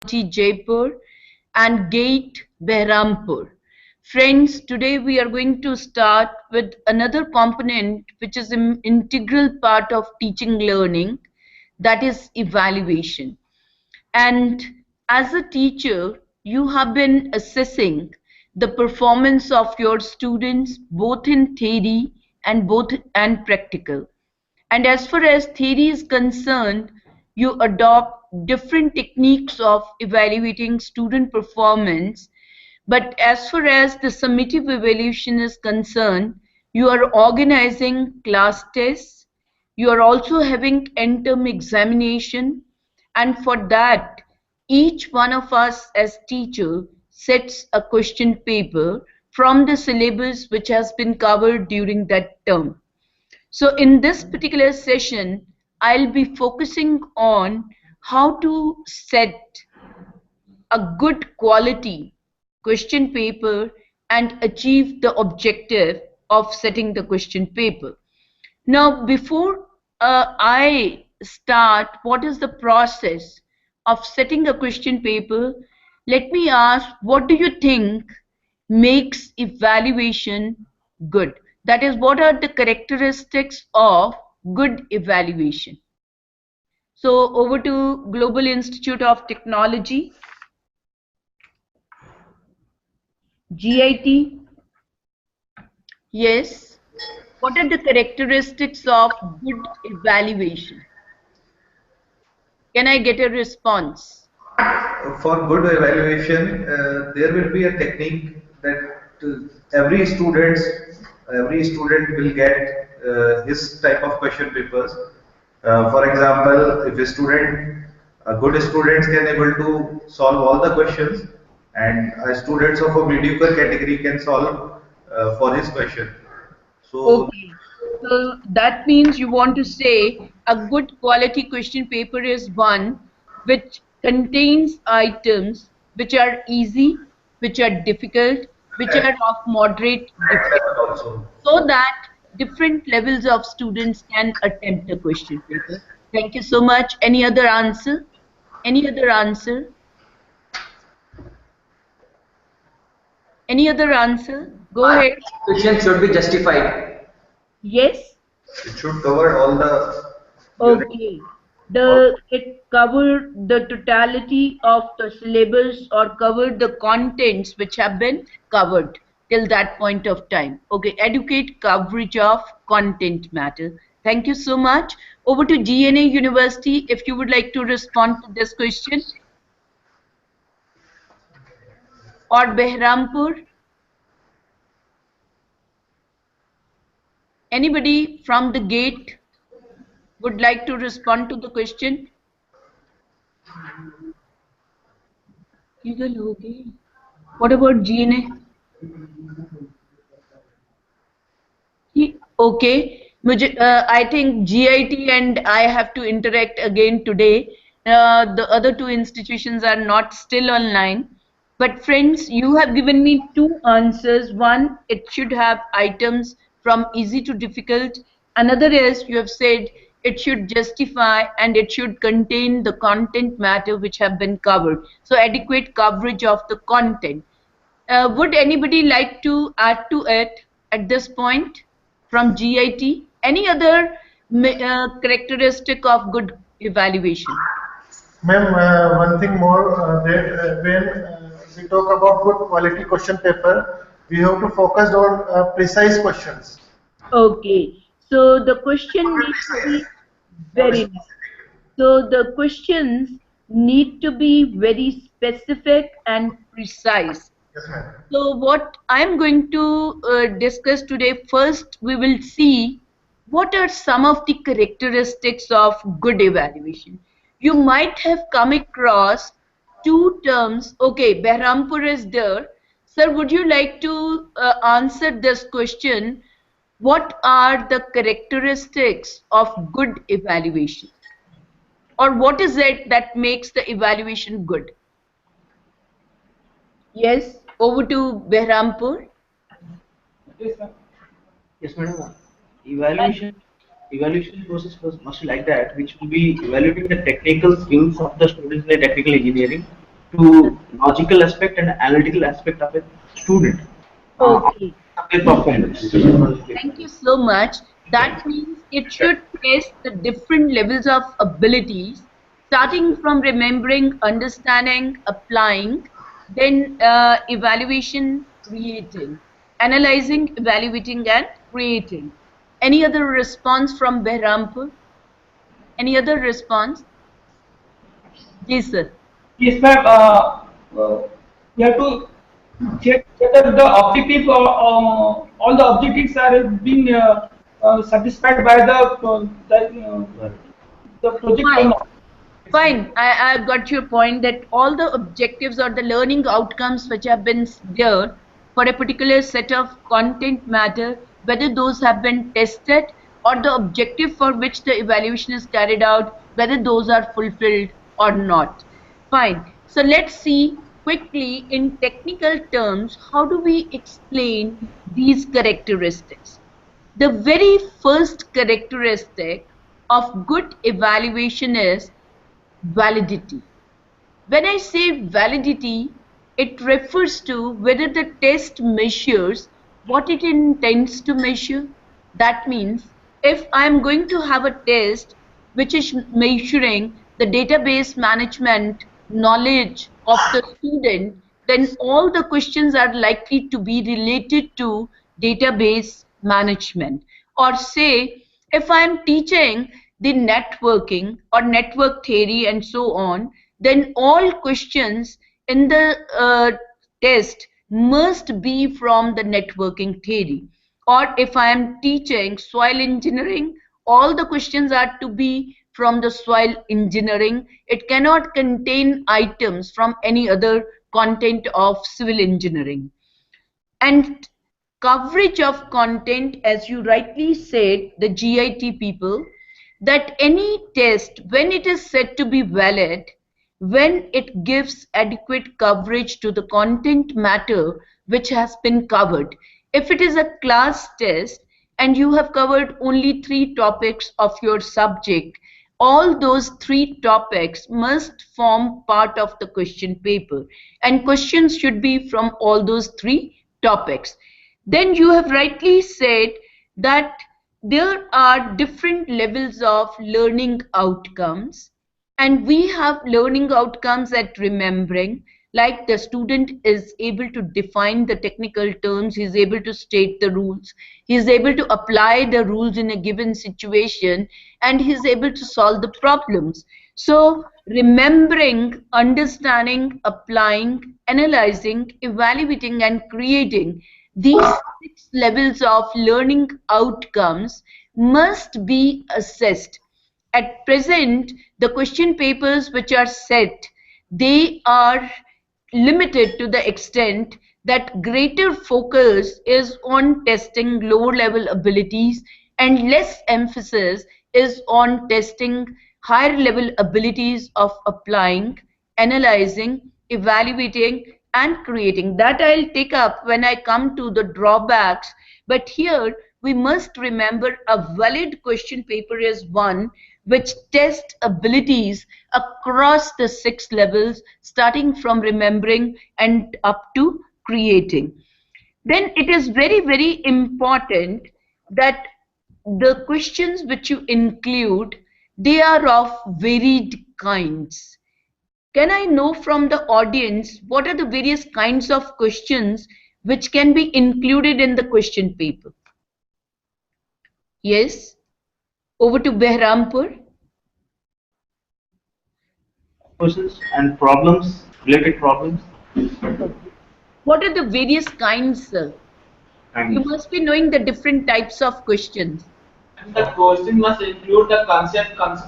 Jaipur and GATE Behrampur. Friends, today we are going to start with another component which is an integral part of teaching learning, that is evaluation. And as a teacher, you have been assessing the performance of your students both in theory and practical. And as far as theory is concerned, you adopt different techniques of evaluating student performance. But as far as the summative evaluation is concerned, you are organizing class tests. You are also having end-term examination. And for that, each one of us as teacher sets a question paper from the syllabus which has been covered during that term. So in this particular session, I'll be focusing on how to set a good quality question paper and achieve the objective of setting the question paper. Now, before I start, what is the process of setting a question paper? Let me ask, what do you think makes evaluation good? That is, what are the characteristics of good evaluation? So, over to Global Institute of Technology, GIT. Yes. What are the characteristics of good evaluation? Can I get a response? For good evaluation, there will be a technique that every student will get his type of question papers. For example, if a good student can able to solve all the questions, and students of a mediocre category can solve for his question. So Okay. So that means you want to say a good quality question paper is one which contains items which are easy, which are difficult, which are of moderate difficulty, also. so that different levels of students can attempt the question paper. Thank you so much. Any other answer? Any other answer? Any other answer? Go Our ahead. question should be justified. Yes? It should cover all the units. Okay. All, It covered the totality of the syllabus or covered the contents which have been covered till that point of time. Okay, adequate coverage of content matter. Thank you so much. Over to GNA University, if you would like to respond to this question, or Behrampur. Anybody from the gate would like to respond to the question? What about GNA? Okay, I think GIT and I have to interact again today. The other two institutions are not still online. But friends, you have given me two answers. One, it should have items from easy to difficult. Another is you have said it should justify and it should contain the content matter which have been covered. So adequate coverage of the content. Would anybody like to add to it at this point from GIT? Any other characteristic of good evaluation? Ma'am, one thing more that when we talk about good quality question paper, we have to focus on precise questions. Okay, so the question needs to be very nice. So the questions need to be very specific and precise. Yes, ma'am. So what I'm going to discuss today, first we will see what are some of the characteristics of good evaluation. You might have come across two terms. Okay, Behrampur is there. Sir, would you like to answer this question? What are the characteristics of good evaluation? Or what is it that makes the evaluation good? Yes, over to Behrampur. Yes, madam. Evaluation process must be like that, which will be evaluating the technical skills of the students in the technical engineering, to logical aspect and analytical aspect of a student, Okay. of their performance. Thank you so much. That means it should test the different levels of abilities, starting from remembering, understanding, applying, then evaluation, creating, analyzing, evaluating, and creating. Any other response from Behrampur? Any other response? Yes, sir. Yes, ma'am. We have to check whether the objective, all the objectives are being satisfied by the project or Fine. not. Fine, I've got your point that all the objectives or the learning outcomes which have been there for a particular set of content matter, whether those have been tested or the objective for which the evaluation is carried out, whether those are fulfilled or not. Fine. So let's see quickly in technical terms, how do we explain these characteristics? The very first characteristic of good evaluation is validity. When I say validity, it refers to whether the test measures what it intends to measure. That means if I am going to have a test which is measuring the database management knowledge of the student, then all the questions are likely to be related to database management. Or say, if I am teaching the networking or network theory and so on, then all questions in the test must be from the networking theory. Or if I am teaching soil engineering, all the questions are to be from the soil engineering. It cannot contain items from any other content of civil engineering. And coverage of content, as you rightly said, the GIT people, that any test, when it is said to be valid, when it gives adequate coverage to the content matter which has been covered. If it is a class test and you have covered only 3 topics of your subject, all those 3 topics must form part of the question paper, and questions should be from all those 3 topics. Then you have rightly said that there are different levels of learning outcomes, and we have learning outcomes at remembering, like the student is able to define the technical terms, he is able to state the rules, he is able to apply the rules in a given situation, and he is able to solve the problems. So remembering, understanding, applying, analyzing, evaluating, and creating, these 6 levels of learning outcomes must be assessed. At present, the question papers which are set, they are limited to the extent that greater focus is on testing lower level abilities and less emphasis is on testing higher level abilities of applying, analyzing, evaluating, and creating. That I'll take up when I come to the drawbacks. But here we must remember a valid question paper is one which tests abilities across the 6 levels, starting from remembering and up to creating. Then it is very, very important that the questions which you include, they are of varied kinds. Can I know from the audience what are the various kinds of questions which can be included in the question paper? Yes, over to Behrampur. Questions and problems, related problems, What are the various kinds, sir? You and must be knowing the different types of questions. And the question must include the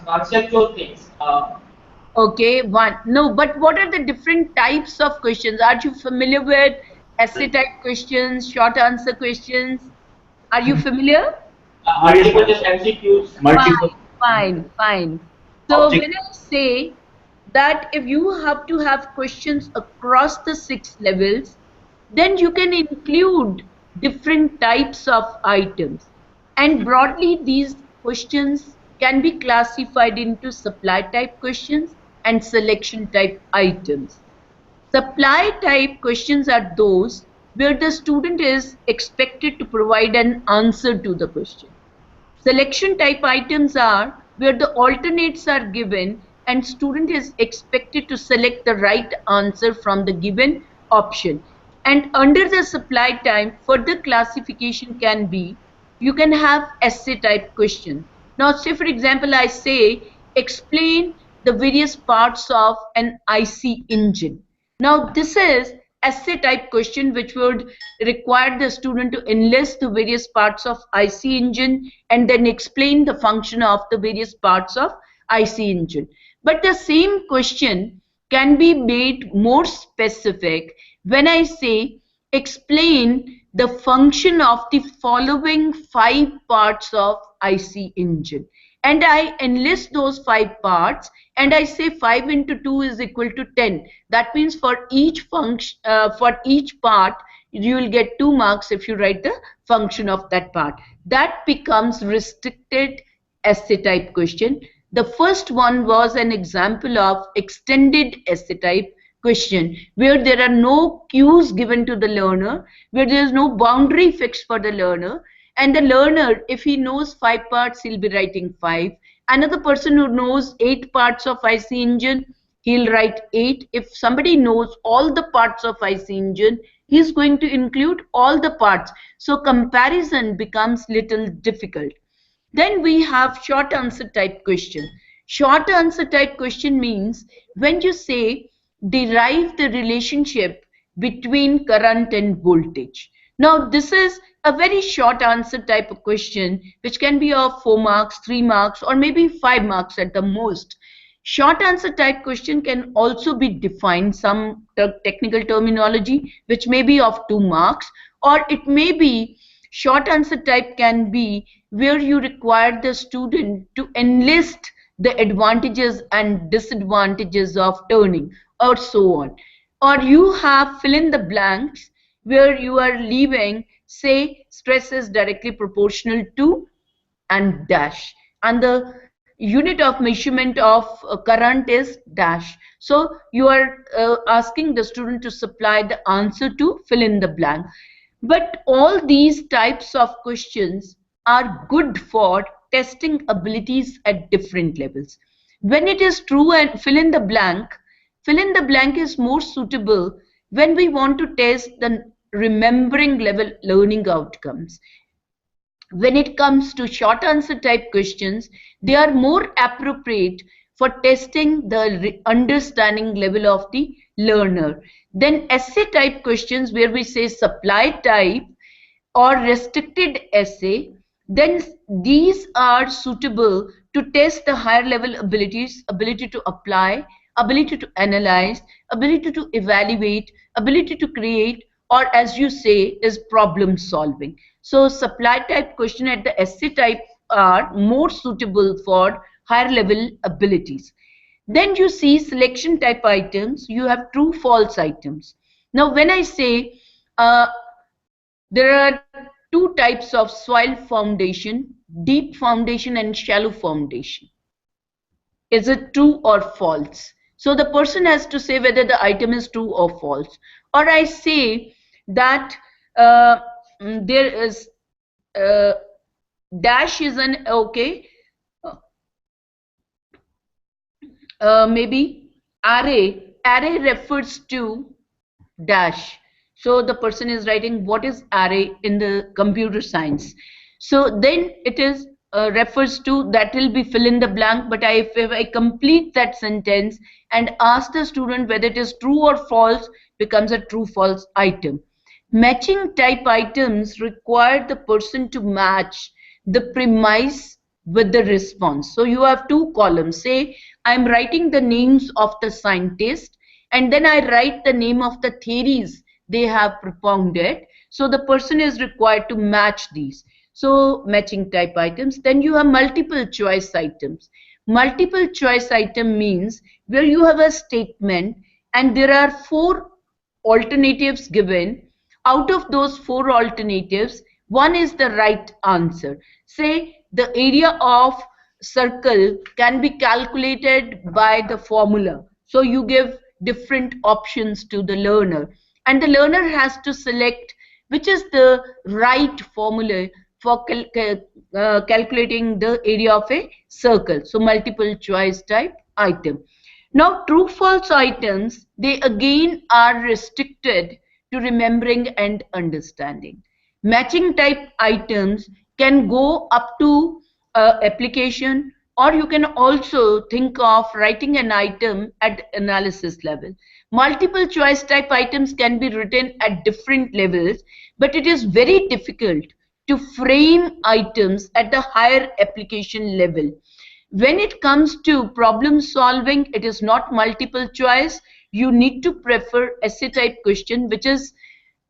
conceptual things. Okay, one. No, but what are the different types of questions? Are you familiar with essay type questions, short answer questions? Are you familiar? Multiple just MCQs. multiple Fine. So object. when I say that if you have to have questions across the 6 levels, then you can include different types of items. And broadly, these questions can be classified into supply type questions and selection type items. Supply type questions are those where the student is expected to provide an answer to the question. Selection type items are where the alternates are given and student is expected to select the right answer from the given option. And under the supply type, further classification can be, you can have essay type question. Now, say for example, I say, explain the various parts of an IC engine. Now, this is essay type question which would require the student to enlist the various parts of IC engine and then explain the function of the various parts of IC engine. But the same question can be made more specific when I say explain the function of the following 5 parts of IC engine. And I enlist those 5 parts and I say 5 into 2 is equal to 10. That means for each function, for each part, you will get 2 marks if you write the function of that part. That becomes restricted essay type question. The first one was an example of extended essay type question where there are no cues given to the learner, where there is no boundary fixed for the learner, and the learner, if he knows 5 parts, he'll be writing 5. Another person who knows 8 parts of IC engine, he'll write 8. If somebody knows all the parts of IC engine, he's going to include all the parts. So comparison becomes little difficult. Then we have short answer type question. Short answer type question means when you say derive the relationship between current and voltage. Now this is a very short answer type of question which can be of 4 marks, 3 marks or maybe 5 marks at the most. Short answer type question can also be defined, some technical terminology which may be of 2 marks, or it may be short answer type can be where you require the student to enlist the advantages and disadvantages of turning or so on. Or you have fill in the blanks where you are leaving, say stress is directly proportional to and dash, and the unit of measurement of current is dash. So you are asking the student to supply the answer to fill in the blank. But all these types of questions are good for testing abilities at different levels. When it is true and fill in the blank is more suitable when we want to test the remembering level learning outcomes. When it comes to short answer type questions, they are more appropriate for testing the understanding level of the learner. Then essay type questions where we say supply type or restricted essay, then these are suitable to test the higher level abilities, ability to apply, ability to analyze, ability to evaluate, ability to create, or as you say is problem solving. So supply type question at the essay type are more suitable for higher level abilities. Then you see selection type items, you have true false items. Now when I say there are 2 types of soil foundation, deep foundation and shallow foundation. Is it true or false? So the person has to say whether the item is true or false. Or I say that there is dash is an okay, maybe array refers to dash. So the person is writing what is array in the computer science. So then it is refers to, that will be fill in the blank, but if I complete that sentence and ask the student whether it is true or false, becomes a true false item. Matching type items require the person to match the premise with the response. So you have 2 columns. Say I'm writing the names of the scientists and then I write the name of the theories they have propounded. So the person is required to match these. So matching type items. Then you have multiple choice items. Multiple choice item means where you have a statement and there are 4 alternatives given. Out of those 4 alternatives, one is the right answer. Say the area of circle can be calculated by the formula. So you give different options to the learner, and the learner has to select which is the right formula for calculating the area of a circle. So multiple choice type item. Now true false items, they again are restricted to remembering and understanding. Matching type items can go up to application, or you can also think of writing an item at analysis level. Multiple choice type items can be written at different levels, but it is very difficult to frame items at the higher application level. When it comes to problem solving, it is not multiple choice. You need to prefer essay type question, which is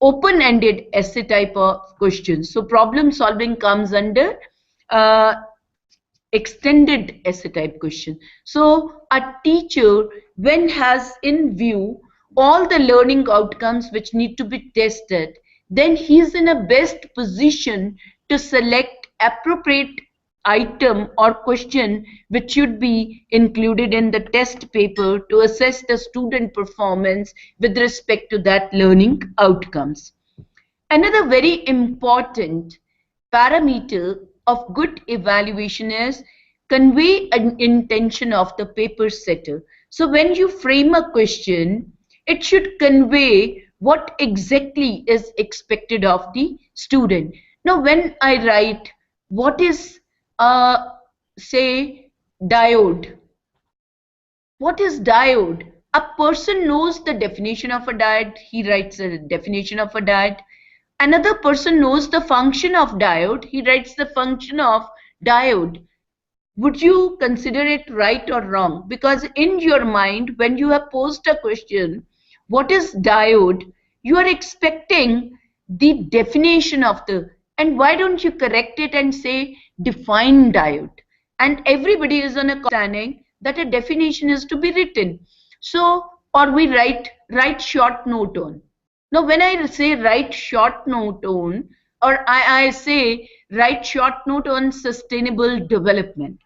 open-ended essay type of questions. So problem solving comes under uh, extended essay type question. So a teacher, when has in view all the learning outcomes which need to be tested, then he is in a best position to select appropriate item or question which should be included in the test paper to assess the student performance with respect to that learning outcomes. Another very important parameter of good evaluation is convey an intention of the paper setter. So when you frame a question, it should convey what exactly is expected of the student. Now when I write what is say diode, what is diode? A person knows the definition of a diode, he writes a definition of a diode. Another person knows the function of diode, he writes the function of diode. Would you consider it right or wrong? Because in your mind, when you have posed a question, what is diode, you are expecting the definition of the, and why don't you correct it and say define diode? And everybody is on a understanding that a definition is to be written. So, or we write short note on. Now, when I say write short note on, or I say write short note on sustainable development.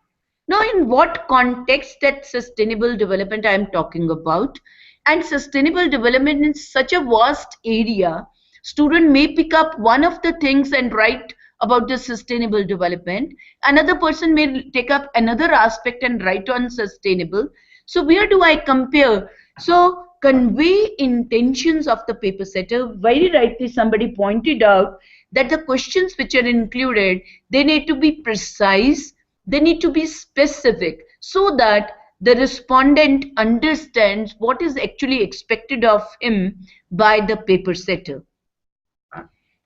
Now, in what context that sustainable development I am talking about? And sustainable development is such a vast area. Student may pick up one of the things and write about the sustainable development. Another person may take up another aspect and write on sustainable. So where do I compare? So convey intentions of the paper setter. Very rightly somebody pointed out that the questions which are included, they need to be precise, they need to be specific, so that the respondent understands what is actually expected of him by the paper setter.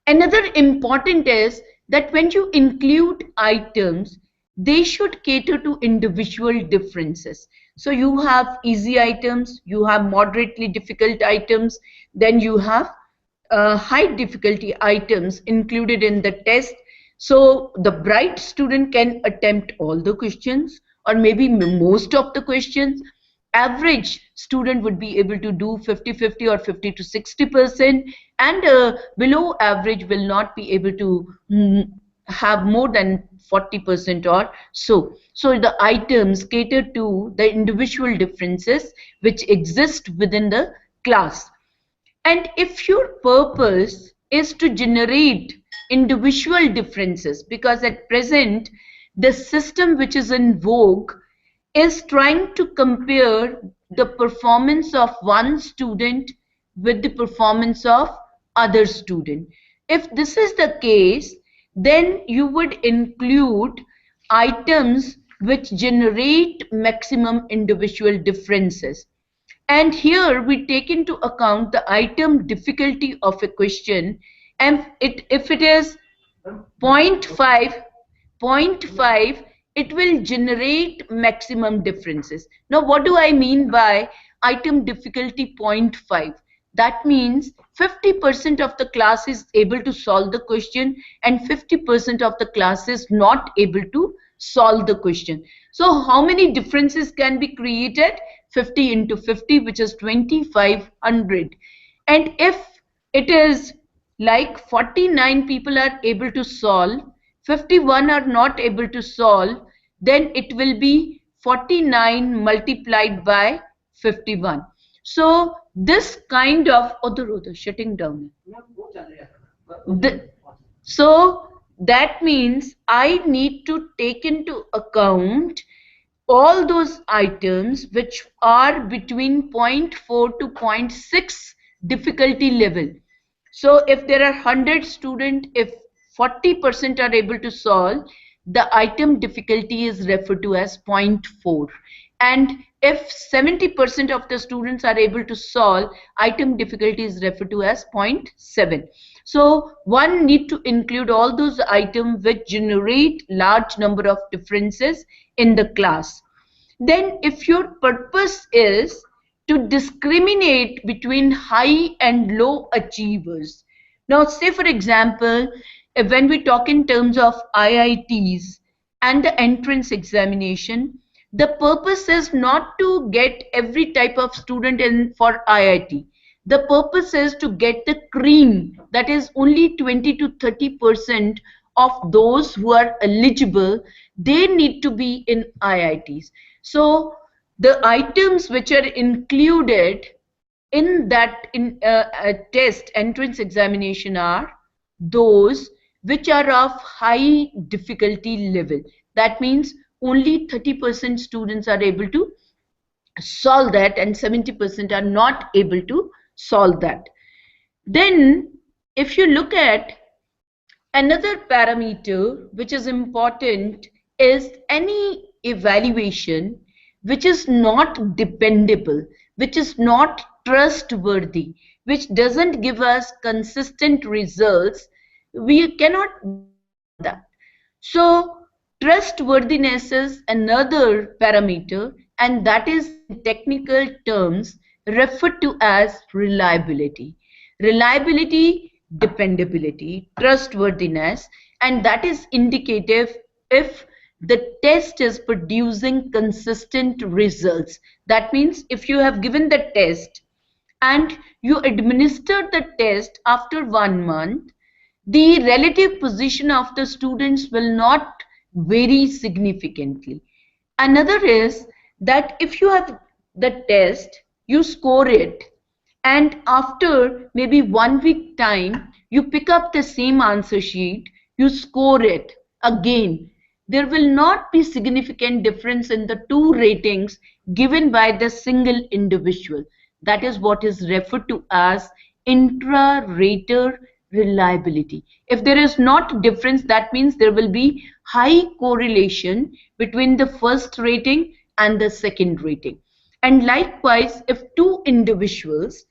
Another important is that when you include items, they should cater to individual differences. So you have easy items, you have moderately difficult items, then you have high difficulty items included in the test. So the bright student can attempt all the questions, or maybe most of the questions. Average student would be able to do 50-50 or 50 to 60%, and below average will not be able to have more than 40% or so. So the items cater to the individual differences which exist within the class. And if your purpose is to generate individual differences, because at present the system which is in vogue is trying to compare the performance of one student with the performance of other student. If this is the case, then you would include items which generate maximum individual differences. And here we take into account the item difficulty of a question, and if it is 0.5, 0.5, it will generate maximum differences. Now, what do I mean by item difficulty 0.5? That means 50% of the class is able to solve the question and 50% of the class is not able to solve the question. So how many differences can be created? 50 into 50, which is 2500. And if it is like 49 people are able to solve, 51 are not able to solve, then it will be 49 multiplied by 51. So this kind of shutting down. So that means I need to take into account all those items which are between zero point 0.4 to 0.6 difficulty level. So if there are 100 students, if 40% are able to solve, the item difficulty is referred to as 0.4. And if 70% of the students are able to solve, item difficulty is referred to as 0.7. So one need to include all those items which generate large number of differences in the class. Then if your purpose is to discriminate between high and low achievers. Now say for example, when we talk in terms of IITs and the entrance examination, the purpose is not to get every type of student in for IIT. The purpose is to get the cream, that is only 20 to 30% of those who are eligible, they need to be in IITs. So the items which are included in that test entrance examination are those which are of high difficulty level. That means only 30% students are able to solve that and 70% are not able to solve that. Then if you look at another parameter which is important is any evaluation which is not dependable, which is not trustworthy, which doesn't give us consistent results, we cannot that. So trustworthiness is another parameter, and that is in technical terms referred to as reliability. Reliability, dependability, trustworthiness, and that is indicative if the test is producing consistent results. That means if you have given the test and you administered the test after 1 month, the relative position of the students will not vary significantly. Another is that if you have the test, you score it, and after maybe 1 week time, you pick up the same answer sheet, you score it again. There will not be significant difference in the two ratings given by the single individual. That is what is referred to as intra-rater reliability. If there is not difference, that means there will be high correlation between the first rating and the second rating. And likewise, if two individuals,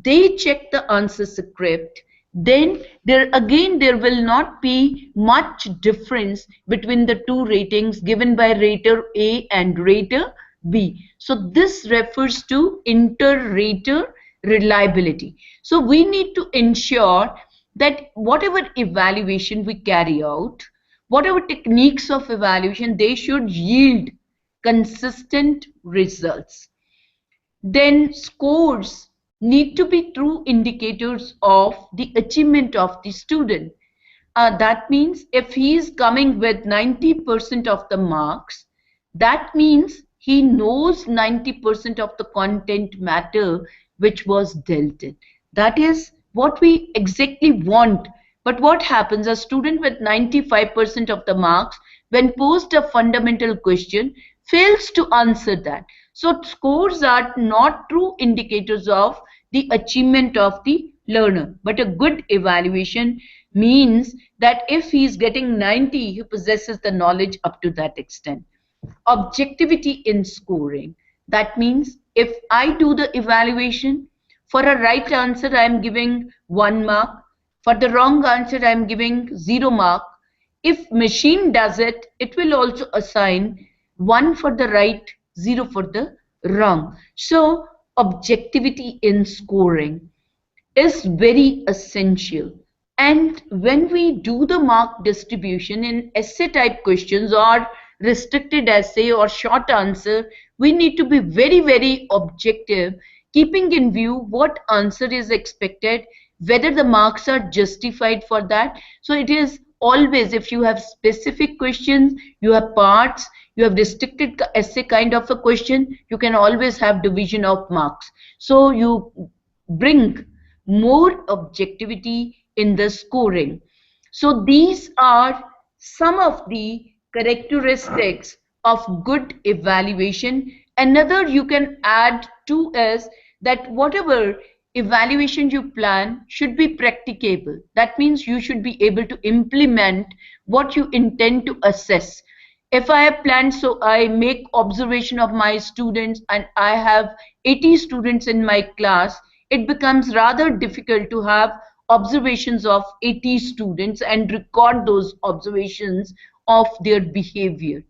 they check the answer script, then there will not be much difference between the two ratings given by rater A and rater B. So this refers to inter-rater reliability. So we need to ensure that whatever evaluation we carry out, whatever techniques of evaluation, they should yield consistent results. Then scores need to be true indicators of the achievement of the student. That means if he is coming with 90% of the marks, that means he knows 90% of the content matter which was dealt in. That is what we exactly want. But what happens, a student with 95% of the marks, when posed a fundamental question, fails to answer that. So scores are not true indicators of the achievement of the learner. But a good evaluation means that if he is getting 90, he possesses the knowledge up to that extent. Objectivity in scoring. That means if I do the evaluation, for a right answer I am giving 1 mark, for the wrong answer I am giving 0 mark. If machine does it, it will also assign 1 for the right, 0 for the wrong. So objectivity in scoring is very essential. And when we do the mark distribution in essay type questions or restricted essay or short answer, we need to be very, very objective, keeping in view what answer is expected, whether the marks are justified for that. So it is always, if you have specific questions, you have parts, you have restricted essay kind of a question, you can always have division of marks. So you bring more objectivity in the scoring. So these are some of the characteristics of good evaluation. Another you can add to is that whatever evaluation you plan should be practicable. That means you should be able to implement what you intend to assess. If I have planned, so I make observation of my students and I have 80 students in my class, it becomes rather difficult to have observations of 80 students and record those observations of their behavior.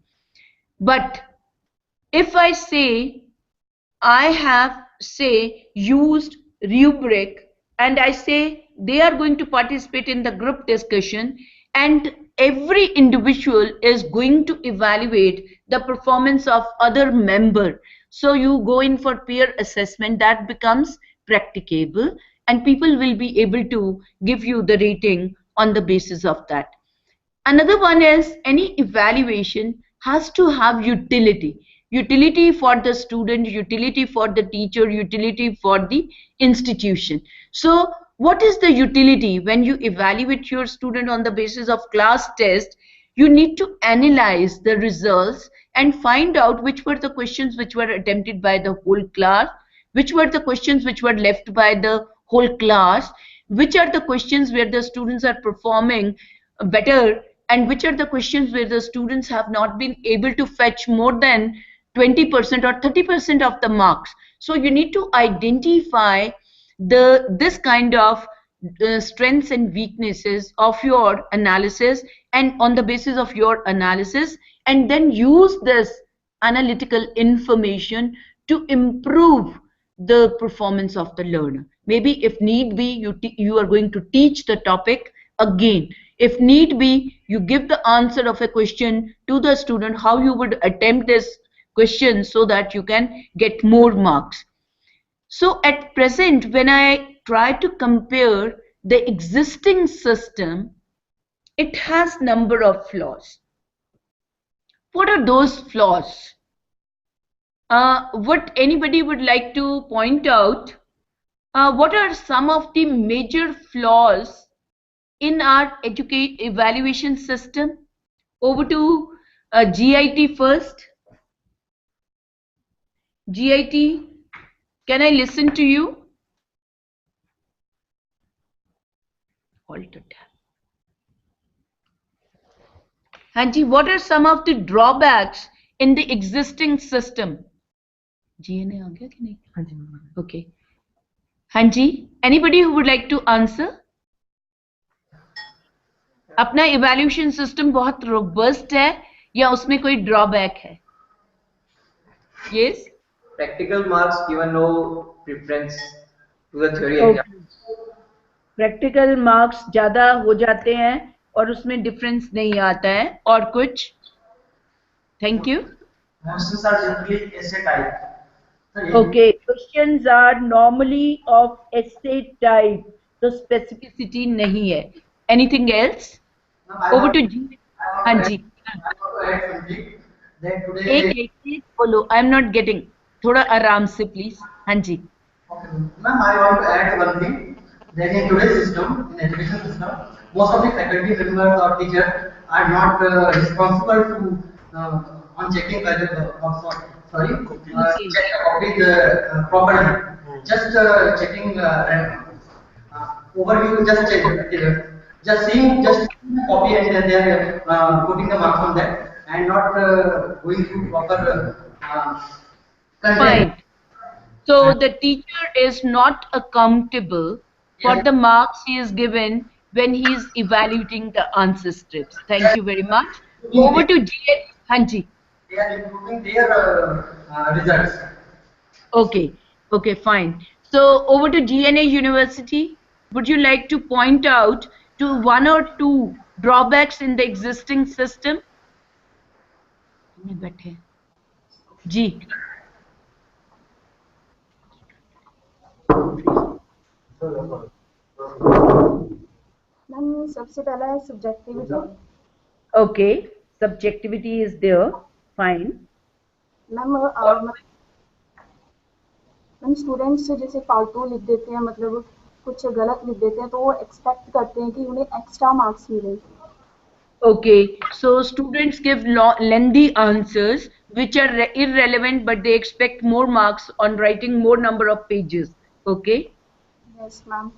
But if I say I have, say, used rubric and I say they are going to participate in the group discussion and every individual is going to evaluate the performance of other member. So you go in for peer assessment, that becomes practicable and people will be able to give you the rating on the basis of that. Another one is any evaluation has to have utility. Utility for the student, utility for the teacher, utility for the institution. So what is the utility when you evaluate your student on the basis of class test? You need to analyze the results and find out which were the questions which were attempted by the whole class, which were the questions which were left by the whole class, which are the questions where the students are performing better, and which are the questions where the students have not been able to fetch more than 20% or 30% of the marks. So you need to identify this kind of strengths and weaknesses of your analysis, and on the basis of your analysis, and then use this analytical information to improve the performance of the learner. Maybe if need be, you are going to teach the topic again. If need be, you give the answer of a question to the student, how you would attempt this question so that you can get more marks. So at present, when I try to compare the existing system, it has number of flaws. What are those flaws? What anybody would like to point out? What are some of the major flaws in our educate evaluation system? Over to GIT first. GIT, can I listen to you? Alter tab. Hanji, what are some of the drawbacks in the existing system? GNA aa gaya ki nahi? Okay. Hanji, anybody who would like to answer? अपना evaluation system बहुत robust है या उसमें कोई drawback है? Yes? Practical marks given no preference to the theory Okay. exam. Practical marks ज्यादा हो जाते हैं और उसमें डिफरेंस नहीं आता है. और कुछ? Thank you. Questions are generally essay type. Okay, questions are normally of essay type, तो specificity नहीं है. Anything else? Over to जी. हाँ जी. एक बोलो. I am not getting. थोड़ा आराम से please. हाँ जी. Ma'am, I want to add one thing. That in today's system, in education system, most of the faculty members or teachers are not responsible to on checking whether check the copies properly. Just checking overview, just seeing just copy and then they are putting the marks on that and not going through proper content. Fine. So the teacher is not accountable for the marks he is given when he is evaluating the answer scripts. Thank you very much. Over to GA. Hanji. They are improving their results. Okay. Okay, fine. So over to GNA University. Would you like to point out to one or two drawbacks in the existing system? G. Ma'am सबसे पहला है subjectivity. Okay, subjectivity is there. Fine. Ma'am ma'am students जैसे फालतू लिख देते हैं, मतलब कुछ गलत लिख देते हैं, तो वो एक्सपेक्ट करते हैं कि उन्हें एक्स्ट्रा मार्क्स मिले. Okay, so students give lengthy answers which are irrelevant, but they expect more marks on writing more number of pages. Okay. Yes, ma'am.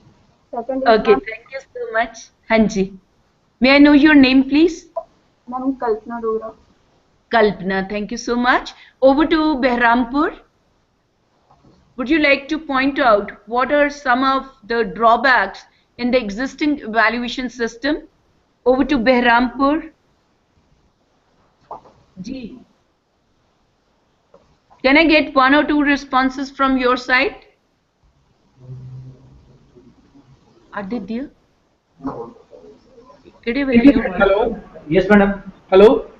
Second is Okay, ma'am. thank you so much. Hanji. May I know your name, please? Ma'am, Kalpana Dora. Kalpana, thank you so much. Over to Behrampur. Would you like to point out what are some of the drawbacks in the existing evaluation system? Over to Behrampur. Ji. Can I get one or two responses from your side? Are they there? Hello. Yes, madam. Hello.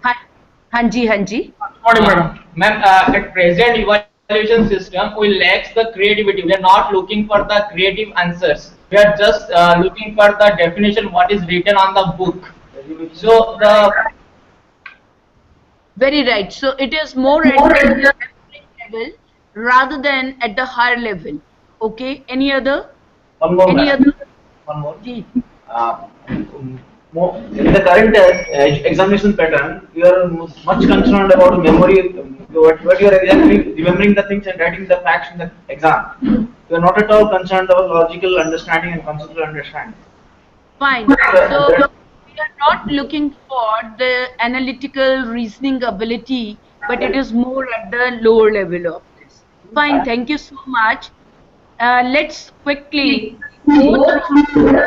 Hanji, Hanji. Morning, madam. Ma'am, at present evaluation system, we lacks the creativity. We are not looking for the creative answers. We are just looking for the definition what is written on the book. So the Very right. So it is more at the level rather than at the higher level. Okay. Any other? One more, Any madam. other? One more. Ji. In the current examination pattern, you are much concerned about memory, what you are exactly remembering the things and writing the facts in the exam. You are not at all concerned about logical understanding and conceptual understanding. Fine. So we are not looking for the analytical reasoning ability, but it is more at the lower level of this. Fine. Thank you so much. Let's quickly go through.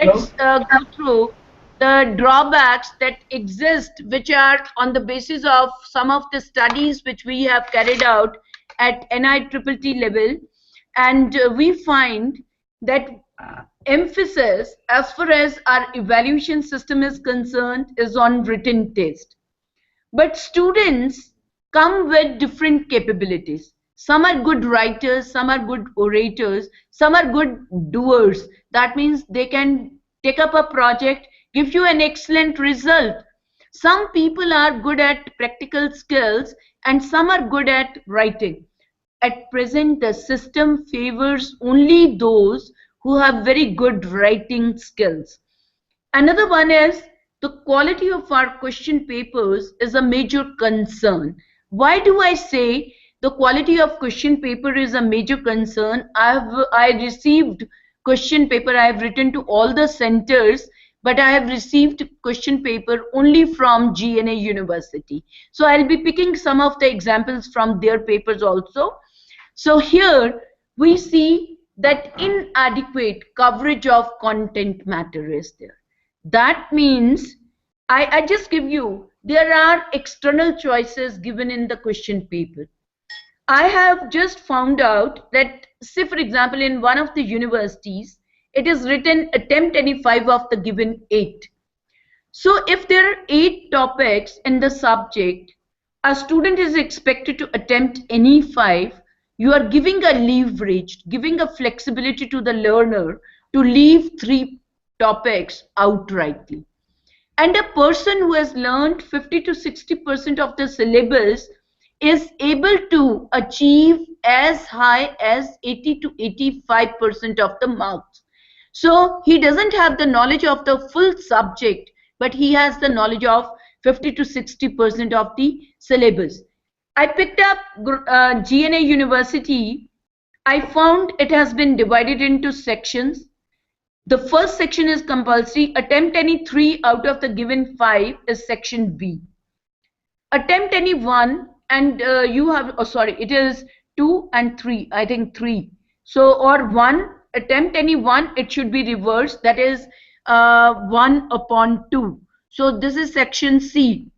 Let's go through the drawbacks that exist, which are on the basis of some of the studies which we have carried out at NITTTRCHD level, and we find that emphasis as far as our evaluation system is concerned is on written test. But students come with different capabilities. Some are good writers, some are good orators, some are good doers. That means they can take up a project, give you an excellent result. Some people are good at practical skills and some are good at writing. At present, the system favors only those who have very good writing skills. Another one is the quality of our question papers is a major concern. Why do I say the quality of question paper is a major concern? I received question paper, I have written to all the centers, but I have received question paper only from GNA University. So I'll be picking some of the examples from their papers also. So here we see that inadequate coverage of content matter is there. That means, I just give you, there are external choices given in the question paper. I have just found out that, say for example, in one of the universities, it is written attempt any 5 of the given 8. So if there are 8 topics in the subject, a student is expected to attempt any 5. You are giving a leverage, giving a flexibility to the learner to leave 3 topics outrightly. And a person who has learned 50 to 60% of the syllabus is able to achieve as high as 80 to 85% of the marks. So he doesn't have the knowledge of the full subject, but he has the knowledge of 50 to 60% of the syllabus. I picked up GNA University. I found it has been divided into sections. The first section is compulsory. Attempt any 3 out of the given 5 is section B. Attempt any 1 and you have, oh sorry, it is 2 and 3, I think 3. So, or 1, attempt any 1, it should be reversed, that is 1 upon 2. So this is section C.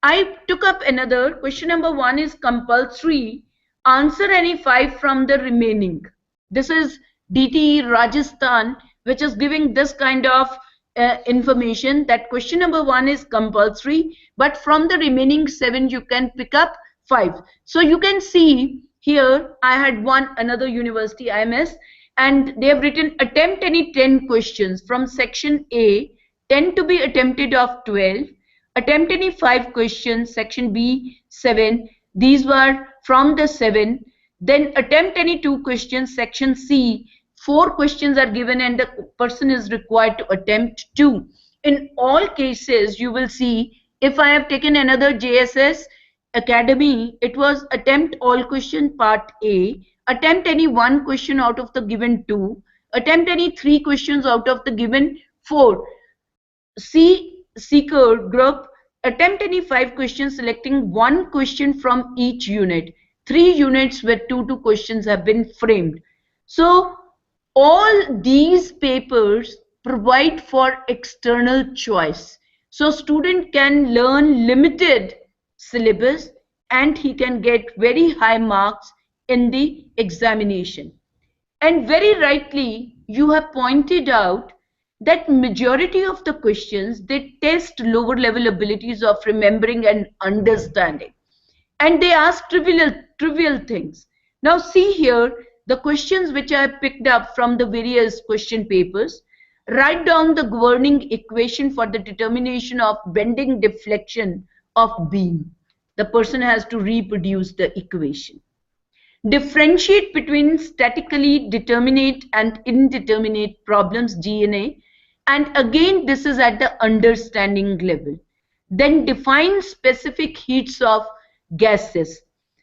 I took up another, question number 1 is compulsory. Answer any 5 from the remaining. This is DTE Rajasthan, which is giving this kind of information that question number 1 is compulsory, but from the remaining 7 you can pick up 5. So you can see here I had another university IMS, and they have written attempt any 10 questions from section A, 10 to be attempted of 12. Attempt any 5 questions, section B 7. These were from the 7. Then attempt any 2 questions, section C. 4 questions are given and the person is required to attempt 2. In all cases, you will see, if I have taken another JSS Academy, it was attempt all question part A, attempt any 1 question out of the given 2, attempt any 3 questions out of the given 4. Seeker group, attempt any 5 questions, selecting 1 question from each unit. 3 units where 2 questions have been framed. So all these papers provide for external choice. So student can learn limited syllabus and he can get very high marks in the examination. And very rightly, you have pointed out that majority of the questions, they test lower level abilities of remembering and understanding. And they ask trivial things. Now see here, the questions which I have picked up from the various question papers. Write down the governing equation for the determination of bending deflection of beam. The person has to reproduce the equation. Differentiate between statically determinate and indeterminate problems, DNA, and again this is at the understanding level. Then define specific heats of gases.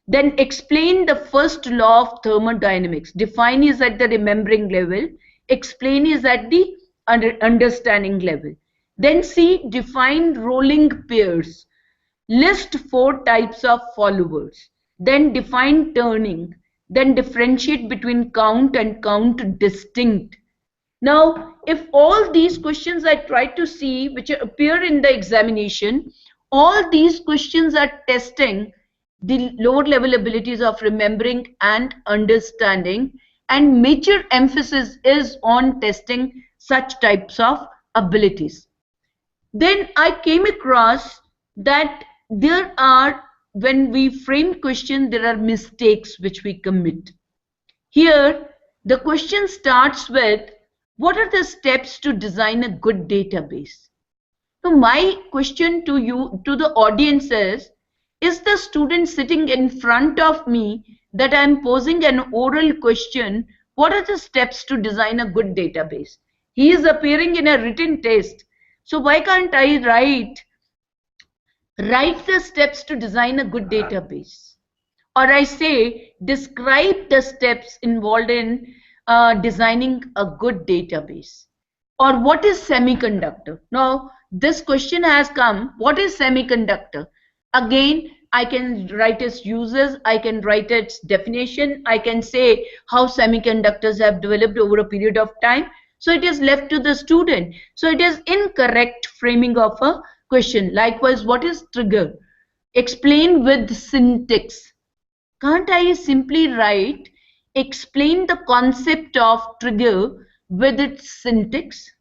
Then explain the first law of thermodynamics. Define is at the remembering level, explain is at the understanding level. Then see, define rolling pairs. List 4 types of followers. Then define turning. Then differentiate between count and count distinct. Now, if all these questions I try to see which appear in the examination, all these questions are testing the lower level abilities of remembering and understanding, and major emphasis is on testing such types of abilities. Then I came across that there are, when we frame question, there are mistakes which we commit. Here, the question starts with, what are the steps to design a good database? So my question to you, to the audience is the student sitting in front of me that I am posing an oral question, what are the steps to design a good database? He is appearing in a written test. So why can't I write the steps to design a good database? Or I say, describe the steps involved in designing a good database. Or what is semiconductor? Now, this question has come, what is semiconductor? Again, I can write its uses, I can write its definition, I can say how semiconductors have developed over a period of time. So it is left to the student. So it is incorrect framing of a question. Likewise, what is trigger? Explain with syntax. Can't I simply write, explain the concept of trigger with its syntax?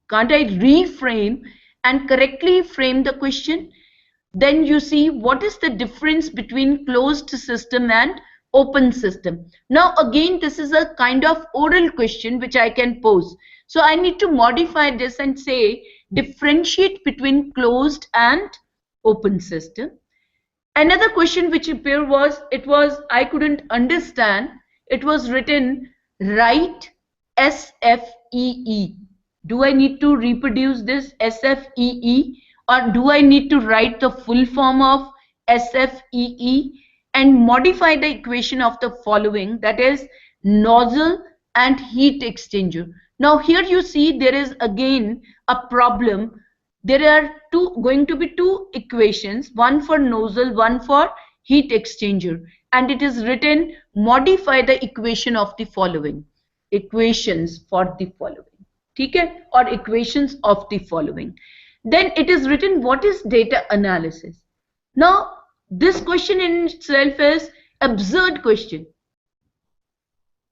Can't I reframe and correctly frame the question? Then you see, what is the difference between closed system and open system? Now again, this is a kind of oral question which I can pose. So I need to modify this and say, differentiate between closed and open system. Another question which appeared was, I couldn't understand. It was written, write SFEE. Do I need to reproduce this SFEE, or do I need to write the full form of SFEE and modify the equation of the following, that is nozzle and heat exchanger? Now here you see there is again a problem. There are going to be two equations, one for nozzle, one for heat exchanger, and it is written, modify the equation of the following, equations for the following, okay, or equations of the following. Then it is written, what is data analysis? Now this question in itself is absurd question.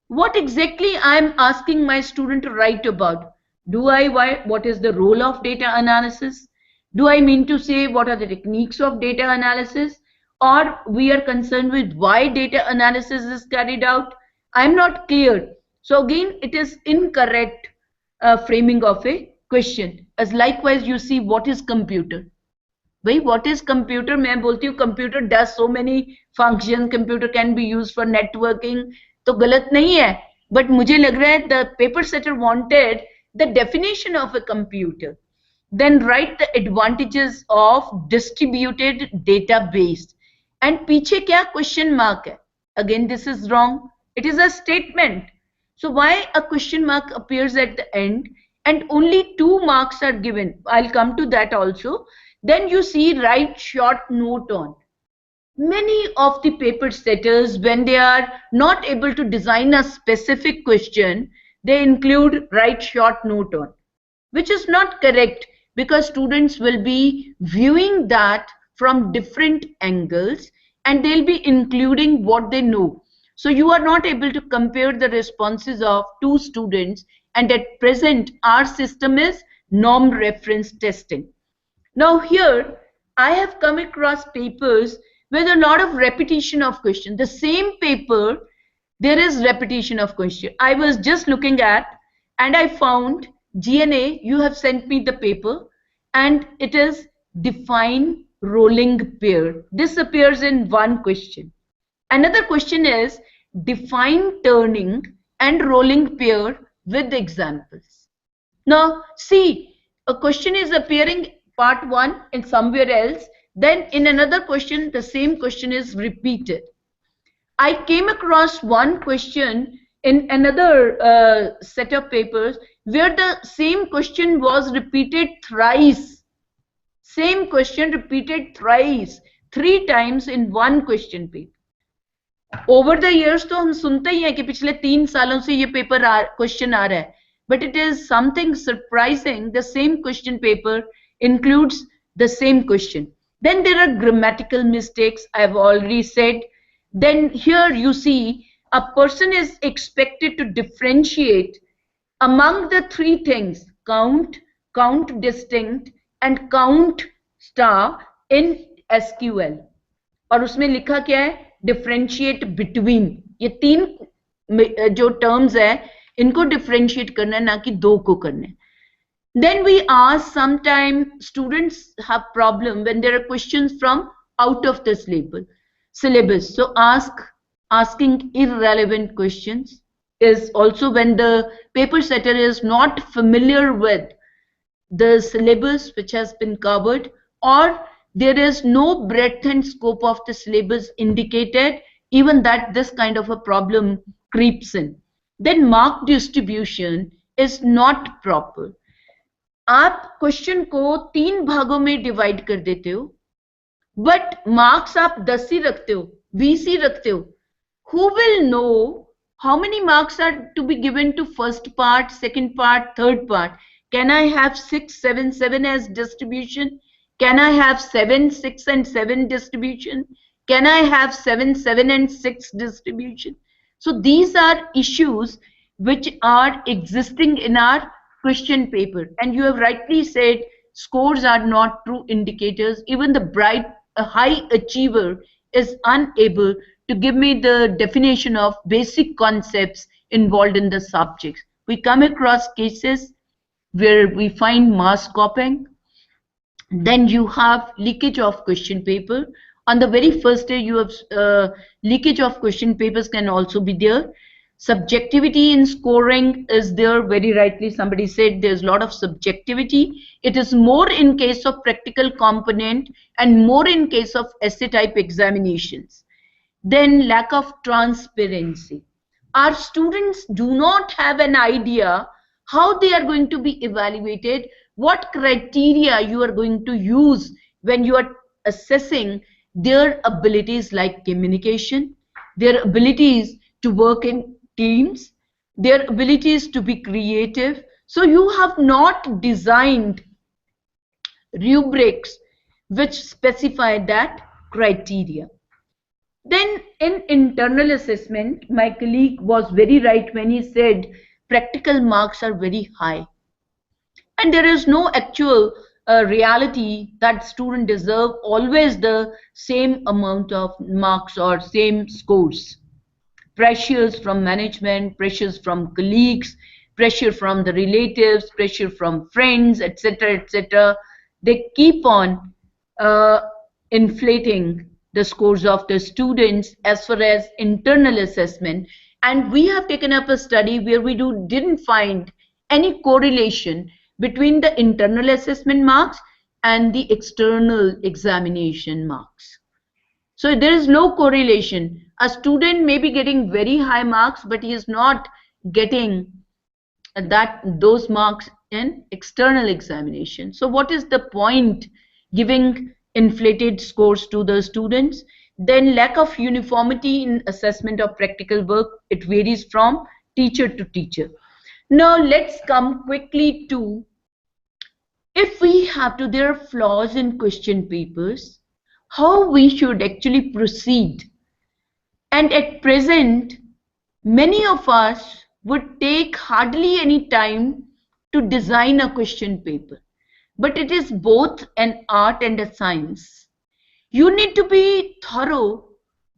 What exactly I am asking my student to write about? What is the role of data analysis? Do I mean to say what are the techniques of data analysis? Or we are concerned with why data analysis is carried out? I am not clear. So again, it is incorrect framing of a question. as likewise you see what is computer. भाई what is computer? मैं बोलती हूँ computer does so many functions, computer can be used for networking, तो गलत नहीं है, but मुझे लग रहा है the paper setter wanted the definition of a computer. Then write the advantages of distributed database. And पीछे क्या question mark है? Again this is wrong. It is a statement. So why a question mark appears at the end and only 2 marks are given? I'll come to that also. Then you see write short note on. Many of the paper setters, when they are not able to design a specific question, they include write short note on, which is not correct, because students will be viewing that from different angles and they'll be including what they know. So you are not able to compare the responses of 2 students, and at present our system is norm reference testing. Now here I have come across papers with a lot of repetition of question. The same paper, there is repetition of question. I was just looking at and I found GNA, you have sent me the paper, and it is define rolling pair. This appears in one question. Another question is define turning and rolling pair with examples. Now see, a question is appearing part 1 and somewhere else, then in another question the same question is repeated. I came across one question in another set of papers where the same question was repeated thrice. Same question repeated thrice, 3 times in one question paper. Over the years तो हम सुनते ही हैं कि पिछले 3 सालों से ये paper question आ रहा है, but it is something surprising. The same question paper includes the same question. Then there are grammatical mistakes, I have already said. Then here you see a person is expected to differentiate among the 3 things: count, count distinct and count star in SQL. और उसमें लिखा क्या है? Differentiate between. ये 3 जो terms है इनको differentiate करना है, ना कि 2 को करना है. Then we ask, sometimes students have problem when there are questions from out of the syllabus. So asking irrelevant questions is also when the paper setter is not familiar with the syllabus which has been covered, or there is no breadth and scope of the syllabus indicated, even that this kind of a problem creeps in. Then mark distribution is not proper. आप question को 3 भागों में divide कर देते हो, but marks आप 10 ही रखते हो, 20 ही रखते हो. Who will know how many marks are to be given to first part, second part, third part? Can I have 6, 7, 7 as distribution? Can I have 7, 6 and 7 distribution? Can I have 7, 7 and 6 distribution? So these are issues which are existing in our question paper, and you have rightly said scores are not true indicators. Even the bright, high achiever is unable to give me the definition of basic concepts involved in the subjects. We come across cases where we find mass copying. Then you have leakage of question paper. On the very first day you have leakage of question papers can also be there. Subjectivity in scoring is there, very rightly somebody said there's a lot of subjectivity. It is more in case of practical component and more in case of essay type examinations. Then lack of transparency. Our students do not have an idea how they are going to be evaluated, what criteria you are going to use when you are assessing their abilities like communication, their abilities to work in teams, their abilities to be creative. So you have not designed rubrics which specify that criteria. Then in internal assessment, my colleague was very right when he said practical marks are very high, and there is no actual reality that students deserve always the same amount of marks or same scores. Pressures from management, pressures from colleagues, pressure from the relatives, pressure from friends, etc., etc. They keep on uh, inflating the scores of the students as far as internal assessment. And we have taken up a study where we didn't find any correlation between the internal assessment marks and the external examination marks. So there is no correlation. A student may be getting very high marks, but he is not getting those marks in external examination. So what is the point giving inflated scores to the students? Then lack of uniformity in assessment of practical work. It varies from teacher to teacher. Now let's come quickly to, if we have to, there are flaws in question papers, how we should actually proceed. And at present, many of us would take hardly any time to design a question paper. But it is both an art and a science. You need to be thorough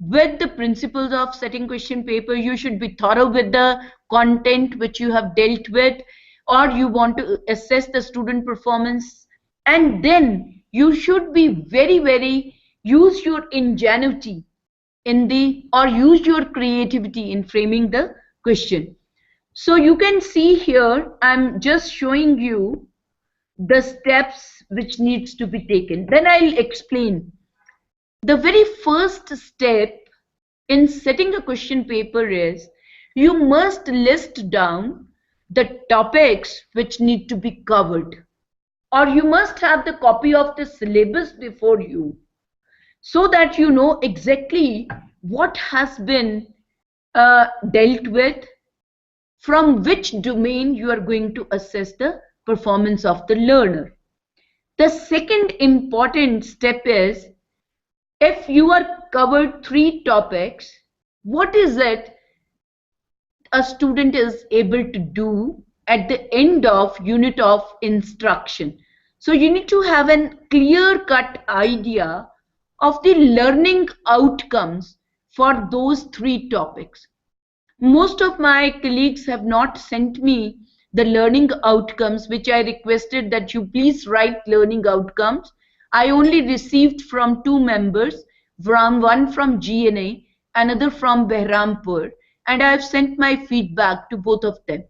with the principles of setting question paper. You should be thorough with the content which you have dealt with, or you want to assess the student performance. And then you should be very, use your ingenuity or use your creativity in framing the question. So you can see here, I'm just showing you the steps which needs to be taken. Then I'll explain. The very first step in setting a question paper is you must list down the topics which need to be covered, or you must have the copy of the syllabus before you, so that you know exactly what has been dealt with, from which domain you are going to assess the performance of the learner. The second important step is, if you are covered 3 topics, what is it a student is able to do at the end of unit of instruction? So you need to have a clear-cut idea of the learning outcomes for those 3 topics. Most of my colleagues have not sent me the learning outcomes, which I requested that you please write learning outcomes. I only received from 2 members, one from GNA, another from Behrampur, and I have sent my feedback to both of them.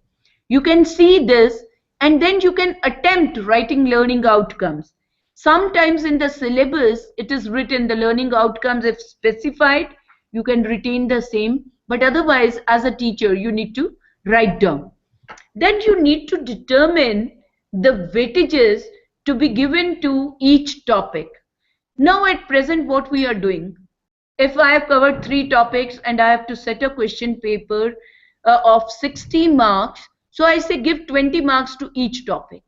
You can see this, and then you can attempt writing learning outcomes. Sometimes in the syllabus, it is written the learning outcomes, if specified, you can retain the same, but otherwise, as a teacher, you need to write down. Then you need to determine the weightages to be given to each topic. Now at present, what we are doing, if I have covered 3 topics and I have to set a question paper of 60 marks, so I say give 20 marks to each topic.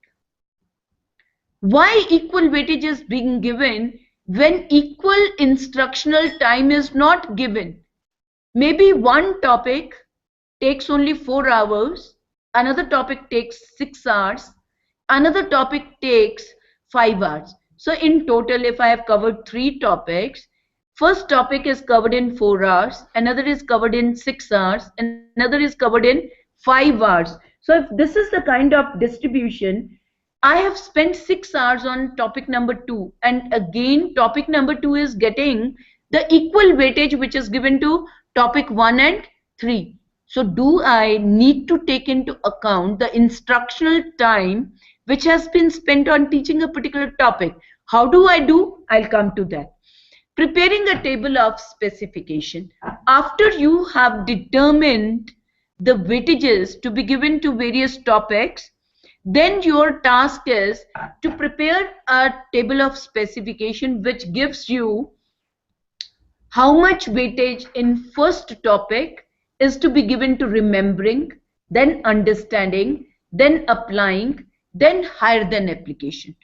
Why equal weightage is being given when equal instructional time is not given? Maybe one topic takes only 4 hours, another topic takes 6 hours, another topic takes 5 hours. So in total, if I have covered 3 topics, first topic is covered in 4 hours, another is covered in 6 hours, another is covered in 5 hours. So if this is the kind of distribution, I have spent 6 hours on topic number 2, and again topic number 2 is getting the equal weightage which is given to topic 1 and 3. So do I need to take into account the instructional time which has been spent on teaching a particular topic? How do I do? I'll come to that. Preparing a table of specification. After you have determined the weightages to be given to various topics, then your task is to prepare a table of specification which gives you how much weightage in first topic is to be given to remembering, then understanding, then applying, then higher than application.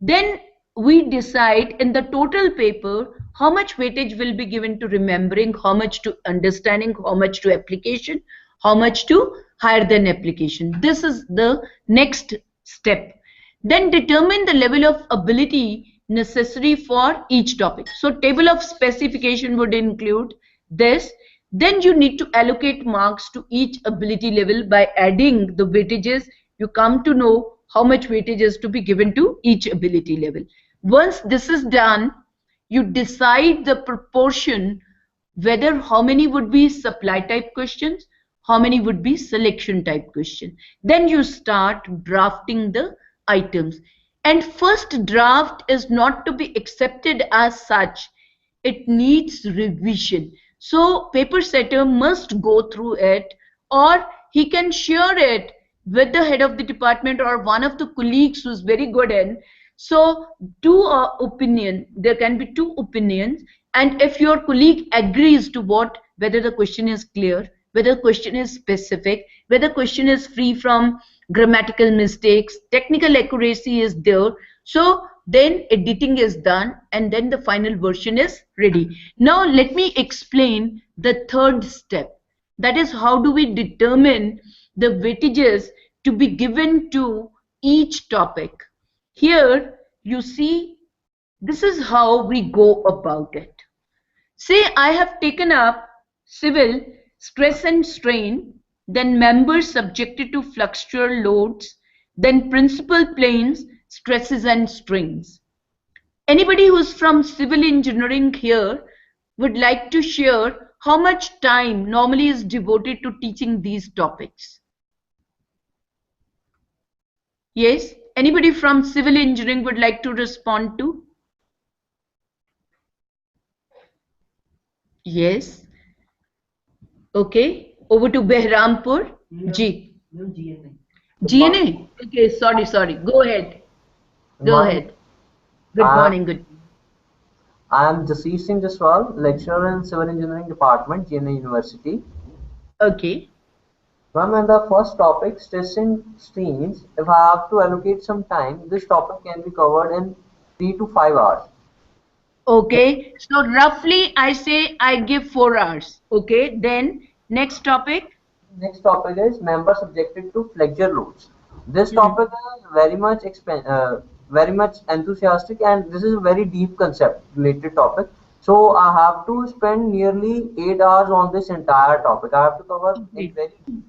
Then we decide in the total paper how much weightage will be given to remembering, how much to understanding, how much to application, how much to higher than application. This is the next step. Then determine the level of ability necessary for each topic. So table of specification would include this. Then you need to allocate marks to each ability level by adding the weightages. You come to know how much weightage is to be given to each ability level. Once this is done, you decide the proportion, whether how many would be supply type questions, how many would be selection type question. Then you start drafting the items. And first draft is not to be accepted as such. It needs revision. So paper setter must go through it, or he can share it with the head of the department or one of the colleagues who's very good in. So there can be two opinions, and if your colleague agrees to whether the question is clear, whether the question is specific, whether the question is free from grammatical mistakes, technical accuracy is there, so then editing is done and then the final version is ready. Now let me explain the third step. That is, how do we determine the weightages to be given to each topic. Here you see, this is how we go about it. Say I have taken up civil, stress and strain, then members subjected to fluxual loads, then principal planes, stresses and strains. Anybody who's from civil engineering here would like to share how much time normally is devoted to teaching these topics? Yes, anybody from civil engineering would like to respond to? Yes. Okay, over to Behrampur. Ji. GNA? Okay, sorry. Go ahead. Go ahead. Good morning, good. I am Jasir Singh Jaswal, lecturer in Civil Engineering Department, GNA University. Okay. Ma'am, and the first topic, stress and strains, if I have to allocate some time, this topic can be covered in 3 to 5 hours. Okay, so roughly I say I give 4 hours. Okay, then next topic. Next topic is members subjected to flexure loads. This topic is very much enthusiastic, and this is a very deep concept related topic. So I have to spend nearly 8 hours on this entire topic. I have to cover it very deep.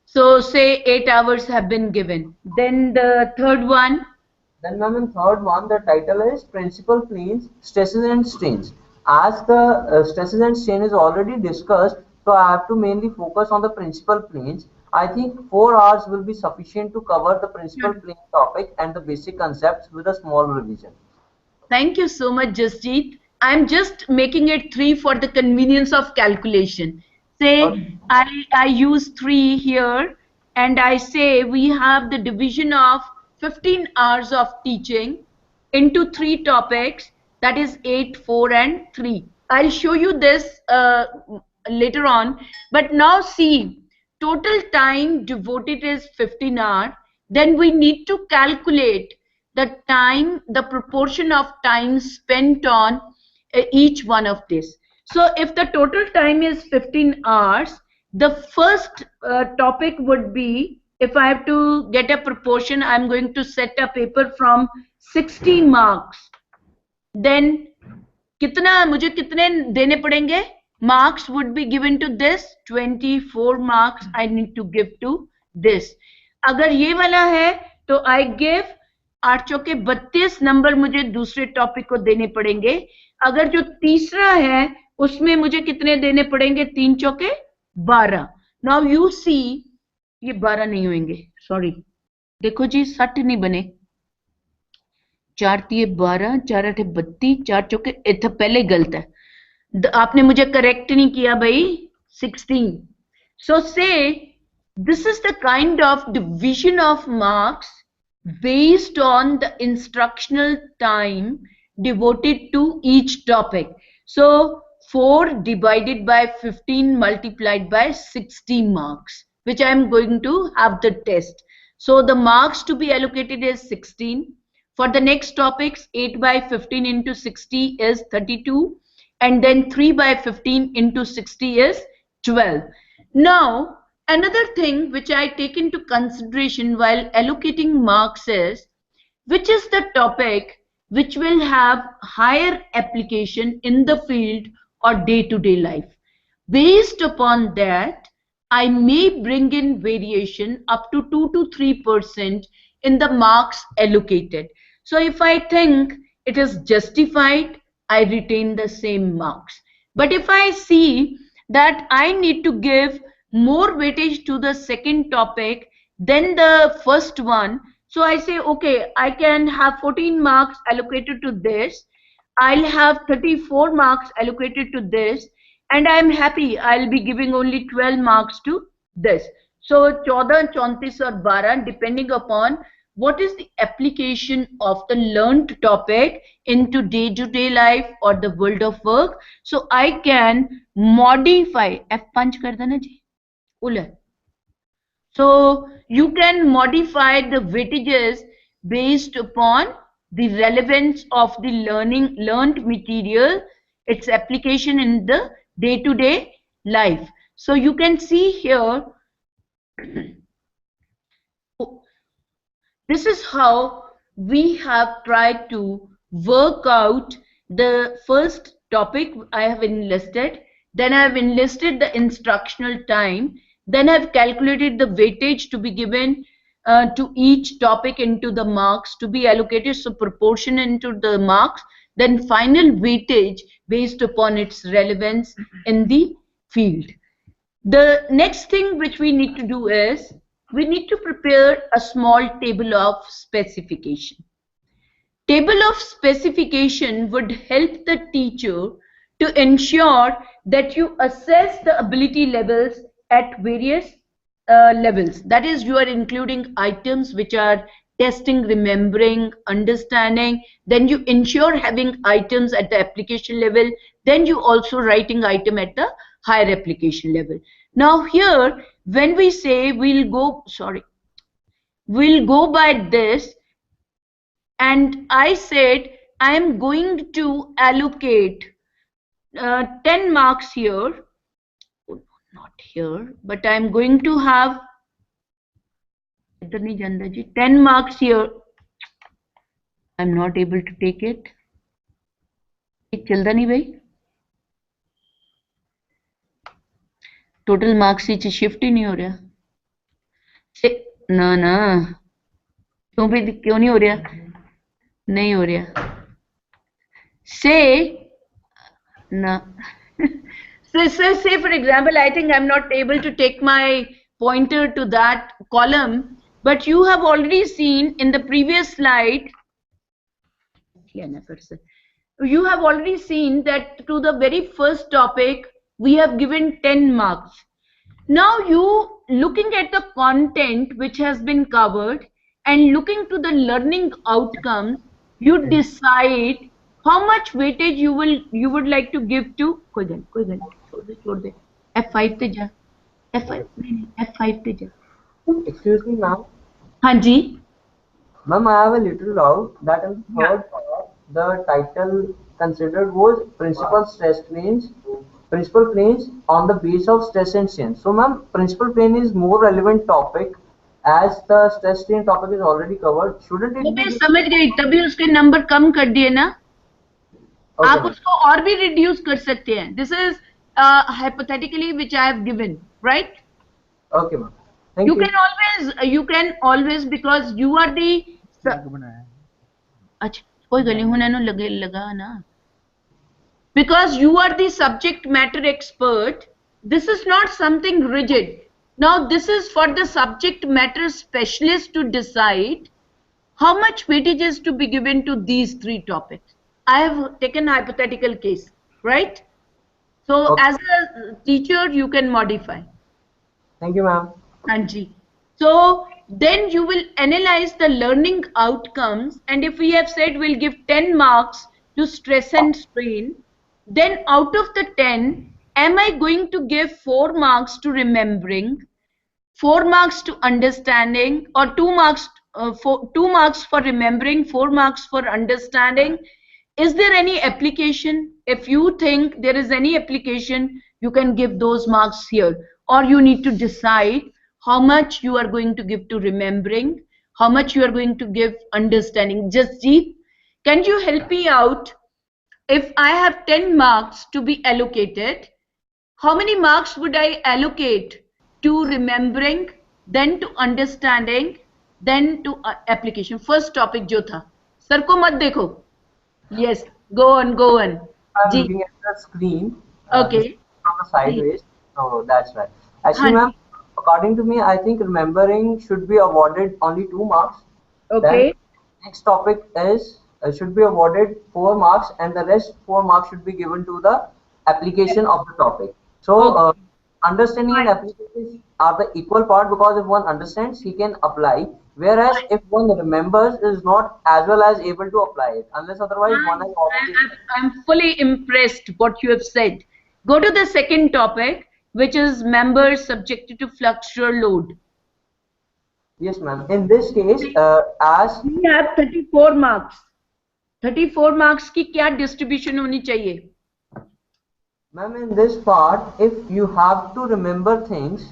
So say 8 hours have been given. Then the third one. Then ma'am, in third one, the title is Principal Planes, Stresses and Strains. As the stresses and strain is already discussed, so I have to mainly focus on the principal planes. I think 4 hours will be sufficient to cover the principal plane topic and the basic concepts with a small revision. Thank you so much, Jasjeet. I'm just making it 3 for the convenience of calculation. Say I use 3 here, and I say we have the division of 15 hours of teaching into 3 topics, that is 8, 4 and 3. I'll show you this later on, but now see, total time devoted is 15 hours. Then we need to calculate the time, the proportion of time spent on each one of this. So if the total time is 15 hours, the first topic would be, if I have to get a proportion, I'm going to set a paper from 60 marks. Then कितना मुझे कितने देने पड़ेंगे? Marks would be given to this. 24 marks I need to give to this. अगर ये वाला है तो I give 8 चौके 32 नंबर मुझे दूसरे टॉपिक को देने पड़ेंगे. अगर जो तीसरा है उसमें मुझे कितने देने पड़ेंगे? 3 चौके 12. नाउ यू सी, ये 12 नहीं होंगे, सॉरी, देखो जी 60 नहीं बने. 4 तिये 12, 4 8 32, 4 चौके, इतना पहले गलत है, आपने मुझे करेक्ट नहीं किया भाई. 16. So say this is the kind of division of marks based on the instructional time devoted to each topic. So 4 divided by 15 multiplied by 60 marks, which I am going to have the test. So the marks to be allocated is 16. For the next topics, 8 by 15 into 60 is 32. And then 3 by 15 into 60 is 12. Now, another thing which I take into consideration while allocating marks is, which is the topic which will have higher application in the field or day-to-day life. Based upon that, I may bring in variation up to 2 to 3% in the marks allocated. So if I think it is justified, I retain the same marks. But if I see that I need to give more weightage to the second topic than the first one, so I say, okay, I can have 14 marks allocated to this, I'll have 34 marks allocated to this, and I'm happy. I'll be giving only 12 marks to this. So 14, 34 or 12 depending upon what is the application of the learned topic into day-to-day life or the world of work. So I can modify. F punch kar dena ji. Ule. So you can modify the weightages based upon the relevance of the learned material, its application in the day-to-day life. So you can see here, this is how we have tried to work out the first topic I have enlisted, then I have enlisted the instructional time, then I have calculated the weightage to be given to each topic into the marks to be allocated, so proportion into the marks, then final weightage based upon its relevance in the field. The next thing which we need to do is, we need to prepare a small table of specification. Table of specification would help the teacher to ensure that you assess the ability levels at various levels. That is, you are including items which are testing, remembering, understanding. Then you ensure having items at the application level. Then you also writing item at the higher application level. Now here, when we say we'll go by this, and I said I am going to allocate 10 marks here, not here, but I am going to have 10 marks here. I'm not able to take it. चलता नहीं भाई, total marks ही shift ही नहीं हो रहा ना ना, क्यों भी क्यों नहीं हो रहा, नहीं हो रहा say ना say for example, I think I'm not able to take my pointer to that column, but you have already seen in the previous slide, you have already seen that to the very first topic we have given 10 marks. Now you looking at the content which has been covered and looking to the learning outcomes, you decide how much weightage you would like to give to छोड़ दे F5 पे जा, F5 पे जा. Excuse me, ma'am. हाँ जी. Ma'am, I have a little doubt that in the third part, the title considered was principal planes on the base of stress and strain. So, ma'am, principal plane is more relevant topic as the stress strain topic is already covered. Shouldn't it? मैं समझ गई, तभी उसके number कम कर दिए ना. Okay, आप उसको और भी रिड्यूस कर सकते हैं. This is hypothetically which I have given, right? Okay, ma'am. Thank you. You can always because you are the. अच्छा कोई गली होने नो लगा ना. Because you are the subject matter expert, this is not something rigid. Now this is for the subject matter specialist to decide how much weightage is to be given to these three topics. I have taken a hypothetical case, right? So Okay. as a teacher, you can modify. Thank you, ma'am. Anji. So then you will analyze the learning outcomes, and if we have said we'll give 10 marks to stress and strain, then out of the 10, am I going to give 4 marks to remembering, 4 marks to understanding, or 2 marks, 2 marks for remembering, 4 marks for understanding? Is there any application? If you think there is any application, you can give those marks here, or you need to decide how much you are going to give to remembering, how much you are going to give understanding. Jasjeet, can you help me out? If I have 10 marks to be allocated, how many marks would I allocate to remembering, then to understanding, then to application? First topic जो था, sir को मत देखो. Yes, go on. I'm ji, looking at the screen. This is okay. from the sideways. Oh, that's right. हाँ Actually, ma'am, ji, according to me, I think remembering should be awarded only 2 marks. Then okay. next topic is should be awarded 4 marks, and the rest 4 marks should be given to the application of the topic. So, Okay, understanding and fine. application are the equal part, because if one understands, he can apply. Whereas if one remembers, is not as well as able to apply it, unless otherwise one has already. I'm fully impressed what you have said. Go to the second topic, which is members subjected to fluctual load. Yes, ma'am. In this case, as We have 34 marks. 34 marks की क्या distribution होनी चाहिए? ma'am, in this part, if you have to remember things,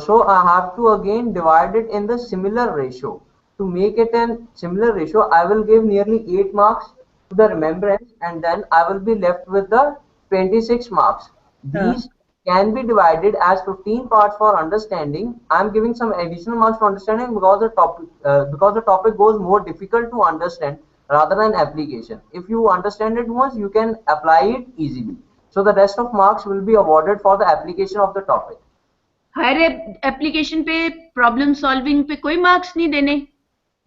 so I have to again divide it in the similar ratio. To make it in similar ratio, I will give nearly 8 marks to the remembrance, and then I will be left with the 26 marks. These can be divided as 15 parts for understanding. I am giving some additional marks for understanding because the topic goes more difficult to understand rather than application. If you understand it once, you can apply it easily. So the rest of marks will be awarded for the application of the topic. Higher application पे problem solving पे कोई marks नहीं देने.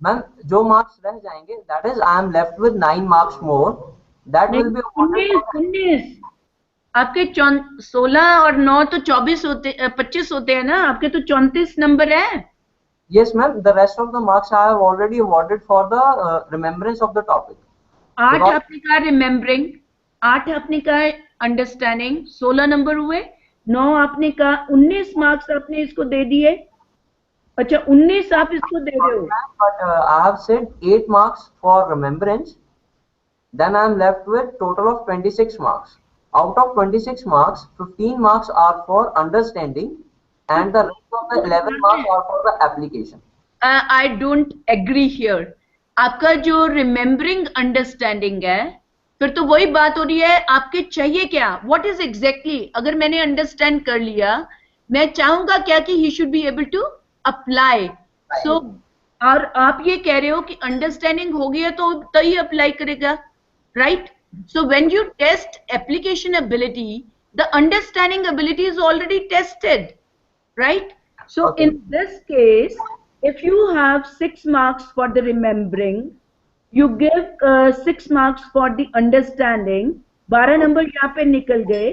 Ma'am जो marks रह जाएंगे, that is I am left with 9 marks more, that will be awarded. 19 आपके 16 और 9 तो 24 होते 25 होते हैं ना, आपके तो 34 नंबर है. Yes ma'am, the rest of the marks I have already awarded for the remembrance of the topic. 8 आपने कहा रिमेम्बरिंग, 8 आपने कहा अंडरस्टैंडिंग, 16 नंबर हुए. 9 आपने कहा, 19 मार्क्स आपने इसको दे दिए. अच्छा 19 आप इसको दे रहे हो. But I have said 8 marks for remembrance, then I am left with total of 26 marks. Out of 26 marks, 15 marks are for understanding, and the rest of the 11 marks are for the application. I don't agree here. आपका जो remembering understanding है, फिर तो वही बात हो रही है, आपके चाहिए क्या? What is exactly? अगर मैंने अंडरस्टैंड कर लिया, मैं चाहूंगा क्या कि he should be able to apply. So और आप ये कह रहे हो कि अंडरस्टैंडिंग हो गया तो तभी अप्लाई करेगा, right? So when you test application ability, the understanding ability is already tested, right? So Okay. in this case, if you have 6 marks for the remembering, you give 6 marks for the understanding, 12 number यहाँ पे निकल गए.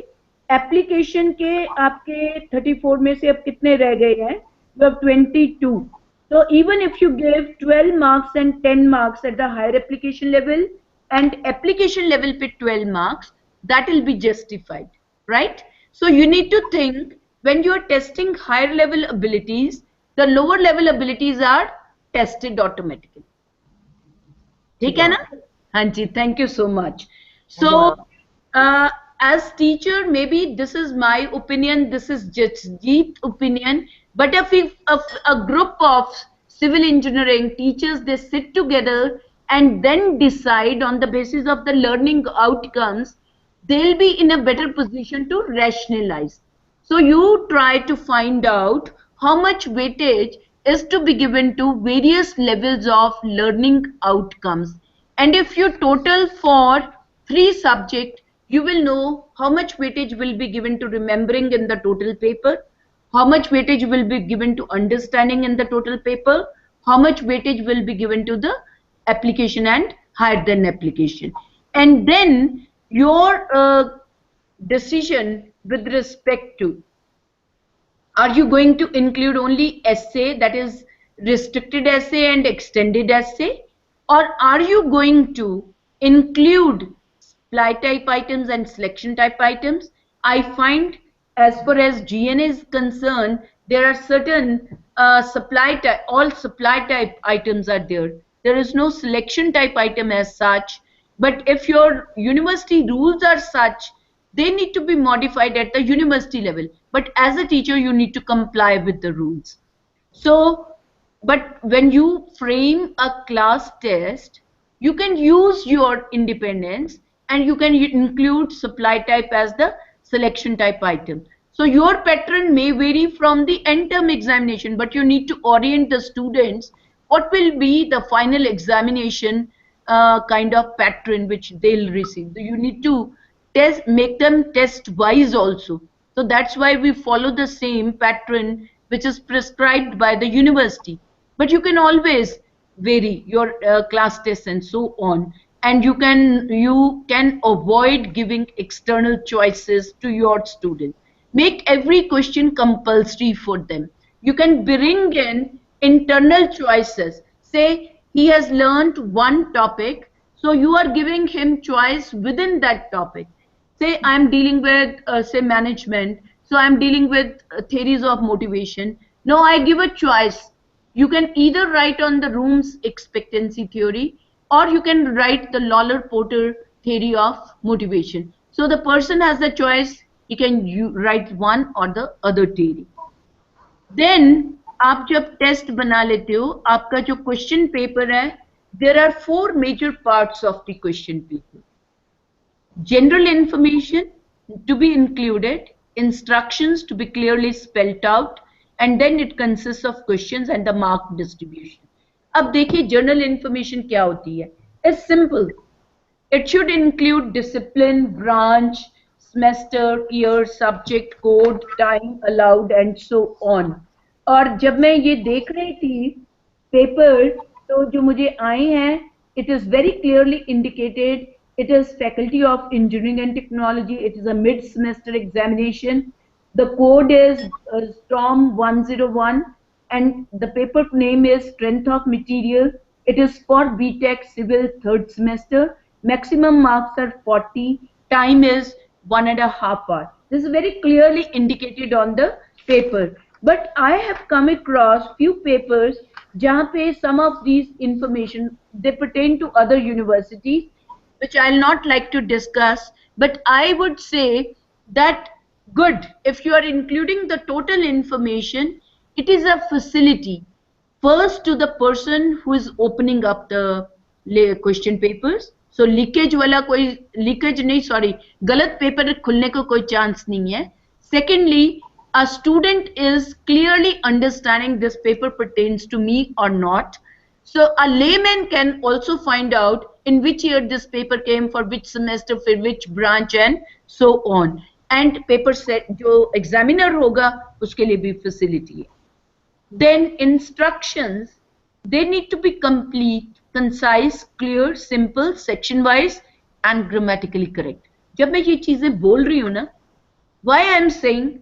Application के आपके 34 में से अब कितने रह गए हैं? You have 22. So even if you give 12 marks and 10 marks at the higher application level and application level पे 12 marks, that will be justified, right? So you need to think, when you are testing higher level abilities, the lower level abilities are tested automatically. ठीक है ना? हाँ जी, thank you so much. So as teacher, maybe this is my opinion, this is Jasjeet's opinion, but if a group of civil engineering teachers, they sit together and then decide on the basis of the learning outcomes, they'll be in a better position to rationalize. So you try to find out how much weightage is to be given to various levels of learning outcomes. And if you total for 3 subjects, you will know how much weightage will be given to remembering in the total paper, how much weightage will be given to understanding in the total paper, how much weightage will be given to the application and higher than application. And then your decision with respect to, are you going to include only essay, that is restricted essay and extended essay, or are you going to include supply type items and selection type items? I find as far as GNA is concerned, there are certain supply type, all supply type items are there. There is no selection type item as such, but if your university rules are such, they need to be modified at the university level. But as a teacher, you need to comply with the rules. So, but when you frame a class test, you can use your independence and you can include supply type as the selection type item. So your pattern may vary from the end term examination, but you need to orient the students what will be the final examination kind of pattern which they'll receive. So you need to make them test wise also. So that's why we follow the same pattern which is prescribed by the university. But you can always vary your class tests and so on, and you can avoid giving external choices to your students. Make every question compulsory for them. You can bring in internal choices. Say he has learned one topic, so you are giving him choice within that topic. Say I'm dealing with say management, so I'm dealing with theories of motivation. Now I give a choice. You can either write on the room's expectancy theory, or you can write the Lawler Porter theory of motivation. So the person has the choice, he can write one or the other theory. Then आप जब test बना लेते हो, आपका जो question paper है, there are four major parts of the question paper. General information to be included, instructions to be clearly spelled out, and then it consists of questions and the mark distribution. अब देखिए general information क्या होती है. It's simple. It should include discipline, branch, semester, year, subject, code, time allowed, and so on. और जब मैं ये देख रही थी पेपर, तो जो मुझे आए हैं, it is very clearly indicated. It is Faculty of Engineering and Technology. It is a mid-semester examination. The code is Storm 101, and the paper name is Strength of Material. It is for BTech Civil third semester. Maximum marks are 40. Time is 1.5 hours. This is very clearly indicated on the paper. But I have come across few papers जहाँ पे some of these information they pertain to other universities, which I'll not like to discuss. But I would say that good, if you are including the total information, it is a facility first to the person who is opening up the question papers. So leakage वाला कोई leakage नहीं, sorry, गलत paper खुलने को कोई chance नहीं है. Secondly, a student is clearly understanding this paper pertains to me or not. So a layman can also find out in which year this paper came, for which semester, for which branch, and so on. And paper set जो examiner होगा उसके लिए भी facility है. Then instructions, they need to be complete, concise, clear, simple, section wise, and grammatically correct. जब मैं ये चीजें बोल रही हूँ ना, why I am saying,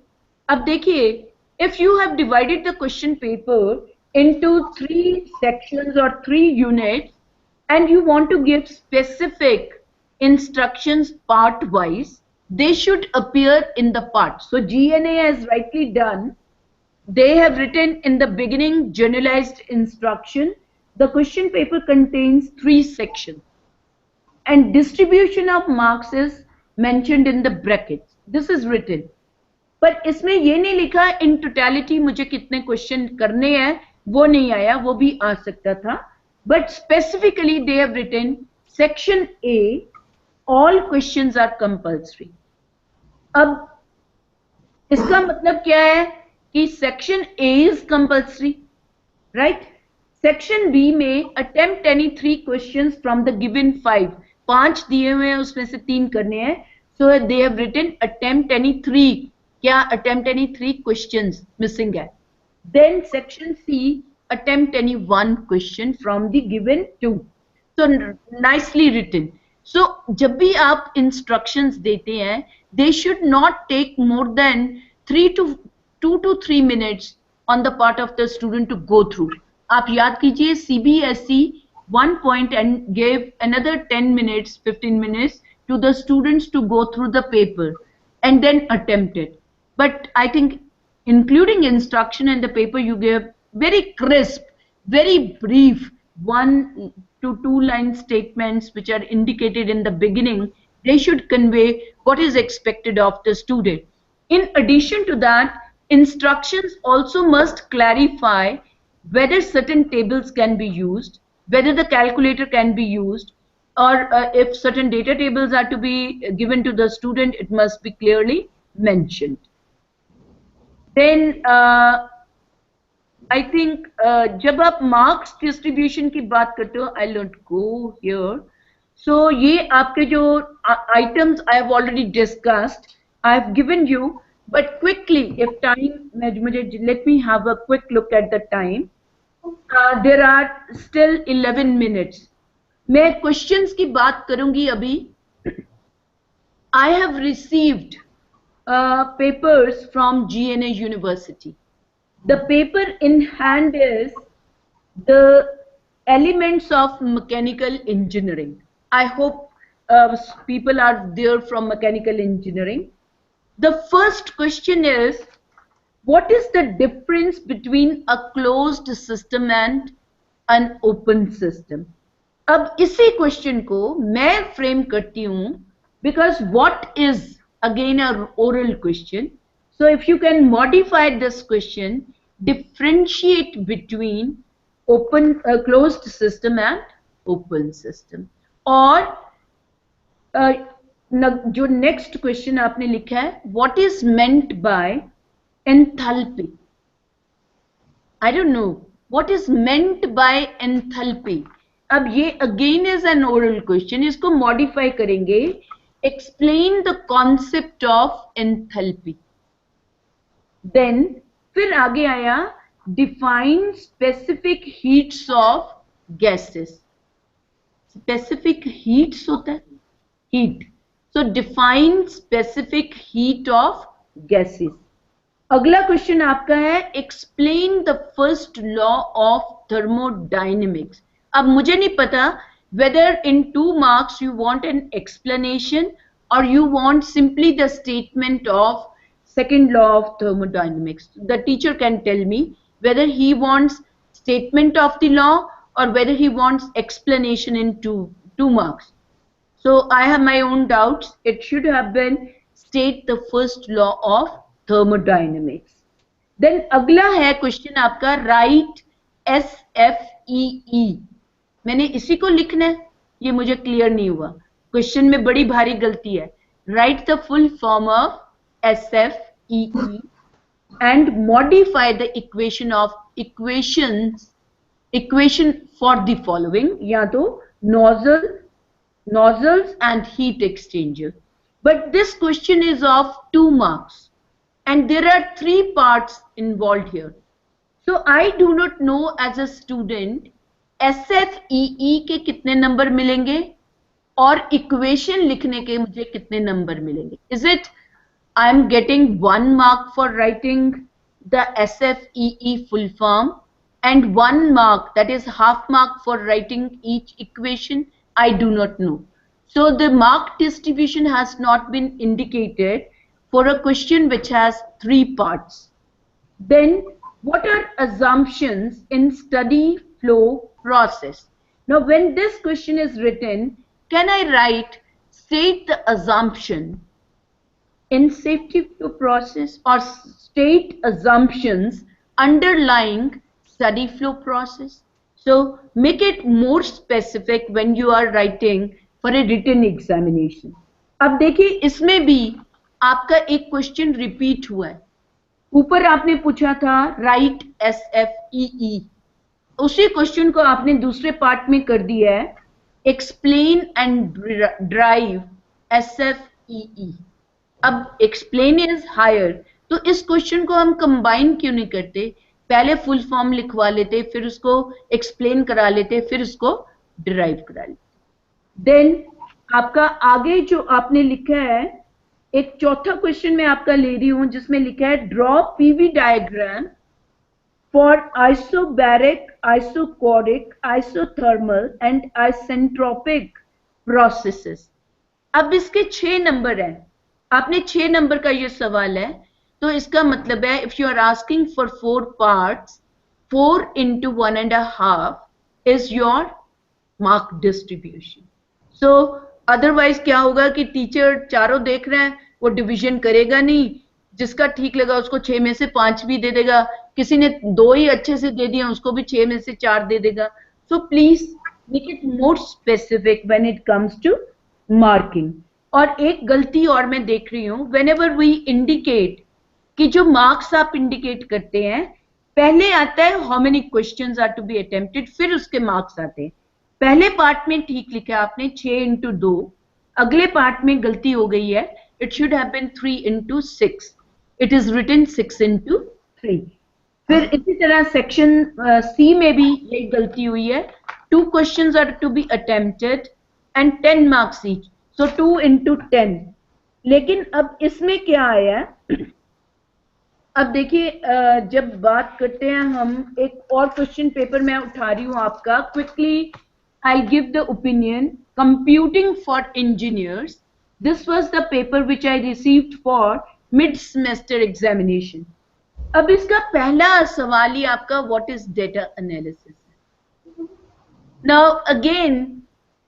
अब देखिए, if you have divided the question paper into 3 sections or 3 units, and you want to give specific instructions part wise, they should appear in the part. So GNA has rightly done. They have written in the beginning generalized instruction. The question paper contains 3 sections, and distribution of marks is mentioned in the brackets. This is written. पर इसमें ये नहीं लिखा in totality मुझे कितने question करने हैं, वो नहीं आया, वो भी आ सकता था. But specifically they have written section A, all questions are compulsory. अब इसका मतलब क्या है कि section A is compulsory, right. Section B में attempt any 3 questions from the given 5 दिए हुए हैं, उसमें से 3 करने हैं. So they have written attempt any 3. क्या attempt any 3 questions missing है. Then section C, attempt any 1 question from the given 2. So nicely written. So जब भी आप instructions देते हैं, they should not take more than 2 to 3 minutes on the part of the student to go through. आप याद कीजिए CBSE 1 point and gave another 10 minutes, 15 minutes to the students to go through the paper and then attempt it. But I think including instruction in the paper, you gave very crisp, very brief 1 to 2 line statements which are indicated in the beginning. They should convey what is expected of the student. In addition to that, instructions also must clarify whether certain tables can be used, whether the calculator can be used, or if certain data tables are to be given to the student, it must be clearly mentioned. Then I think जब आप marks distribution की बात करते हो, आई not go here. सो ये आपके जो items I have already discussed, I have given you, but quickly if time मुझे let me have a quick look at the time. There are still 11 minutes. मैं questions की बात करूंगी अभी. I have received papers from GNA University. The paper in hand is the elements of mechanical engineering. I hope people are there from mechanical engineering. The first question is, what is the difference between a closed system and an open system? अब इसी question को मैं frame करती हूं, because what is again a oral question. So if you can modify this question, differentiate between closed system and open system. और जो next question आपने लिखा है, what is meant by enthalpy? I don't know what is meant by enthalpy. अब ये again is an oral question, इसको modify करेंगे. Explain the concept of enthalpy. Then फिर आगे आया define specific heats of gases. Specific heats होता है, heat. So define specific heat of gases. अगला क्वेश्चन आपका है explain the first law of thermodynamics. अब मुझे नहीं पता whether in 2 marks you want an explanation or you want simply the statement of second law of thermodynamics. The teacher can tell me whether he wants statement of the law or whether he wants explanation in 2 marks. So I have my own doubts. It should have been state the first law of thermodynamics. Then अगला है question आपका write SFEE. मैंने इसी को लिखना है, ये मुझे क्लियर नहीं हुआ. क्वेश्चन में बड़ी भारी गलती है. Right the full form of SFEE and modify the equation for the following. या तो nozzles and heat exchanger. But this question is of 2 marks and there are 3 parts involved here. So I do not know as a student SFEE के कितने number मिलेंगे और equation लिखने के मुझे कितने नंबर मिलेंगे. Is it I am getting 1 mark for writing the SFEE full form and 1 mark, that is half mark, for writing each equation? I do not know. So the mark distribution has not been indicated for a question which has 3 parts. Then what are assumptions in study flow process? Now when this question is written, can I write state the assumption in safety flow process or state assumptions underlying study flow process? So make it more specific when you are writing for a written examination. अब देखिए इसमें भी आपका एक question repeat हुआ है. ऊपर आपने पूछा था राइट SFEE, उसी क्वेश्चन को आपने दूसरे पार्ट में कर दिया है एक्सप्लेन एंड ड्राइव SFEE. अब एक्सप्लेन इज हायर, तो इस क्वेश्चन को हम कंबाइन क्यों नहीं करते? पहले फुल फॉर्म लिखवा लेते, फिर उसको एक्सप्लेन करा लेते, फिर उसको डिराइव करा लेते. देन आपका आगे जो आपने लिखा है, एक चौथा क्वेश्चन मैं आपका ले रही हूं जिसमें लिखा है draw PV diagram for isobaric, isochoric, isothermal and isentropic processes. अब इसके 6 नंबर हैं. आपने 6 नंबर का ये सवाल है, तो इसका मतलब है if you are asking for 4 parts, 4 into 1.5 is your mark distribution. So otherwise क्या होगा कि टीचर चारों देख रहे हैं, वो डिवीजन करेगा नहीं, जिसका ठीक लगा उसको 6 में से 5 भी दे देगा, किसी ने 2 ही अच्छे से दे दिया उसको भी 6 में से 4 दे देगा. So please make it more specific when it comes to marking. और एक गलती और मैं देख रही हूं, whenever we indicate कि जो मार्क्स आप इंडिकेट करते हैं पहले आता है how many questions are to be attempted, फिर उसके मार्क्स आते हैं। पहले पार्ट में ठीक लिखा आपने 6x2, अगले पार्ट में गलती हो गई है, it should have been 3x6, it is written 6x3। फिर इसी तरह सेक्शन सी में भी यही गलती हुई है, 2 questions are to be attempted and 10 marks each, so 2x10। लेकिन अब इसमें क्या आया है, अब देखिए जब बात करते हैं हम, एक और क्वेश्चन पेपर मैं उठा रही हूं आपका, quickly I give the opinion, computing for engineers, this was the paper which I received for mid semester examination. अब इसका पहला सवाल ही आपका what is data analysis. Now again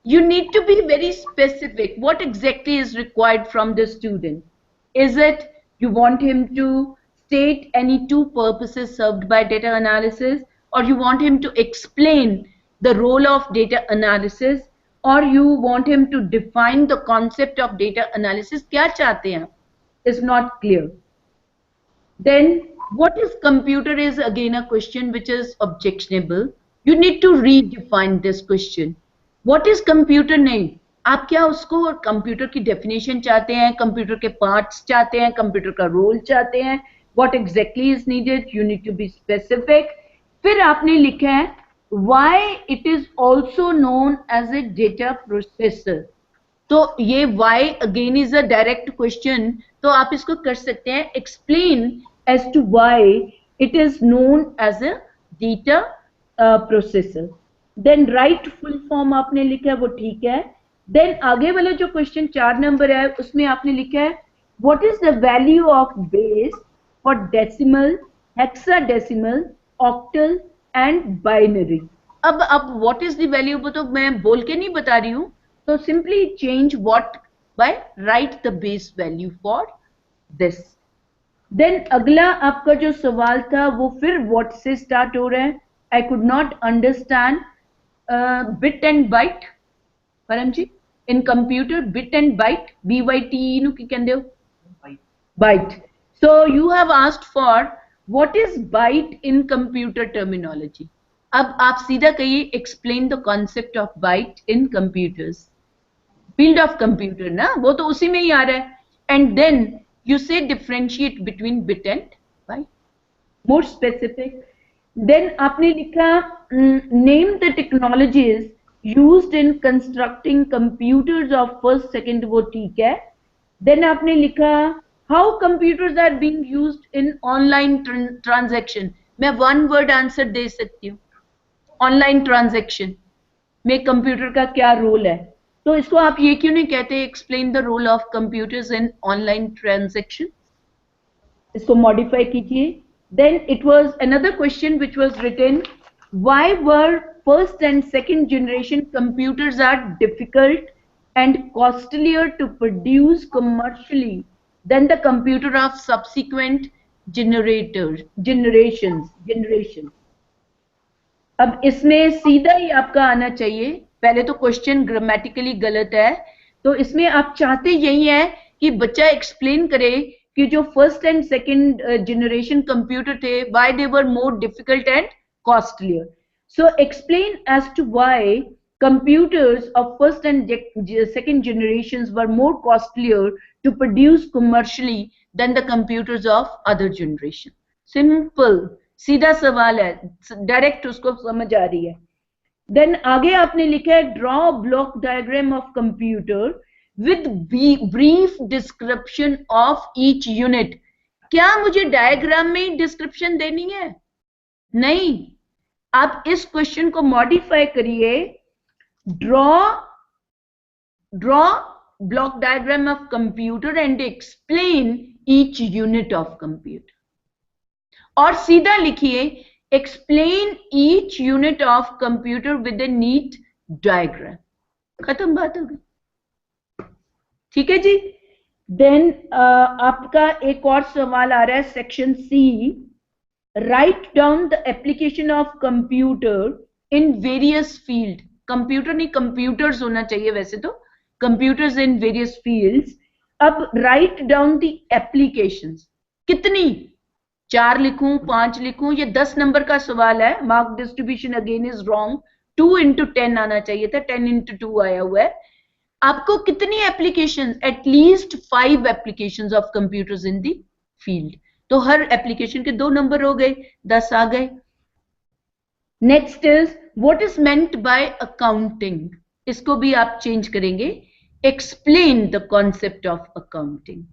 you need to be very specific. What exactly is required from the student? Is it you want him to state any 2 purposes served by data analysis, or you want him to explain the role of data analysis, or you want him to define the concept of data analysis? क्या चाहते हैं? Is not clear. Then what is computer is again a question which is objectionable. You need to redefine this question. What is computer? नहीं, आप क्या उसको computer की definition चाहते हैं, कंप्यूटर के पार्ट्स चाहते हैं, कंप्यूटर का रोल चाहते हैं, what exactly is needed, you need to be specific. फिर आपने लिखा है why it is also known as a data processor. तो ये why again is a direct question, तो आप इसको कर सकते हैं explain as to why it is known as a data processor. Then write full form आपने लिखा है, वो ठीक है। देन आगे वाला जो क्वेश्चन 4 नंबर है उसमें आपने लिखा है what is the value of base for decimal, hexadecimal, octal and binary. अब व्हाट इज द वैल्यू वो तो मैं बोल के नहीं बता रही हूं, तो simply change what by write the base value for this. Then अगला आपका जो सवाल था वो फिर व्हाट से स्टार्ट हो रहा है, I could not understand bit and byte, परम जी, in computer bit and byte, byte नु की कहंदे हो byte. So you have asked for what is byte in computer terminology. अब आप सीधा कहिए explain the concept of byte in computers, field of computer ना, वो तो उसी में ही आ रहा है। And then you say differentiate between bit and byte, more specific. Then आपने लिखा name the technologies used in constructing computers of first second, वो ठीक है। Then आपने लिखा how computers are being used in online transaction, मैं one word answer दे सकती हूँ, online transaction में कंप्यूटर का क्या रोल है, तो इसको आप ये क्यों नहीं कहते explain the role of computers in online transaction, इसको modify कीजिए। Then it was another question which was written, why were first and second generation computers are difficult and costlier to produce commercially than the computer of subsequent generations. अब इसमें सीधा ही आपका आना चाहिए, पहले तो क्वेश्चन ग्रामेटिकली गलत है, तो इसमें आप चाहते यही है कि बच्चा एक्सप्लेन करे कि जो first and second generation computer थे why they were more difficult and costlier. So explain as to why computers of first and second generations were more costlier to produce commercially than the computers of other generation. Simple, सीधा सवाल है, direct उसको समझ आ रही है। Then आगे आपने लिखा है draw block diagram of computer with brief description of each unit. क्या मुझे डायग्राम में डिस्क्रिप्शन देनी है? नहीं, आप इस क्वेश्चन को मॉडिफाई करिए, draw block diagram of computer and explain each unit of computer, और सीधा लिखिए explain each unit of computer with A NEET diagram. खत्म बात हो गई, ठीक है जी। देन आपका एक और सवाल आ रहा है section C, write down the application of computer in various field. Computer नहीं, कंप्यूटर्स होना चाहिए वैसे तो, computers in various fields. अब write down the applications. कितनी? 4 लिखूं, 5 लिखूं, ये 10 नंबर का सवाल है. Mark distribution again is wrong. 2 into 10 आना चाहिए था, 10 into 2 आया हुआ है. आपको कितनी application? At least 5 application of computers in the field. तो हर एप्लीकेशन के 2 नंबर हो गए, 10 आ गए. Next is what is meant by accounting. इसको भी आप चेंज करेंगे. Explain the concept of accounting.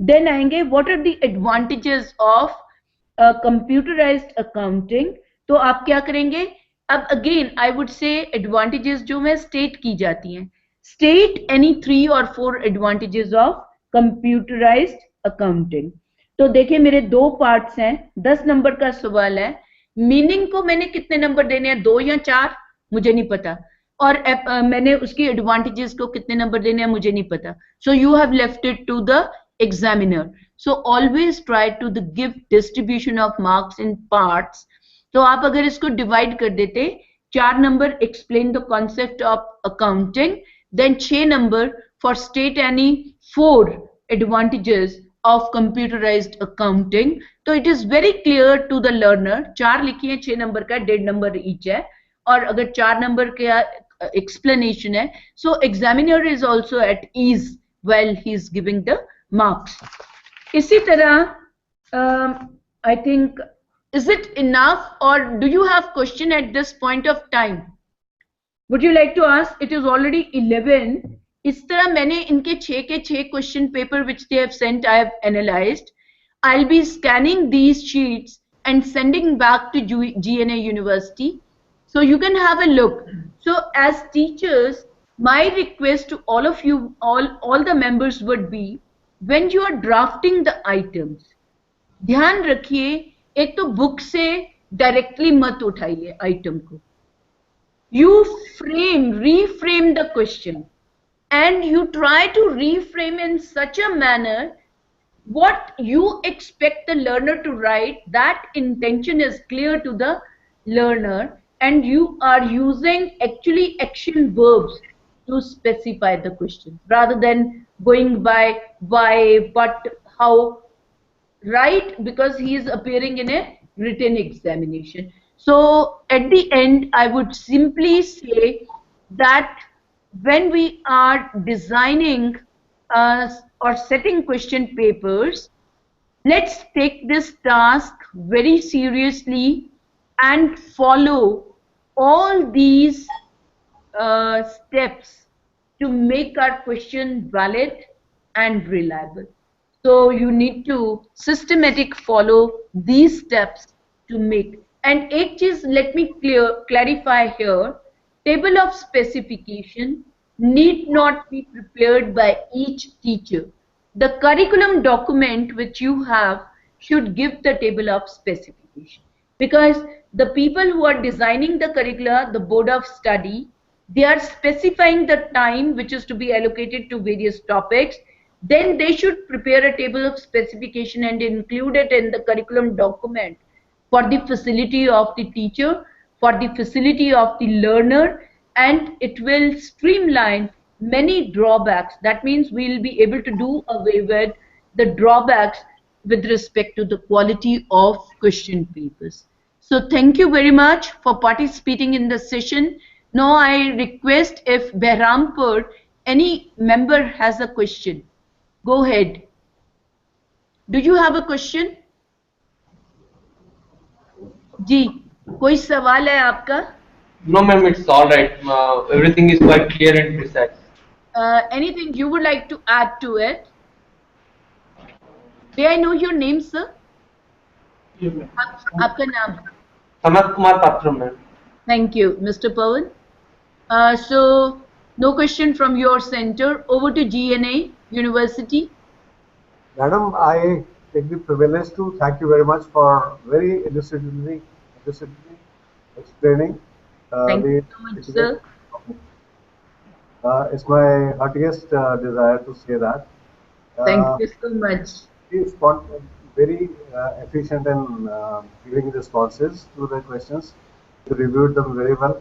Then आएंगे what are the advantages of computerised accounting. तो आप क्या करेंगे? अब again I would say advantages जो में स्टेट की जाती हैं. State any 3 or 4 advantages of computerized accounting. तो देखिए मेरे 2 पार्ट्स हैं, 10 नंबर का सवाल है. मीनिंग को मैंने कितने नंबर देने हैं, 2 या 4, मुझे नहीं पता. और मैंने उसकी एडवांटेजेस को कितने नंबर देने हैं, मुझे नहीं पता. So you have left it to the examiner. So always try to the give distribution of marks in parts. तो आप अगर इसको डिवाइड कर देते, 4 number explain the concept of accounting, then 6 number for state any 4 advantages of computerized accounting. तो it is very clear to the learner. 4 लिखिए, 6 number का 1.5 number each है. और अगर 4 नंबर का explanation है, so examiner is also at ease while he is giving the marks. इसी तरह I think, is it enough or do you have question at this point of time? Would you like to ask? It is already 11. इस तरह मैंने इनके 6 के 6 question paper which they have sent, I have analyzed. I'll be scanning these sheets and sending back to GNA University, so you can have a look. So as teachers, my request to all of you, all the members would be, when you are drafting the items, ध्यान रखिए, एक तो book से directly मत उठाइए item को. You reframe the question, and you try to reframe in such a manner what you expect the learner to write. That intention is clear to the learner, and you are using actually action verbs to specify the question rather than going by why, but, how. Right, because he is appearing in a written examination. So at the end, I would simply say that when we are designing or setting question papers, let's take this task very seriously and follow all these steps to make our question valid and reliable. So you need to systematic follow these steps to make. And एक चीज let me clarify here, table of specification need not be prepared by each teacher. The curriculum document which you have should give the table of specification, because the people who are designing the curricula, the board of study, they are specifying the time which is to be allocated to various topics. Then they should prepare a table of specification and include it in the curriculum document for the facility of the teacher, for the facility of the learner, and it will streamline many drawbacks. That means we will be able to do away with the drawbacks with respect to the quality of question papers. So thank you very much for participating in the session. Now I request if Behrampur, any member has a question. Go ahead. Do you have a question? जी, कोई सवाल है आपका? No, ma'am, it's all right. Everything is quite clear and precise. Anything you would like to add to it? May I know your name, sir? आपका नाम? Samat Kumar Patra, ma'am. Thank you, Mr. Pawan. So, no question from your center. Over to GNA University. Madam, I take the privilege to thank you very much for very illustratively explaining. Thank you so much, sir. It's my heartiest desire to say that. Thank you so much. He's very efficient in giving responses to the questions. You reviewed them very well.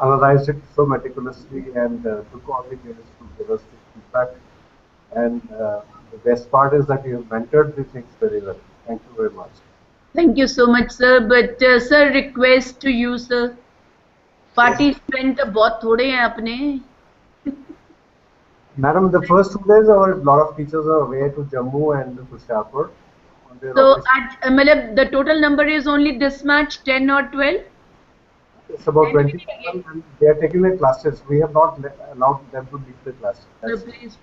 analyzed it so meticulously and took all the minutes to give us the feedback. And the best part is that you have mentored the things very well. Thank you very much. Thank you so much, sir. But sir, request to you, sir. Participant बहुत थोड़े हैं अपने. Madam, the first 2 days, a lot of teachers are away to Jammu and to Hoshiarpur. So, the total number is only this much, 10 or 12? It's about 20 people and they are taking their classes. We have not allowed them to leave the class. So please,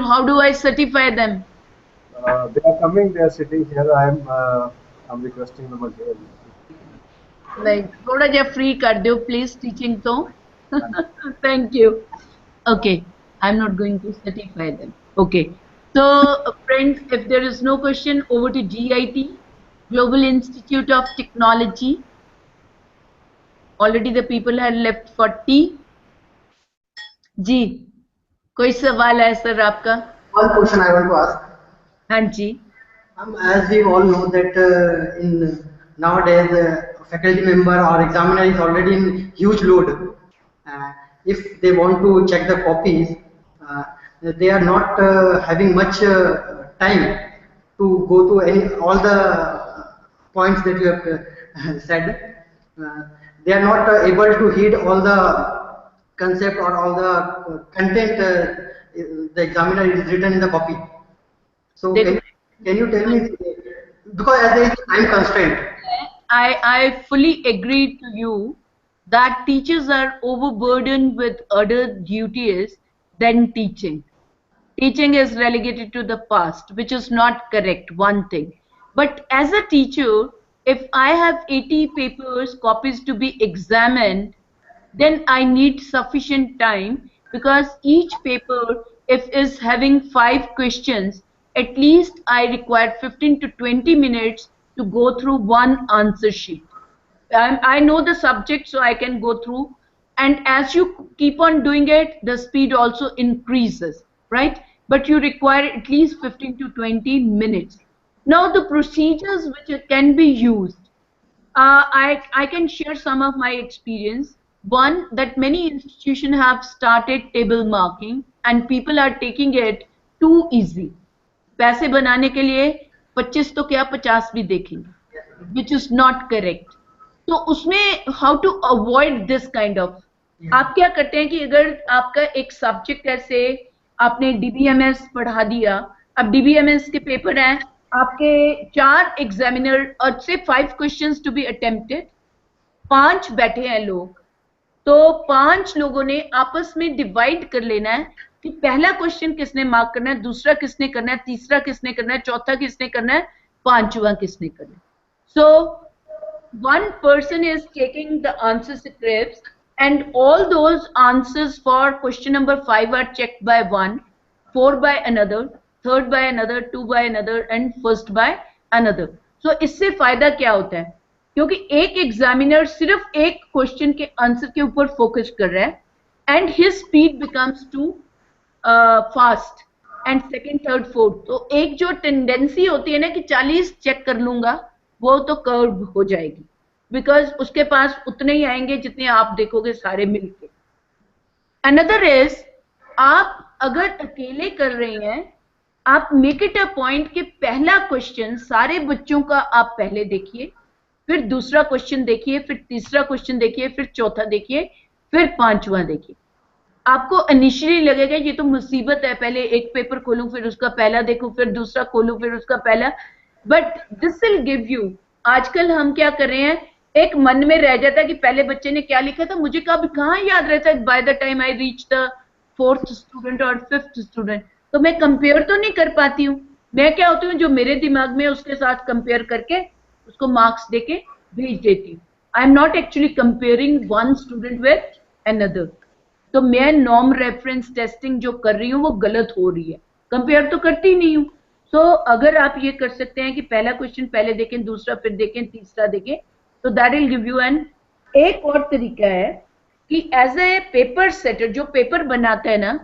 how do I certify them? They are coming, they are sitting here. I'm requesting them again. Like, थोड़ा जा free कर दो, please, teaching तो. Thank you. Okay, I'm not going to certify them. Okay. So, friends, if there is no question, over to GIT, Global Institute of Technology. Already the people have left for tea. जी, कोई सवाल है sir आपका? One question I want to ask. हाँ जी. As we all know that in nowadays faculty member or examiner is already in huge load. If they want to check the copies, they are not having much time to go to all the points that you have said. They are not able to heed all the concept or all the content the examiner is written in the copy. So can you tell me, because there is time constraint. I fully agree to you that teachers are overburdened with other duties than teaching. Teaching is relegated to the past, which is not correct, one thing. But as a teacher, if I have 80 papers, copies to be examined, then I need sufficient time, because each paper, if is having 5 questions, at least I require 15 to 20 minutes to go through one answer sheet. I know the subject, so I can go through, and as you keep on doing it, the speed also increases, right? But you require at least 15 to 20 minutes. Now the procedures which can be used, I can share some of my experience. One, that many institutions have started table marking and people are taking it too easy. पैसे बनाने के लिए 25 तो क्या 50 भी देखेंगे, which is not correct. तो उसमें how to avoid this kind of, आप क्या करते हैं कि अगर आपका एक सब्जेक्ट ऐसे आपने DBMS पढ़ा दिया, अब DBMS के पेपर हैं, आपके 4 एग्जामिनर और से 5 क्वेश्चंस टू बी अटेम्प्टेड, 5 बैठे हैं लोग, तो 5 लोगों ने आपस में डिवाइड कर लेना है कि पहला क्वेश्चन किसने मार्क करना है, दूसरा किसने करना है, तीसरा किसने करना है, चौथा किसने करना है, पांचवा किसने करना है. So one person is taking the answer scripts and all those answers for question number 5 are checked by one, 4 by another, third by another, 2 by another and first by another. So इससे फायदा क्या होता है, क्योंकि एक examiner सिर्फ एक question के आंसर के ऊपर फोकस कर रहा है and his speed becomes to fast and second third fourth, तो एक जो टेंडेंसी होती है ना कि 40 चेक कर लूंगा, वो तो कर्व हो जाएगी, बिकॉज उसके पास उतने ही आएंगे जितने आप देखोगे सारे मिलके. अनदर इज, आप अगर अकेले कर रहे हैं, आप मेक इट अ पॉइंट कि पहला क्वेश्चन सारे बच्चों का आप पहले देखिए, फिर दूसरा क्वेश्चन देखिए, फिर तीसरा क्वेश्चन देखिए, फिर चौथा देखिए, फिर पांचवा देखिए. आपको इनिशियली लगेगा ये तो मुसीबत है, पहले एक पेपर खोलूं फिर उसका पहला देखूं, फिर दूसरा खोलूं फिर उसका पहला, but this will give you. आजकल हम क्या कर रहे हैं, एक मन में रह जाता है कि पहले बच्चे ने क्या लिखा था, मुझे कहाँ याद रहता है by the time I reach the 4th student और 5th स्टूडेंट, तो मैं कंपेयर तो नहीं कर पाती हूँ. मैं क्या होती हूँ, जो मेरे दिमाग में उसके साथ कंपेयर करके उसको मार्क्स देके भेज देती हूँ. I am not actually comparing one student with another. तो मैं नॉर्म रेफरेंस टेस्टिंग जो कर रही हूँ वो गलत हो रही है, कंपेयर तो करती नहीं हूँ. सो अगर आप ये कर सकते हैं कि पहला क्वेश्चन पहले देखें, दूसरा फिर देखें, तीसरा देखें, तो that will give you an. एक और तरीका है कि एज ए पेपर सेटर, जो पेपर बनाता है ना,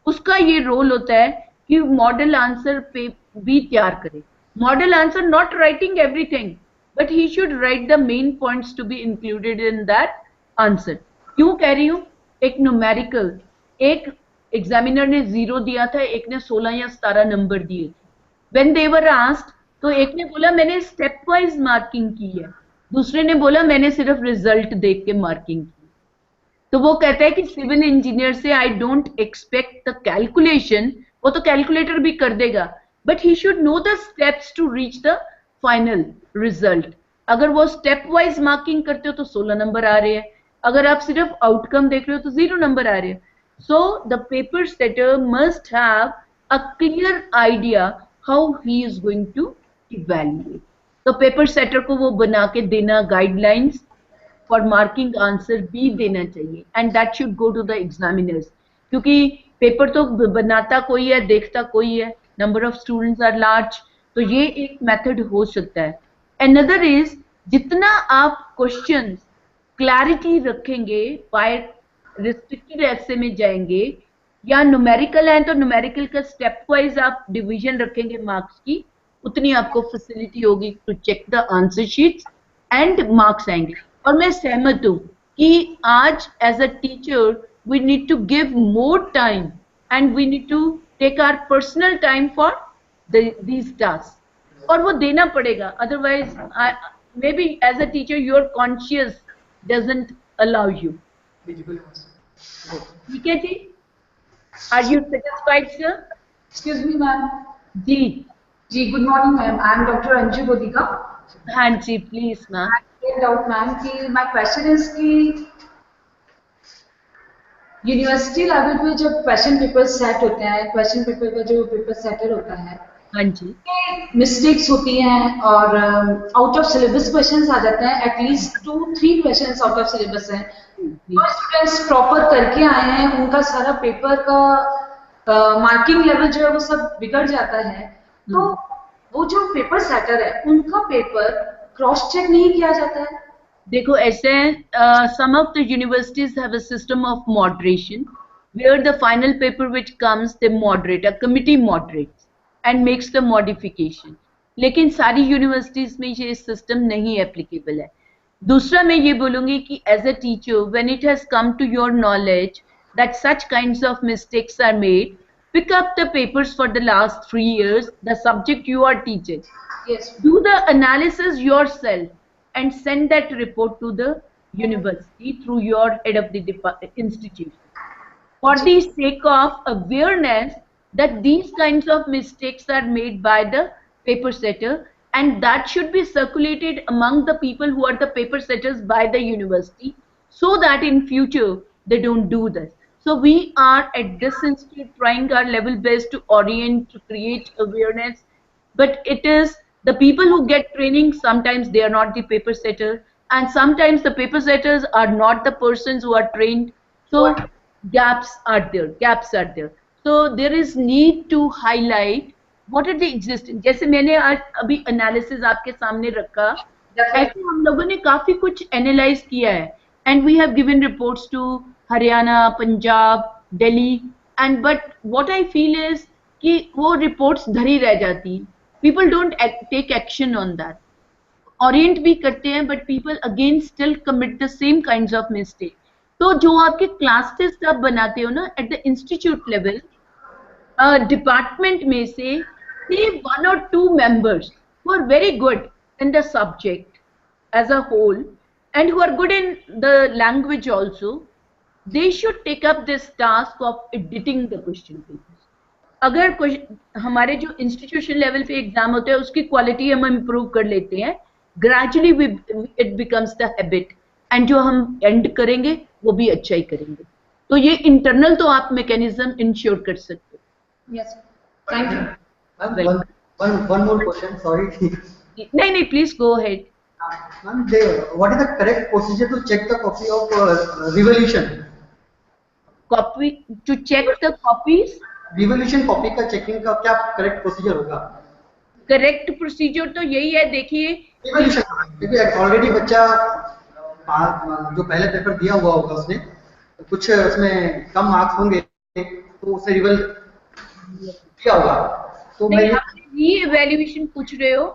उसका ये रोल होता है कि मॉडल आंसर पे भी तैयार करे. Model answer not writing everything, but he should write the main points to be included in that answer. क्यों कह रही हूँ? एक न्यूमेरिकल, एक एग्जामिनर ने 0 दिया था, एक ने 16 या 17 नंबर दिए थे। व्हेन दे वर आस्क्ड, तो एक ने बोला मैंने स्टेप वाइज मार्किंग की है, दूसरे ने बोला मैंने सिर्फ रिजल्ट देख के मार्किंग की। तो वो कहता है कि सिविल इंजीनियर से I don't expect the calculation, वो तो कैलकुलेटर भी कर देगा, but he should know the steps to reach the final result. अगर वो स्टेप वाइज मार्किंग करते हो तो 16 नंबर आ रहे हैं, अगर आप सिर्फ आउटकम देख रहे हो तो 0 नंबर आ रहे हैं। So the paper setter must have a clear idea how he is going to evaluate. तो पेपर सेटर को वो बना के देना गाइडलाइंस फॉर मार्किंग आंसर भी देना चाहिए, and that should go to the examiners, क्योंकि पेपर तो बनाता कोई है, देखता कोई है, number of students are large, तो ये एक मेथड हो सकता है। अनदर इज, जितना आप क्वेश्चन क्लैरिटी रखेंगे, बाय रिस्ट्रिक्टेड ऐसे में जाएंगे, या न्यूमेरिकल है तो न्यूमेरिकल का स्टेप वाइज आप डिवीजन रखेंगे मार्क्स की, उतनी आपको फैसिलिटी होगी to check the answer sheets and marks आएंगे। और मैं सहमत हूं कि आज as a teacher we need to give more time and we need to take our personal time for these task, और वो देना पड़ेगा, otherwise may be as a teacher your conscious doesn't allow you. ठीक है जी, are you satisfied sir? Excuse me, ma'am. जी जी, good morning, ma'am. I am Dr. Anju Bodika. हाँ जी, please ma'am. I doubt, ma'am, कि my question is कि university level पे जब क्वेश्चन पेपर सेट होते हैं, क्वेश्चन पेपर का जो पेपर सेटर होता है, हाँ जी, मिस्टेक्स होती हैं और आउट ऑफ सिलेबस क्वेश्चंस आ जाते हैं, at least 2-3 questions out of syllabus हैं। जो स्टूडेंट्स प्रॉपर करके आए हैं उनका सारा पेपर का मार्किंग लेवल जो है वो सब बिगड़ जाता है, तो वो जो पेपर सेटर है उनका पेपर क्रॉस चेक नहीं किया जाता है। देखो ऐसे है, some of the universities have a system of moderation where the final paper which comes they moderate, a committee moderates and makes the modification, लेकिन सारी यूनिवर्सिटीज में ये सिस्टम नहीं एप्लीकेबल है। दूसरा मैं ये बोलूंगी कि as a teacher when it has come to your knowledge that such kinds of mistakes are made, pick up the papers for the last 3 years, the subject you are teaching. Yes. Do the analysis yourself and send that report to the university through your head of the institution. For the sake of awareness that these kinds of mistakes are made by the paper setter, and that should be circulated among the people who are the paper setters by the university, so that in future they don't do this. So we are at this institute trying our level best to orient, to create awareness, but it is the people who get training, sometimes they are not the paper setter, and sometimes the paper setters are not the persons who are trained. So gaps are there. So there is need to highlight what are the existing, जैसे मैंने आज अभी analysis आपके सामने रखा, ऐसे हम लोगों ने काफी कुछ एनालाइज किया है, and we have given reports to Haryana, Punjab, Delhi, and but what I feel is कि वो रिपोर्ट्स धरी रह जाती, people don't take action on that, orient भी करते हैं but people again still commit the same kinds of mistake. तो जो आपके क्लास टेस्ट आप बनाते हो ना at the institute level, department में से 1 or 2 members who are very good in the subject as a whole and who are good in the language also, they should take up this task of editing the question papers. अगर हमारे जो institution level पे exam होते हैं उसकी quality हम improve कर लेते हैं, gradually it becomes the habit, and जो हम एंड करेंगे वो भी अच्छा ही करेंगे। तो ये इंटरनल तो आप मैकेनिज्म इंश्योर कर सकते हो। Yes. Thank you. One more question. Sorry. नहीं नहीं, please go ahead. Ma'am, what is the correct procedure to check the copy of revolution? Copy to check the copies. Revolution copy का checking का क्या correct procedure होगा? Correct procedure तो यही है, देखिए। Revolution क्योंकि already बच्चा जो पहले पेपर दिया हुआ होगा उसने कुछ उसमें कम मार्क्स होंगे तो उसे रिवल किया होगा, तो मैं री-इवैल्यूएशन पूछ रहे हो?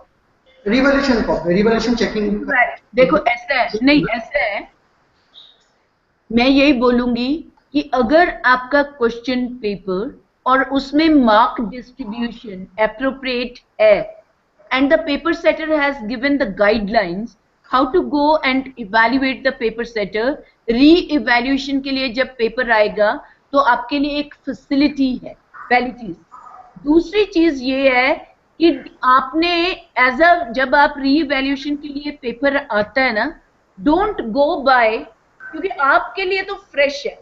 Revolution checking. देखो ऐसा है, नहीं ऐसा है, मैं यही बोलूंगी कि अगर आपका क्वेश्चन पेपर और उसमें मार्क डिस्ट्रीब्यूशन एप्रोप्रिएट है and the paper setter has given the guidelines how to go and evaluate the paper setter, re-evaluation के लिए जब पेपर आएगा तो आपके लिए एक फैसिलिटी है, पहली चीज। दूसरी चीज ये है कि आपने एज अ जब आप री-इवैल्यूएशन के लिए पेपर आता है ना, डोंट गो बाय, क्योंकि आपके लिए तो फ्रेश है,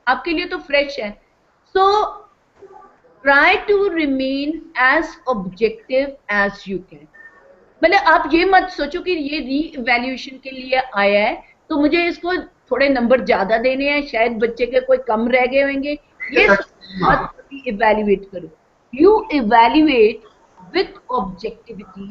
आपके लिए तो फ्रेश है, so try to remain as objective as you can. मतलब आप ये मत सोचो कि ये री इवैल्यूएशन के लिए आया है तो मुझे इसको थोड़े नंबर ज्यादा देने हैं, शायद बच्चे के कोई कम रह गए होंगे, ये मत इवैल्यूएट करो। यू इवैल्यूएट विथ ऑब्जेक्टिविटी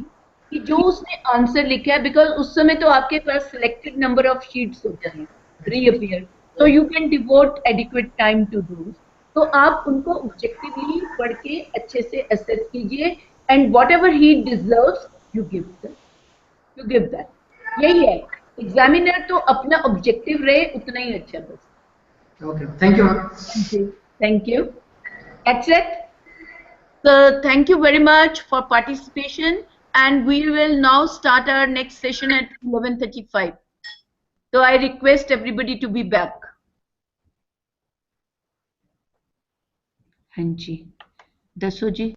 कि जो उसने आंसर लिखा है, बिकॉज उस समय तो आपके पास सिलेक्टेड नंबर ऑफ शीट्स होते हैं reappear, so you can devote adequate time to those। तो आप उनको ऑब्जेक्टिवली पढ़ के अच्छे से असेस कीजिए and what ever he deserves you give that. यही है, एग्जामिनर तो अपना ऑब्जेक्टिव रहे उतना ही अच्छा बस। Okay, thank you, ma'am. Thank you. That's it. So thank you very much for participation, and we will now start our next session at 11:35. So I request everybody to be back. हाँ जी, दसो जी।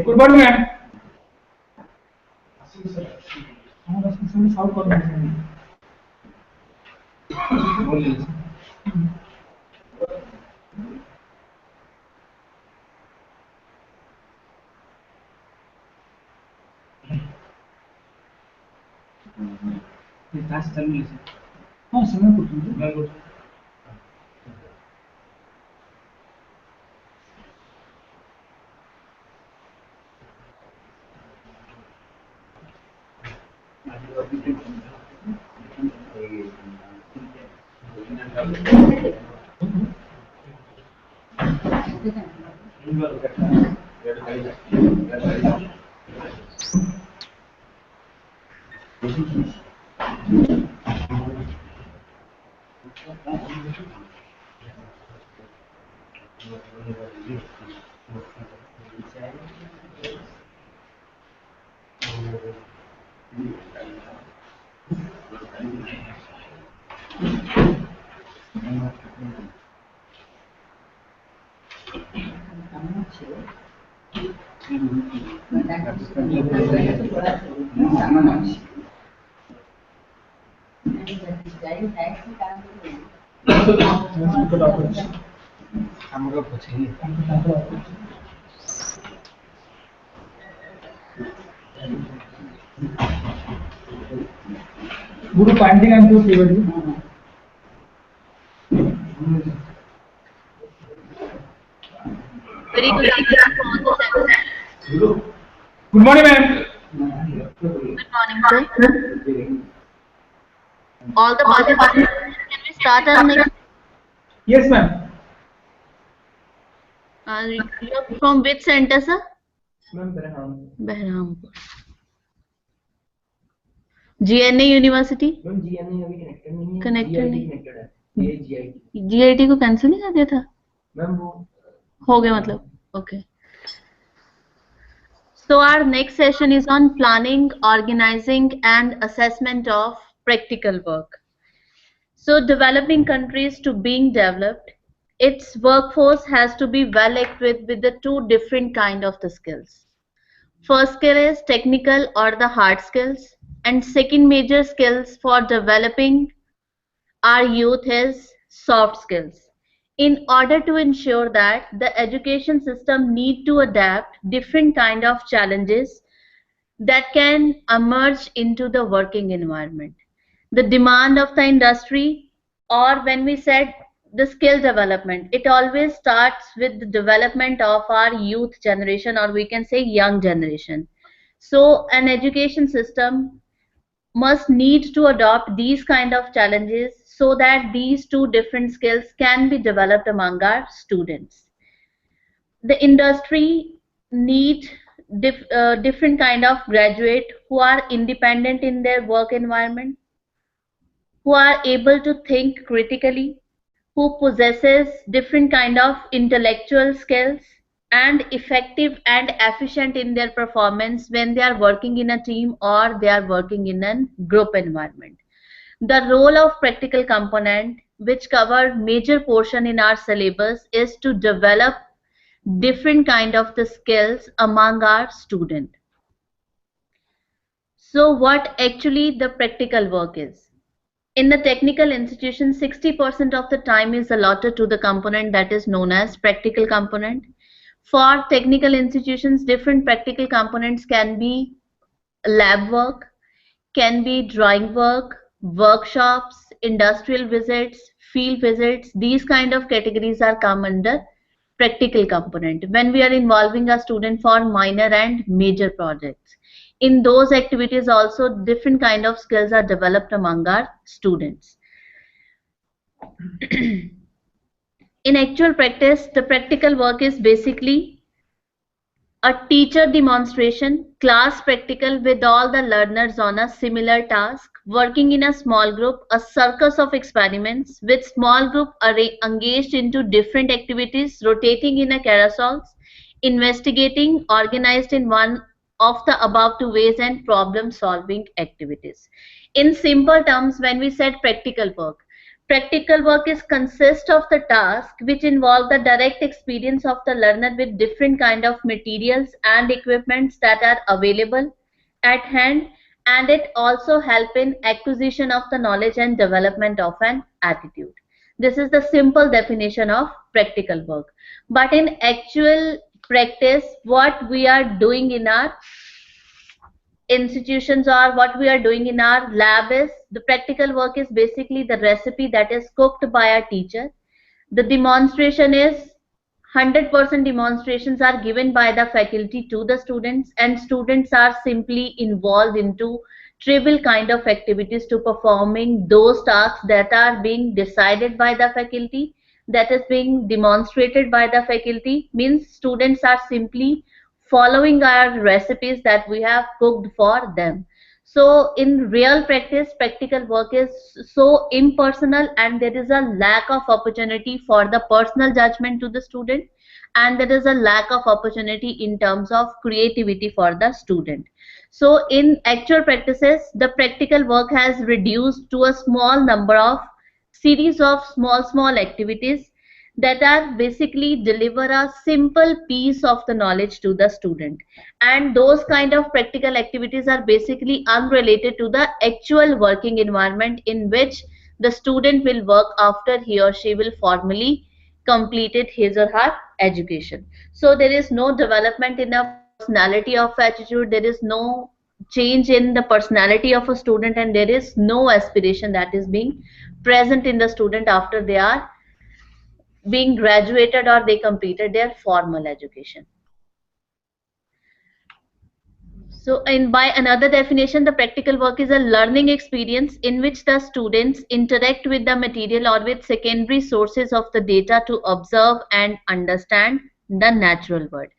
Good morning, ma'am. Guru finding and do favor. Very good afternoon to all the sessions. Good morning, ma'am. Good morning, sir. All the participants, can we start our next? Yes, ma'am. You're from which center, sir? Behrampur. GNA university connected नहीं, GIT को cancel नहीं कर दिया था ma'am, वो हो गया मतलब, okay. So our next session is on planning, organizing and assessment of practical work. So developing countries to being developed, its workforce has to be well equipped with the two different kind of the skills. First skill is technical or the hard skills, and second major skills for developing our youth is soft skills. In order to ensure that the education system need to adapt different kind of challenges that can emerge into the working environment. The demand of the industry, or when we said the skill development, it always starts with the development of our youth generation, or we can say young generation. So an education system must need to adopt these kind of challenges so that these two different skills can be developed among our students. The industry need different kind of graduate who are independent in their work environment, who are able to think critically, who possesses different kind of intellectual skills and effective and efficient in their performance when they are working in a team or they are working in a group environment. The role of practical component, which cover major portion in our syllabus, is to develop different kind of the skills among our student. So what actually the practical work is? In the technical institution, 60% of the time is allotted to the component that is known as practical component. For technical institutions, different practical components can be lab work, can be drawing work, workshops, industrial visits, field visits. These kind of categories are come under practical component when we are involving a student for minor and major projects. In those activities also different kind of skills are developed among our students. In actual practice, the practical work is basically a teacher demonstration, class practical with all the learners on a similar task, working in a small group, a circus of experiments with small group engaged into different activities, rotating in a carousels, investigating, organized in one of the above two ways, and problem solving activities. In simple terms, when we said practical work, Practical work is consist of the task which involve the direct experience of the learner with different kind of materials and equipments that are available at hand, and it also help in acquisition of the knowledge and development of an attitude. This is the simple definition of practical work. But in actual practice, what we are doing in our institutions or what we are doing in our lab is the practical work is basically the recipe that is cooked by our teacher. The demonstration is 100% demonstrations are given by the faculty to the students, and students are simply involved into trivial kind of activities to performing those tasks that are being decided by the faculty, that is being demonstrated by the faculty. Means students are simply following our recipes that we have cooked for them. So in real practice, practical work is so impersonal, and there is a lack of opportunity for the personal judgment to the student, and there is a lack of opportunity in terms of creativity for the student. So in actual practices, the practical work has reduced to a small number of series of small activities that are basically deliver a simple piece of the knowledge to the student, and those kind of practical activities are basically unrelated to the actual working environment in which the student will work after he or she will formally completed his or her education. So there is no development in a personality of attitude, there is no change in the personality of a student, and there is no aspiration that is being present in the student after they are being graduated or they completed their formal education. So, and by another definition, the practical work is a learning experience in which the students interact with the material or with secondary sources of the data to observe and understand the natural world.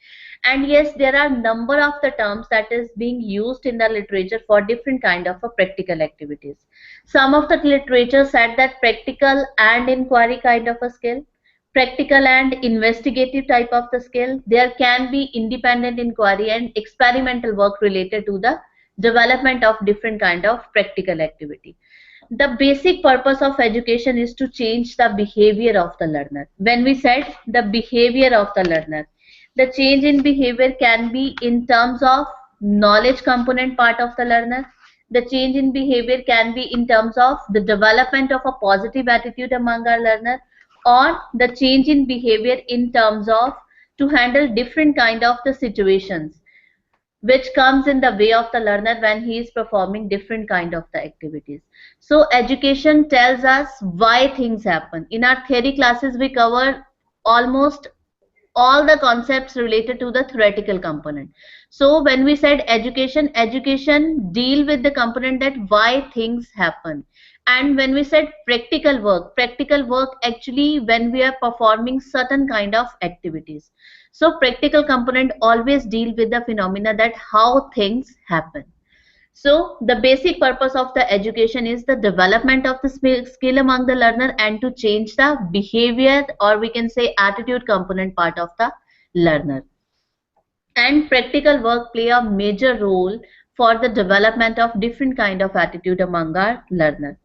And yes, there are number of the terms that is being used in the literature for different kind of a practical activities. Some of the literature said that practical and inquiry kind of a skill, practical and investigative type of the skill. There can be independent inquiry and experimental work related to the development of different kind of practical activity. The basic purpose of education is to change the behavior of the learner. When we said the behavior of the learner, the change in behavior can be in terms of knowledge component part of the learner. The change in behavior can be in terms of the development of a positive attitude among our learner, or the change in behavior in terms of to handle different kind of the situations which comes in the way of the learner when he is performing different kind of the activities. So education tells us why things happen. In our theory classes we cover almost all the concepts related to the theoretical component. So when we said education deal with the component that why things happen. And when we said practical work actually when we are performing certain kind of activities. So practical component always deal with the phenomena that how things happen. So the basic purpose of the education is the development of the skill among the learner and to change the behavior, or we can say attitude component part of the learner. And practical work play a major role for the development of different kind of attitude among our learner.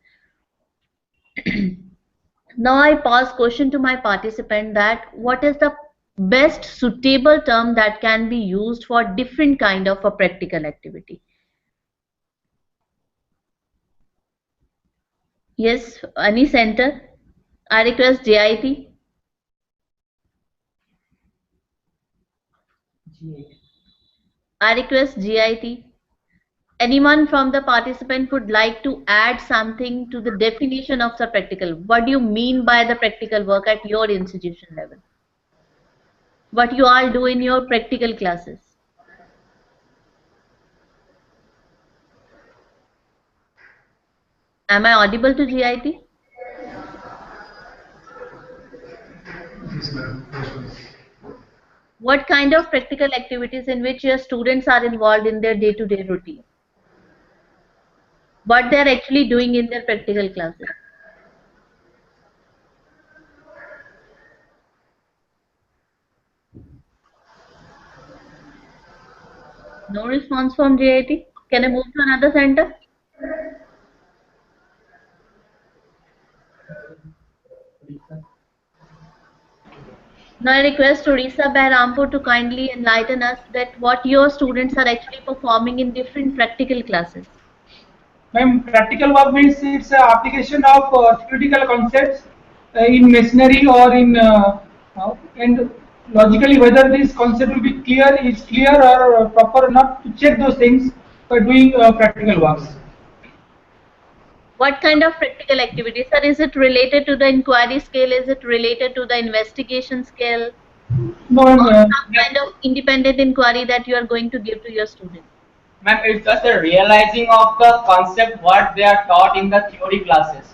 Now I pose question to my participant that what is the best suitable term that can be used for different kind of a practical activity? Yes, any center? I request JIT. I request GIT. Anyone from the participant would like to add something to the definition of the practical? What do you mean by the practical work at your institution level? What you all do in your practical classes? Am I audible to GIT? What kind of practical activities in which your students are involved in their day-to-day routine? What they are actually doing in their practical classes? No response from JIT. Can I move to another center? Now I request Orissa Behrampur to kindly enlighten us that what your students are actually performing in different practical classes. Ma'am, practical work means it's a application of theoretical concepts in machinery or in and logically whether this concept will be clear is clear or proper or not to check those things by doing practical works. What kind of practical activities? Sir, is it related to the inquiry skill? Is it related to the investigation skill? No, Or some kind of independent inquiry that you are going to give to your students? Ma'am, it's just a realizing of the concept what they are taught in the theory classes.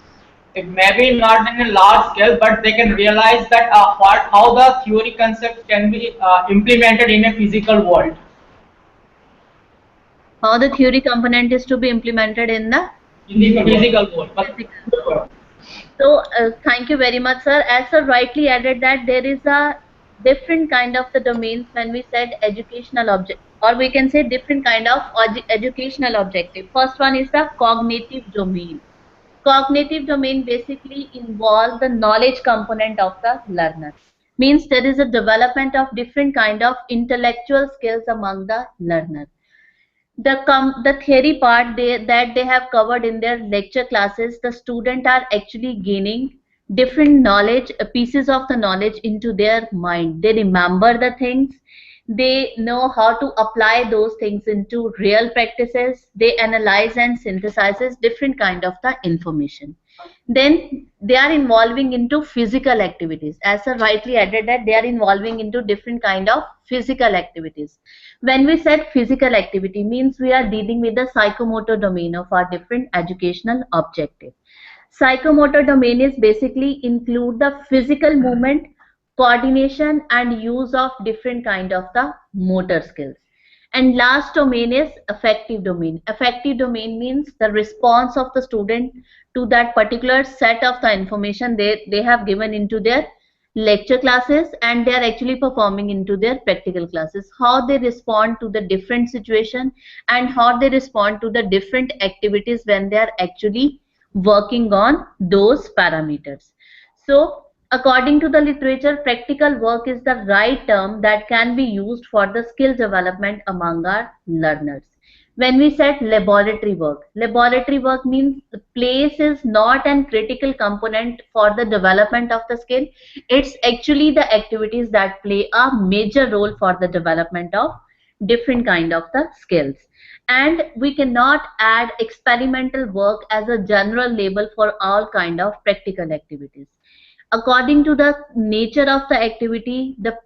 It may be not in a large scale, but they can realize that how the theory concepts can be implemented in a physical world. How the theory component is to be implemented in the Physical world. physical world. So, thank you very much, sir. As sir rightly added that there is a different kind of the domains when we said educational object, or we can say different kind of educational objective. First one is the cognitive domain. Cognitive domain basically involves the knowledge component of the learner. Means there is a development of different kind of intellectual skills among the learner. The theory part that they have covered in their lecture classes, the student are actually gaining different knowledge, pieces of the knowledge into their mind. They remember the things, they know how to apply those things into real practices, they analyze and synthesizes different kind of the information. Then they are involving into physical activities. As sir rightly added that they are involving into different kind of physical activities. When we said physical activity means we are dealing with the psychomotor domain of our different educational objective. Psychomotor domain is basically include the physical movement, coordination and use of different kind of the motor skills. And last domain is affective domain. Affective domain means the response of the student to that particular set of the information they have given into their lecture classes, and they are actually performing into their practical classes. How they respond to the different situation and how they respond to the different activities when they are actually working on those parameters. So according to the literature, practical work is the right term that can be used for the skill development among our learners. When we said laboratory work means the place is not an critical component for the development of the skill. It's actually the activities that play a major role for the development of different kind of the skills. And we cannot add experimental work as a general label for all kind of practical activities. According to the nature of the activity, the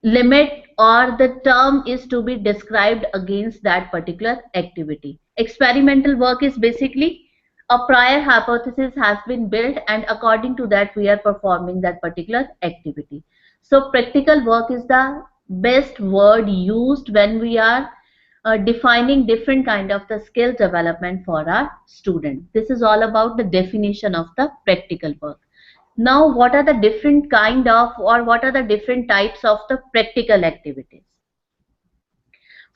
limit or the term is to be described against that particular activity. Experimental work is basically a prior hypothesis has been built, and according to that we are performing that particular activity. So practical work is the best word used when we are defining different kind of the skill development for our student. This is all about the definition of the practical work. Now, what are the different kind of or what are the different types of the practical activities?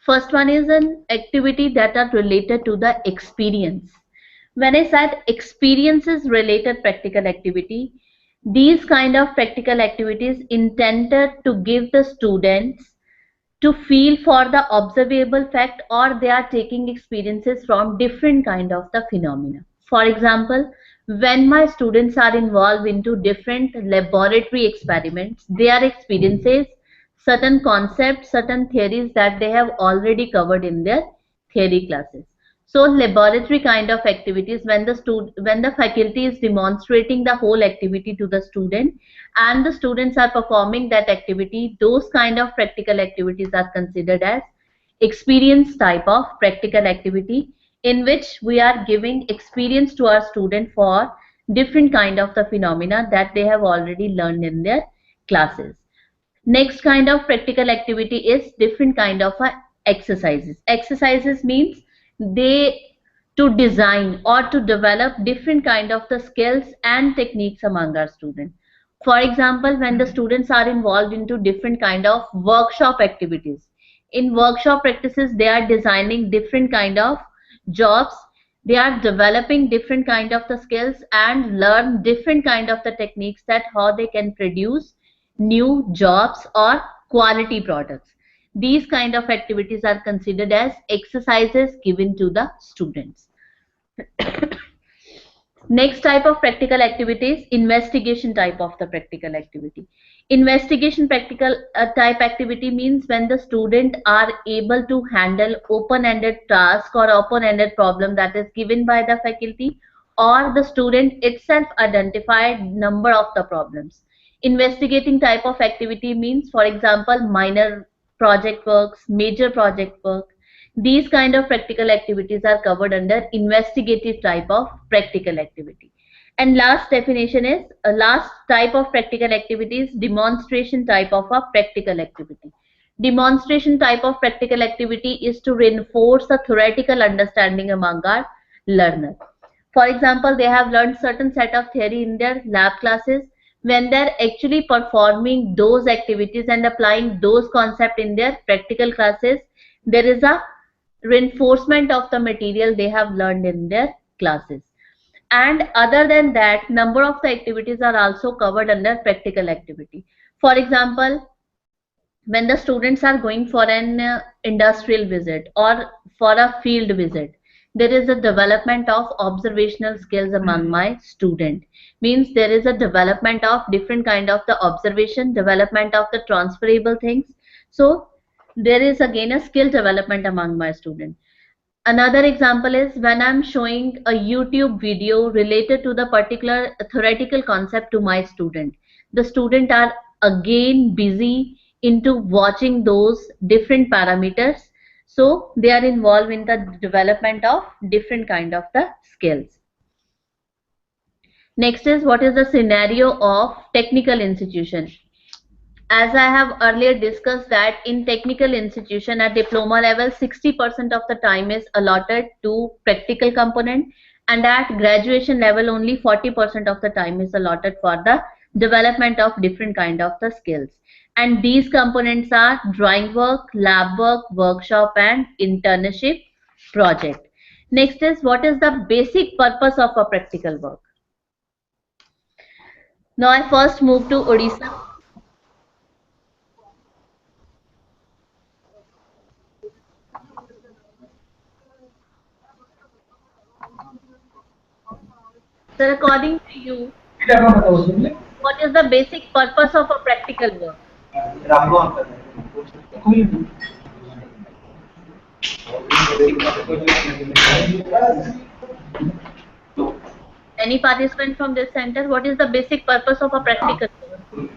First one is an activity that are related to the experience. When I said experiences related practical activity, these kind of practical activities intended to give the students to feel for the observable fact, or they are taking experiences from different kind of the phenomena. For example, when my students are involved into different laboratory experiments, they are experiences certain concepts, certain theories that they have already covered in their theory classes. So laboratory kind of activities, when the faculty is demonstrating the whole activity to the student and the students are performing that activity, those kind of practical activities are considered as experience type of practical activity, in which we are giving experience to our student for different kind of the phenomena that they have already learned in their classes. Next kind of practical activity is different kind of exercises. Exercises means they to design or to develop different kind of the skills and techniques among our students. For example, when the students are involved into different kind of workshop activities, in workshop practices they are designing different kind of jobs, they are developing different kind of the skills and learn different kind of the techniques that how they can produce new jobs, or quality products. These kind of activities are considered as exercises given to the students. Next type of practical activity is investigation type of the practical activity. Investigation practical type activity means when the student are able to handle open-ended task or open-ended problem that is given by the faculty, or the student itself identified number of the problems. Investigating type of activity means, for example, minor project works, major project work. These kind of practical activities are covered under investigative type of practical activity. And last definition is last type of practical activity is demonstration type of a practical activity. Demonstration type of practical activity is to reinforce a theoretical understanding among our learner. For example, they have learned certain set of theory in their lab classes. When they're actually performing those activities and applying those concepts in their practical classes, there is a reinforcement of the material they have learned in their classes. And other than that, number of the activities are also covered under practical activity. For example, when the students are going for an industrial visit or for a field visit, there is a development of observational skills among my student. Means there is a development of different kind of the observation, development of the transferable things. So there is again a skill development among my student. Another example is when I'm showing a YouTube video related to the particular theoretical concept to my student. The student are again busy into watching those different parameters. So they are involved in the development of different kind of the skills. Next is what is the scenario of technical institution. As I have earlier discussed that in technical institution at diploma level, 60% of the time is allotted to practical component, and at graduation level only 40% of the time is allotted for the development of different kind of the skills. And these components are drawing work, lab work, workshop, and internship project. Next is what is the basic purpose of a practical work. Now I first move to Odisha. Sir, according to you, what is the basic purpose of a practical work? Any participant from this center, what is the basic purpose of a practical work?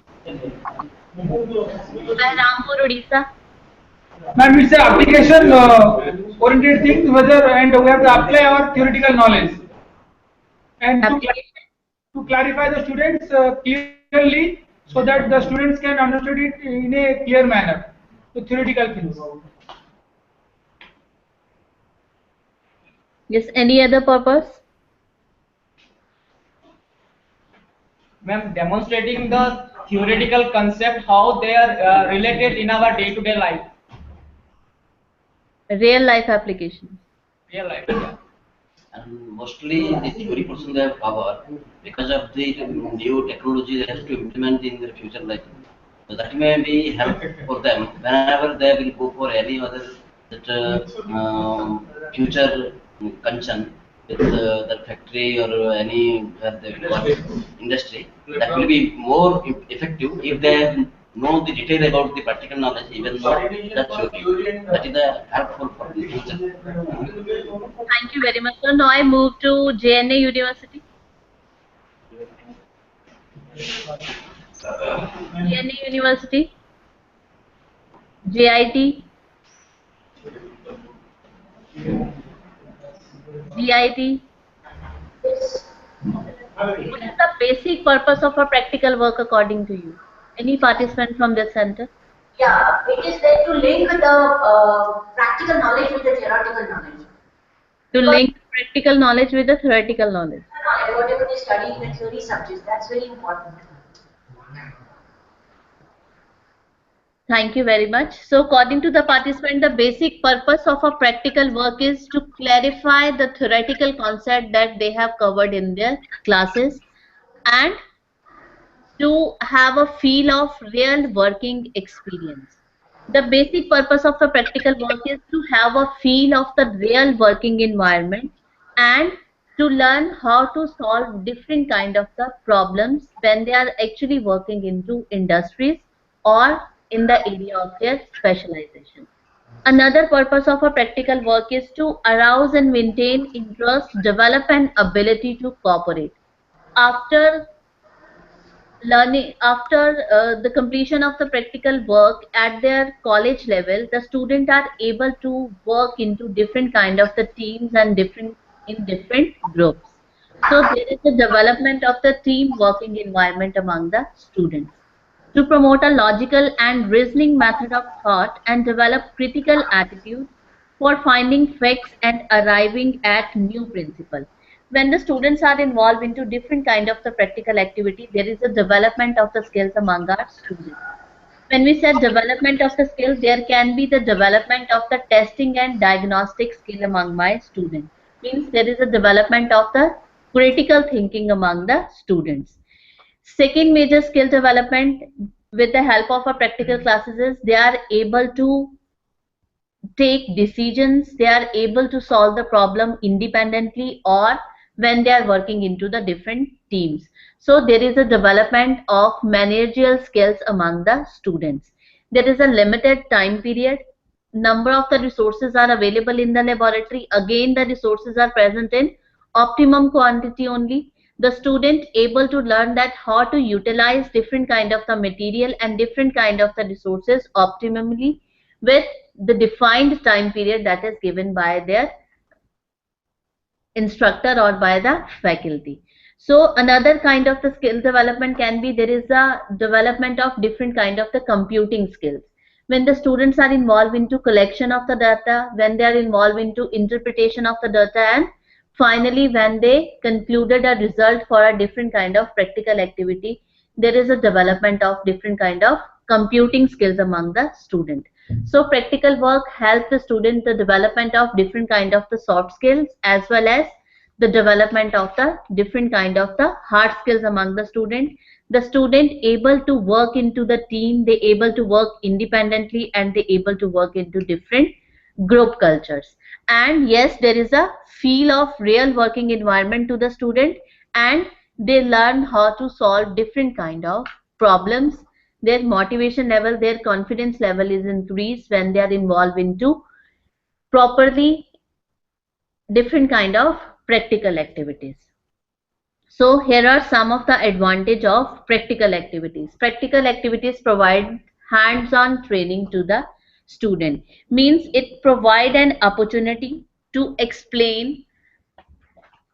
Rampur, Odisha. Ma'am, it's an application oriented thing, whether and we have to apply our theoretical knowledge. And to clarify the students clearly so that the students can understand it in a clear manner, the theoretical things. Yes, any other purpose? Ma'am, demonstrating the theoretical concept, how they are related in our day-to-day life. Real life application. Real life, yeah. And mostly the theory portion they have covered because of the new technology they have to implement in their future life. So that may be help for them whenever they will go for any other future concern with the factory or any industry. That will be more effective if they know the detail about the practical knowledge, even though that theory. That is the helpful for the future. Thank you very much. So now I move to JNA University. JNA University, JIT, GIT. What is the basic purpose of a practical work according to you? Any participant from this center? Yeah, it is there to link the practical knowledge with the theoretical knowledge. To link practical knowledge with the theoretical knowledge. Whatever they study in the theory subjects, that's very important. Thank you very much. So according to the participant, the basic purpose of a practical work is to clarify the theoretical concept that they have covered in their classes and to have a feel of real working experience. The basic purpose of the practical work is to have a feel of the real working environment and to learn how to solve different kind of the problems when they are actually working into industries or in the area of their specialization. Another purpose of a practical work is to arouse and maintain interest, develop an ability to cooperate. After the completion of the practical work at their college level, the students are able to work into different kind of the teams and different groups. So there is a development of the team working environment among the students to promote a logical and reasoning method of thought and develop critical attitude for finding facts and arriving at new principle. When the students are involved into different kind of the practical activity, there is a development of the skills among our students. When we said development of the skill, there can be the development of the testing and diagnostic skill among my students. Means there is a development of the critical thinking among the students. Second major skill development with the help of our practical classes is they are able to take decisions, they are able to solve the problem independently or when they are working into the different teams. So there is a development of managerial skills among the students. There is a limited time period. Number of the resources are available in the laboratory. Again, the resources are present in optimum quantity only. The student able to learn that how to utilize different kind of the material and different kind of the resources optimally with the defined time period that is given by their instructor or by the faculty. So another kind of the skill development can be there is a development of different kind of the computing skills. When the students are involved into collection of the data, when they are involved into interpretation of the data, and finally when they concluded a result for a different kind of practical activity, there is a development of different kind of computing skills among the student. So practical work helps the student the development of different kind of the soft skills as well as the development of the different kind of the hard skills among the student. The student able to work into the team, they able to work independently and they able to work into different group cultures. And yes, there is a feel of real working environment to the student and they learn how to solve different kind of problems. Their motivation level, their confidence level is increased when they are involved into properly different kind of practical activities. So here are some of the advantage of practical activities. Practical activities provide hands-on training to the student. Means it provide an opportunity to explain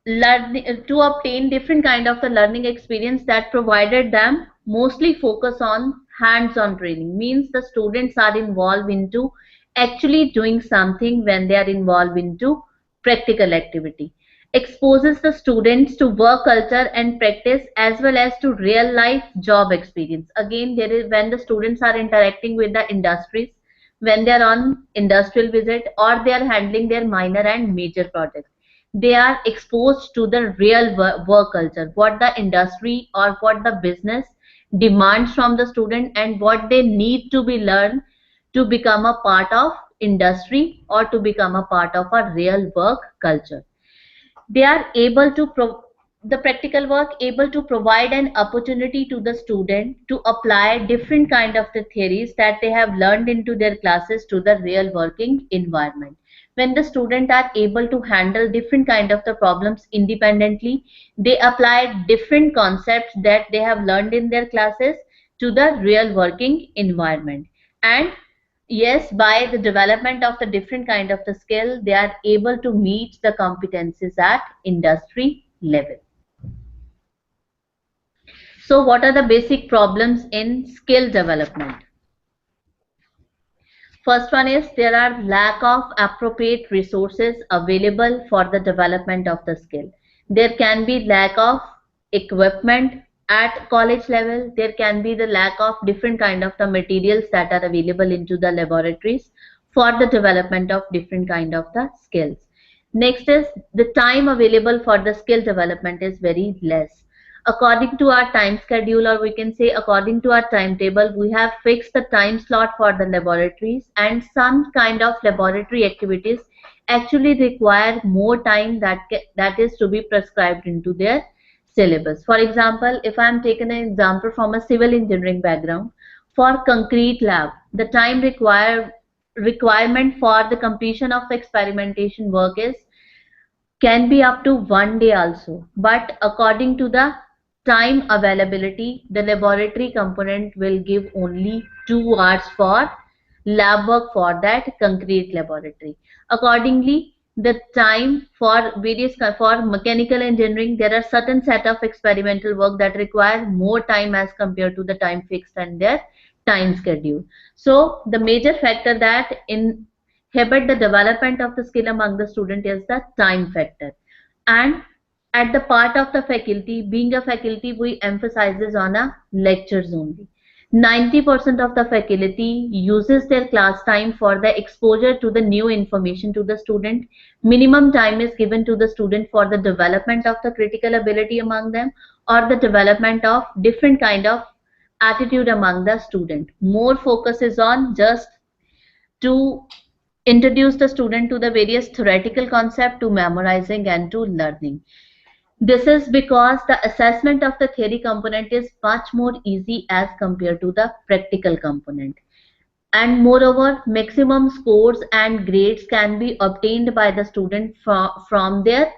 to obtain different kind of the learning experience that provided them mostly focus on hands-on training. Means the students are involved into actually doing something when they are involved into practical activity. Exposes the students to work culture and practice as well as to real life job experience. Again, there is when the students are interacting with the industries, when they are on industrial visit or they are handling their minor and major projects, they are exposed to the real work culture, what the industry or what the business demands from the student and what they need to be learned to become a part of industry or to become a part of a real work culture. They are able to the practical work able to provide an opportunity to the student to apply different kind of the theories that they have learned into their classes to the real working environment. When the student are able to handle different kind of the problems independently, they apply different concepts that they have learned in their classes to the real working environment. And yes, by the development of the different kind of the skill, they are able to meet the competencies at industry level. So what are the basic problems in skill development? First one is there are lack of appropriate resources available for the development of the skill. There can be lack of equipment at college level. There can be the lack of different kind of the materials that are available into the laboratories for the development of different kind of the skills. Next is the time available for the skill development is very less. According to our time schedule, or we can say according to our timetable, we have fixed the time slot for the laboratories, and some kind of laboratory activities actually require more time that is to be prescribed into their syllabus. For example, if I am taking an example from a civil engineering background, for concrete lab, the time requirement for the completion of experimentation work is can be up to 1 day also, but according to the time availability, the laboratory component will give only 2 hours for lab work for that concrete laboratory. Accordingly, the time for for mechanical engineering, there are certain set of experimental work that require more time as compared to the time fixed and their time schedule. So the major factor that inhibit the development of the skill among the student is the time factor. And at the part of the faculty, being a faculty, we emphasizes on a lectures only. 90% of the faculty uses their class time for the exposure to the new information to the student. Minimum time is given to the student for the development of the critical ability among them, or the development of different kind of attitude among the student. More focus is on just to introduce the student to the various theoretical concept, to memorizing and to learning. This is because the assessment of the theory component is much more easy as compared to the practical component. And moreover, maximum scores and grades can be obtained by the student from their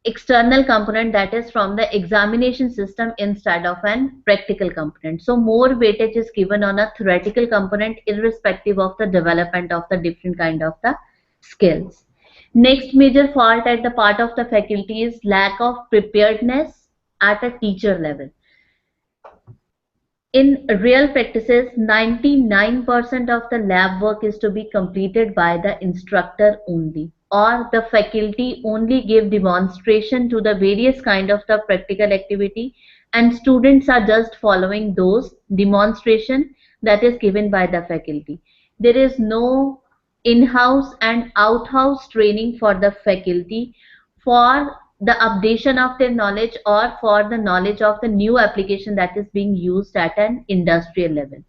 external component, that is from the examination system, instead of an practical component. So more weightage is given on a theoretical component irrespective of the development of the different kind of the skills. Next major fault at the part of the faculty is lack of preparedness at a teacher level. In real practices, 99% of the lab work is to be completed by the instructor only, or the faculty only give demonstration to the various kind of the practical activity, and students are just following those demonstration that is given by the faculty. There is no in-house and out-house training for the faculty for the updation of their knowledge, or for the knowledge of the new application that is being used at an industrial level.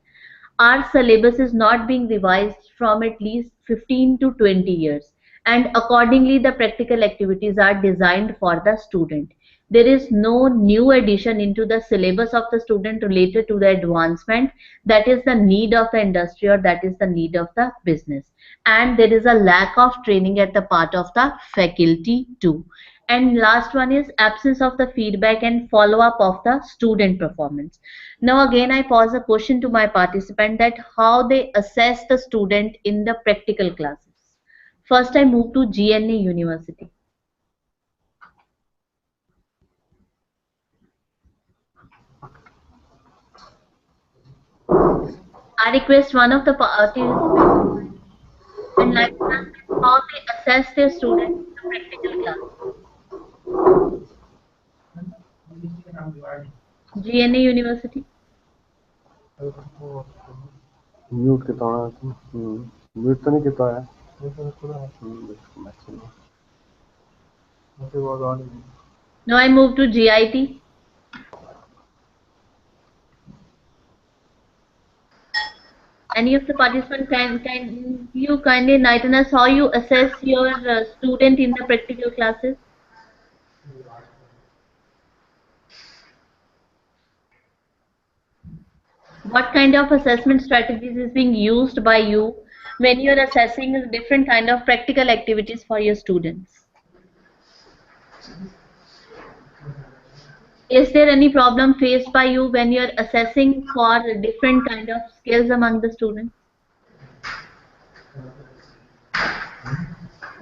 Our syllabus is not being revised from at least 15 to 20 years, and accordingly the practical activities are designed for the student. There is no new addition into the syllabus of the student related to the advancement that is the need of the industry, or that is the need of the business. And there is a lack of training at the part of the faculty too. And last one is absence of the feedback and follow-up of the student performance. Now again I pose a question to my participant that how they assess the student in the practical classes. First I move to GNA University. I request one of the participants to enlighten us how they assess their student in the practical class. GNA University. Mute कितना है mute तो नहीं कितना है Now I move to GIT. Any of the participants, can you kindly enlighten us how you assess your student in the practical classes? What kind of assessment strategies is being used by you when you are assessing different kind of practical activities for your students? Is there any problem faced by you when you are assessing for different kind of skills among the students?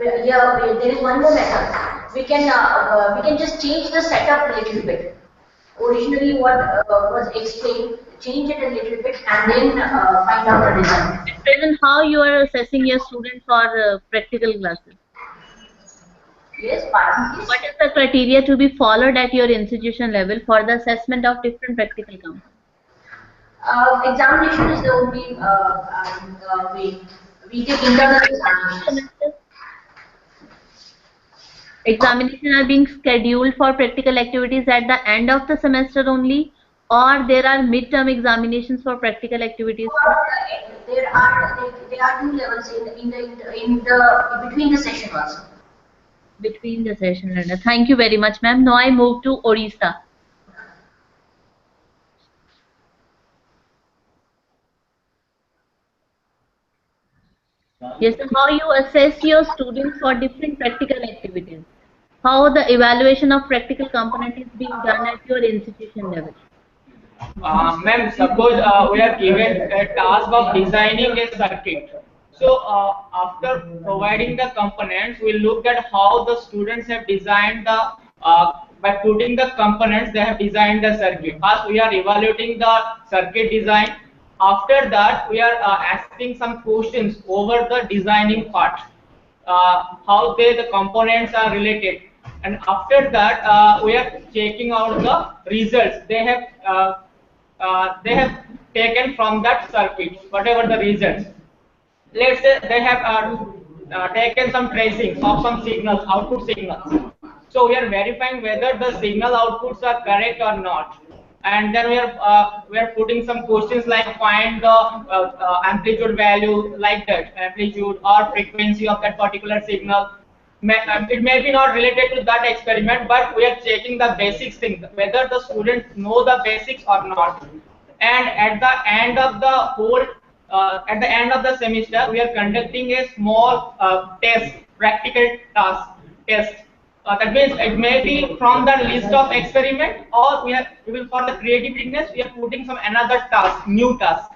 Yeah, there is one more method. We can just change the setup a little bit. Originally, what was explained, change it a little bit, and then find out the result. At present, how you are assessing your student for practical classes? Yes, pardon. What is the criteria to be followed at your institution level for the assessment of different practical components? Examination is the only way. We take internal examinations. Examination are being scheduled for practical activities at the end of the semester only, or there are midterm examinations for practical activities too? There are two levels in the between the session also. Between the session learner. Thank you very much, ma'am. Now I move to Orissa. Yes, so how you assess your students for different practical activities? How the evaluation of practical component is being done at your institution level? Ma'am, suppose we are given a task of designing a circuit. So after providing the components, we look at how the students have designed by putting the components, they have designed the circuit. First, we are evaluating the circuit design. After that, we are asking some questions over the designing part, how the components are related, and after that we are checking out the results they have taken from that circuit, whatever the results. Let's say they have taken some tracing of some signals, output signals. So we are verifying whether the signal outputs are correct or not. And then we are putting some questions like find the amplitude value, like that, amplitude or frequency of that particular signal. It may be not related to that experiment, but we are checking the basics thing, whether the students know the basics or not. And at the end of the whole at the end of the semester, we are conducting a small test, practical test. That means it may be from the list of experiment, or we will, for the creativeness, we are putting some another task, new task.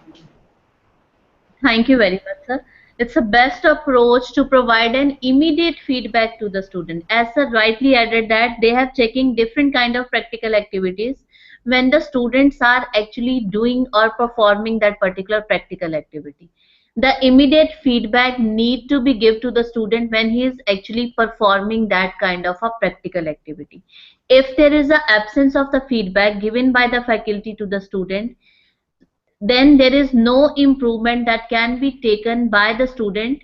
Thank you very much, sir. It's the best approach to provide an immediate feedback to the student. As sir rightly added that they have checking different kind of practical activities when the students are actually doing or performing that particular practical activity. The immediate feedback need to be given to the student when he is actually performing that kind of a practical activity. If there is an absence of the feedback given by the faculty to the student, then there is no improvement that can be taken by the student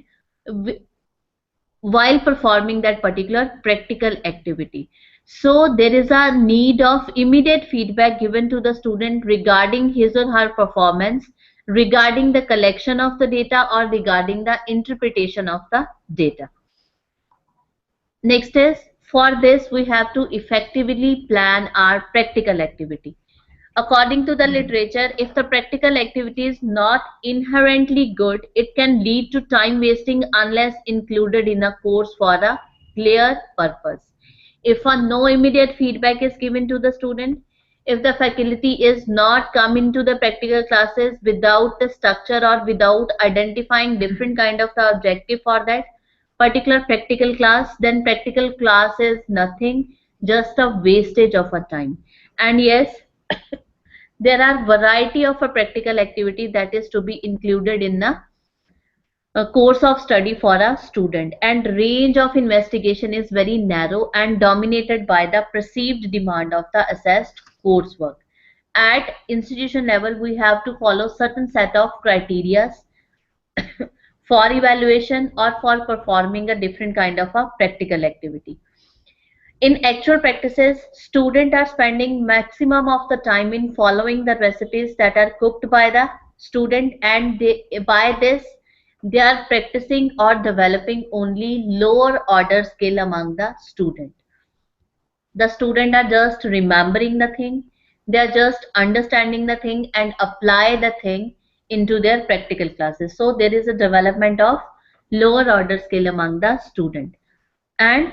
while performing that particular practical activity. So there is a need of immediate feedback given to the student regarding his or her performance, regarding the collection of the data, or regarding the interpretation of the data. Next is, for this we have to effectively plan our practical activity. According to the literature, if the practical activity is not inherently good, it can lead to time wasting unless included in a course for a clear purpose. If no immediate feedback is given to the student, if the faculty is not come into the practical classes without the structure or without identifying different kind of the objective for that particular practical class, then practical class is nothing, just a wastage of a time. And yes, there are variety of a practical activity that is to be included in a course of study for a student, and range of investigation is very narrow and dominated by the perceived demand of the assessed coursework. At institution level, we have to follow certain set of criteria for evaluation or for performing a different kind of a practical activity. In actual practices, students are spending maximum of the time in following the recipes that are cooked by the student, and by this they are practicing or developing only lower order skill among the student. The student are just remembering the thing, they are just understanding the thing and apply the thing into their practical classes. So there is a development of lower order skill among the student. And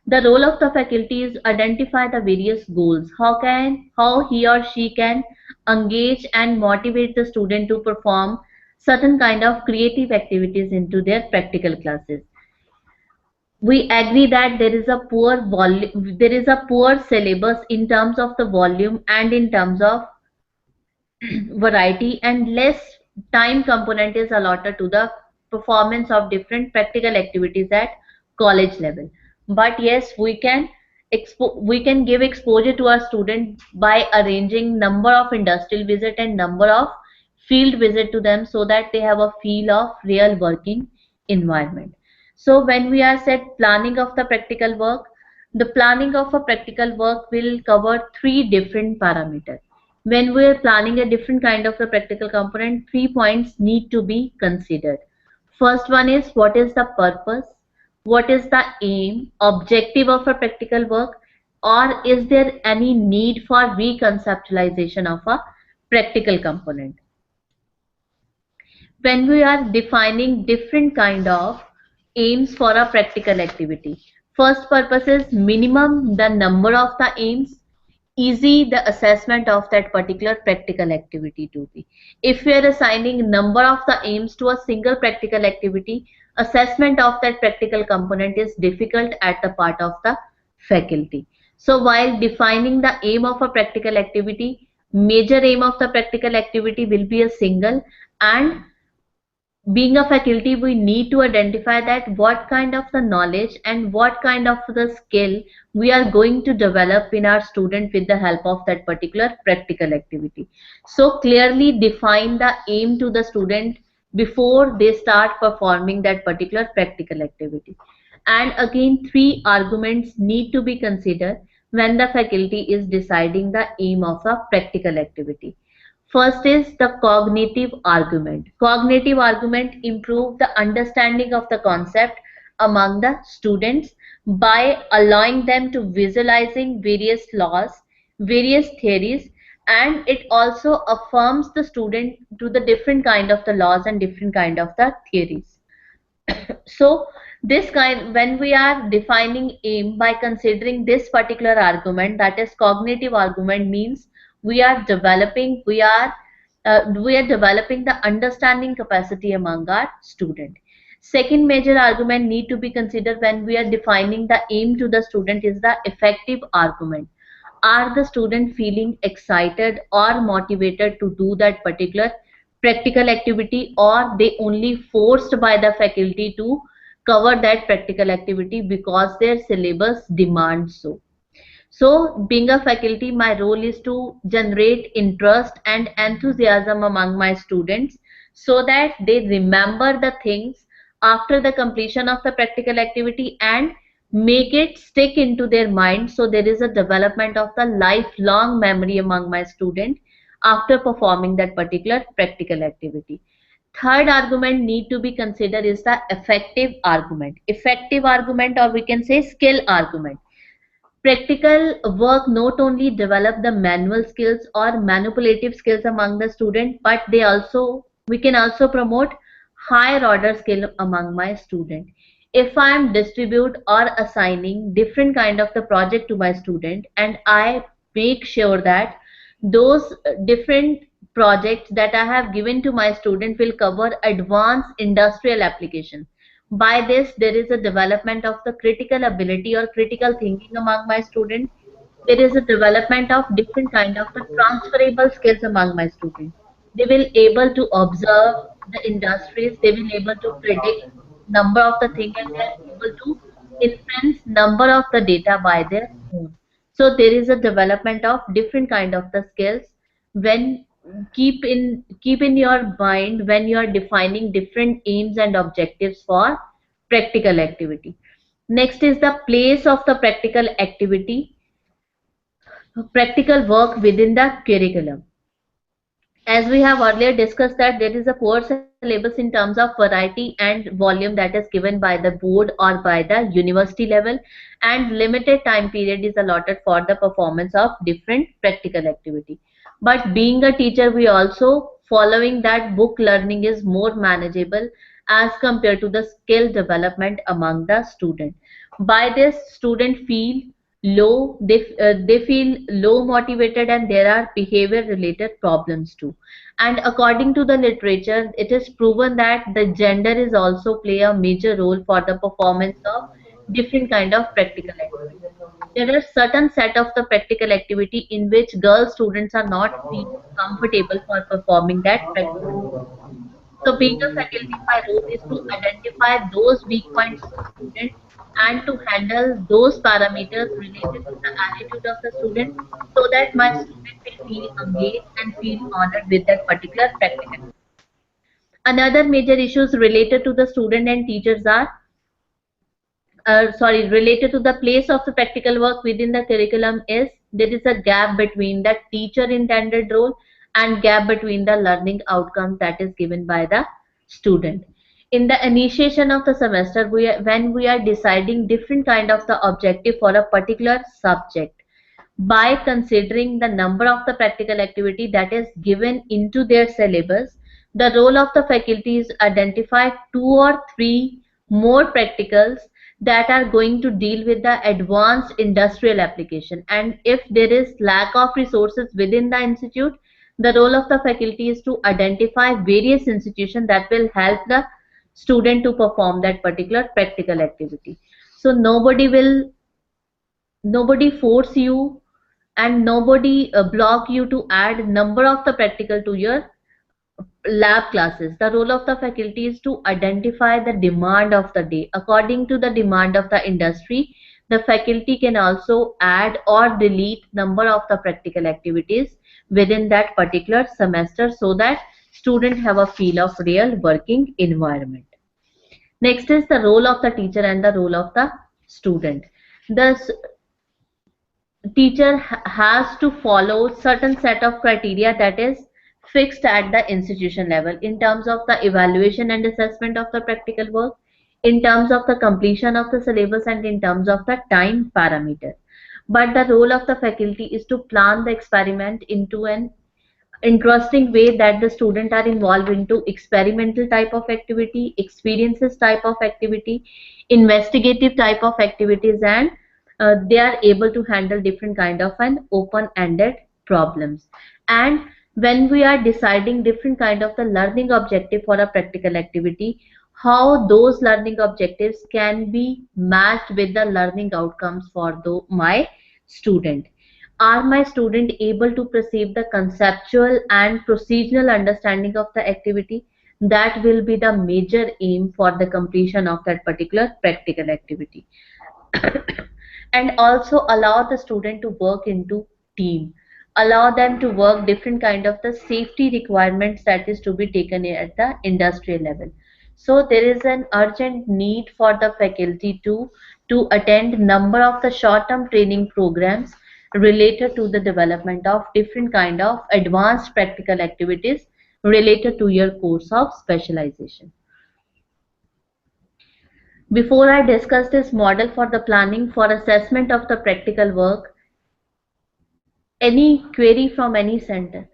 the role of the faculty is identify the various goals, how he or she can engage and motivate the student to perform certain kind of creative activities into their practical classes. We agree that there is a poor volume, there is a poor syllabus in terms of the volume and in terms of variety, and less time component is allotted to the performance of different practical activities at college level. But yes, we can give exposure to our student by arranging number of industrial visit and number of field visit to them, so that they have a feel of real working environment. So when we are set planning of the practical work, the planning of a practical work will cover three different parameters. When we are planning a different kind of a practical component, 3 points need to be considered. First one is, what is the purpose? What is the aim, objective of a practical work? Or is there any need for reconceptualization of a practical component? When we are defining different kind of aims for a practical activity. First purpose is minimum the number of the aims, easy the assessment of that particular practical activity to be. If we are assigning number of the aims to a single practical activity, assessment of that practical component is difficult at the part of the faculty. So while defining the aim of a practical activity, major aim of the practical activity will be a single, and being a faculty, we need to identify that what kind of the knowledge and what kind of the skill we are going to develop in our student with the help of that particular practical activity. So clearly define the aim to the student before they start performing that particular practical activity. And again, three arguments need to be considered when the faculty is deciding the aim of a practical activity. First is the cognitive argument. Cognitive argument improve the understanding of the concept among the students by allowing them to visualizing various laws, various theories, and it also affirms the student to the different kind of the laws and different kind of the theories. So this kind, when we are defining aim by considering this particular argument, that is cognitive argument, means we are developing the understanding capacity among our student. Second major argument need to be considered when we are defining the aim to the student is the effective argument. Are the student feeling excited or motivated to do that particular practical activity, or they only forced by the faculty to cover that practical activity because their syllabus demands so? So, being a faculty, my role is to generate interest and enthusiasm among my students so that they remember the things after the completion of the practical activity and make it stick into their mind. So, there is a development of the lifelong memory among my student after performing that particular practical activity. Third argument need to be considered is the effective argument. Effective argument, or we can say skill argument. Practical work not only develop the manual skills or manipulative skills among the student, but we can also promote higher order skill among my student. If I am distribute or assigning different kind of the project to my student, and I make sure that those different projects that I have given to my student will cover advanced industrial application. By this, there is a development of the critical ability or critical thinking among my students. There is a development of different kind of the transferable skills among my students. They will able to observe the industries, they will able to predict number of the thing, and they are able to inference number of the data by their own. So there is a development of different kind of the skills when keep in your mind when you are defining different aims and objectives for practical activity. Next is the place of the practical work within the curriculum. As we have earlier discussed that there is a poor syllabus in terms of variety and volume that is given by the board or by the university level, and limited time period is allotted for the performance of different practical activity. But being a teacher, we also following that book learning is more manageable as compared to the skill development among the student. By this, student feel low, they feel low motivated, and there are behavior related problems too. And according to the literature, it is proven that the gender is also play a major role for the performance of different kind of practical activity. There are certain set of the practical activity in which girl students are not feeling comfortable for performing that practical activity. So being a faculty, my role is to identify those weak points of the student and to handle those parameters related to the attitude of the student so that my student will feel engaged and feel honored with that particular practical. Another major issues related to the student and teachers are related to the place of the practical work within the curriculum is there is a gap between the teacher intended role and gap between the learning outcomes that is given by the student. In the initiation of the semester, when we are deciding different kind of the objective for a particular subject, by considering the number of the practical activity that is given into their syllabus, the role of the faculty is identify 2 or 3 more practicals that are going to deal with the advanced industrial application. And if there is lack of resources within the institute, the role of the faculty is to identify various institutions that will help the student to perform that particular practical activity. So nobody force you and nobody block you to add number of the practical to your lab classes. The role of the faculty is to identify the demand of the day. According to the demand of the industry, the faculty can also add or delete number of the practical activities within that particular semester so that students have a feel of real working environment. Next is the role of the teacher and the role of the student. The teacher has to follow certain set of criteria that is fixed at the institution level in terms of the evaluation and assessment of the practical work, in terms of the completion of the syllabus, and in terms of the time parameter. But the role of the faculty is to plan the experiment into an interesting way that the student are involved into experimental type of activity, experiences type of activity, investigative type of activities, and they are able to handle different kind of an open-ended problems. And when we are deciding different kind of the learning objective for a practical activity, how those learning objectives can be matched with the learning outcomes for my student. Are my student able to perceive the conceptual and procedural understanding of the activity? That will be the major aim for the completion of that particular practical activity. And also allow the student to work into team, allow them to work different kind of the safety requirements that is to be taken at the industrial level. So there is an urgent need for the faculty to attend number of the short-term training programs related to the development of different kind of advanced practical activities related to your course of specialization. Before I discuss this model for the planning for assessment of the practical work, any query from any center?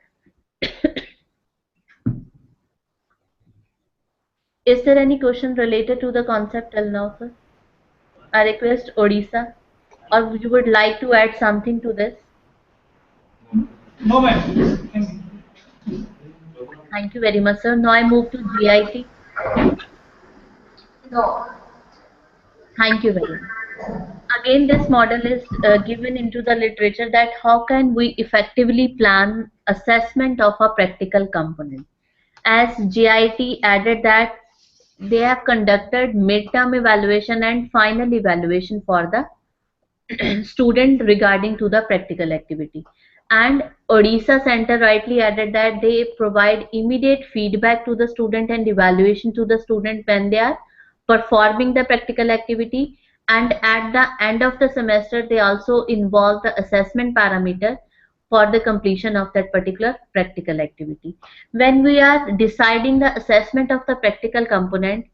Is there any question related to the concept till now, sir? I request Odisha, or you would like to add something to this? No, ma'am. Thank you very much, sir. Now I move to GIT. No. Thank you very much. Again, this model is given into the literature that how can we effectively plan assessment of a practical component. As GIT added that they have conducted midterm evaluation and final evaluation for the student regarding to the practical activity. And Odisha Center rightly added that they provide immediate feedback to the student and evaluation to the student when they are performing the practical activity. And at the end of the semester, they also involve the assessment parameter for the completion of that particular practical activity. When we are deciding the assessment of the practical component,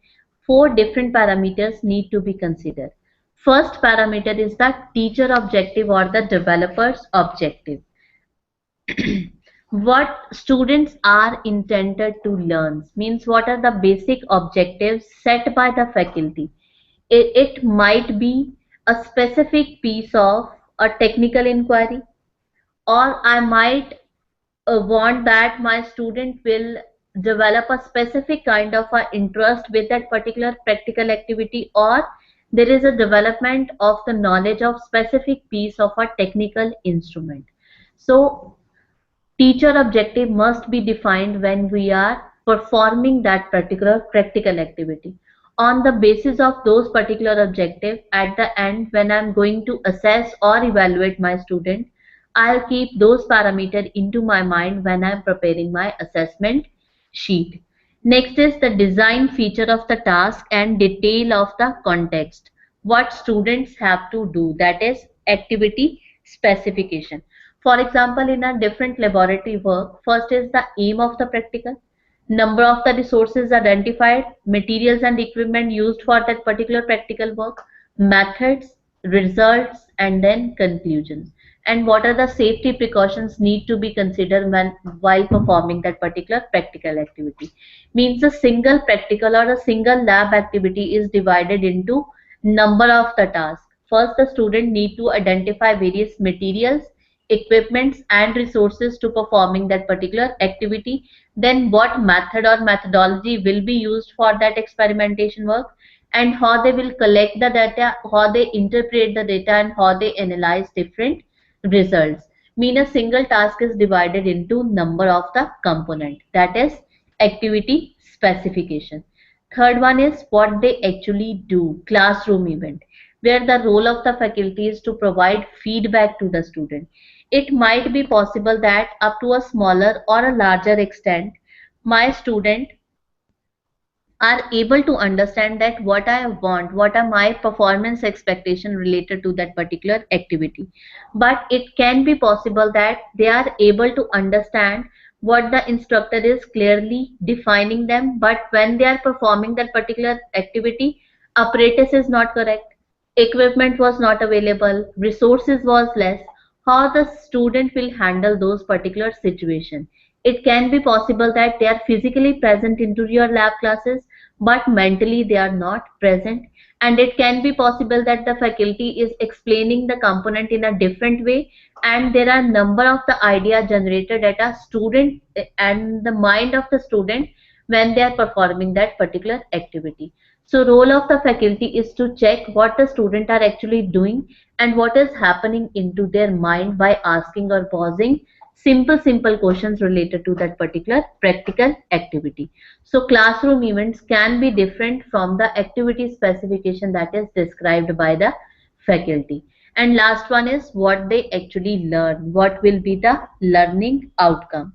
4 different parameters need to be considered. First parameter is the teacher objective or the developer's objective. What students are intended to learn, means what are the basic objectives set by the faculty. It might be a specific piece of a technical inquiry, or I might want that my student will develop a specific kind of a interest with that particular practical activity, or there is a development of the knowledge of specific piece of a technical instrument. So teacher objective must be defined when we are performing that particular practical activity. On the basis of those particular objective, at the end when I'm going to assess or evaluate my student, I'll keep those parameters into my mind when I'm preparing my assessment sheet. Next is the design feature of the task and detail of the context. what students have to do, that is activity specification. For example, in a different laboratory work, first is the aim of the practical, number of the resources identified, materials and equipment used for that particular practical work, methods, results, and then conclusions. And what are the safety precautions need to be considered when while performing that particular practical activity. Means a single practical or a single lab activity is divided into number of the tasks. First, the student need to identify various materials, equipments and resources to performing that particular activity. Then what method or methodology will be used for that experimentation work, and how they will collect the data, how they interpret the data, and how they analyze different results. Mean a single task is divided into number of the component, that is activity specification. Third one is what they actually do, classroom event, where the role of the faculty is to provide feedback to the student. It might be possible that up to a smaller or a larger extent, my student are able to understand that what I want, what are my performance expectation related to that particular activity. But it can be possible that they are able to understand what the instructor is clearly defining them, but when they are performing that particular activity, apparatus is not correct, equipment was not available, resources was less, how the student will handle those particular situation. It can be possible that they are physically present into your lab classes, but mentally they are not present. And it can be possible that the faculty is explaining the component in a different way, and there are number of the idea generated at a student and the mind of the student when they are performing that particular activity. So role of the faculty is to check what the student are actually doing and what is happening into their mind by asking or pausing simple questions related to that particular practical activity. So classroom events can be different from the activity specification that is described by the faculty. And last one is what they actually learn, what will be the learning outcome.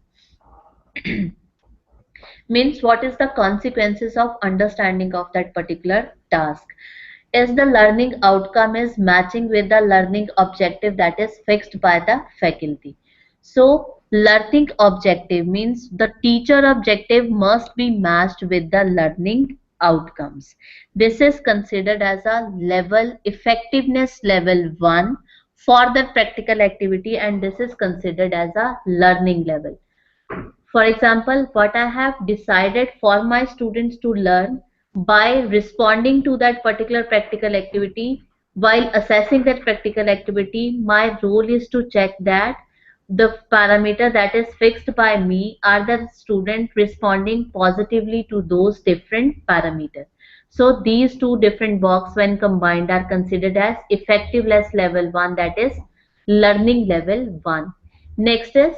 Means what is the consequences of understanding of that particular task. Is the learning outcome is matching with the learning objective that is fixed by the faculty. So learning objective means the teacher objective must be matched with the learning outcomes. This is considered as a level effectiveness level 1 for the practical activity, and this is considered as a learning level. For example, what I have decided for my students to learn by responding to that particular practical activity, while assessing that practical activity, my role is to check that the parameter that is fixed by me, are the student responding positively to those different parameters. So these two different boxes when combined are considered as effectiveness level 1, that is learning level 1. Next is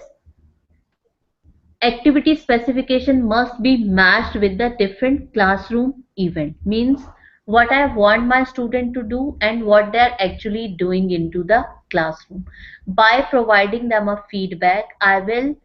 activity specification must be matched with the different classroom event. Means what I want my student to do and what they are actually doing into the classroom. By providing them a feedback, I will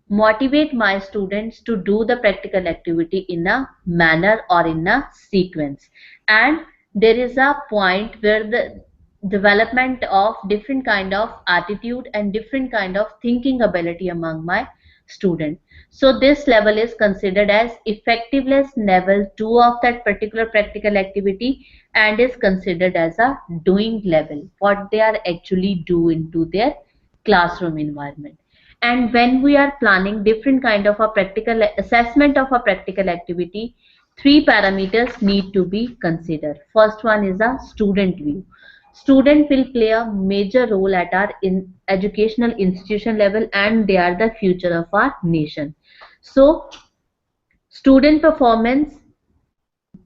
motivate my students to do the practical activity in a manner or in a sequence. And there is a point where the development of different kind of attitude and different kind of thinking ability among my student. So this level is considered as effectiveness level 2 of that particular practical activity, and is considered as a doing level, what they are actually do into their classroom environment. And when we are planning different kind of a practical assessment of a practical activity, three parameters need to be considered. First one is a student view. Student will play a major role at our educational institution level, and they are the future of our nation. So student performance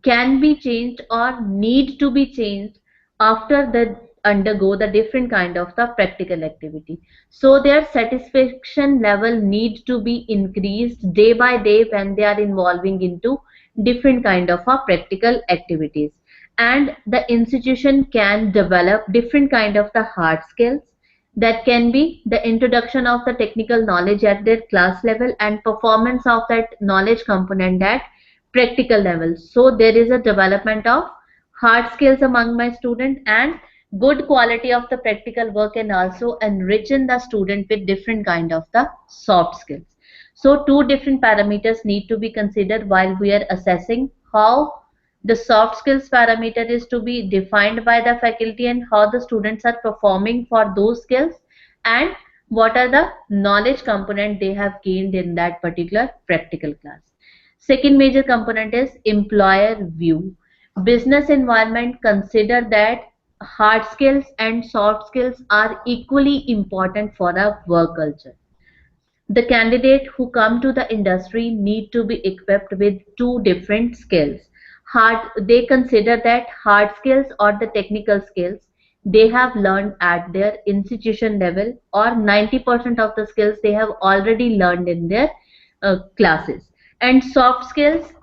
can be changed or need to be changed after they undergo the different kind of the practical activity. So their satisfaction level needs to be increased day by day when they are involving into different kind of practical activities. And the institution can develop different kind of the hard skills, that can be the introduction of the technical knowledge at their class level and performance of that knowledge component at practical level. So there is a development of hard skills among my student, and good quality of the practical work, and also enrichen the student with different kind of the soft skills. So two different parameters need to be considered while we are assessing how the soft skills parameter is to be defined by the faculty and how the students are performing for those skills, and what are the knowledge component they have gained in that particular practical class. Second major component is employer view. Business environment consider that hard skills and soft skills are equally important for a work culture. The candidate who come to the industry need to be equipped with two different skills. They consider that hard skills or the technical skills they have learned at their institution level, or 90% of the skills they have already learned in their classes. And soft skills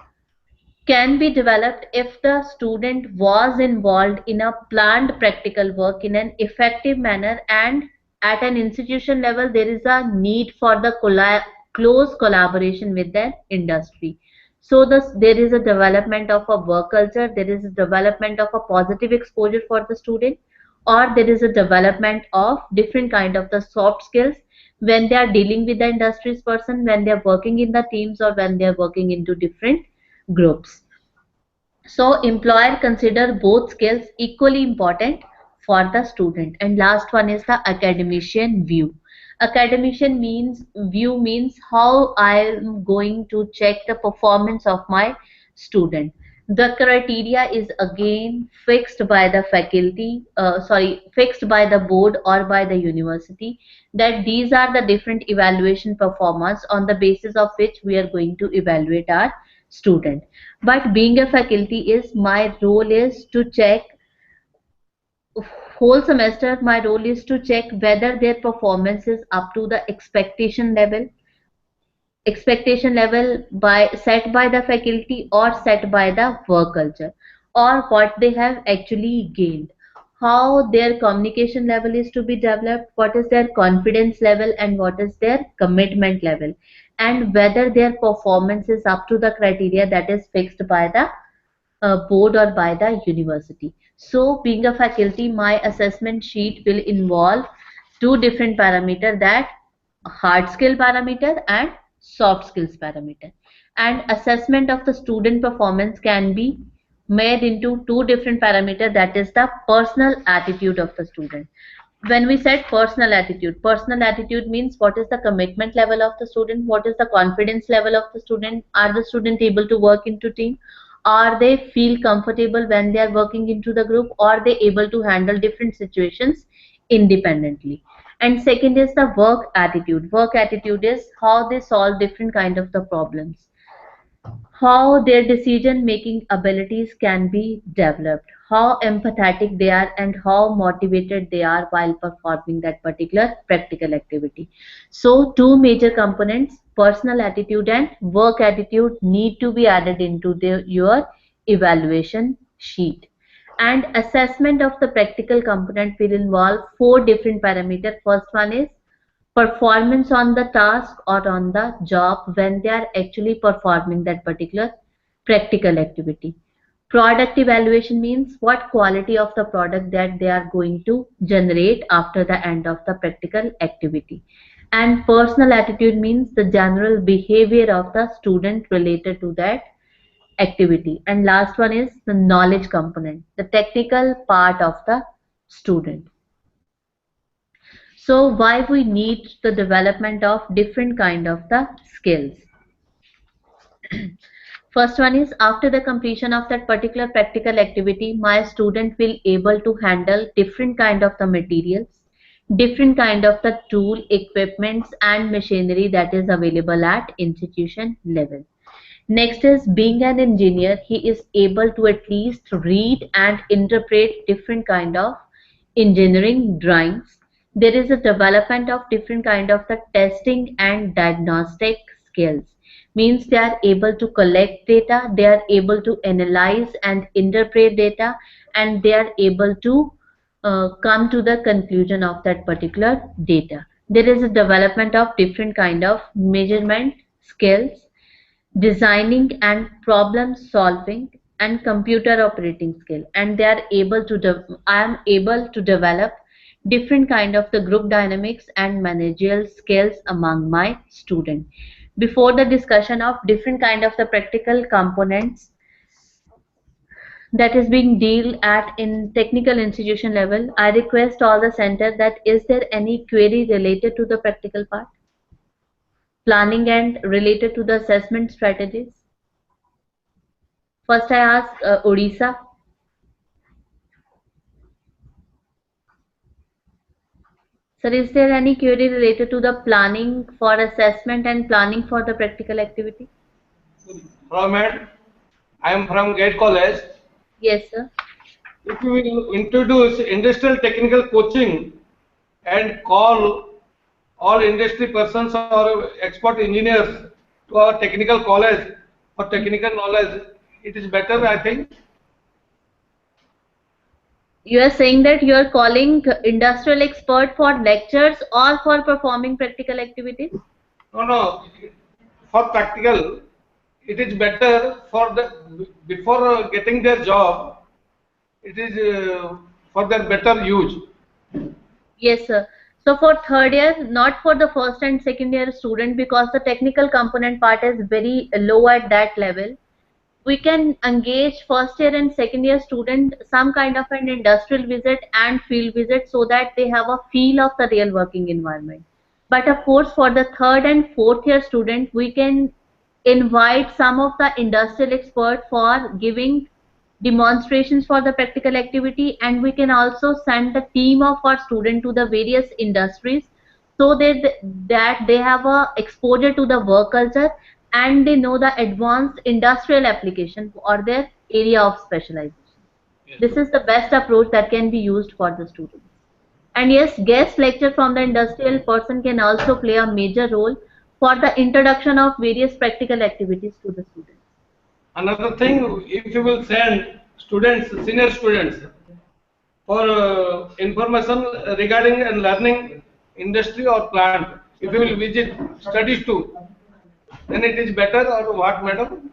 can be developed if the student was involved in a planned practical work in an effective manner, and at an institution level there is a need for the close collaboration with the industry. So there is a development of a work culture, there is a development of a positive exposure for the student, or there is a development of different kind of the soft skills when they are dealing with the industry's person, when they are working in the teams, or when they are working into different groups. So employer consider both skills equally important for the student. And last one is the academician view. Academician means how I am going to check the performance of my student. The criteria is again fixed by the faculty, fixed by the board or by the university, that these are the different evaluation performance on the basis of which we are going to evaluate our student. But being a faculty is my role is to check whole semester. My role is to check whether their performance is up to the expectation level by set by the faculty or set by the work culture, or what they have actually gained, how their communication level is to be developed, what is their confidence level, and what is their commitment level, and whether their performance is up to the criteria that is fixed by the board or by the university. So being a faculty, my assessment sheet will involve two different parameters, that hard skill parameter and soft skills parameter. And assessment of the student performance can be made into two different parameters, that is the personal attitude of the student. When we said personal attitude means what is the commitment level of the student, what is the confidence level of the student, are the student able to work into team, are they feel comfortable when they are working into the group, or are they able to handle different situations independently. And second is the work attitude is how they solve different kind of the problems, how their decision making abilities can be developed, how empathetic they are, and how motivated they are while performing that particular practical activity. So two major components, personal attitude and work attitude, need to be added into your evaluation sheet. And assessment of the practical component will involve four different parameters. First one is performance on the task or on the job when they are actually performing that particular practical activity. Product evaluation means what quality of the product that they are going to generate after the end of the practical activity. And personal attitude means the general behavior of the student related to that activity. And last one is the knowledge component, the technical part of the student. So why we need the development of different kind of the skills. First one is after the completion of that particular practical activity, my student will able to handle different kind of the materials, different kind of the tool, equipments and machinery that is available at institution level. Next is being an engineer, he is able to at least read and interpret different kind of engineering drawings. There is a development of different kind of the testing and diagnostic skills. Means they are able to collect data, they are able to analyze and interpret data, and they are able to come to the conclusion of that particular data. There is a development of different kind of measurement skills, designing and problem solving, and computer operating skill, and they are able to I am able to develop different kind of the group dynamics and managerial skills among my student. Before the discussion of different kind of the practical components that is being dealt at in technical institution level, I request all the center that is there any query related to the practical part, planning and related to the assessment strategies. First I ask Odisha. Sir, is there any query related to the planning for assessment and planning for the practical activity? Hello, madam. I am from Gate College. Yes, sir. If you will introduce industrial technical coaching and call all industry persons or expert engineers to our technical college for technical knowledge, it is better, I think. You are saying that you are calling industrial expert for lectures or for performing practical activities? No, no. For practical, it is better for the before getting their job. It is for their better use. Yes, sir. So for third year, not for the first and second year student, because the technical component part is very low at that level. We can engage first year and second year student some kind of an industrial visit and field visit so that they have a feel of the real working environment. But of course, for the third and fourth year student, we can invite some of the industrial expert for giving demonstrations for the practical activity, and we can also send the team of our student to the various industries so that they have a exposure to the work culture and they know the advanced industrial application or their area of specialization. This is the best approach that can be used for the students. And yes, guest lecture from the industrial person can also play a major role for the introduction of various practical activities to the students. Another thing, if you will send students, senior students, for information regarding and learning industry or plant, if you will visit studies too, then it is better, or what, madam?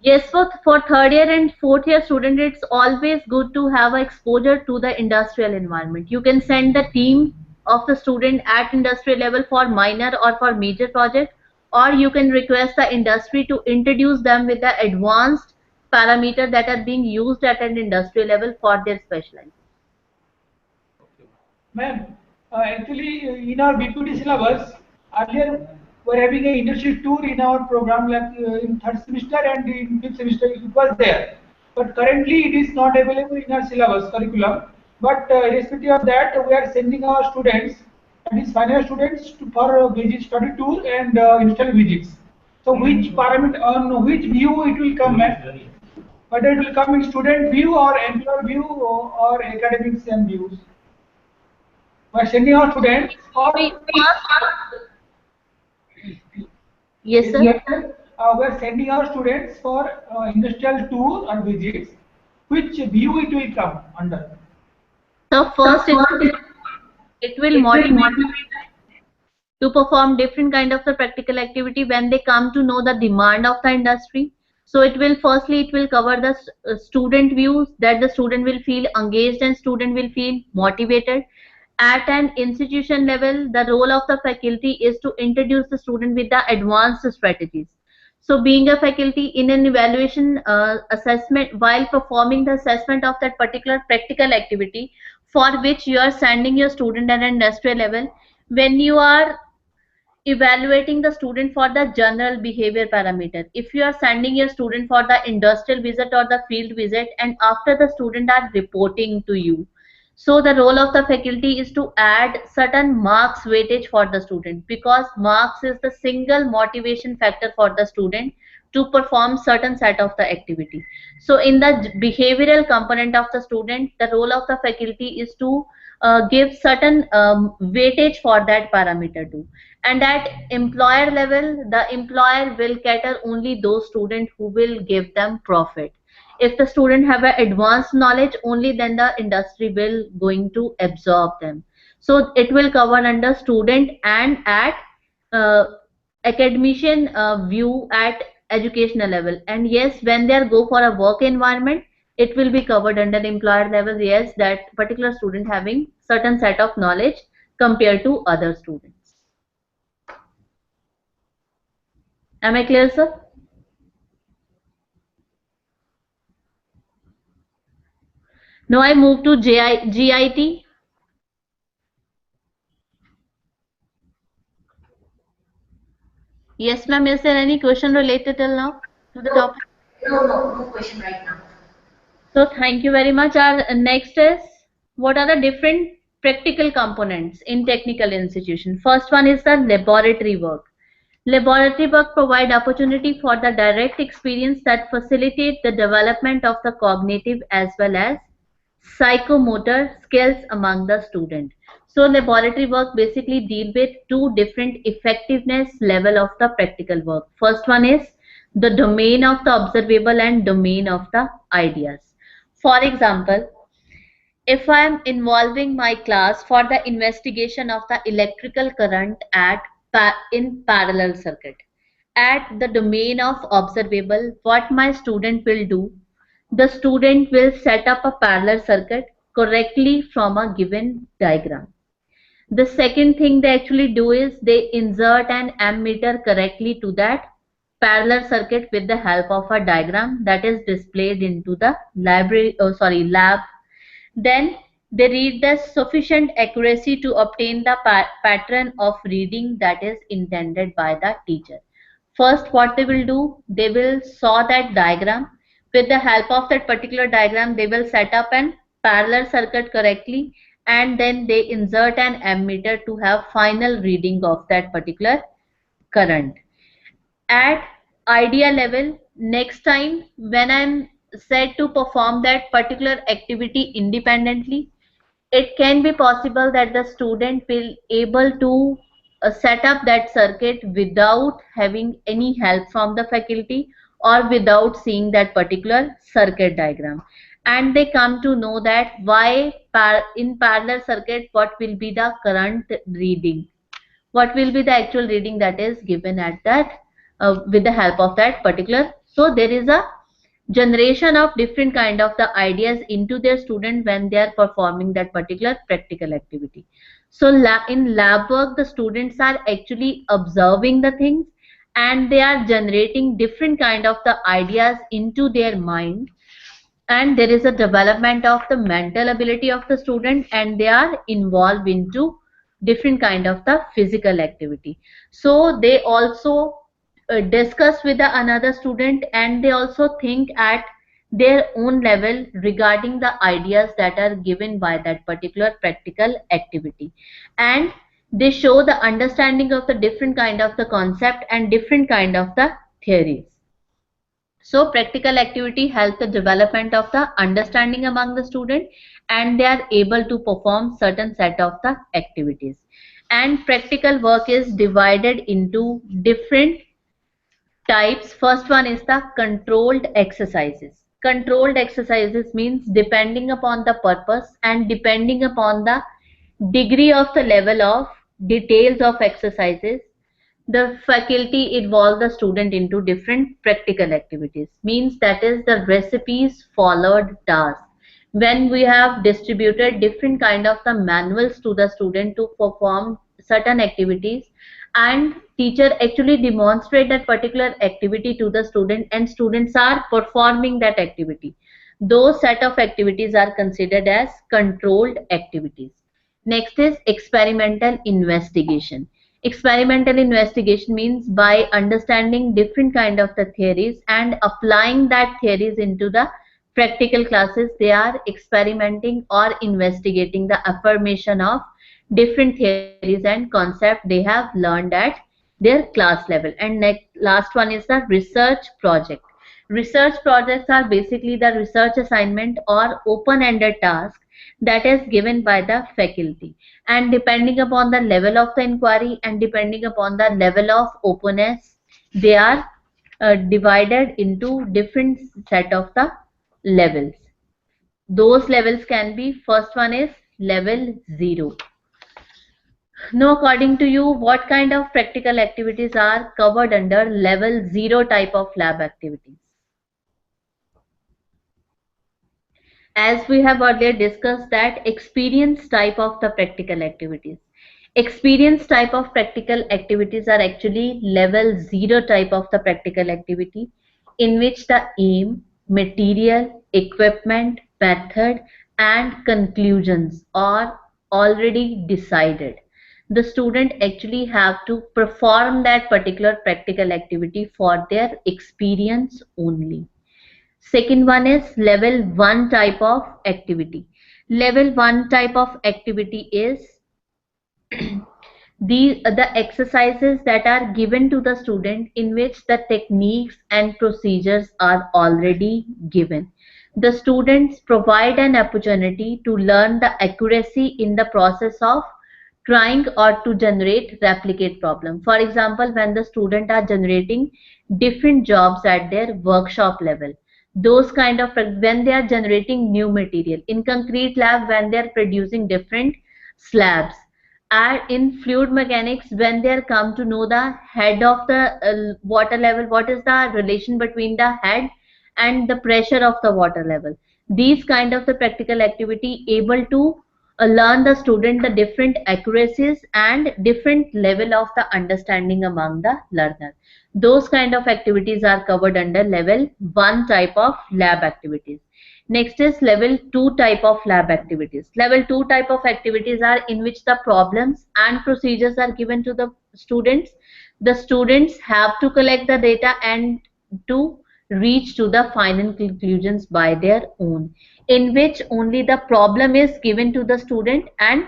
Yes, for third year and fourth year student, it's always good to have exposure to the industrial environment. You can send the team of the student at industrial level for minor or for major project, or you can request the industry to introduce them with the advanced parameter that are being used at an industrial level for their specialization. Ma'am, actually, in our BPT syllabus, earlier we're having an industry tour in our program, like in third semester and in fifth semester, it was there. But currently, it is not available in our syllabus curriculum. But irrespective of that, we are sending our students, that is final students, for visit study tour and industrial visits. So, which parameter, on which view it will come, ma'am? Whether it will come in student view or employer view or academics and views. By sending our students for yes, sir. Yes, sir. We are sending our students for industrial tour or visits. Which view it will come under? So first it will motivate to perform different kind of the practical activity when they come to know the demand of the industry. So it will firstly it will cover the student views, that the student will feel engaged and student will feel motivated. At an institution level, the role of the faculty is to introduce the student with the advanced strategies. So being a faculty in an evaluation assessment, while performing the assessment of that particular practical activity for which you are sending your student at an industrial level, when you are evaluating the student for the general behavior parameter, if you are sending your student for the industrial visit or the field visit and after the student are reporting to you, so the role of the faculty is to add certain marks weightage for the student, because marks is the single motivation factor for the student to perform certain set of the activity. So in the behavioral component of the student, the role of the faculty is to give certain weightage for that parameter too. And at employer level, the employer will cater only those students who will give them profit. If the student have an advanced knowledge, only then the industry will going to absorb them. So it will cover under student and at uh, academician view at educational level. And yes, when they are go for a work environment, it will be covered under employer level. Yes, that particular student having certain set of knowledge compared to other students. Am I clear, sir? Now I move to GIT. Yes, ma'am. Is there any question related till now to the topic? No question right now. So thank you very much. Our next is, what are the different practical components in technical institution? First one is the laboratory work. Laboratory work provide opportunity for the direct experience that facilitate the development of the cognitive as well as psychomotor skills among the student. So laboratory work basically deal with two different effectiveness level of the practical work. First one is the domain of the observable and domain of the ideas. For example, if I am involving my class for the investigation of the electrical current in parallel circuit, at the domain of observable, what my student will do, the student will set up a parallel circuit correctly from a given diagram. The second thing they actually do is they insert an ammeter correctly to that parallel circuit with the help of a diagram that is displayed into the lab. Then they read the sufficient accuracy to obtain the pattern of reading that is intended by the teacher. First, what they will do, they will saw that diagram. With the help of that particular diagram, they will set up an parallel circuit correctly, and then they insert an ammeter to have final reading of that particular current. At idea level, next time when I'm said to perform that particular activity independently, it can be possible that the student will able to set up that circuit without having any help from the faculty or without seeing that particular circuit diagram, and they come to know that why in parallel circuit what will be the current reading, what will be the actual reading that is given at that with the help of that particular. So there is a generation of different kind of the ideas into their student when they are performing that particular practical activity. So in lab work, the students are actually observing the things and they are generating different kind of the ideas into their mind, and there is a development of the mental ability of the student, and they are involved into different kind of the physical activity. So they also discuss with the another student, and they also think at their own level regarding the ideas that are given by that particular practical activity, and they show the understanding of the different kind of the concept and different kind of the theories. So practical activity helps the development of the understanding among the student, and they are able to perform certain set of the activities. And practical work is divided into different types. First one is the controlled exercises. Controlled exercises means depending upon the purpose and depending upon the degree of the level of details of exercises, the faculty involve the student into different practical activities. Means that is the recipes followed task. When we have distributed different kind of the manuals to the student to perform certain activities, and teacher actually demonstrate that particular activity to the student, and students are performing that activity, those set of activities are considered as controlled activities. Next is experimental investigation. Experimental investigation means by understanding different kind of the theories and applying that theories into the practical classes, they are experimenting or investigating the affirmation of different theories and concept they have learned at their class level. And next, last one is the research project. Research projects are basically the research assignment or open-ended task that is given by the faculty, and depending upon the level of the inquiry and depending upon the level of openness, they are divided into different set of the levels. Those levels can be, first one is level 0. Now, according to you, what kind of practical activities are covered under level 0 type of lab activities? As we have earlier discussed that experience type of the practical activities. Experience type of practical activities are actually level 0 type of the practical activity in which the aim, material, equipment, method and conclusions are already decided. The student actually have to perform that particular practical activity for their experience only. Second one is level 1 type of activity. Level 1 type of activity is the exercises that are given to the student in which the techniques and procedures are already given. The students provide an opportunity to learn the accuracy in the process of trying or to generate replicate problem. For example, when the student are generating different jobs at their workshop level, those kind of when they are generating new material in concrete lab, when they are producing different slabs, are in fluid mechanics when they come to know the head of the water level, what is the relation between the head and the pressure of the water level. These kind of the practical activity able to learn the student the different accuracies and different level of the understanding among the learner. Those kind of activities are covered under level 1 type of lab activities. Next is level 2 type of lab activities. Level 2 type of activities are in which the problems and procedures are given to the students. The students have to collect the data and to reach to the final conclusions by their own, in which only the problem is given to the student and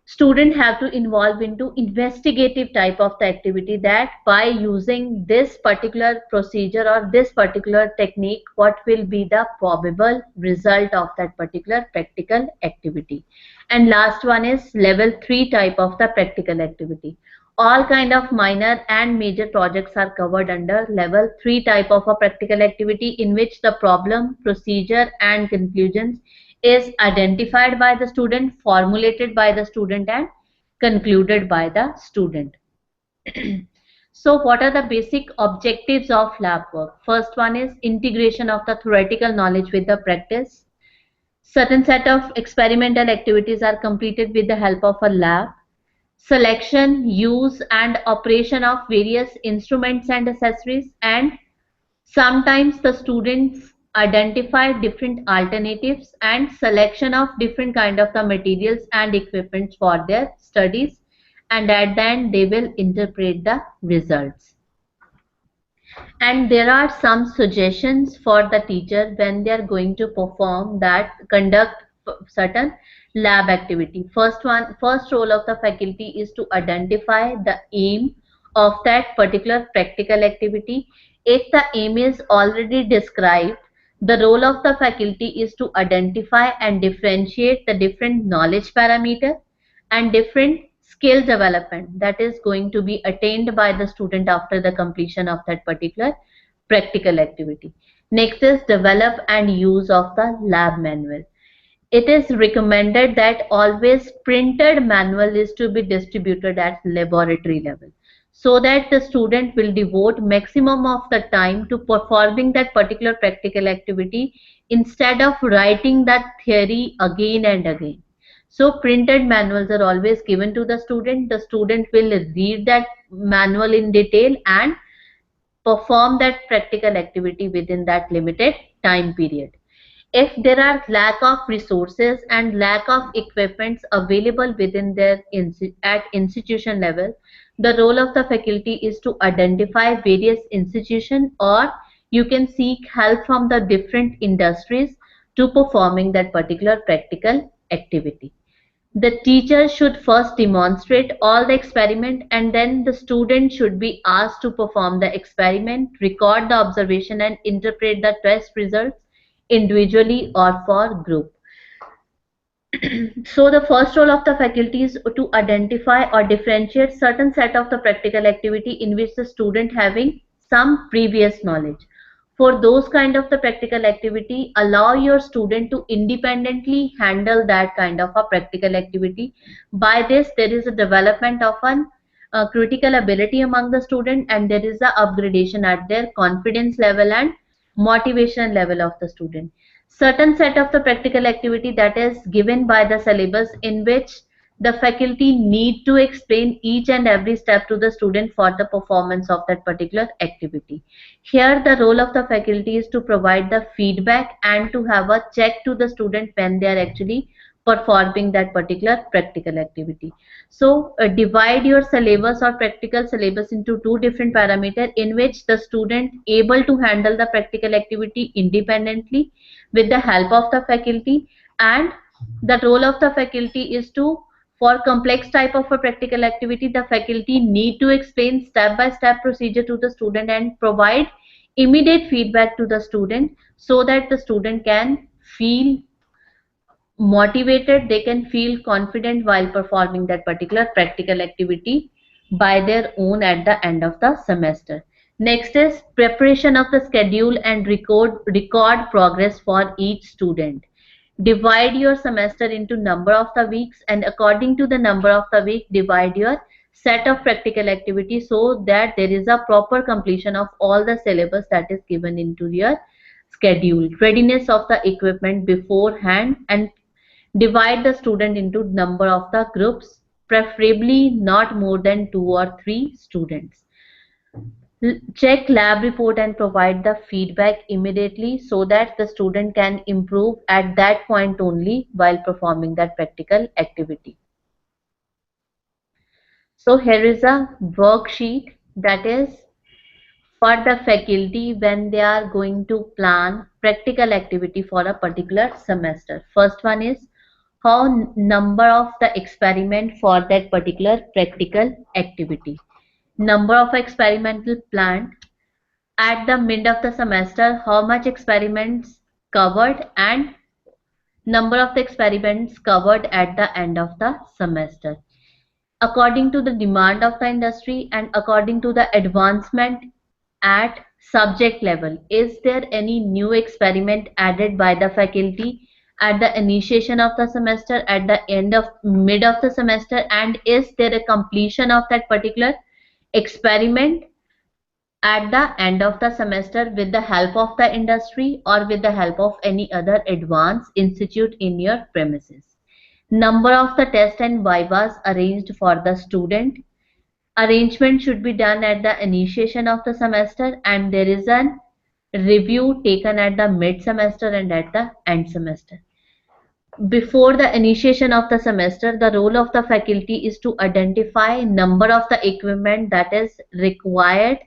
student have to involve into investigative type of the activity, that by using this particular procedure or this particular technique, what will be the probable result of that particular practical activity. And last one is level 3 type of the practical activity. All kind of minor and major projects are covered under level 3 type of a practical activity, in which the problem, procedure and conclusions is identified by the student, formulated by the student and concluded by the student. So what are the basic objectives of lab work? First one is integration of the theoretical knowledge with the practice. Certain set of experimental activities are completed with the help of a lab. Selection, use and operation of various instruments and accessories, and sometimes the students identify different alternatives and selection of different kind of the materials and equipment for their studies, and at the end they will interpret the results. And there are some suggestions for the teacher when they are going to perform that conduct certain lab activity. First role of the faculty is to identify the aim of that particular practical activity. If the aim is already described, the role of the faculty is to identify and differentiate the different knowledge parameter and different skill development that is going to be attained by the student after the completion of that particular practical activity. Next is develop and use of the lab manual. It is recommended that always printed manual is to be distributed at laboratory level, so that the student will devote maximum of the time to performing that particular practical activity instead of writing that theory again and again. So printed manuals are always given to the student. The student will read that manual in detail and perform that practical activity within that limited time period. If there are lack of resources and lack of equipments available within their at institution level, the role of the faculty is to identify various institutions, or you can seek help from the different industries to performing that particular practical activity. The teacher should first demonstrate all the experiment, and then the student should be asked to perform the experiment, record the observation and interpret the test results individually or for group. So the first role of the faculty is to identify or differentiate certain set of the practical activity in which the student having some previous knowledge. For those kind of the practical activity, allow your student to independently handle that kind of a practical activity. By this, there is a development of an critical ability among the student, and there is a upgradation at their confidence level and motivation level of the student. Certain set of the practical activity that is given by the syllabus, in which the faculty need to explain each and every step to the student for the performance of that particular activity. Here the role of the faculty is to provide the feedback and to have a check to the student when they are actually performing that particular practical activity. So divide your syllabus or practical syllabus into two different parameters, in which the student able to handle the practical activity independently with the help of the faculty, and the role of the faculty is to, for complex type of a practical activity, the faculty need to explain step-by-step procedure to the student and provide immediate feedback to the student, so that the student can feel motivated, they can feel confident while performing that particular practical activity by their own at the end of the semester. Next is preparation of the schedule and record progress for each student. Divide your semester into number of the weeks, and according to the number of the week, divide your set of practical activities, so that there is a proper completion of all the syllabus that is given into your schedule. Readiness of the equipment beforehand, and divide the student into number of the groups, preferably not more than 2 or 3 students. Check lab report and provide the feedback immediately, so that the student can improve at that point only while performing that practical activity. So here is a worksheet that is for the faculty when they are going to plan practical activity for a particular semester. First one is how number of the experiment for that particular practical activity. Number of experimental planned at the mid of the semester, how much experiments covered, and number of the experiments covered at the end of the semester. According to the demand of the industry and according to the advancement at subject level, is there any new experiment added by the faculty at the initiation of the semester, at the end of mid of the semester, and is there a completion of that particular experiment at the end of the semester with the help of the industry or with the help of any other advanced institute in your premises. Number of the tests and vivas arranged for the student. Arrangement should be done at the initiation of the semester, and there is a review taken at the mid semester and at the end semester. Before the initiation of the semester, the role of the faculty is to identify number of the equipment that is required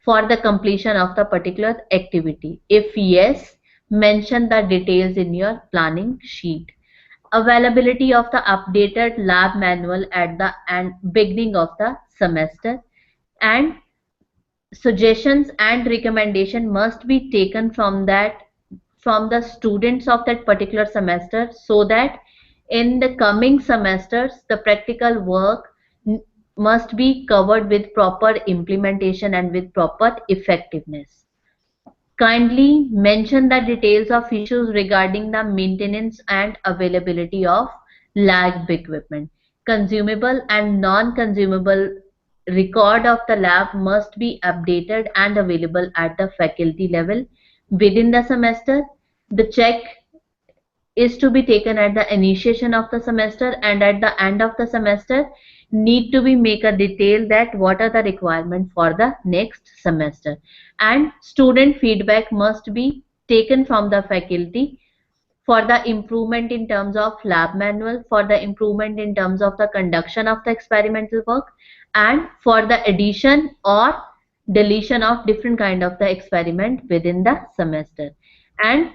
for the completion of the particular activity. If yes, mention the details in your planning sheet. Availability of the updated lab manual at the beginning of the semester, and suggestions and recommendation must be taken from the students of that particular semester, so that in the coming semesters the practical work must be covered with proper implementation and with proper effectiveness. Kindly mention the details of issues regarding the maintenance and availability of lab equipment. Consumable and non-consumable record of the lab must be updated and available at the faculty level within the semester. The check is to be taken at the initiation of the semester, and at the end of the semester need to be make a detail that what are the requirement for the next semester, and student feedback must be taken from the faculty for the improvement in terms of lab manual, for the improvement in terms of the conduction of the experimental work, and for the addition or deletion of different kind of the experiment within the semester. And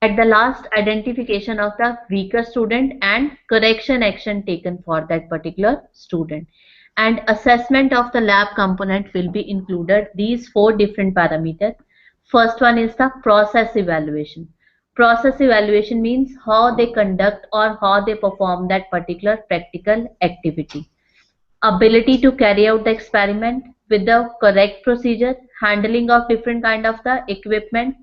at the last, identification of the weaker student and correction action taken for that particular student. And assessment of the lab component will be included these 4 different parameters. First one is the process evaluation. Process evaluation means how they conduct or how they perform that particular practical activity. Ability to carry out the experiment with the correct procedure, handling of different kind of the equipment,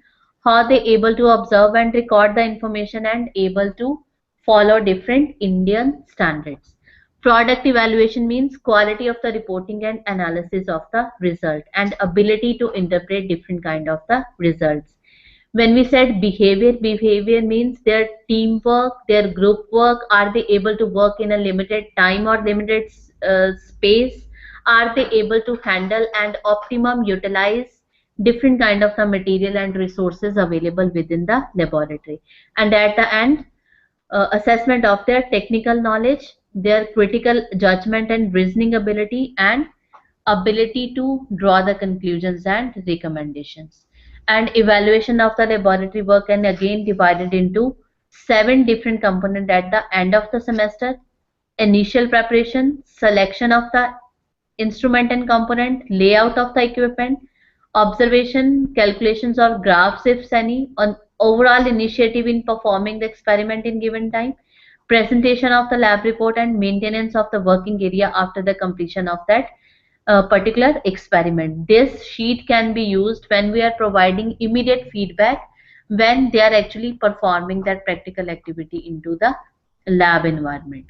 how they able to observe and record the information and able to follow different Indian standards. Product evaluation means quality of the reporting and analysis of the result and ability to interpret different kind of the results. When we said behavior means their teamwork, their group work, are they able to work in a limited time or limited space? Are they able to handle and optimum utilize different kind of the material and resources available within the laboratory? And at the end, assessment of their technical knowledge, their critical judgment and reasoning ability, and ability to draw the conclusions and recommendations. And evaluation of the laboratory work can again divided into 7 different components at the end of the semester: initial preparation, selection of the instrument and component, layout of the equipment, observation, calculations or graphs if any, on overall initiative in performing the experiment in given time, presentation of the lab report and maintenance of the working area after the completion of that particular experiment. This sheet can be used when we are providing immediate feedback when they are actually performing that practical activity into the lab environment.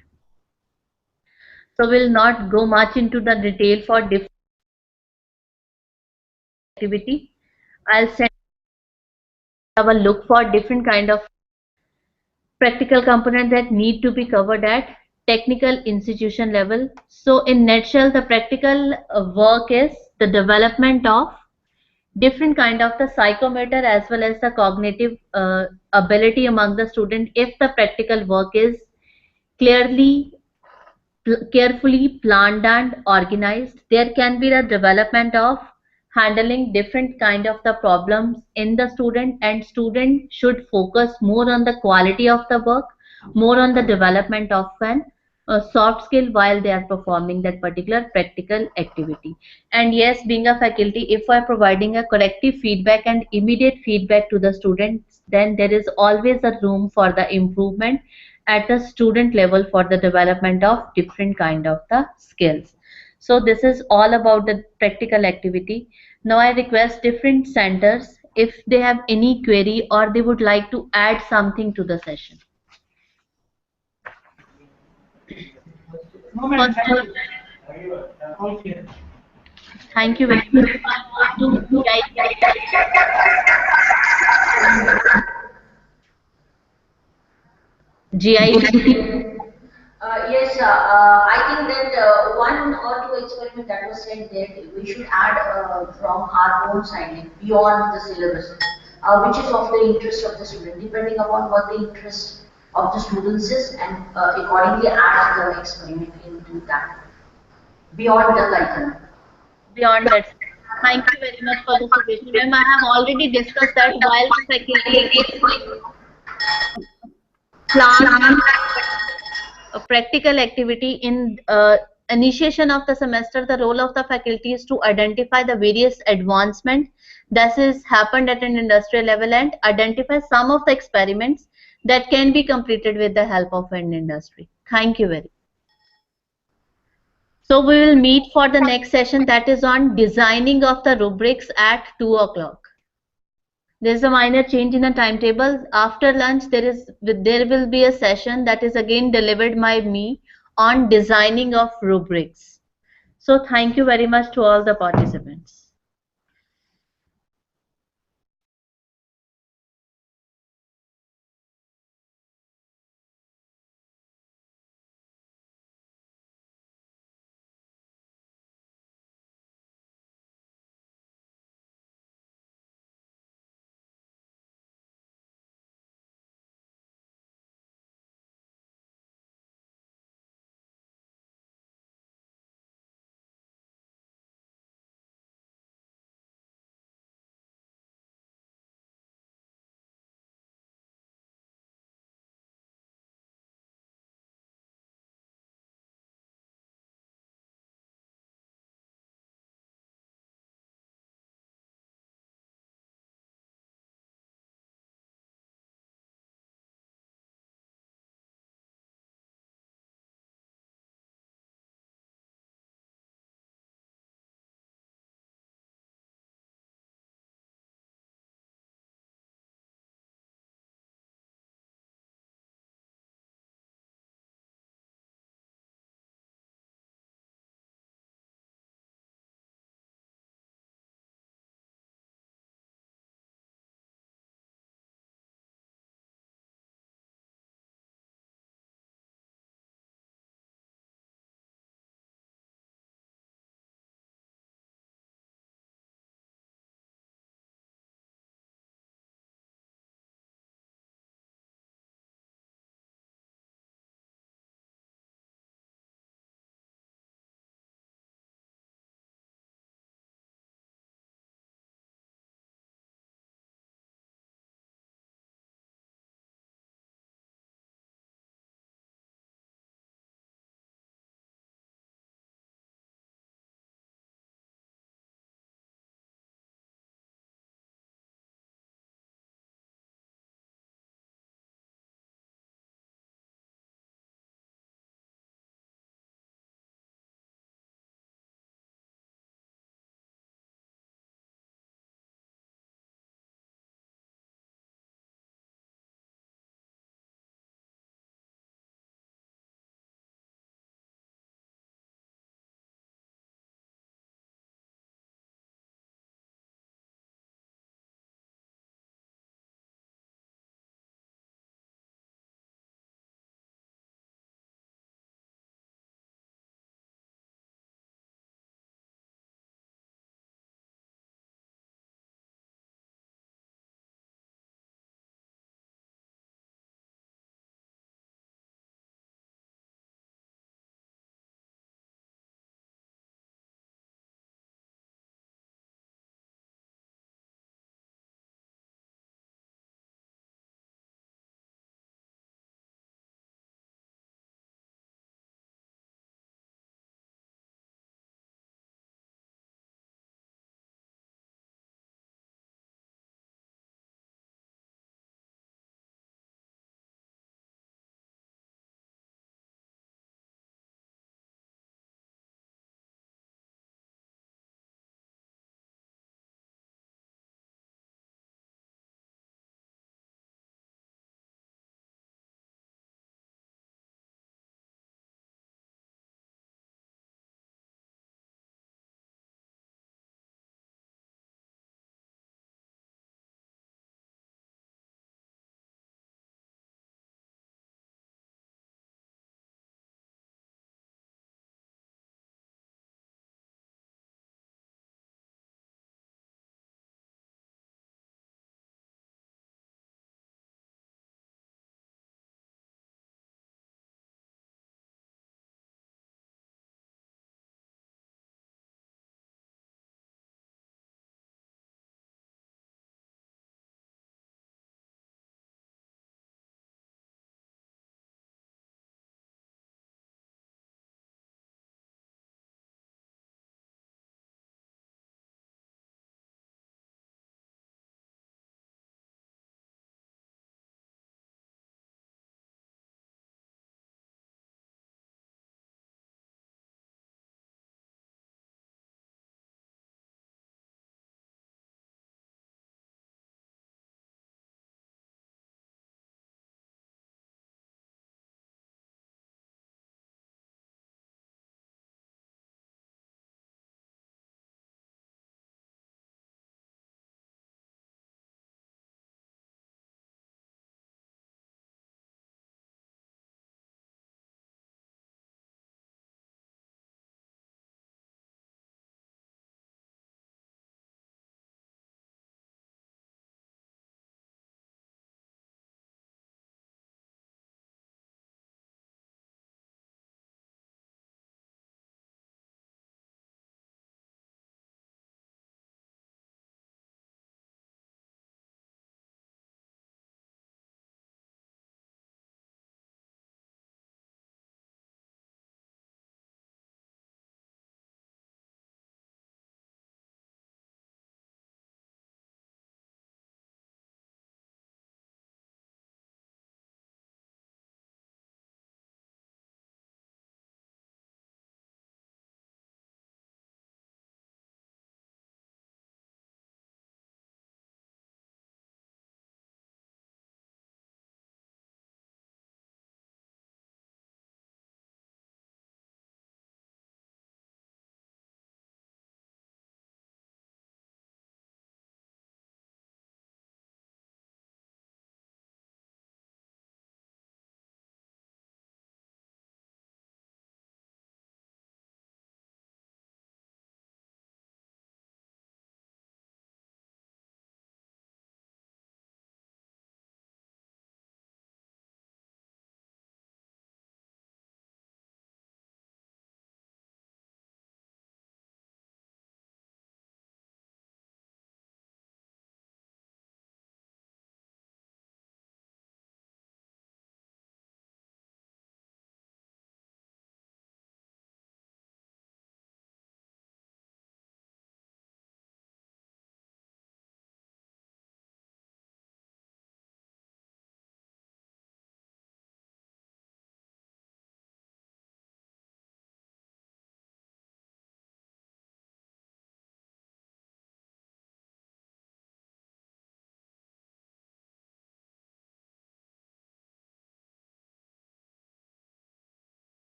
So we'll not go much into the detail for different activity. I'll send have a look for different kind of practical component that need to be covered at technical institution level. So in nutshell, the practical work is the development of different kind of the psychomotor as well as the cognitive ability among the student. If the practical work is clearly carefully planned and organized, there can be the development of handling different kind of the problems in the student, and student should focus more on the quality of the work, more on the development of an soft skill while they are performing that particular practical activity. And yes, being a faculty, if we are providing a corrective feedback and immediate feedback to the students, then there is always a room for the improvement at the student level for the development of different kind of the skills. So this is all about the practical activity. Now I request different centers if they have any query or they would like to add something to the session. No, ma'am, thank you. All clear. Thank you very much. GI. Yes, I think that one or two experiments that was said that we should add from our own side, like beyond the syllabus, which is of the interest of the student, depending upon what the interest of the students is, and accordingly add the experiment into that, beyond the curriculum. Beyond that. Thank you very much for the suggestion. Ma'am, I have already discussed that while the faculty plan a practical activity in initiation of the semester, the role of the faculty is to identify the various advancement that has happened at an industrial level and identify some of the experiments that can be completed with the help of an industry. Thank you very much. So we will meet for the next session, that is on designing of the rubrics at 2 o'clock. There is a minor change in the timetable. After lunch, there will be a session that is again delivered by me on designing of rubrics. So thank you very much to all the participants.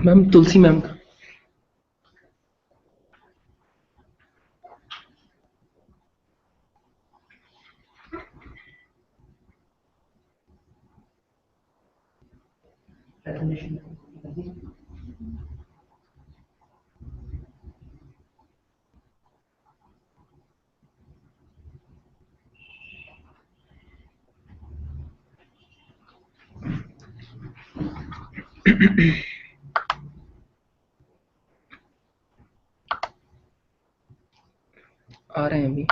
Ma'am Tulsi ma'am का आ रहे हैं अभी।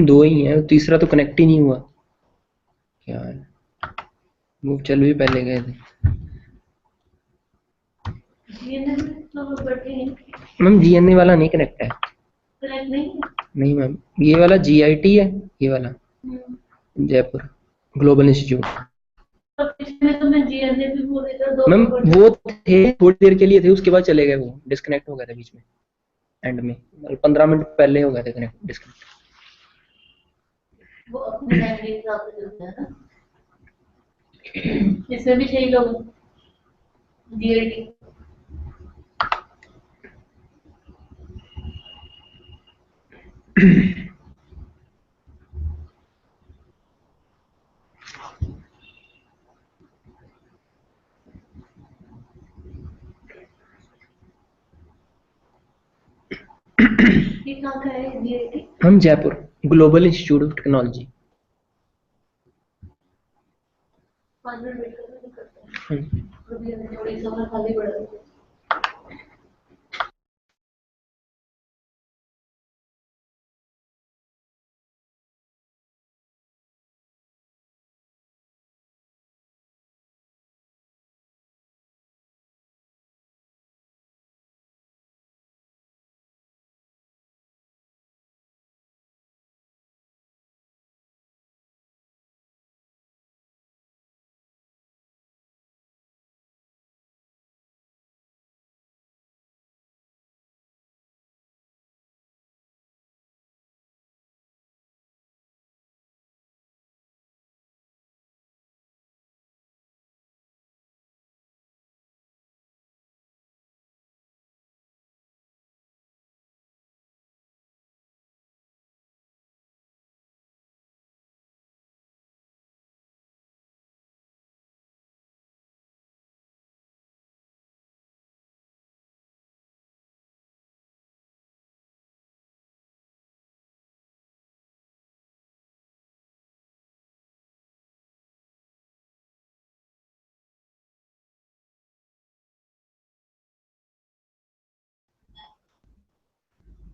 दो ही हैं, तीसरा तो connect ही नहीं हुआ। क्या है, वो चल भी पहले गए थे। मैम जीएनए वाला नहीं कनेक्ट है। नहीं मैम, ये वाला जीआईटी है, ये वाला जयपुर ग्लोबल इंस्टीट्यूट। मैम वो थे थोड़ी देर के लिए थे, उसके बाद चले गए, वो डिस्कनेक्ट हो गए थे बीच में, एंड में 15 मिनट पहले हो गए थे कनेक्ट डिस्कनेक्ट। वो अपने टाइम के हिसाब से चलता है ना। इसमें भी चाहिए लोग जीआईटी। ये कहाँ का है जीआईटी? हम Jaipur global institute of technology. 5 minute wait करते हैं। थोड़ी समय खाली पड़ा है।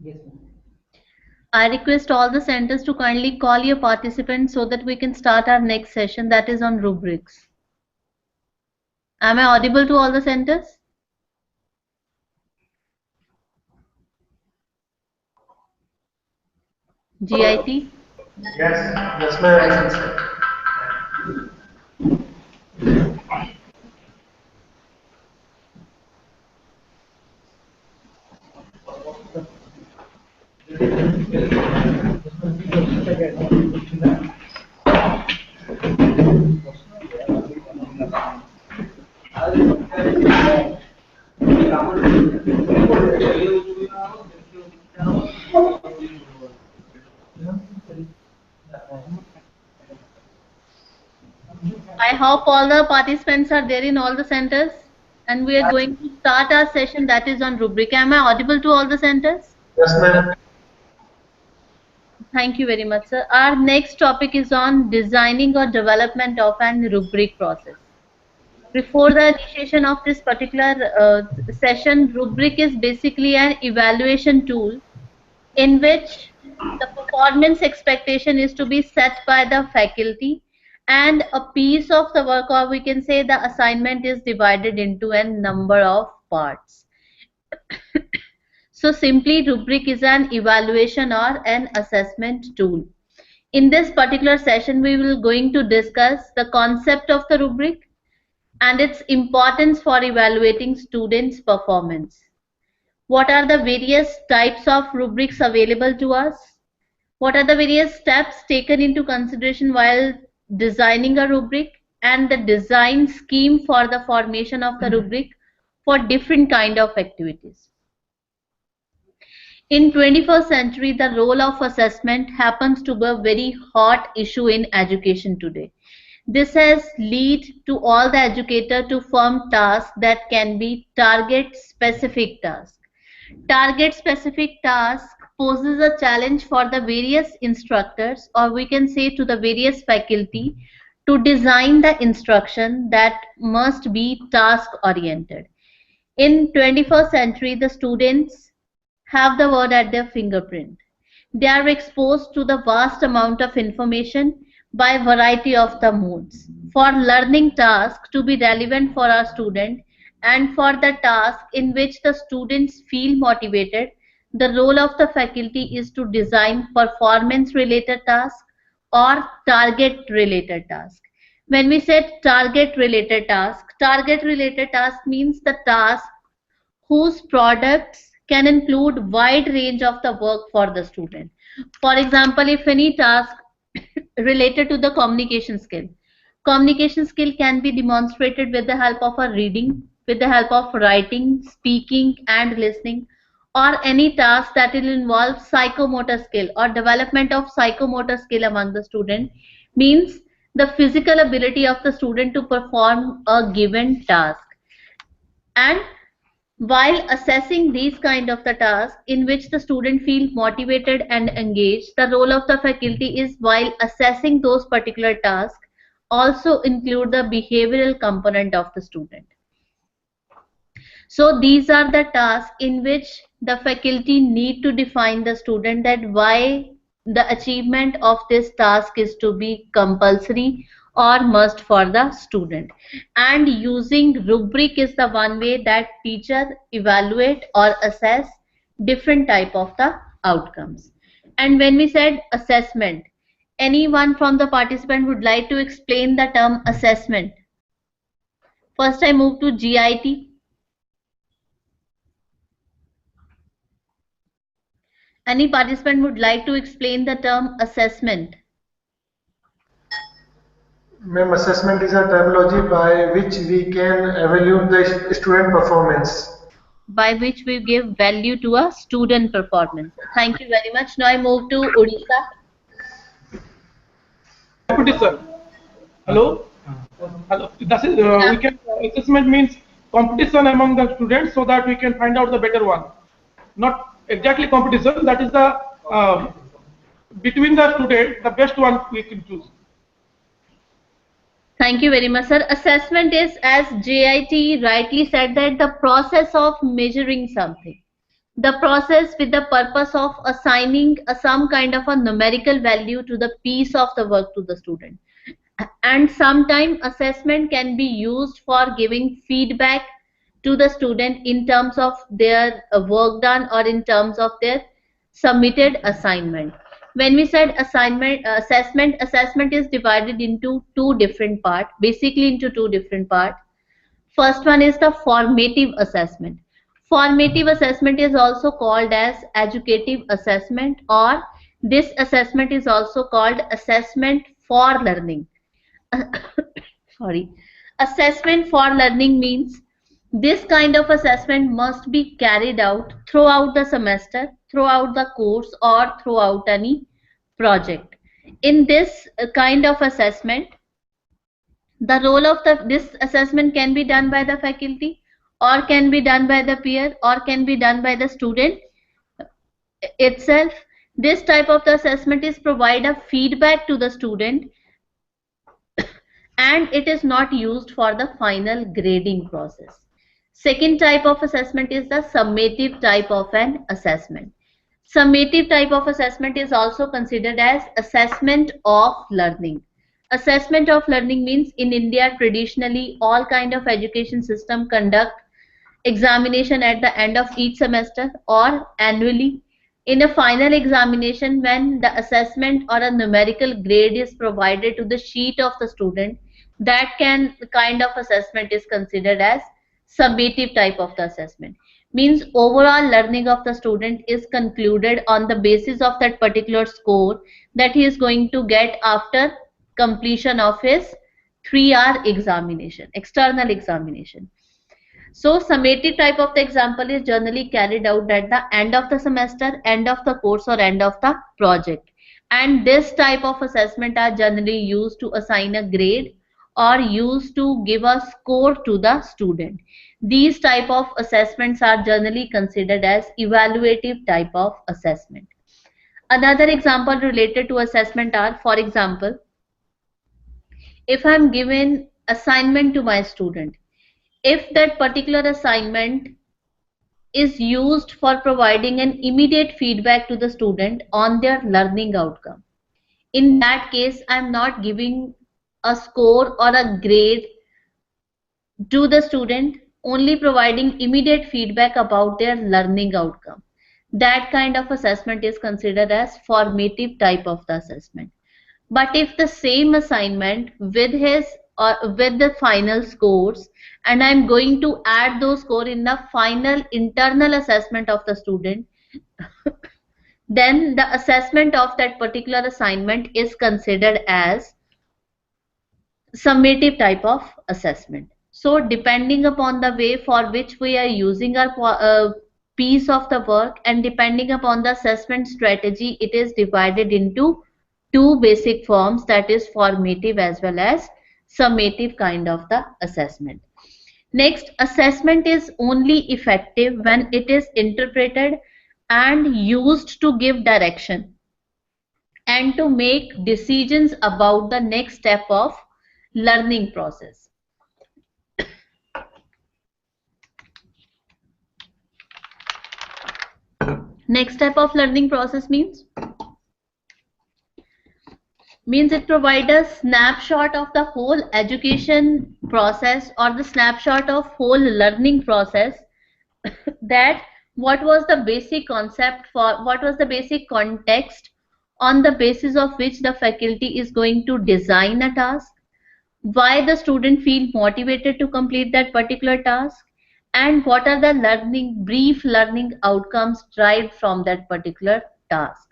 Yes, I request all the centers to kindly call your participants so that we can start our next session, that is on rubrics. Am I audible to all the centers? GIT? Yes, ma'am. I hope all the participants are there in all the centers, and we are going to start our session, that is on rubric. Am I audible to all the centers? Yes, ma'am. Thank you very much, sir. Our next topic is on designing or development of an rubric process. Before the initiation of this particular session, rubric is basically an evaluation tool in which the performance expectation is to be set by the faculty, and a piece of the work, or we can say the assignment, is divided into a number of parts. So simply, rubric is an evaluation or an assessment tool. In this particular session, we will going to discuss the concept of the rubric and its importance for evaluating students' performance. What are the various types of rubrics available to us? What are the various steps taken into consideration while designing a rubric, and the design scheme for the formation of the rubric for different kind of activities. In 21st century, the role of assessment happens to be a very hot issue in education today. This has led to all the educator to form tasks that can be target specific tasks. Target specific task poses a challenge for the various instructors, or we can say to the various faculty, to design the instruction that must be task oriented. In 21st century, the students have the world at their fingerprint. They are exposed to the vast amount of information by variety of the modes. For learning tasks to be relevant for our student and for the task in which the students feel motivated, the role of the faculty is to design performance related tasks or target related tasks. When we say target related task means the task whose products can include wide range of the work for the student. For example, if any task related to the communication skill can be demonstrated with the help of a reading, with the help of writing, speaking and listening, or any task that will involve psychomotor skill or development of psychomotor skill among the student, means the physical ability of the student to perform a given task. And while assessing these kind of the tasks in which the student feel motivated and engaged, the role of the faculty is, while assessing those particular tasks, also include the behavioral component of the student. So these are the tasks in which the faculty need to define the student that why the achievement of this task is to be compulsory or must for the student. And using rubric is the one way that teacher evaluate or assess different type of the outcomes. And when we said assessment, anyone from the participant would like to explain the term assessment? First I move to GIT. Any participant would like to explain the term assessment? Ma'am, assessment is a terminology by which we can evaluate the student performance. By which we give value to a student performance. Thank you very much. Now I move to Odisha. Competition. Hello? Hello. That is, we can, assessment means competition among the students so that we can find out the better one. Not exactly competition, that is the between the student, the best one we can choose. Thank you very much, sir. Assessment is, as JIT rightly said, that the process of measuring something. The process with the purpose of assigning some kind of a numerical value to the piece of the work to the student. And sometimes assessment can be used for giving feedback to the student in terms of their work done or in terms of their submitted assignment. When we said assessment is divided into two different parts, basically into two different parts. First one is the formative assessment. Formative assessment is also called as educative assessment, or this assessment is also called assessment for learning. Sorry. Assessment for learning means this kind of assessment must be carried out throughout the semester, throughout the course, or throughout any project. In this kind of assessment, the role of this assessment can be done by the faculty, or can be done by the peer, or can be done by the student itself. This type of the assessment is provide a feedback to the student, and it is not used for the final grading process. Second type of assessment is the summative type of an assessment. Summative type of assessment is also considered as assessment of learning. Assessment of learning means in India traditionally all kind of education system conduct examination at the end of each semester or annually. In a final examination, when the assessment or a numerical grade is provided to the sheet of the student, that kind of assessment is considered as summative type of the assessment. means overall learning of the student is concluded on the basis of that particular score that he is going to get after completion of his 3-hour examination, external examination. So summative type of the example is generally carried out at the end of the semester, end of the course, or end of the project. And this type of assessment are generally used to assign a grade or used to give a score to the student. These type of assessments are generally considered as evaluative type of assessment. Another example related to assessment are, for example, if I'm given assignment to my student, if that particular assignment is used for providing an immediate feedback to the student on their learning outcome, in that case I'm not giving a score or a grade to the student, only providing immediate feedback about their learning outcome. That kind of assessment is considered as formative type of the assessment. But if the same assignment with his or with the final scores, and I'm going to add those scores in the final internal assessment of the student, then the assessment of that particular assignment is considered as summative type of assessment. So depending upon the way for which we are using our piece of the work and depending upon the assessment strategy, it is divided into two basic forms, that is formative as well as summative kind of the assessment. Next, assessment is only effective when it is interpreted and used to give direction and to make decisions about the next step of learning process. Next step of learning process means it provides a snapshot of the whole education process or the snapshot of whole learning process, that what was the basic concept, for what was the basic context on the basis of which the faculty is going to design a task, why the student feel motivated to complete that particular task, and what are the brief learning outcomes derived from that particular task.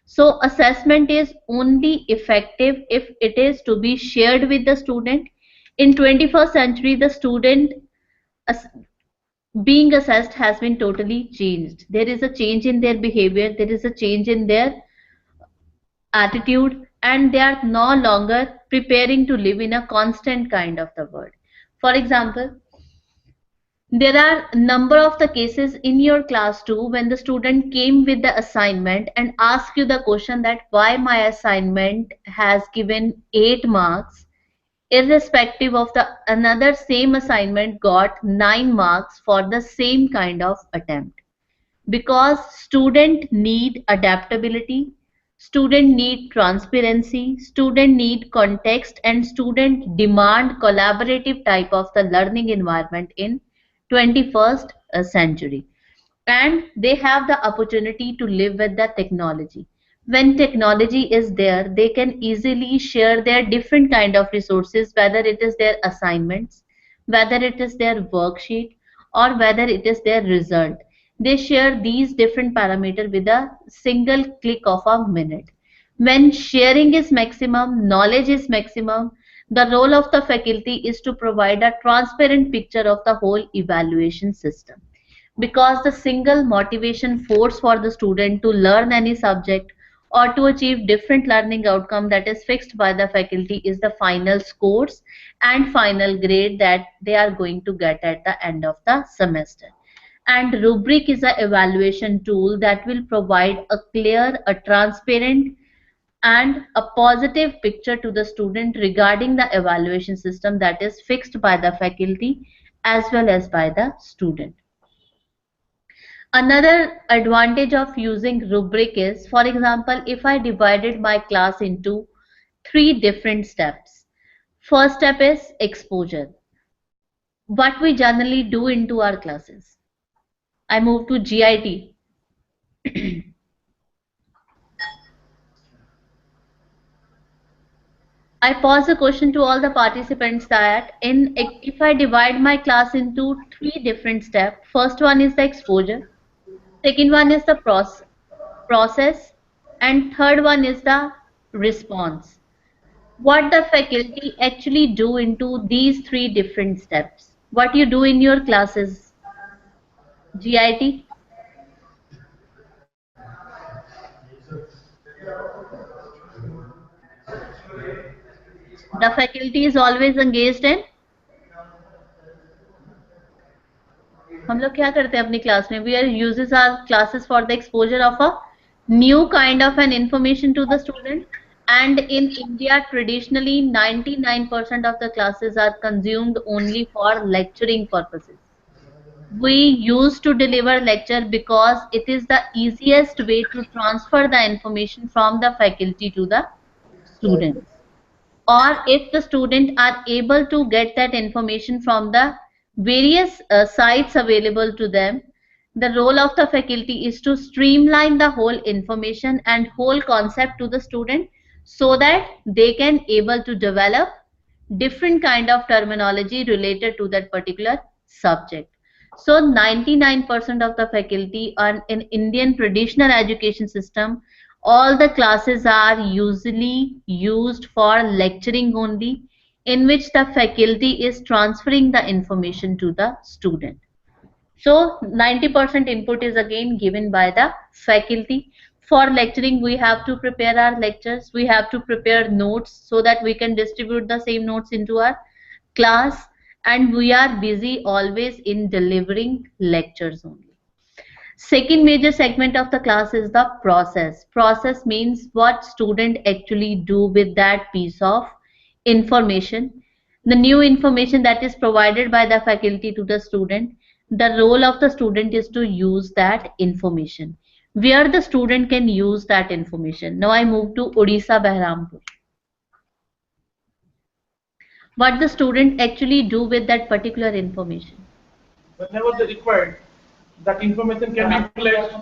So assessment is only effective if it is to be shared with the student. In 21st century, the student being assessed has been totally changed. There is a change in their behavior, there is a change in their attitude, and they are no longer preparing to live in a constant kind of the world. For example, there are a number of the cases in your class too when the student came with the assignment and asked you the question that why my assignment has given 8 marks, irrespective of the another same assignment got 9 marks for the same kind of attempt. Because student need adaptability, student need transparency, student need context, and student demand collaborative type of the learning environment in 21st century. And they have the opportunity to live with the technology. When technology is there, they can easily share their different kind of resources, whether it is their assignments, whether it is their worksheet, or whether it is their result. They share these different parameters with a single click of a minute. When sharing is maximum, knowledge is maximum, the role of the faculty is to provide a transparent picture of the whole evaluation system. Because the single motivation force for the student to learn any subject or to achieve different learning outcome that is fixed by the faculty is the final scores and final grade that they are going to get at the end of the semester. And rubric is an evaluation tool that will provide a clear, a transparent, and a positive picture to the student regarding the evaluation system that is fixed by the faculty as well as by the student. Another advantage of using rubric is, for example, if I divided my class into 3 different steps. First step is exposure. What we generally do into our classes. I move to GIT. I pose a question to all the participants that if I divide my class into three different steps, first one is the exposure, second one is the process, and third one is the response. What the faculty actually do into these three different steps? What you do in your classes? GIT? The faculty is always engaged in हम लोग क्या करते हैं अपनी class में we are uses our classes for the exposure of a new kind of an information to the student, and in India traditionally 99% of the classes are consumed only for lecturing purposes. We used to deliver lecture because it is the easiest way to transfer the information from the faculty to the students, or if the student are able to get that information from the various sites available to them, the role of the faculty is to streamline the whole information and whole concept to the student so that they can able to develop different kind of terminology related to that particular subject. So 99% of the faculty are in Indian traditional education system. All the classes are usually used for lecturing only, in which the faculty is transferring the information to the student. So 90% input is again given by the faculty. For lecturing, we have to prepare our lectures. We have to prepare notes so that we can distribute the same notes into our class. And we are busy always in delivering lectures only. Second major segment of the class is the process. Process means what student actually do with that piece of information. The new information that is provided by the faculty to the student. The role of the student is to use that information. Where the student can use that information. Now I move to Odisha Behrampur. What the student actually do with that particular information. Whenever they required, that information can be placed.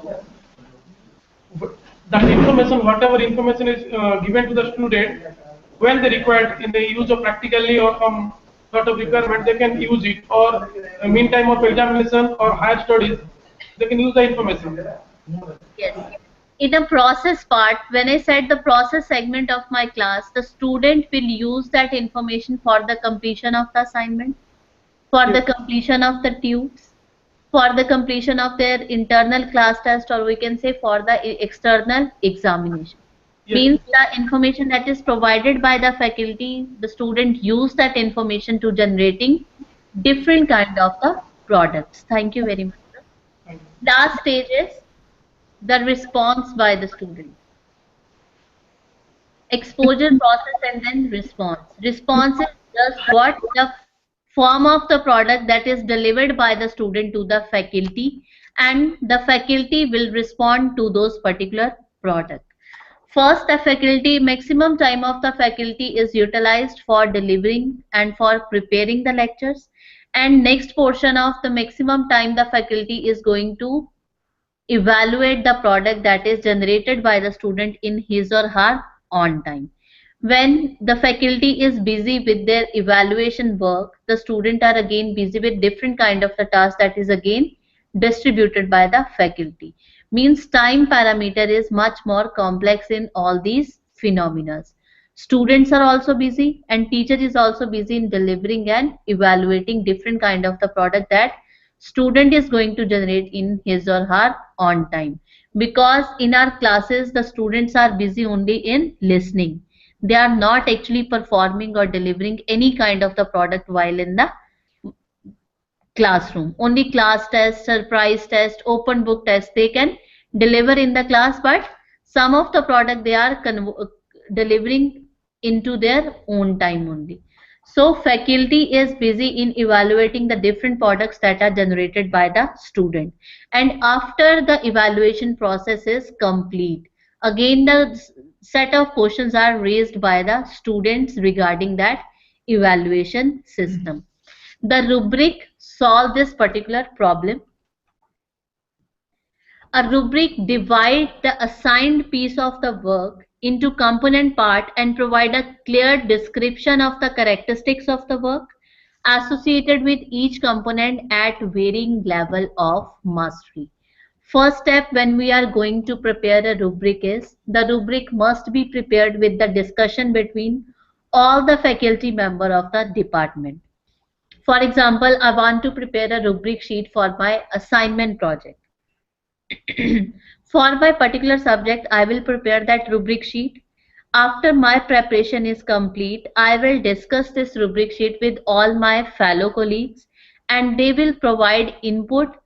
That information, whatever information is given to the student, when they required in the use of practically or some sort of requirement, they can use it, or meantime of examination or higher studies, they can use the information. Yes. In a process part, when I said the process segment of my class, the student will use that information for the completion of the assignment, for the completion of the tubes, for the completion of their internal class test, or we can say for the external examination. Yes. Means the information that is provided by the faculty, the student use that information to generating different kind of the products. Thank you very much, sir. Last stage is the response by the student. Exposure, process, and then response. Response is just what the form of the product that is delivered by the student to the faculty, and the faculty will respond to those particular products. First, the faculty, maximum time of the faculty is utilized for delivering and for preparing the lectures, and next portion of the maximum time the faculty is going to evaluate the product that is generated by the student in his or her on time. When the faculty is busy with their evaluation work, the student are again busy with different kind of the task that is again distributed by the faculty. Means time parameter is much more complex in all these phenomena. Students are also busy and teacher is also busy in delivering and evaluating different kind of the product that student is going to generate in his or her on time. Because in our classes the students are busy only in listening. They are not actually performing or delivering any kind of the product while in the classroom. Only class test, surprise test, open book test they can deliver in the class, but some of the product they are delivering into their own time only. So faculty is busy in evaluating the different products that are generated by the student, and after the evaluation process is complete, again the set of questions are raised by the students regarding that evaluation system. The rubric solve this particular problem. A rubric divides the assigned piece of the work into component part and provide a clear description of the characteristics of the work associated with each component at varying level of mastery. First step when we are going to prepare a rubric is the rubric must be prepared with the discussion between all the faculty member of the department. For example, I want to prepare a rubric sheet for my assignment project. For my particular subject, I will prepare that rubric sheet. After my preparation is complete, I will discuss this rubric sheet with all my fellow colleagues and they will provide input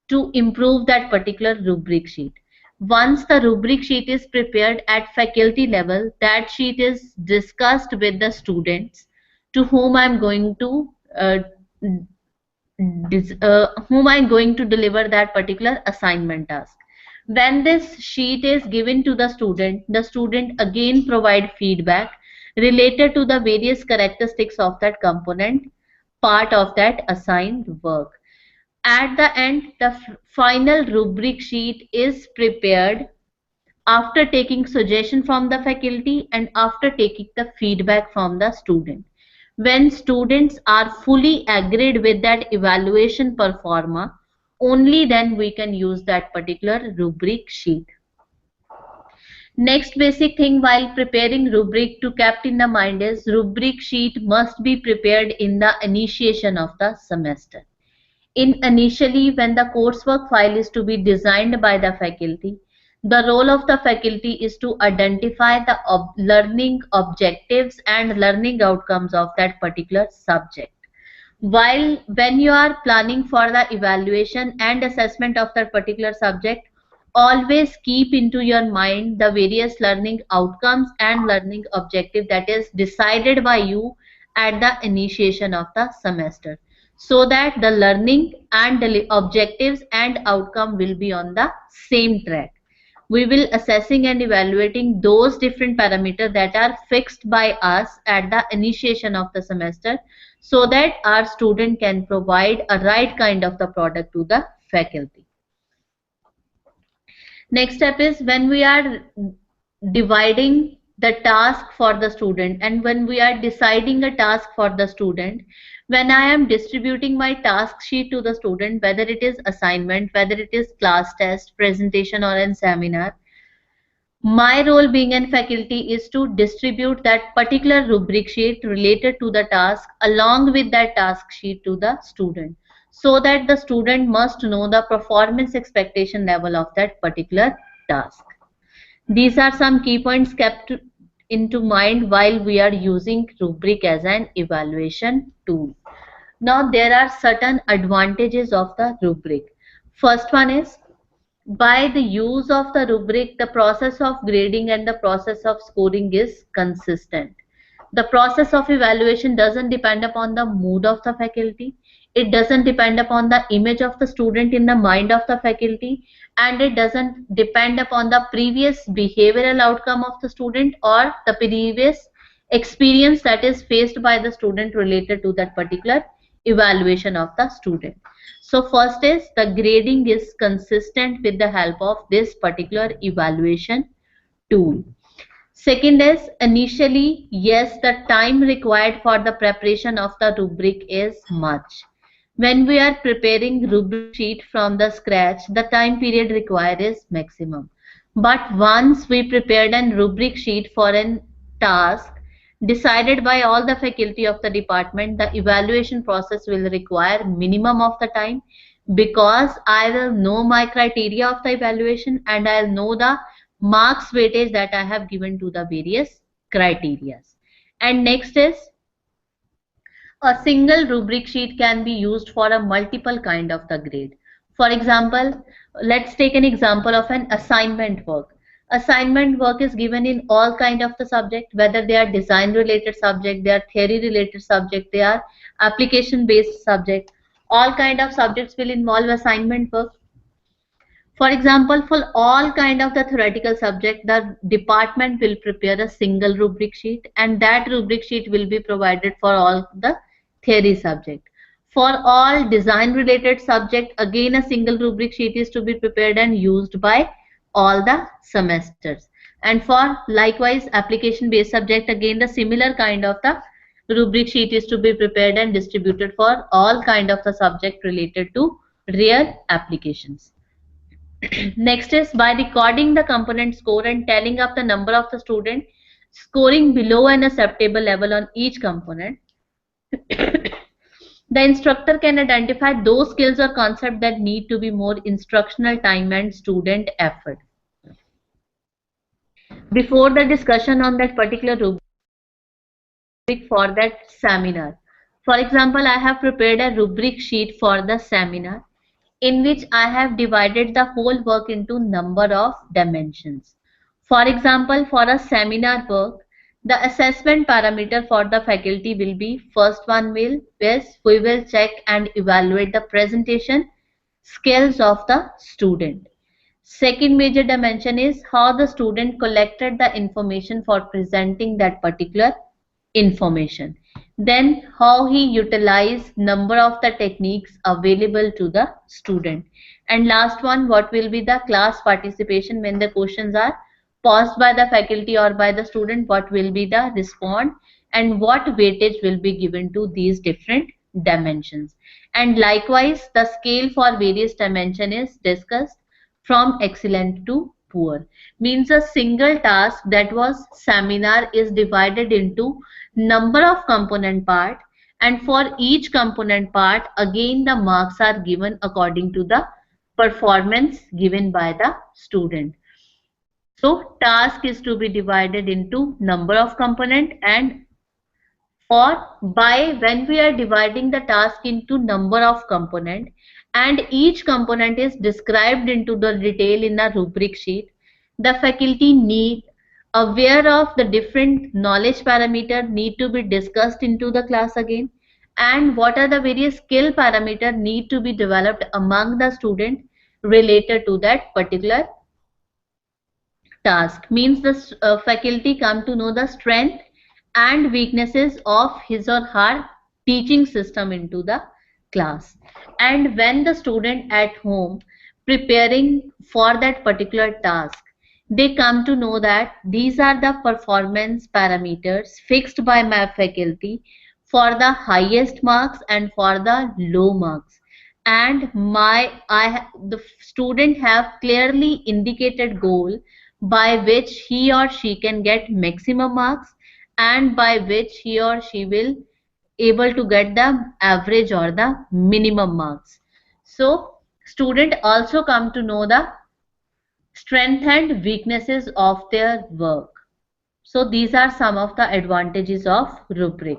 to improve that particular rubric sheet. Once the rubric sheet is prepared at faculty level, that sheet is discussed with the students to whom I'm going to deliver that particular assignment task. When this sheet is given to the student again provide feedback related to the various characteristics of that component part of that assigned work. At the end, the final rubric sheet is prepared after taking suggestion from the faculty and after taking the feedback from the student. When students are fully agreed with that evaluation performer, only then we can use that particular rubric sheet. Next basic thing while preparing rubric to kept in the mind is rubric sheet must be prepared in the initiation of the semester. Initially, when the coursework file is to be designed by the faculty, the role of the faculty is to identify the learning objectives and learning outcomes of that particular subject. While when you are planning for the evaluation and assessment of that particular subject, always keep into your mind the various learning outcomes and learning objective that is decided by you at the initiation of the semester, so that the learning and the objectives and outcome will be on the same track. We will assessing and evaluating those different parameters that are fixed by us at the initiation of the semester, so that our student can provide a right kind of the product to the faculty. Next step is when we are dividing the task for the student and when we are deciding a task for the student, when I am distributing my task sheet to the student, whether it is assignment, whether it is class test, presentation or a seminar, my role being a faculty is to distribute that particular rubric sheet related to the task along with that task sheet to the student, so that the student must know the performance expectation level of that particular task. These are some key points kept into mind while we are using rubric as an evaluation tool. Now there are certain advantages of the rubric. First one is, by the use of the rubric, the process of grading and the process of scoring is consistent. The process of evaluation doesn't depend upon the mood of the faculty. It doesn't depend upon the image of the student in the mind of the faculty, and it doesn't depend upon the previous behavioral outcome of the student or the previous experience that is faced by the student related to that particular evaluation of the student. So first is the grading is consistent with the help of this particular evaluation tool. Second is, initially, yes, the time required for the preparation of the rubric is much. When we are preparing rubric sheet from the scratch, the time period required is maximum. But once we prepared a rubric sheet for a task decided by all the faculty of the department, the evaluation process will require minimum of the time, because I will know my criteria of the evaluation and I'll know the marks weightage that I have given to the various criteria. And next is, a single rubric sheet can be used for a multiple kind of the grade. For example, let's take an example of an assignment work. Assignment work is given in all kind of the subject, whether they are design related subject, they are theory related subject, they are application based subject. All kind of subjects will involve assignment work. For example, for all kind of the theoretical subject, the department will prepare a single rubric sheet, and that rubric sheet will be provided for all the theory subject. For all design related subject, again a single rubric sheet is to be prepared and used by all the semesters. And for likewise application based subject, again the similar kind of the rubric sheet is to be prepared and distributed for all kind of the subject related to real applications. Next is by recording the component score and telling up the number of the student scoring below an acceptable level on each component. The instructor can identify those skills or concepts that need to be more instructional time and student effort. Before the discussion on that particular rubric for that seminar. For example, I have prepared a rubric sheet for the seminar in which I have divided the whole work into number of dimensions. For example, for a seminar work, the assessment parameter for the faculty will be, first one will is we will check and evaluate the presentation skills of the student. Second major dimension is how the student collected the information for presenting that particular information. Then how he utilized number of the techniques available to the student. And last one, what will be the class participation when the questions are posed by the faculty or by the student, what will be the response and what weightage will be given to these different dimensions. And likewise, the scale for various dimension is discussed from excellent to poor. Means a single task that was seminar is divided into number of component part, and for each component part again the marks are given according to the performance given by the student. So task is to be divided into number of component, and or by when we are dividing the task into number of component and each component is described into the detail in a rubric sheet, the faculty need aware of the different knowledge parameter need to be discussed into the class again, and what are the various skill parameter need to be developed among the student related to that particular task. Means the faculty come to know the strength and weaknesses of his or her teaching system into the class. And when the student at home preparing for that particular task, they come to know that these are the performance parameters fixed by my faculty for the highest marks and for the low marks, and the student have clearly indicated goal by which he or she can get maximum marks and by which he or she will able to get the average or the minimum marks. So student also come to know the strength and weaknesses of their work. So these are some of the advantages of rubric.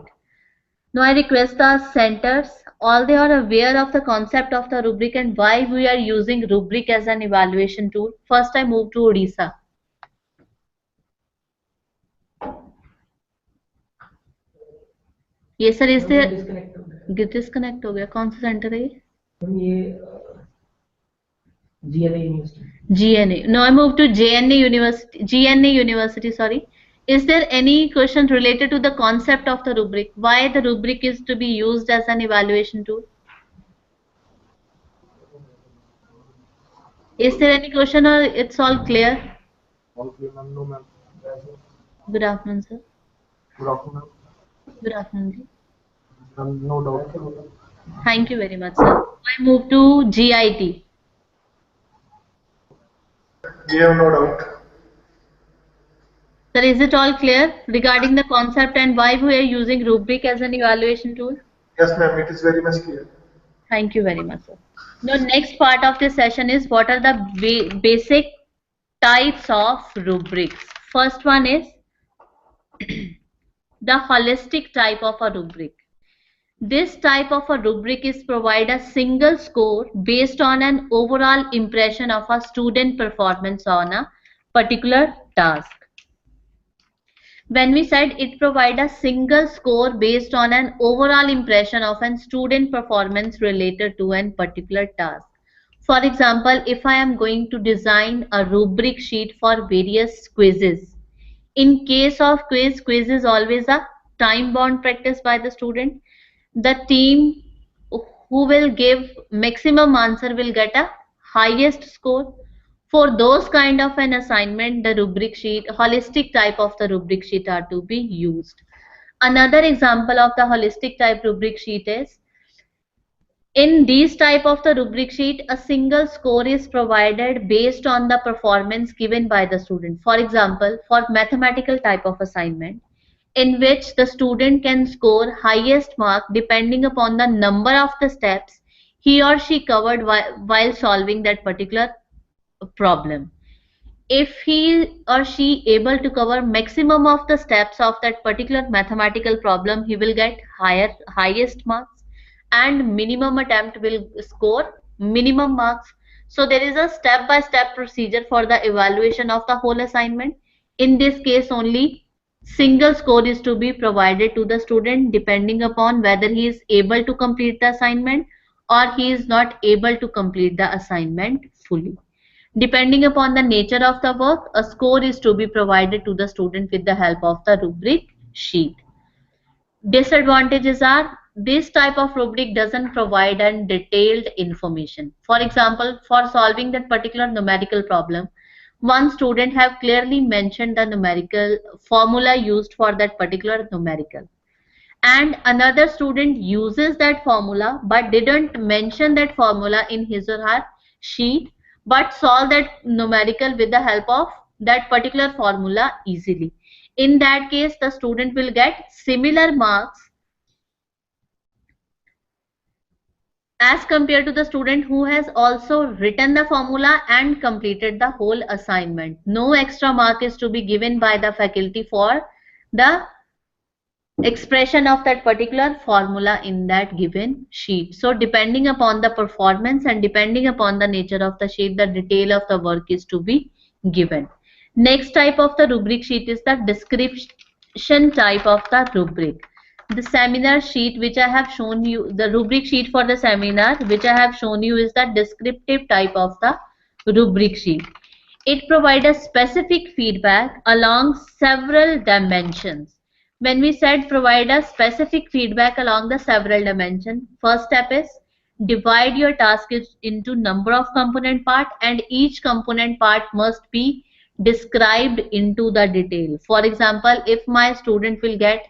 Now I request the centers, all they are aware of the concept of the rubric and why we are using rubric as an evaluation tool. First I move to Odisha. ये sir इससे disconnect हो गया, कौन सा centre है ये? GNA University. GNA. No, I move to JNA University. GNA University. Sorry. Is there any question related to the concept of the rubric? Why the rubric is to be used as an evaluation tool? Is there any question or it's all clear? All clear, ma'am. No, ma'am. Good afternoon, sir. Good afternoon. Good afternoon. No doubt. Thank you very much, sir. I move to GIT. We have no doubt. Sir, is it all clear regarding the concept and why we are using rubric as an evaluation tool? Yes, ma'am. It is very much clear. Thank you very much, sir. Now, next part of this session is what are the basic types of rubrics. First one is the holistic type of a rubric. This type of a rubric is provide a single score based on an overall impression of a student performance on a particular task. When we said it provide a single score based on an overall impression of an student performance related to an particular task. For example, if I am going to design a rubric sheet for various quizzes, in case of quiz is always a time bound practice by the student. The team who will give maximum answer will get a highest score. For those kind of an assignment, the rubric sheet, holistic type of the rubric sheet are to be used. Another example of the holistic type rubric sheet is, in these type of the rubric sheet, a single score is provided based on the performance given by the student. For example, for mathematical type of assignment, in which the student can score highest mark depending upon the number of the steps he or she covered while solving that particular problem. If he or she able to cover maximum of the steps of that particular mathematical problem, he will get highest marks, and minimum attempt will score minimum marks. So there is a step by step procedure for the evaluation of the whole assignment. In this case only, single score is to be provided to the student depending upon whether he is able to complete the assignment or he is not able to complete the assignment fully. Depending upon the nature of the work, a score is to be provided to the student with the help of the rubric sheet. Disadvantages are, this type of rubric doesn't provide a detailed information. For example, for solving that particular numerical problem, one student have clearly mentioned the numerical formula used for that particular numerical, and another student uses that formula but didn't mention that formula in his or her sheet, but solve that numerical with the help of that particular formula easily. In that case, the student will get similar marks as compared to the student who has also written the formula and completed the whole assignment. No extra mark is to be given by the faculty for the expression of that particular formula in that given sheet. So depending upon the performance and depending upon the nature of the sheet, the detail of the work is to be given. Next type of the rubric sheet is the description type of the rubric. The seminar sheet which I have shown you, the rubric sheet for the seminar which I have shown you, is the descriptive type of the rubric sheet. It provides a specific feedback along several dimensions. When we said provide a specific feedback along the several dimensions, first step is divide your task into number of component part, and each component part must be described into the detail. For example, if my student will get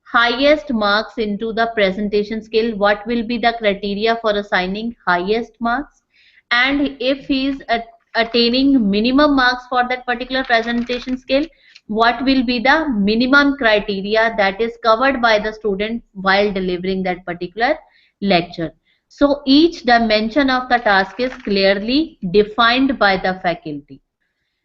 highest marks into the presentation skill, what will be the criteria for assigning highest marks? And if he is attaining minimum marks for that particular presentation skill, what will be the minimum criteria that is covered by the student while delivering that particular lecture? So each dimension of the task is clearly defined by the faculty.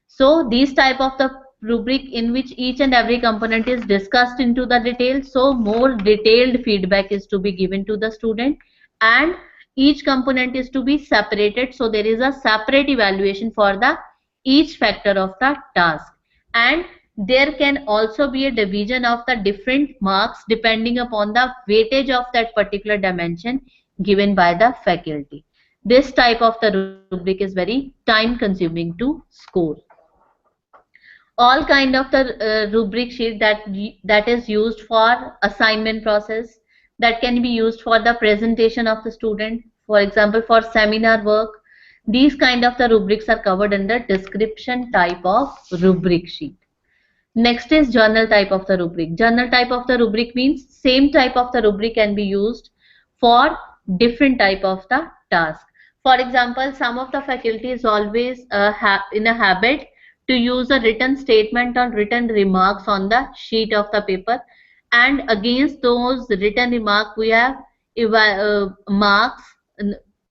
So these type of the rubric in which each and every component is discussed into the detail, so more detailed feedback is to be given to the student, and each component is to be separated, so there is a separate evaluation for the each factor of the task. And there can also be a division of the different marks depending upon the weightage of that particular dimension given by the faculty. This type of the rubric is very time consuming to score. All kind of the rubric sheet that is used for assignment process, that can be used for the presentation of the student, for example for seminar work, these kind of the rubrics are covered under description type of rubric sheet. Next is journal type of the rubric. Journal type of the rubric means same type of the rubric can be used for different type of the task. For example, some of the faculty is always in a habit to use a written statement or written remarks on the sheet of the paper, and against those written remarks we have marks,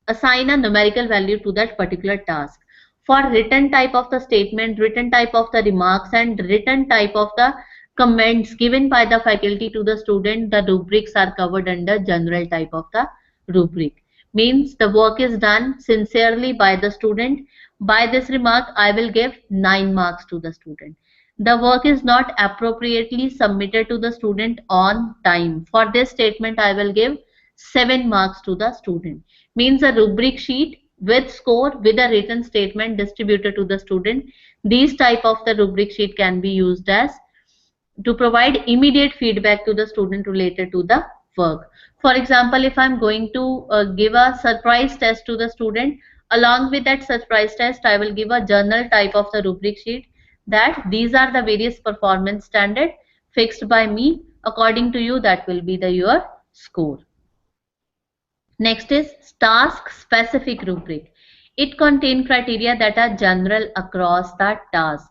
assign a numerical value to that particular task. For written type of the statement, written type of the remarks, and written type of the comments given by the faculty to the student, the rubrics are covered under general type of the rubric. Means the work is done sincerely by the student. By this remark, I will give 9 marks to the student. The work is not appropriately submitted to the student on time. For this statement, I will give 7 marks to the student. Means a rubric sheet with score with a written statement distributed to the student. These type of the rubric sheet can be used as to provide immediate feedback to the student related to the work. For example, if I'm going to give a surprise test to the student, Along with that surprise test, I will give a journal type of the rubric sheet that these are the various performance standard fixed by me. According to you, that will be the your score. Next is task specific rubric. It contains criteria that are general across the task.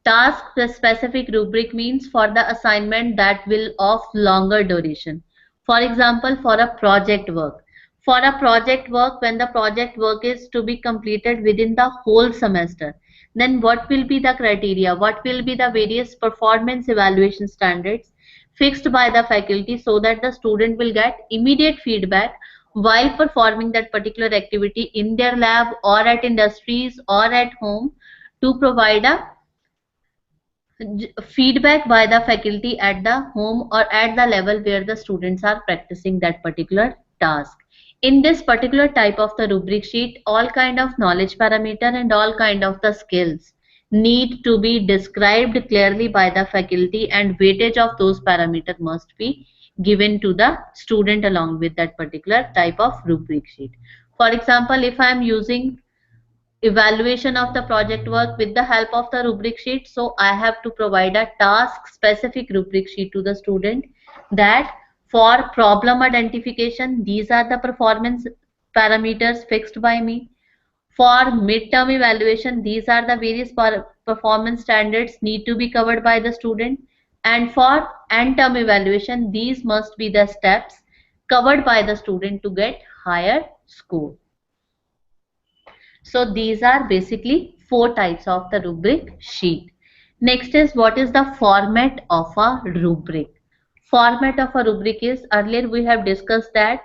Task specific rubric means for the assignment that will of longer duration. For example, for a project work. For a project work, when the project work is to be completed within the whole semester, then what will be the criteria? What will be the various performance evaluation standards fixed by the faculty so that the student will get immediate feedback while performing that particular activity in their lab or at industries or at home, to provide a feedback by the faculty at the home or at the level where the students are practicing that particular task. In this particular type of the rubric sheet, all kind of knowledge parameter and all kind of the skills need to be described clearly by the faculty, and weightage of those parameters must be given to the student along with that particular type of rubric sheet. For example, if I am using evaluation of the project work with the help of the rubric sheet, so I have to provide a task specific rubric sheet to the student that for problem identification, these are the performance parameters fixed by me. For midterm evaluation, these are the various performance standards need to be covered by the student, and for end term evaluation, these must be the steps covered by the student to get higher score. So these are basically 4 types of the rubric sheet. Next is, what is the format of a rubric? Format of a rubric is, earlier we have discussed that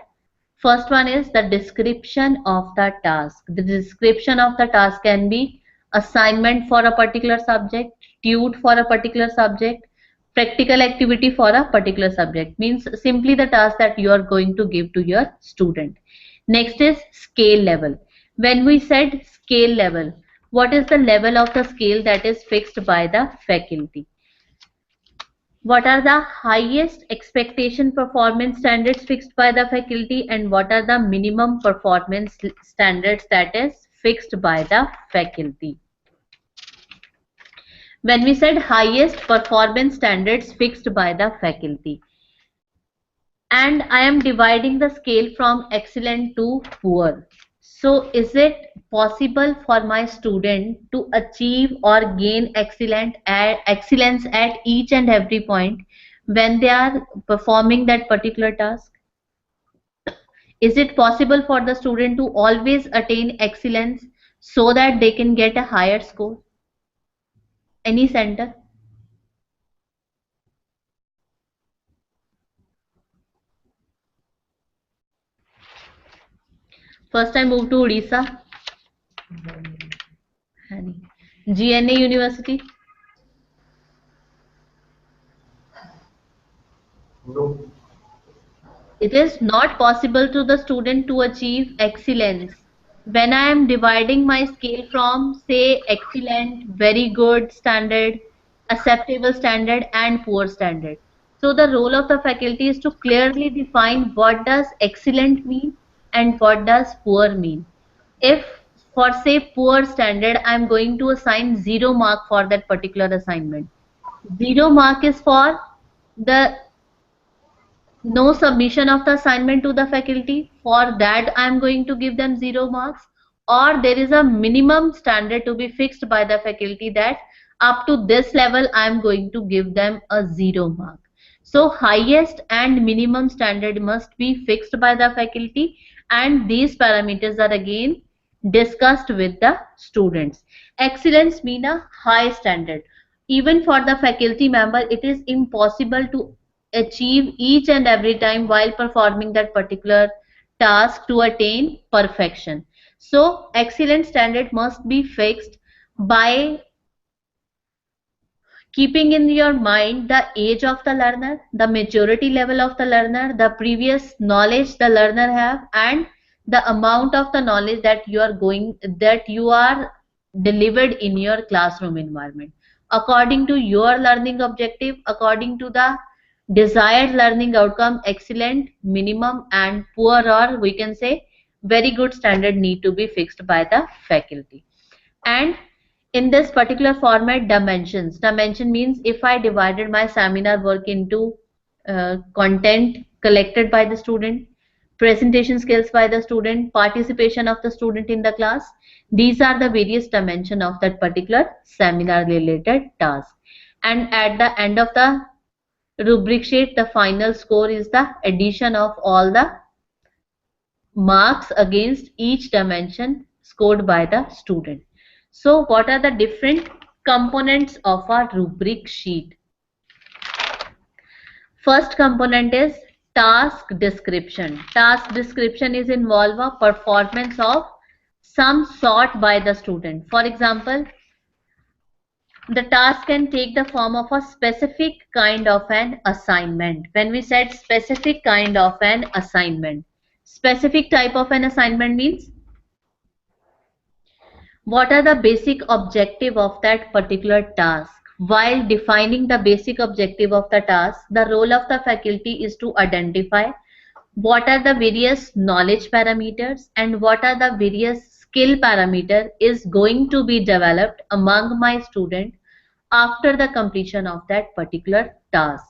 first one is the description of the task. The description of the task can be assignment for a particular subject, tude for a particular subject, practical activity for a particular subject. Means simply the task that you are going to give to your student. Next is scale level. When we said scale level, what is the level of the scale that is fixed by the faculty? What are the highest expectation performance standards fixed by the faculty, and what are the minimum performance standards that is fixed by the faculty? When we said highest performance standards fixed by the faculty, and I am dividing the scale from excellent to poor. So is it possible for my student to achieve or gain excellence at each and every point when they are performing that particular task? Is it possible for the student to always attain excellence so that they can get a higher score? Any center? First I move to Odisha. GNA University. No. It is not possible to the student to achieve excellence when I am dividing my scale from, say, excellent, very good standard, acceptable standard, and poor standard. So the role of the faculty is to clearly define what does excellent mean and what does poor mean. If for say poor standard, I am going to assign 0 mark for that particular assignment. 0 mark is for the no submission of the assignment to the faculty. For that I am going to give them 0 marks, or there is a minimum standard to be fixed by the faculty that up to this level I am going to give them a 0 mark. So highest and minimum standard must be fixed by the faculty, and these parameters are again discussed with the students. Excellence mean a high standard. Even for the faculty member, it is impossible to achieve each and every time while performing that particular task to attain perfection. So excellent standard must be fixed by keeping in your mind the age of the learner, the maturity level of the learner, the previous knowledge the learner have, and the amount of the knowledge that you are delivered in your classroom environment. According to your learning objective, according to the desired learning outcome, excellent, minimum, and poor, or we can say very good standard need to be fixed by the faculty. And in this particular format, dimension means if I divided my seminar work into content collected by the student, presentation skills by the student, participation of the student in the class, these are the various dimension of that particular seminar related task. And at the end of the rubric sheet, the final score is the addition of all the marks against each dimension scored by the student. So what are the different components of a rubric sheet? First component is task description. Task description is involve a performance of some sort by the student. For example, the task can take the form of a specific kind of an assignment. When we said specific kind of an assignment, specific type of an assignment means what are the basic objective of that particular task. While defining the basic objective of the task, the role of the faculty is to identify what are the various knowledge parameters and what are the various skill parameter is going to be developed among my student after the completion of that particular task.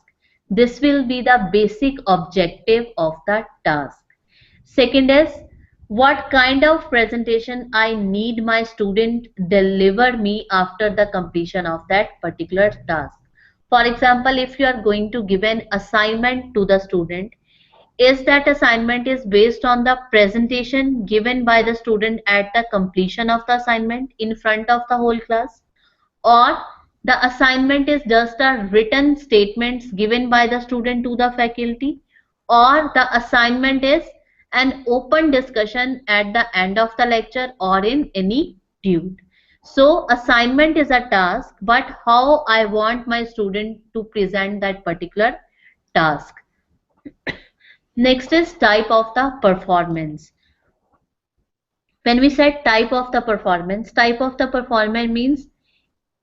This will be the basic objective of the task. Second is what kind of presentation I need my student deliver me after the completion of that particular task. For example, if you are going to give an assignment to the student, is that assignment is based on the presentation given by the student at the completion of the assignment in front of the whole class, or the assignment is just a written statements given by the student to the faculty, or the assignment is an open discussion at the end of the lecture or in any dude. So assignment is a task, but how I want my student to present that particular task. Next is type of the performance. When we said type of the performance means,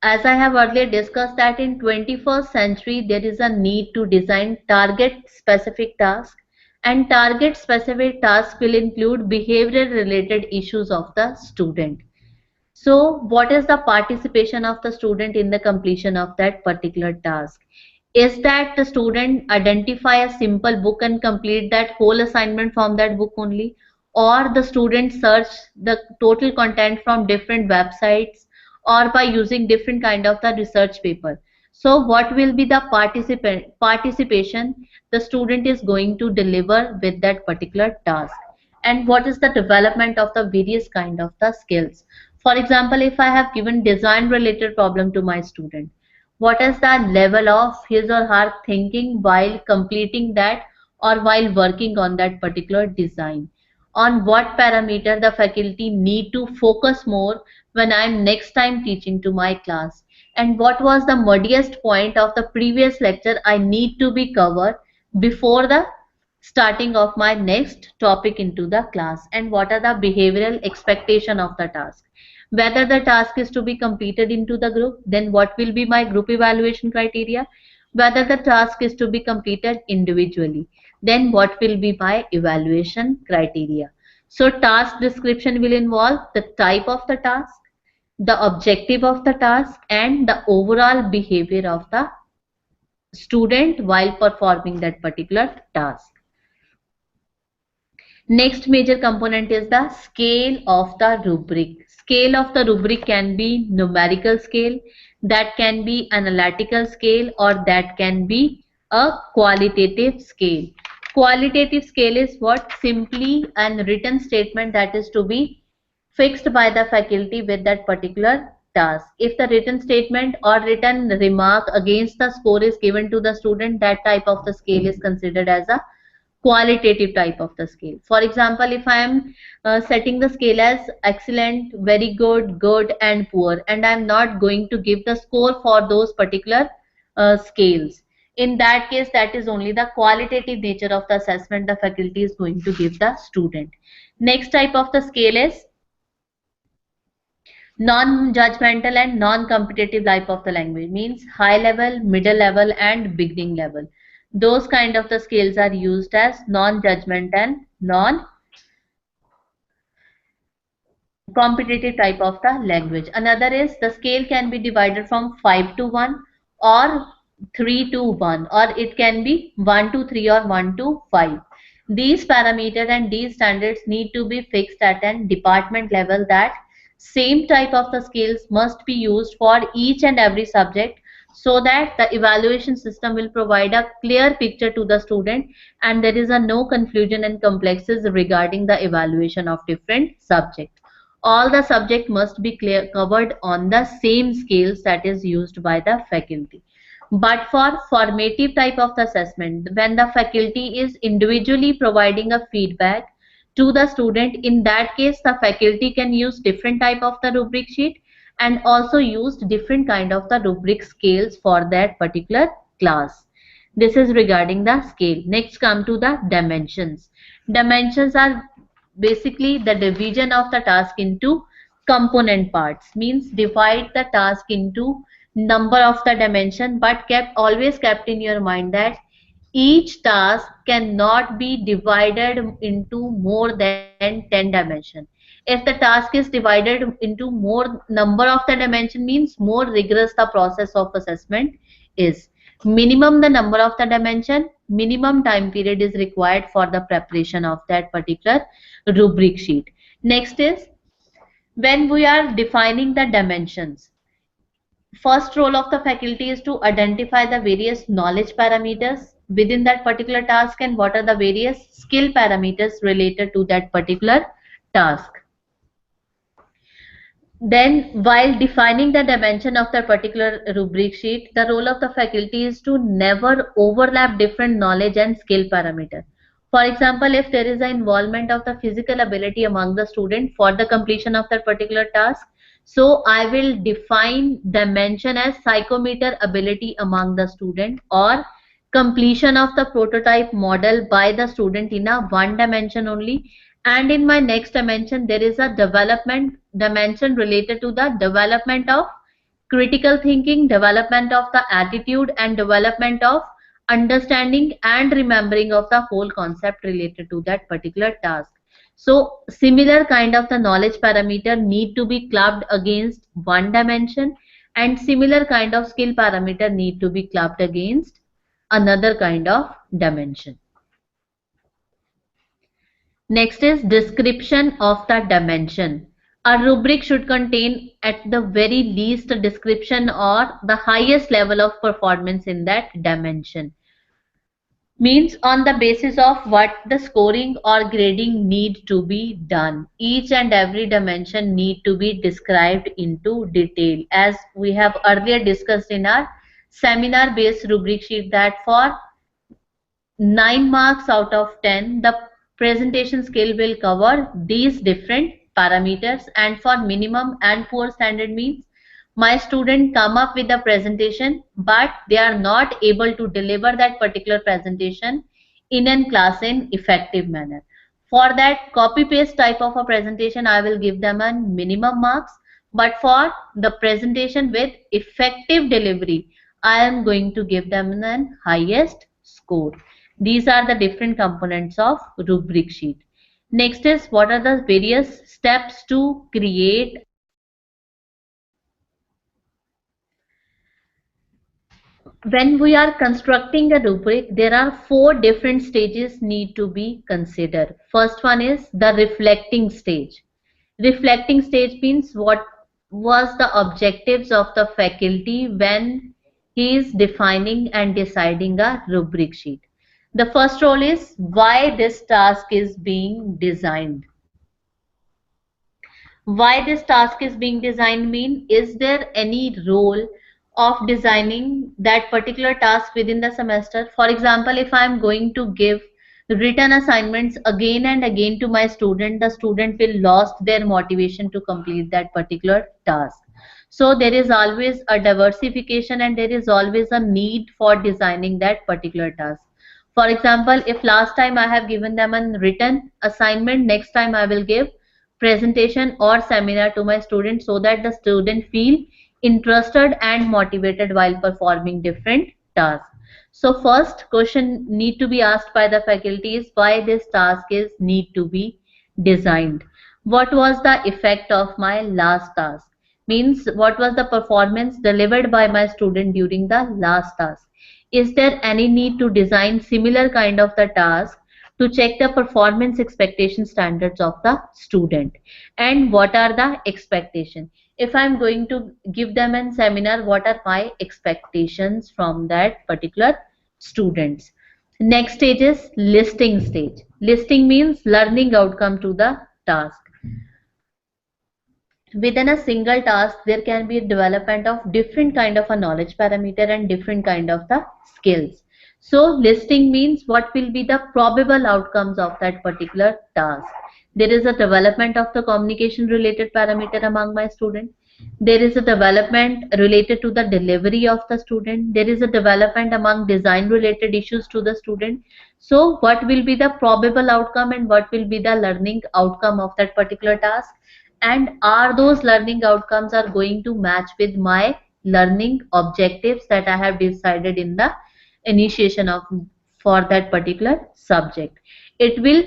as I have earlier discussed, that in 21st century there is a need to design target specific task, and target specific task will include behavioral related issues of the student. So what is the participation of the student in the completion of that particular task? Is that the student identify a simple book and complete that whole assignment from that book only, or the student search the total content from different websites, or by using different kind of the research paper? So what will be the participation the student is going to deliver with that particular task? And what is the development of the various kind of the skills? For example, if I have given design related problem to my student, what is the level of his or her thinking while completing that or while working on that particular design? On what parameter the faculty need to focus more when I am next time teaching to my class? And what was the muddiest point of the previous lecture I need to be covered before the starting of my next topic into the class? And what are the behavioral expectation of the task? Whether the task is to be completed into the group, then what will be my group evaluation criteria? Whether the task is to be completed individually, then what will be my evaluation criteria? So task description will involve the type of the task, the objective of the task, and the overall behavior of the student while performing that particular task. Next major component is the scale of the rubric. Scale of the rubric can be numerical scale, that can be analytical scale, or that can be a qualitative scale. Qualitative scale is what? Simply a written statement that is to be fixed by the faculty with that particular task. If the written statement or written remark against the score is given to the student, that type of the scale is considered as a qualitative type of the scale. For example, if I am setting the scale as excellent, very good, good, and poor, and I am not going to give the score for those particular scales, in that case, that is only the qualitative nature of the assessment the faculty is going to give the student. Next type of the scale is non-judgmental and non-competitive type of the language, means high level, middle level, and beginning level. Those kind of the scales are used as non-judgment and competitive type of the language. Another is the scale can be divided from 5 to 1 or 3 to 1, or it can be 1 to 3 or 1 to 5. These parameters and these standards need to be fixed at an department level, that same type of the scales must be used for each and every subject, so that the evaluation system will provide a clear picture to the student and there is a no confusion and complexes regarding the evaluation of different subjects. All the subject must be covered on the same scales that is used by the faculty. But for formative type of the assessment, when the faculty is individually providing a feedback to the student, in that case the faculty can use different type of the rubric sheet and also used different kind of the rubric scales for that particular class. This is regarding the scale. Next come to the dimensions. Dimensions are basically the division of the task into component parts, means divide the task into number of the dimension, but always kept in your mind that each task cannot be divided into more than 10 dimension. If the task is divided into more number of the dimension, means more rigorous the process of assessment is. Minimum the number of the dimension, minimum time period is required for the preparation of that particular rubric sheet. Next is when we are defining the dimensions. First role of the faculty is to identify the various knowledge parameters within that particular task and what are the various skill parameters related to that particular task. Then, while defining the dimension of the particular rubric sheet, the role of the faculty is to never overlap different knowledge and skill parameter. For example, if there is an involvement of the physical ability among the student for the completion of that particular task, so I will define dimension as psychometer ability among the student, or completion of the prototype model by the student in a one dimension only, and in my next dimension there is a development dimension related to the development of critical thinking, development of the attitude, and development of understanding and remembering of the whole concept related to that particular task. So similar kind of the knowledge parameter need to be clubbed against one dimension, and similar kind of skill parameter need to be clubbed against another kind of dimension. Next is description of the dimension. A rubric should contain at the very least a description or the highest level of performance in that dimension. Means on the basis of what the scoring or grading need to be done. Each and every dimension need to be described into detail, as we have earlier discussed in our seminar based rubric sheet, that for 9 marks out of 10, the presentation skill will cover these different parameters, and for minimum and poor standard means my student come up with a presentation but they are not able to deliver that particular presentation in a class in effective manner. For that copy paste type of a presentation, I will give them a minimum marks, but for the presentation with effective delivery, I am going to give them an highest score. These are the different components of rubric sheet. Next is what are the various steps to create. When we are constructing a rubric, there are 4 different stages need to be considered. First one is the reflecting stage. Reflecting stage means what was the objectives of the faculty when he is defining and deciding a rubric sheet. The first role is why this task is being designed. Why this task is being designed mean, is there any role of designing that particular task within the semester? For example, if I am going to give written assignments again and again to my student, the student will lost their motivation to complete that particular task. So there is always a diversification and there is always a need for designing that particular task. For example, if last time I have given them a written assignment, next time I will give presentation or seminar to my students, so that the student feel interested and motivated while performing different tasks. So first question need to be asked by the faculty is why this task is need to be designed. What was the effect of my last task? Means what was the performance delivered by my student during the last task? Is there any need to design similar kind of the task to check the performance expectation standards of the student? And what are the expectation? If I'm going to give them a seminar, what are my expectations from that particular students? Next stage is listing stage. Listing means learning outcome to the task. Within a single task, there can be a development of different kind of a knowledge parameter and different kind of the skills. So listing means what will be the probable outcomes of that particular task. There is a development of the communication related parameter among my student. There is a development related to the delivery of the student. There is a development among design related issues to the student. So what will be the probable outcome and what will be the learning outcome of that particular task? And are those learning outcomes are going to match with my learning objectives that I have decided in the initiation of for that particular subject? It will,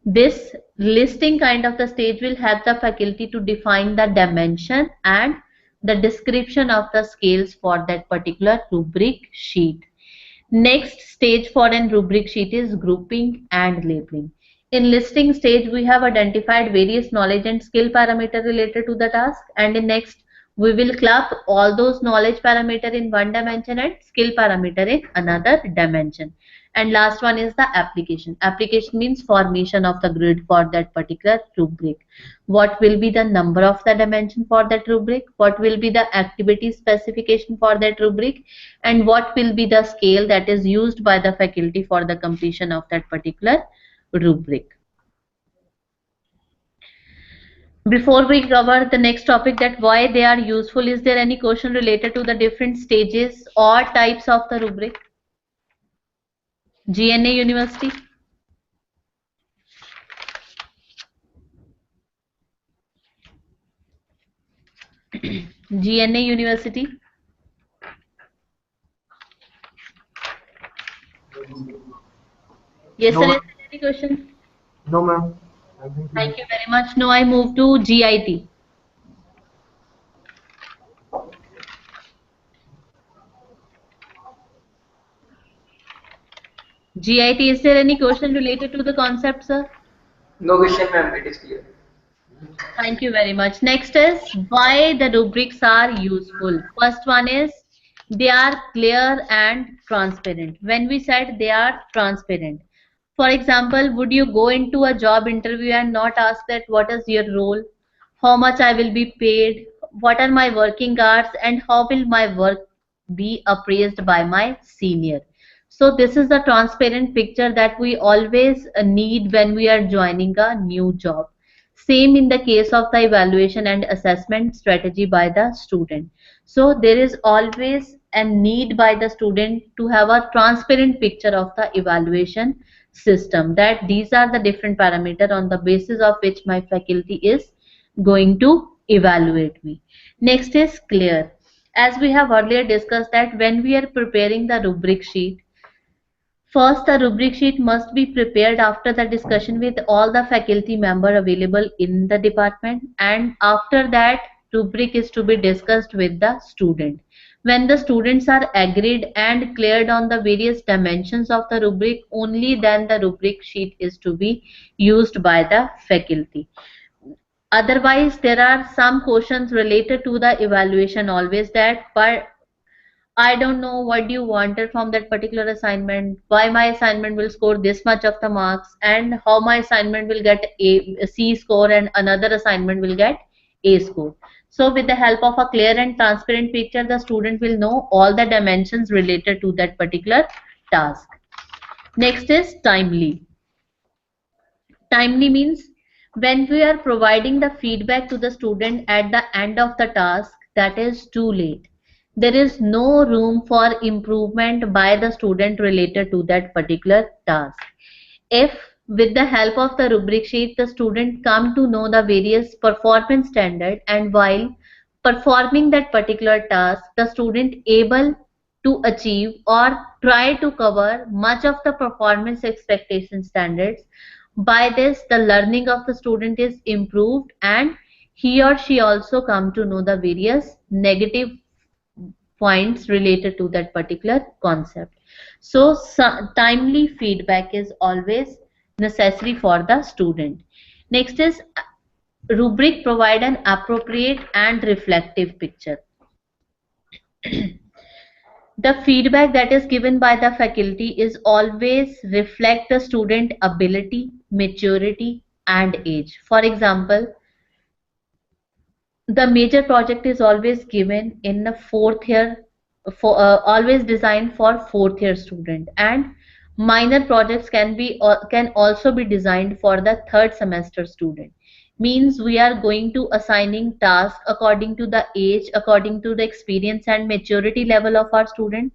this listing kind of the stage will help the faculty to define the dimension and the description of the scales for that particular rubric sheet. Next stage for an rubric sheet is grouping and labeling. In listing stage, we have identified various knowledge and skill parameter related to the task, and in next, we will club all those knowledge parameter in one dimension and skill parameter in another dimension. And last one is the application. Application means formation of the grid for that particular rubric. What will be the number of the dimension for that rubric? What will be the activity specification for that rubric? And what will be the scale that is used by the faculty for the completion of that particular rubric? Before we cover the next topic, that why they are useful, is there any question related to the different stages or types of the rubric? GNA University? GNA University? Yes, No, sir. Is ma'am. there any question? No, ma'am. Thank you very much. Now I move to GIT. GIT, is there any question related to the concept, sir? No question, ma'am. It is clear. Thank you very much. Next is why the rubrics are useful. First one is they are clear and transparent. When we said they are transparent, for example, would you go into a job interview and not ask that what is your role, how much I will be paid, what are my working hours, and how will my work be appraised by my senior? So this is the transparent picture that we always need when we are joining a new job. Same in the case of the evaluation and assessment strategy by the student. So there is always a need by the student to have a transparent picture of the evaluation system, that these are the different parameters on the basis of which my faculty is going to evaluate me. Next is clear. As we have earlier discussed that when we are preparing the rubric sheet, first, the rubric sheet must be prepared after the discussion with all the faculty member available in the department, and after that, rubric is to be discussed with the student. When the students are agreed and cleared on the various dimensions of the rubric, only then the rubric sheet is to be used by the faculty. Otherwise, there are some questions related to the evaluation always that, but I don't know what you wanted from that particular assignment, why my assignment will score this much of the marks, and how my assignment will get a C score and another assignment will get A score. So with the help of a clear and transparent picture, the student will know all the dimensions related to that particular task. Next is timely. Timely means when we are providing the feedback to the student at the end of the task, that is too late. There is no room for improvement by the student related to that particular task. If with the help of the rubric sheet, the student come to know the various performance standard, and while performing that particular task, the student able to achieve or try to cover much of the performance expectation standards, By this, the learning of the student is improved and he or she also come to know the various negative points related to that particular concept. So, timely feedback is always necessary for the student. Next is rubric provide an appropriate and reflective picture. The feedback that is given by the faculty is always reflect the student ability, maturity and age. For example, the major project is always given in the fourth year, for always designed for fourth year student, and minor projects can also be designed for the third semester student. Means we are going to assigning tasks according to the age, according to the experience and maturity level of our student.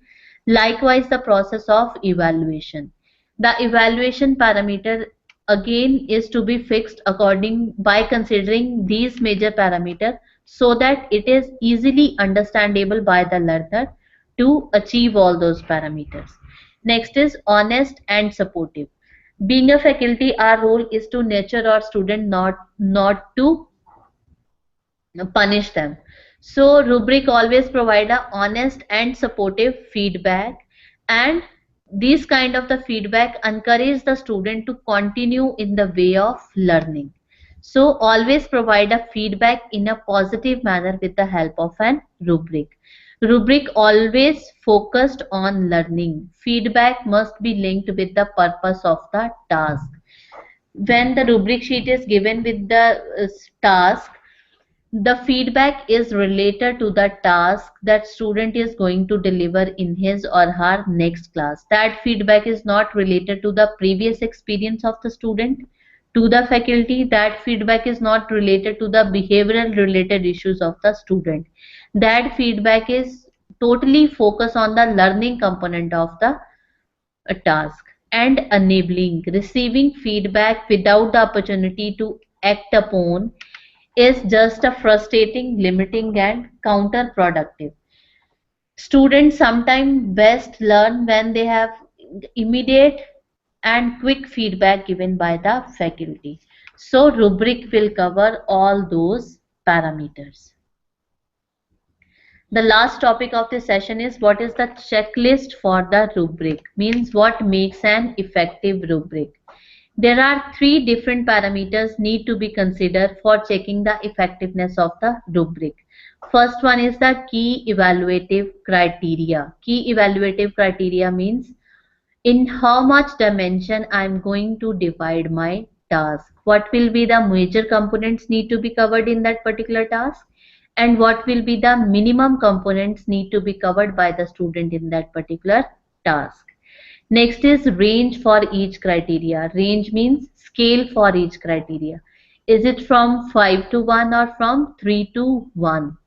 Likewise, the process of evaluation, the evaluation parameter again is to be fixed according by considering these major parameters, so that it is easily understandable by the learner to achieve all those parameters. Next is honest and supportive. Being a faculty, our role is to nurture our student, not to punish them. So rubric always provide a honest and supportive feedback, and these kind of the feedback encourage the student to continue in the way of learning. So always provide a feedback in a positive manner with the help of an rubric. Rubric always focused on learning. Feedback must be linked with the purpose of the task. When the rubric sheet is given with the task, the feedback is related to the task that student is going to deliver in his or her next class. That feedback is not related to the previous experience of the student to the faculty. That feedback is not related to the behavioral related issues of the student. That feedback is totally focused on the learning component of the task. And enabling, receiving feedback without the opportunity to act upon is just a frustrating, limiting and counterproductive. Students sometimes best learn when they have immediate and quick feedback given by the faculty. So rubric will cover all those parameters. The last topic of this session is what is the checklist for the rubric, means what makes an effective rubric. There are three different parameters need to be considered for checking the effectiveness of the rubric. First one is the key evaluative criteria. Key evaluative criteria means in how much dimension I am going to divide my task. What will be the major components need to be covered in that particular task, and what will be the minimum components need to be covered by the student in that particular task. Next is range for each criteria. Range means scale for each criteria. Is it from 5 to 1 or from 3 to 1?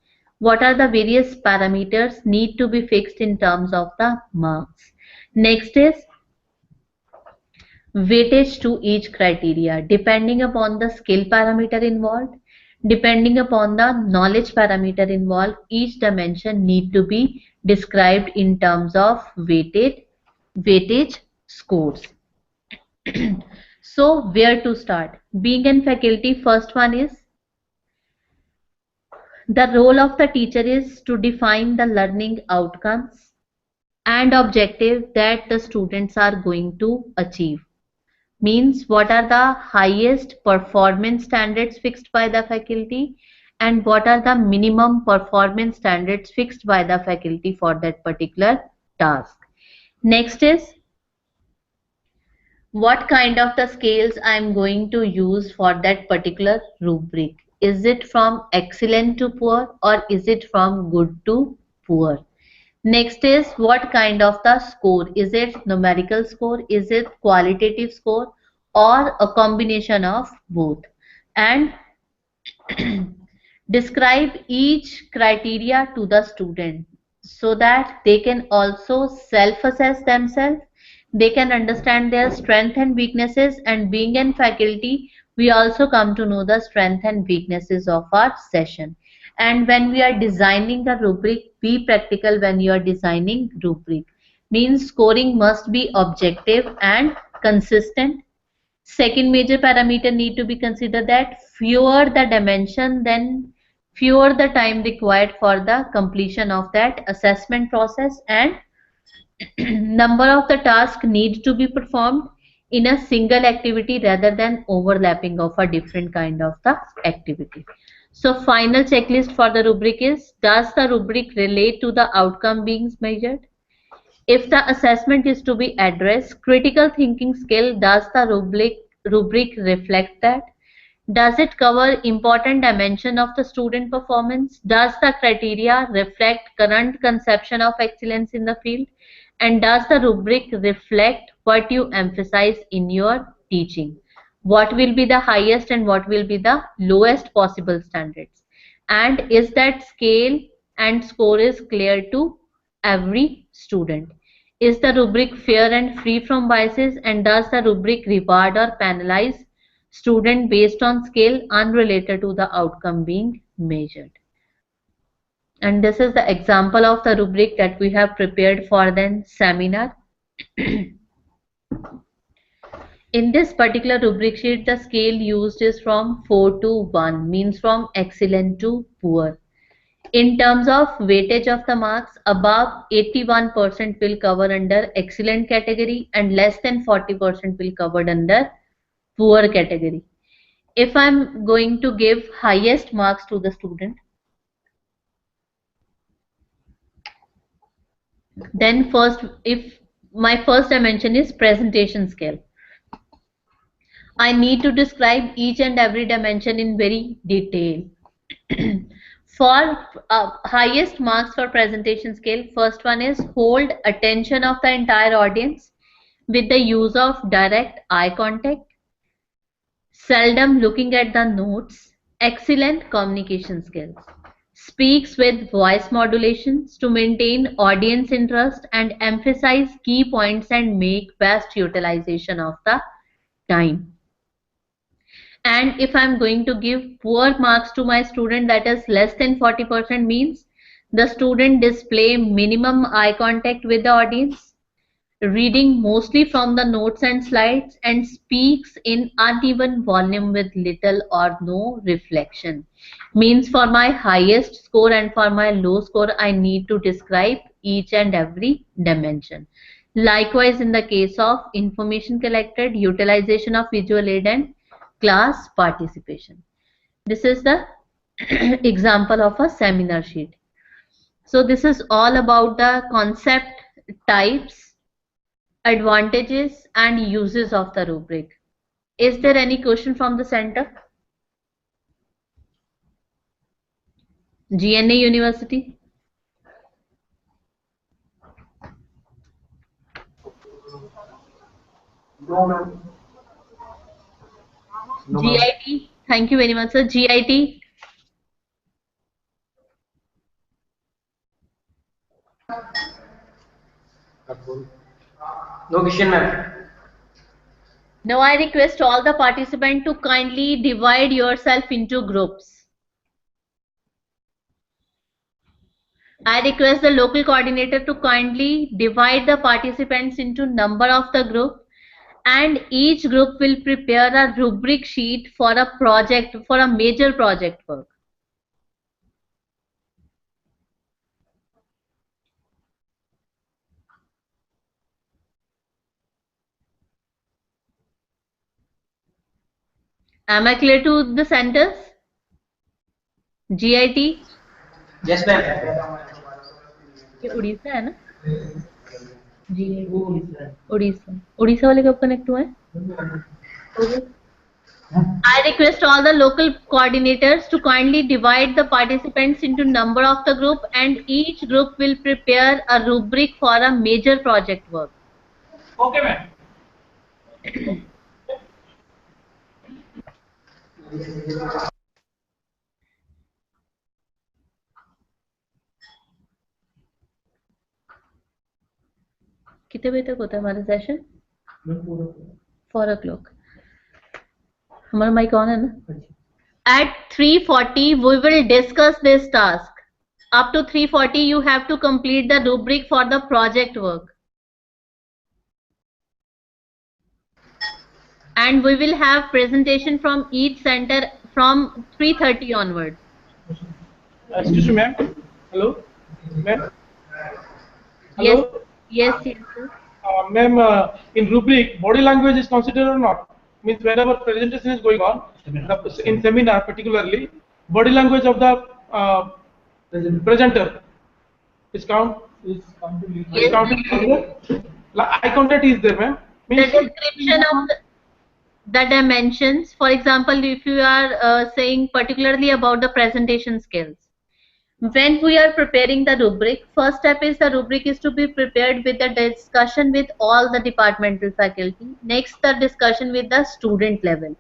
What are the various parameters need to be fixed in terms of the marks? Next is weightage to each criteria. Depending upon the skill parameter involved, depending upon the knowledge parameter involved, each dimension need to be described in terms of weightage scores. So where to start? Being in faculty, first one is the role of the teacher is to define the learning outcomes and objective that the students are going to achieve. Means what are the highest performance standards fixed by the faculty and what are the minimum performance standards fixed by the faculty for that particular task. Next is what kind of the scales I am going to use for that particular rubric. Is it from excellent to poor or is it from good to poor? Next is what kind of the score. Is it numerical score? Is it qualitative score or a combination of both? And describe each criteria to the student so that they can also self-assess themselves. They can understand their strengths and weaknesses, and being in faculty, we also come to know the strengths and weaknesses of our session. And when we are designing the rubric, be practical when you are designing rubric. Means scoring must be objective and consistent. Second major parameter need to be considered, that fewer the dimension, then fewer the time required for the completion of that assessment process, and number of the tasks need to be performed in a single activity rather than overlapping of a different kind of the activity. So final checklist for the rubric is, does the rubric relate to the outcome being measured? If the assessment is to be addressed, critical thinking skill, does the rubric reflect that? Does it cover important dimension of the student performance? Does the criteria reflect current conception of excellence in the field? And does the rubric reflect what you emphasize in your teaching? What will be the highest and what will be the lowest possible standards? And is that scale and score is clear to every student? Is the rubric fair and free from biases? And does the rubric reward or penalize student based on scale unrelated to the outcome being measured? And this is the example of the rubric that we have prepared for the seminar. In this particular rubric sheet, the scale used is from 4 to 1, means from excellent to poor. In terms of weightage of the marks, above 81% will cover under excellent category and less than 40% will covered under poor category. If I'm going to give highest marks to the student, then first, if my first dimension is presentation skill, I need to describe each and every dimension in very detail. For highest marks for presentation skill, first one is hold attention of the entire audience with the use of direct eye contact, seldom looking at the notes, excellent communication skills, speaks with voice modulations to maintain audience interest and emphasize key points and make best utilization of the time. And if I'm going to give poor marks to my student, that is less than 40%, means the student display minimum eye contact with the audience, reading mostly from the notes and slides, and speaks in uneven volume with little or no reflection. Means for my highest score and for my low score, I need to describe each and every dimension. Likewise, in the case of information collected, utilization of visual aid and class participation. This is the example of a seminar sheet. So this is all about the concept, types, advantages and uses of the rubric. Is there any question from the center? GNA University? No, ma'am. No, GIT? Thank you very much, sir. GIT? No question, ma'am. Now I request all the participants to kindly divide yourself into groups. I request the local coordinator to kindly divide the participants into number of the group, and each group will prepare a rubric sheet for a project, for a major project work. Am I clear to the centers? GIT? Yes, ma'am. ये उड़ीसा है ना? उड़ीसा उड़ीसा वाले कब connect हुए हैं? I request all the local coordinators to kindly divide the participants into number of the group, and each group will prepare a rubric for a major project work. Okay, ma'am. कितने बजे तक होता है हमारा session? 4 o'clock. हमारा mic on है ना? At 3:40 we will discuss this task. Up to 3:40 you have to complete the rubric for the project work. and we will have presentation from each center from 3:30 onwards. Excuse me, ma'am. Hello, ma'am. Yes, Hello, yes, yes, sir. ma'am. In rubric, body language is considered or not? Means whenever presentation is going on, in seminar particularly, body language of the presenter is Yes, counted. Like eye contact is there, ma'am. the Means description of the dimensions. For example, if you are saying particularly about the presentation skills, when we are preparing the rubric, first step is the rubric is to be prepared with the discussion with all the departmental faculty. Next, the discussion with the student level.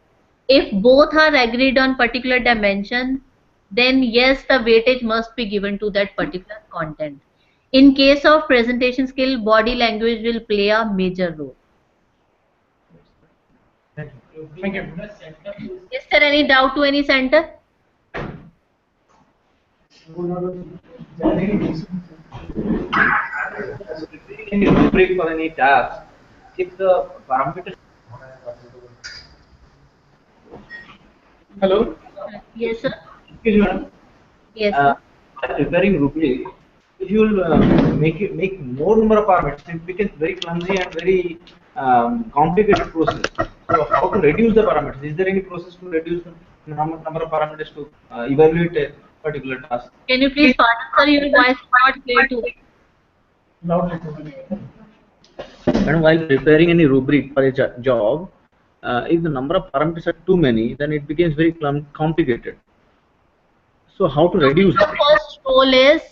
If both are agreed on particular dimension, then yes, the weightage must be given to that particular content. In case of presentation skill, body language will play a major role. thank you. Is there any doubt to any center? Any rubric for any task, if the parameters. Hello. Yes, sir. Excuse me, madam. Yes, sir. While preparing rubric, if you will make more number of parameters, it becomes very clumsy and very complicated process. So how to reduce the parameters? Is there any process to reduce the number of parameters to evaluate a particular task? Can you please pardon, sir? Your voice is not clear to. And while preparing any rubric for a job, if the number of parameters are too many, then it becomes very complicated. So how to reduce The it? first rule is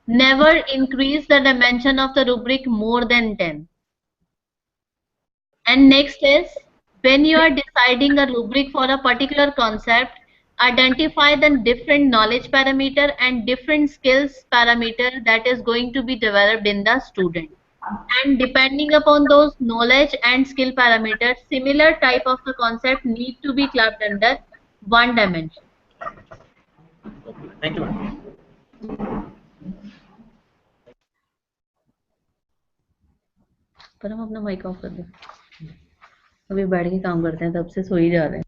never increase the dimension of the rubric more than 10. And next is when you are deciding a rubric for a particular concept, identify the different knowledge parameter and different skills parameter that is going to be developed in the student. And depending upon those knowledge and skill parameters, similar type of the concept need to be clubbed under one dimension. Thank you, madam. पर हम अपना mic off कर दें, अभी बैठ के काम करते हैं तब से सो ही जा रहे हैं।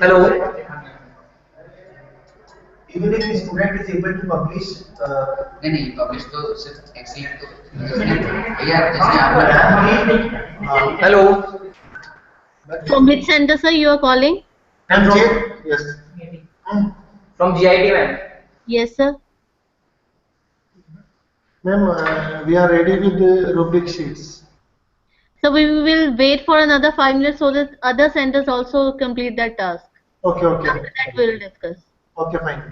Hello. Even if the student is able to publish नहीं publish तो सिर्फ excellent तो भैया जैसे आप hello From which center, sir, you are calling? I'm from yes from GIT ma'am. Yes, sir. Ma'am, we are ready with the rubric sheets. So we will wait for another 5 minutes so that other centers also complete that task. Okay, okay. After that we will discuss. Okay, fine.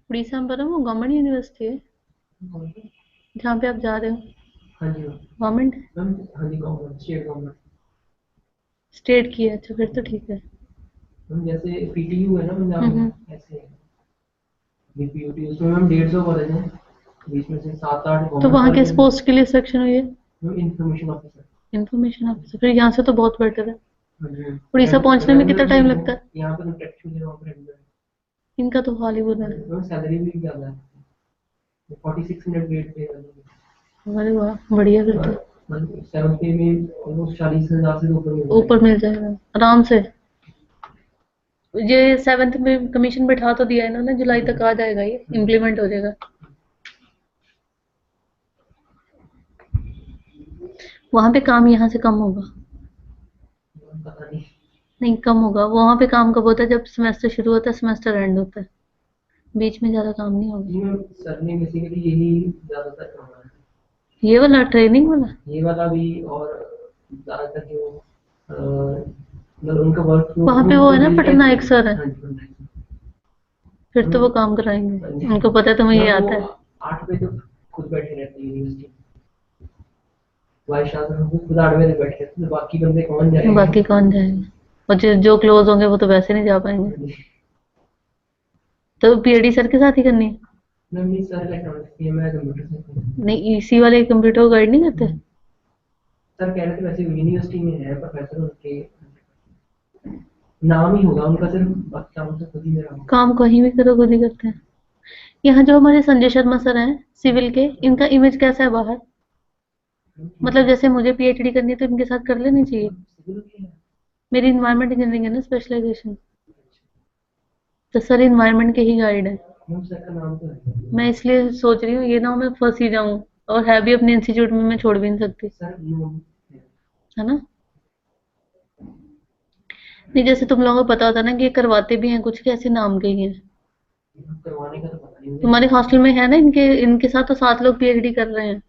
Orissa में पता वो government university है जहाँ पे आप जा रहे हो? हाँ जी गवर्नमेंट? हाँ जी गवर्नमेंट स्टेट गवर्नमेंट स्टेट की है, अच्छा फिर तो ठीक है। मैम जैसे पीटीयू है ना पंजाब में ऐसे है बीपीयूटी उसमें मैम 150 कॉलेज हैं बीच में से 7-8 तो वहाँ किस पोस्ट के लिए सिलेक्शन हुई है? Information officer. इंफॉर्मेशन ऑफिसर, फिर यहाँ से तो बहुत बेटर है। हाँ जी उड़ीसा पहुँचने में कितना टाइम लगता है? यहाँ पे तो टैक्सी है वहाँ पे रेगुलर इनका तो हाल ही बुरा है। है सैलरी भी ज़्यादा है 46 मिनट वेट पे अरे वाह बढ़िया फिर तो 7 पे में ऑलमोस्ट 40,000 से ऊपर मिल जाएगा आराम से। ये 7th में कमीशन बैठा तो दिया है इन्होंने, जुलाई तक आ जाएगा, ये इम्प्लीमेंट हो जाएगा। वहां पे काम यहाँ से कम होगा? नहीं कम होगा। वहां पे काम कब होता है? जब सेमेस्टर शुरू होता है, सेमेस्टर एंड होता है, बीच में ज्यादा काम नहीं होगा। सर ने बेसिकली यही ज्यादातर काम है, ये वाला ट्रेनिंग वाला, ये वाला भी और ज्यादातर जो मतलब उनका वर्क वहाँ पे वो है ना पटना एक सर है, फिर तो वो काम कराएंगे, उनको पता है तुम्हें ये आता है। 8 बजे तो खुद बैठे रहते हैं यूनिवर्सिटी वाइस चांसलर खुद 8 बजे बैठे रहते हैं, बाकी बंदे कौन जाएंगे? बाकी कौन जाएंगे? और जो क्लोज होंगे वो तो वैसे नहीं जा पाएंगे। तो पीएचडी सर के साथ ही करनी है? नहीं सर इलेक्ट्रॉनिक्स की मैं कंप्यूटर से नहीं इसी वाले कंप्यूटर को गाइड नहीं करते? सर कह रहे थे वैसे यूनिवर्सिटी में है प्रोफेसर, उनके नाम ही होगा उनका, सिर्फ बच्चा उनसे खुद ही मेरा काम कहीं भी करो खुद ही करते हैं। यहाँ जो हमारे संजय शर्मा सर हैं सिविल के, इनका इमेज कैसा है बाहर? मतलब जैसे मुझे पीएचडी करनी है तो इनके साथ कर लेनी चाहिए। मेरी इन्वायरमेंट इंजीनियरिंग है ना स्पेशलाइजेशन, तो सर इन्वायरमेंट के ही गाइड है। मैं इसलिए सोच रही हूँ ये ना मैं फंस ही जाऊँ, और है भी अपने इंस्टीट्यूट में, मैं छोड़ भी नहीं सकती है ना। नहीं जैसे तुम लोगों को पता होता ना कि ये करवाते भी हैं कुछ, कैसे नाम के ही हैं। करवाने का तो पता नहीं तुम्हारे हॉस्टल में है ना, इनके साथ तो 7 लोग पीएचडी कर रहे हैं।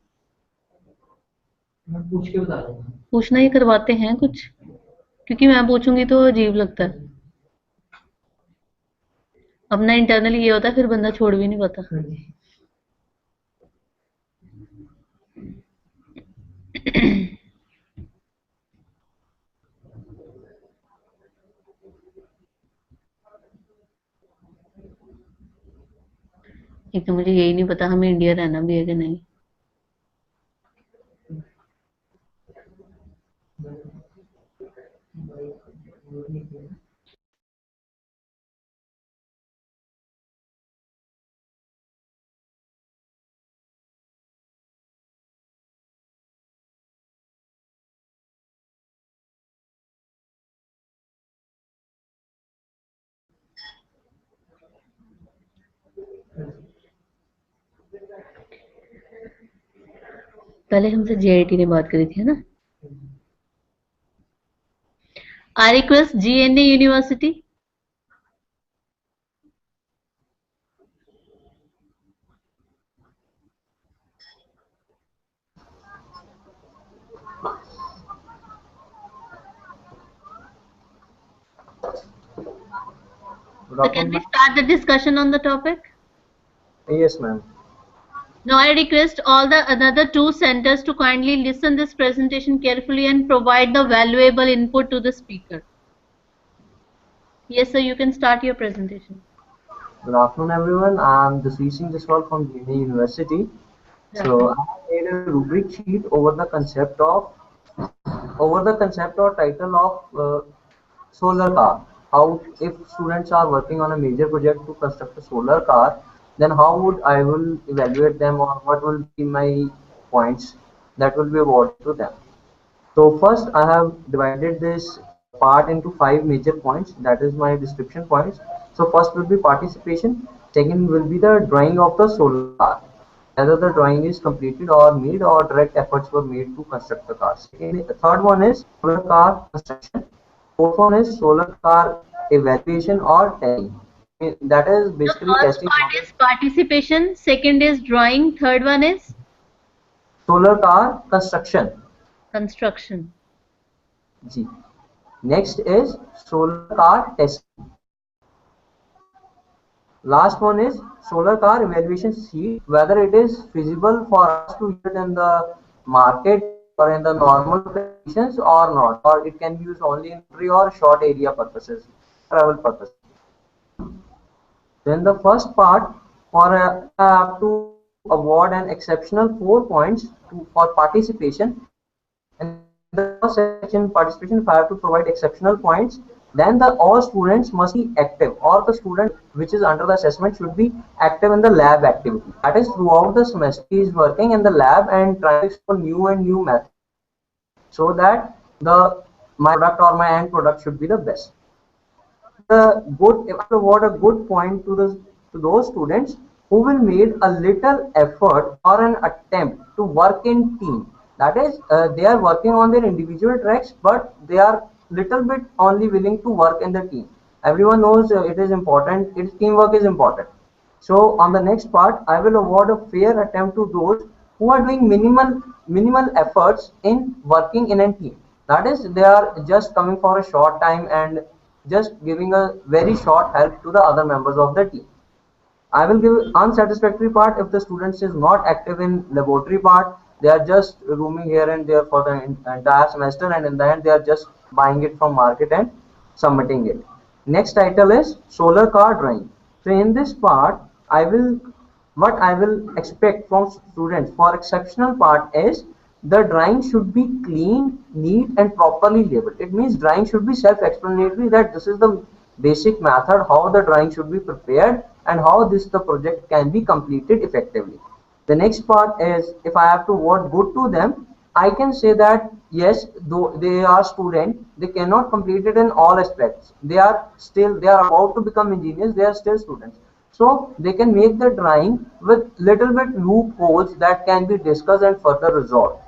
मैं पूछ के बता दूंगा। पूछना ही करवाते हैं कुछ, क्योंकि मैं पूछूंगी तो अजीब लगता है। अपना इंटरनली ये होता है, फिर बंदा छोड़ भी नहीं पाता। एक तो मुझे यही नहीं पता हमें इंडिया रहना भी है कि नहीं। पहले हमसे JIT ने बात करी थी, है ना? I request GNA University. So can we start the discussion on the topic? Yes, ma'am. Now I request all the another two centers to kindly listen this presentation carefully and provide the valuable input to the speaker. Yes, sir, you can start your presentation. Good afternoon, everyone. I'm Jasween Jaswal from GNA University. So I have made a rubric sheet over the concept or title of solar car. How, if students are working on a major project to construct a solar car, then how would I will evaluate them, or what will be my points that will be awarded to them. So first I have divided this part into 5 major points, that is my description points. So first will be participation, second will be the drawing of the solar car, whether the drawing is completed or made or direct efforts were made to construct the car. Third one is solar car construction. Fourth one is solar car evaluation or testing. That is basically The first testing. part is participation, second is drawing, third one is solar car construction. Construction. G. Next is solar car testing. Last one is solar car evaluation sheet, whether it is feasible for us to use it in the market or in the normal conditions or not, or it can be used only in free or short area purposes, travel purposes. Then the first part, I have to award an exceptional 4 points for participation. And the first section, participation, if I have to provide exceptional points, then all students must be active, or the student which is under the assessment should be active in the lab activity. That is, throughout the semester he is working in the lab and trying to explore new and new methods, so that my product or my end product should be the best. If I award a good point to those students who will made a little effort or an attempt to work in team. That is, they are working on their individual tracks, but they are little bit only willing to work in the team. Everyone knows it is important. Teamwork is important. So on the next part, I will award a fair attempt to those who are doing minimal efforts in working in a team. That is, they are just coming for a short time and just giving a very short help to the other members of the team. I will give unsatisfactory part if the students is not active in laboratory part. They are just roaming here and there for the entire semester, and in the end they are just buying it from market and submitting it. Next title is solar car drawing. So in this part, what I will expect from students for exceptional part is the drawing should be clean, neat and properly labeled. It means drawing should be self-explanatory, that this is the basic method how the drawing should be prepared and how the project can be completed effectively. The next part is, if I have to award good to them, I can say that yes, though they are students, they cannot complete it in all aspects. They are about to become engineers, they are still students. So they can make the drawing with little bit loopholes that can be discussed and further resolved.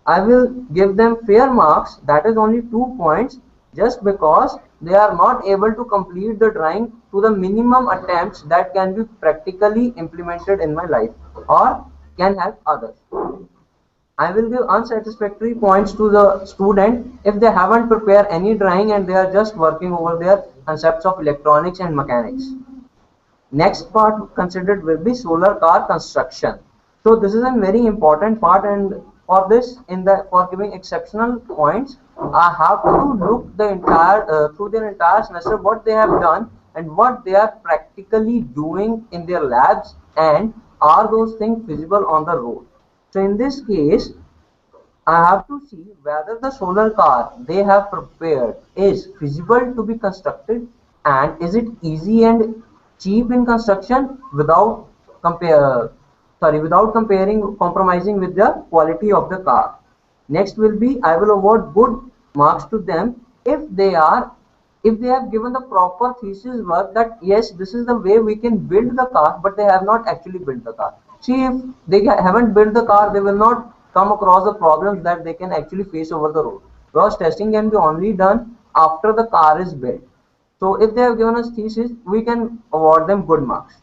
I will give them fair marks, that is only 2 points, just because they are not able to complete the drawing to the minimum attempts that can be practically implemented in my life or can help others. I will give unsatisfactory points to the student if they haven't prepared any drawing and they are just working over their concepts of electronics and mechanics. Next part considered will be solar car construction. So this is a very important part, and for this, for giving exceptional points, I have to look the entire through their entire semester what they have done and what they are practically doing in their labs, and are those things feasible on the road. So in this case, I have to see whether the solar car they have prepared is feasible to be constructed, and is it easy and cheap in construction without compromising with the quality of the car. Next will be, I will award good marks to them if they are if they have given the proper thesis work that yes, this is the way we can build the car, but they have not actually built the car. See, if they haven't built the car, they will not come across the problems that they can actually face over the road. Because testing can be only done after the car is built. So if they have given us thesis, we can award them good marks.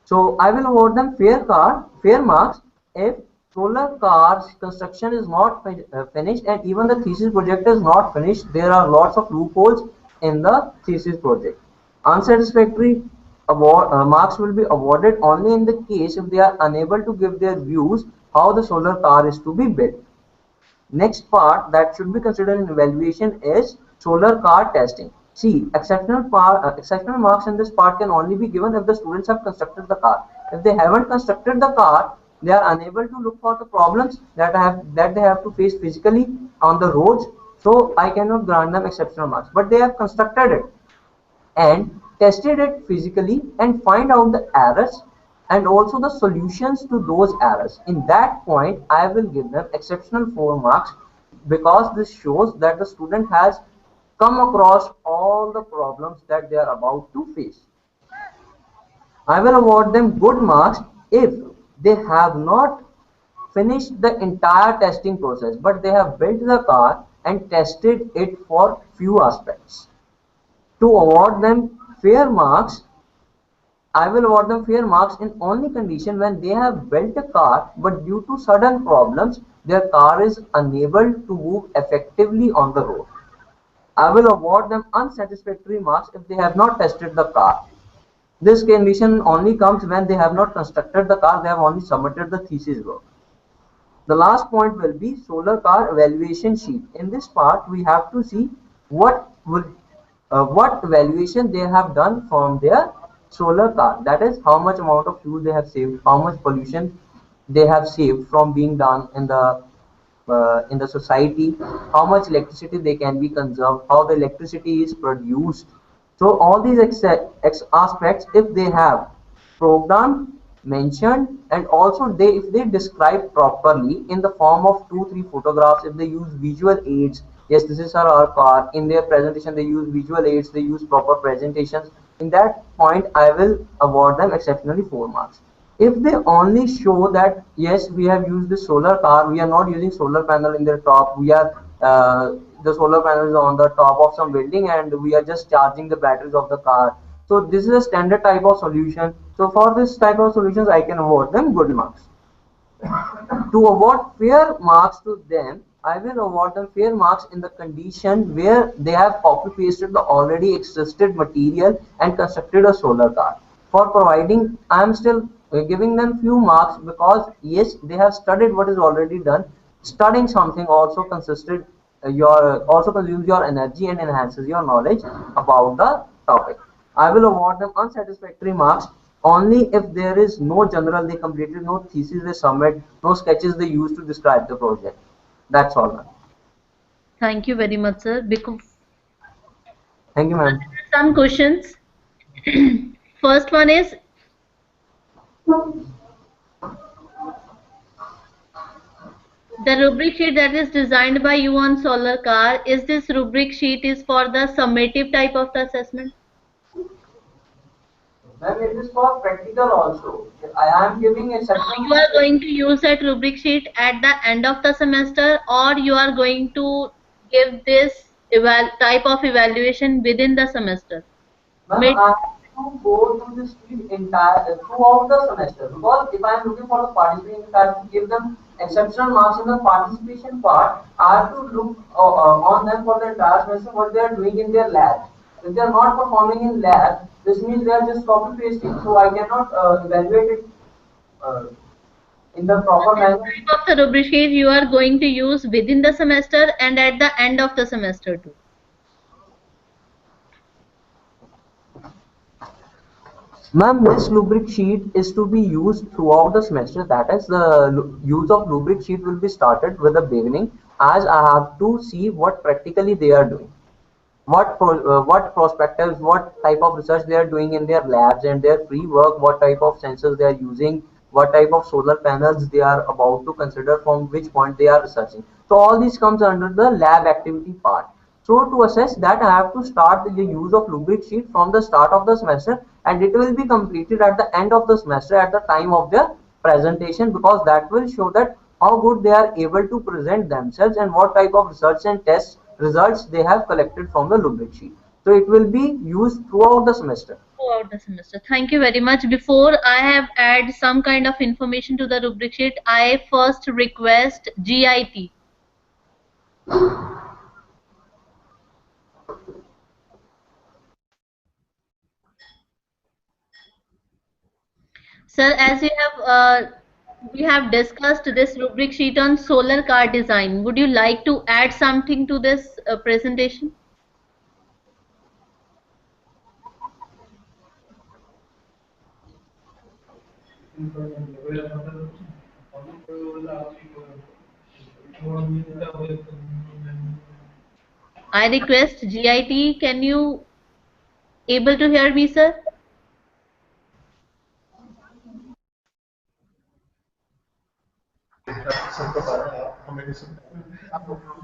So I will award them fair marks if solar cars construction is not finished and even the thesis project is not finished. There are lots of loopholes in the thesis project. Unsatisfactory marks will be awarded only in the case if they are unable to give their views how the solar car is to be built. Next part that should be considered in evaluation is solar car testing. See, exceptional marks in this part can only be given if the students have constructed the car. If they haven't constructed the car, they are unable to look for the problems that they have to face physically on the roads. So I cannot grant them exceptional marks. But they have constructed it and tested it physically and find out the errors and also the solutions to those errors. In that point, I will give them exceptional 4 marks because this shows that the student has come across all the problems that they are about to face. I will award them good marks if they have not finished the entire testing process, but they have built the car and tested it for few aspects. To award them fair marks, I will award them fair marks in only condition when they have built a car, but due to sudden problems, their car is unable to move effectively on the road. I will award them unsatisfactory marks if they have not tested the car. This condition only comes when they have not constructed the car, they have only submitted the thesis work. The last point will be solar car evaluation sheet. In this part, we have to see what evaluation they have done from their solar car. That is how much amount of fuel they have saved, how much pollution they have saved from being done in the society, how much electricity they can be conserved, how the electricity is produced. So all these aspects, if they have programmed, mentioned, and also if they describe properly in the form of 2-3 photographs, if they use visual aids, yes, this is our car. In their presentation, they use visual aids, they use proper presentations. In that point, I will award them exceptionally 4 marks. If they only show that yes, we have used the solar car, we are not using solar panel in their top, we are the solar panel is on the top of some building and we are just charging the batteries of the car. So this is a standard type of solution. So for this type of solutions, I can award them good marks. To award fair marks to them, I will award them fair marks in the condition where they have copy pasted the already existed material and constructed a solar car. For providing, I am still giving them few marks because yes, they have studied what is already done. Studying something also consisted also consumes your energy and enhances your knowledge about the topic. I will award them unsatisfactory marks only if there is no journal they completed, no thesis they submit, no sketches they use to describe the project. That's all, ma'am. Thank you very much, sir. Thank you, ma'am. Some questions. First one is, the rubric sheet that is designed by you on solar car, is this rubric sheet is for the summative type of the assessment? Ma'am, it is for practical also. I am giving a section. You are going to use that rubric sheet at the end of the semester, or you are going to give this type of evaluation within the semester? Ma'am, I have to go through this sheet throughout the semester because if I am looking for the participation, I have to give them exceptional marks in the participation part. I have to look on them for the entire semester what they are doing in their lab. If they are not performing in lab, this means they are just copy pasting. So I cannot evaluate it in the proper manner. Type of the rubric sheet you are going to use within the semester and at the end of the semester too. Ma'am, this rubric sheet is to be used throughout the semester. That is, the use of rubric sheet will be started with the beginning, as I have to see what practically they are doing, what prospectives, what type of research they are doing in their labs and their free work, what type of sensors they are using, what type of solar panels they are about to consider, from which point they are researching. So all this comes under the lab activity part. So to assess that, I have to start the use of rubric sheet from the start of the semester, and it will be completed at the end of the semester at the time of their presentation, because that will show that how good they are able to present themselves and what type of research and test results they have collected from the rubric sheet. So it will be used throughout the semester. Throughout the semester. Thank you very much. Before I have add some kind of information to the rubric sheet, I first request GIT. Sir, as you have we have discussed this rubric sheet on solar car design. Would you like to add something to this presentation? I request GIT, can you able to hear me, sir?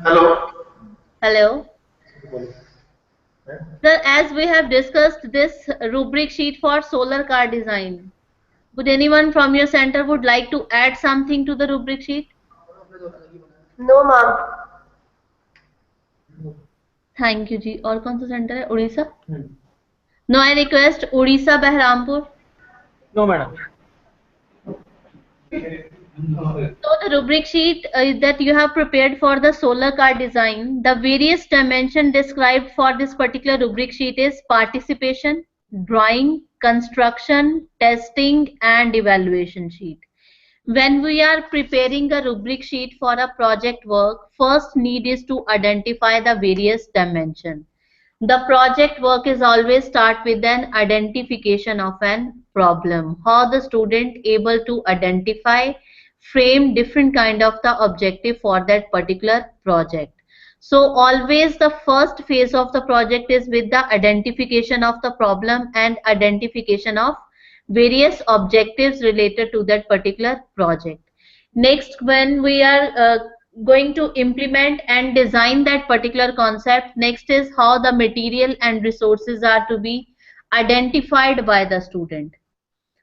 Hello. Hello. Sir, as we have discussed this rubric sheet for solar car design, would anyone from your center would like to add something to the rubric sheet? No, ma'am. Thank you जी। और कौन सा centre है? Orissa. No, I request Orissa Berhampur. No, madam. So the rubric sheet that you have prepared for the solar car design, the various dimension described for this particular rubric sheet is participation, drawing, construction, testing, and evaluation sheet. When we are preparing a rubric sheet for a project work, first need is to identify the various dimension. The project work is always start with an identification of an problem. How the student able to identify, frame different kind of the objective for that particular project. So always the first phase of the project is with the identification of the problem and identification of various objectives related to that particular project. Next, when we are going to implement and design that particular concept, next is how the material and resources are to be identified by the student.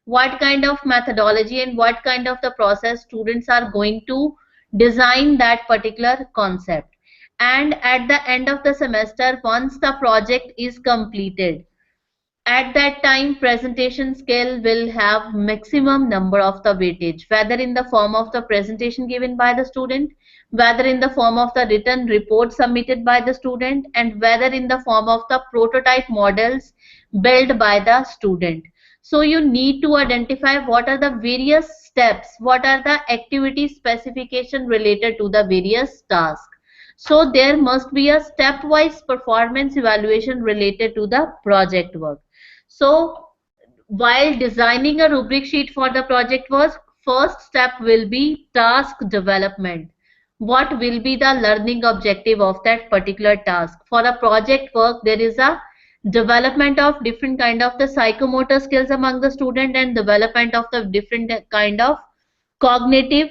What kind of methodology and what kind of the process students are going to design that particular concept. And at the end of the semester, once the project is completed, at that time presentation skill will have maximum number of the weightage, whether in the form of the presentation given by the student, whether in the form of the written report submitted by the student, and whether in the form of the prototype models built by the student. So you need to identify what are the various steps, what are the activity specification related to the various tasks. So there must be a stepwise performance evaluation related to the project work. So while designing a rubric sheet for the project work, first step will be task development. What will be the learning objective of that particular task? For a project work, there is a development of different kind of the psychomotor skills among the student and development of the different kind of cognitive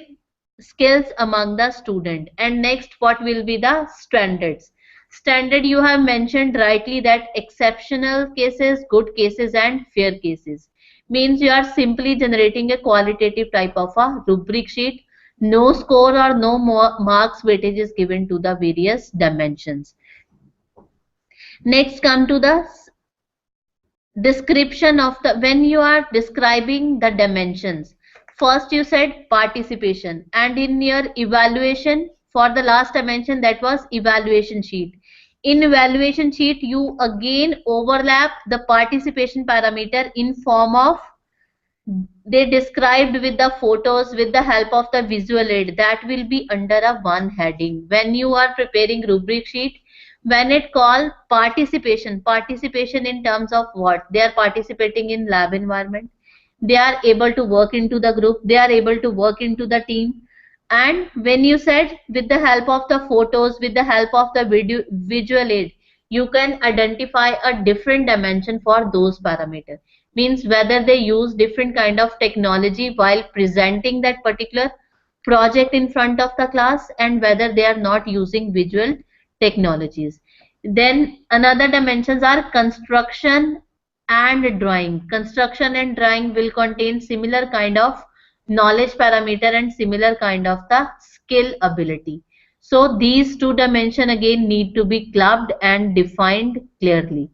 skills among the student. And next, what will be the standards? Standard, you have mentioned rightly that exceptional cases, good cases, and fair cases. Means you are simply generating a qualitative type of a rubric sheet. No score or no more marks weightage is given to the various dimensions. Next, come to the description of the, when you are describing the dimensions. First you said participation, and in your evaluation for the last dimension, that was evaluation sheet. In evaluation sheet you again overlap the participation parameter in form of, they described with the photos with the help of the visual aid, that will be under a one heading. When you are preparing rubric sheet, when it called participation, participation in terms of what? They are participating in lab environment, they are able to work into the group, they are able to work into the team. And when you said with the help of the photos, with the help of the visual aid, you can identify a different dimension for those parameters. Means whether they use different kind of technology while presenting that particular project in front of the class, and whether they are not using visual technologies. Then another dimensions are construction and drawing. Construction and drawing will contain similar kind of knowledge parameter and similar kind of the skill ability. So these two dimension again need to be clubbed and defined clearly.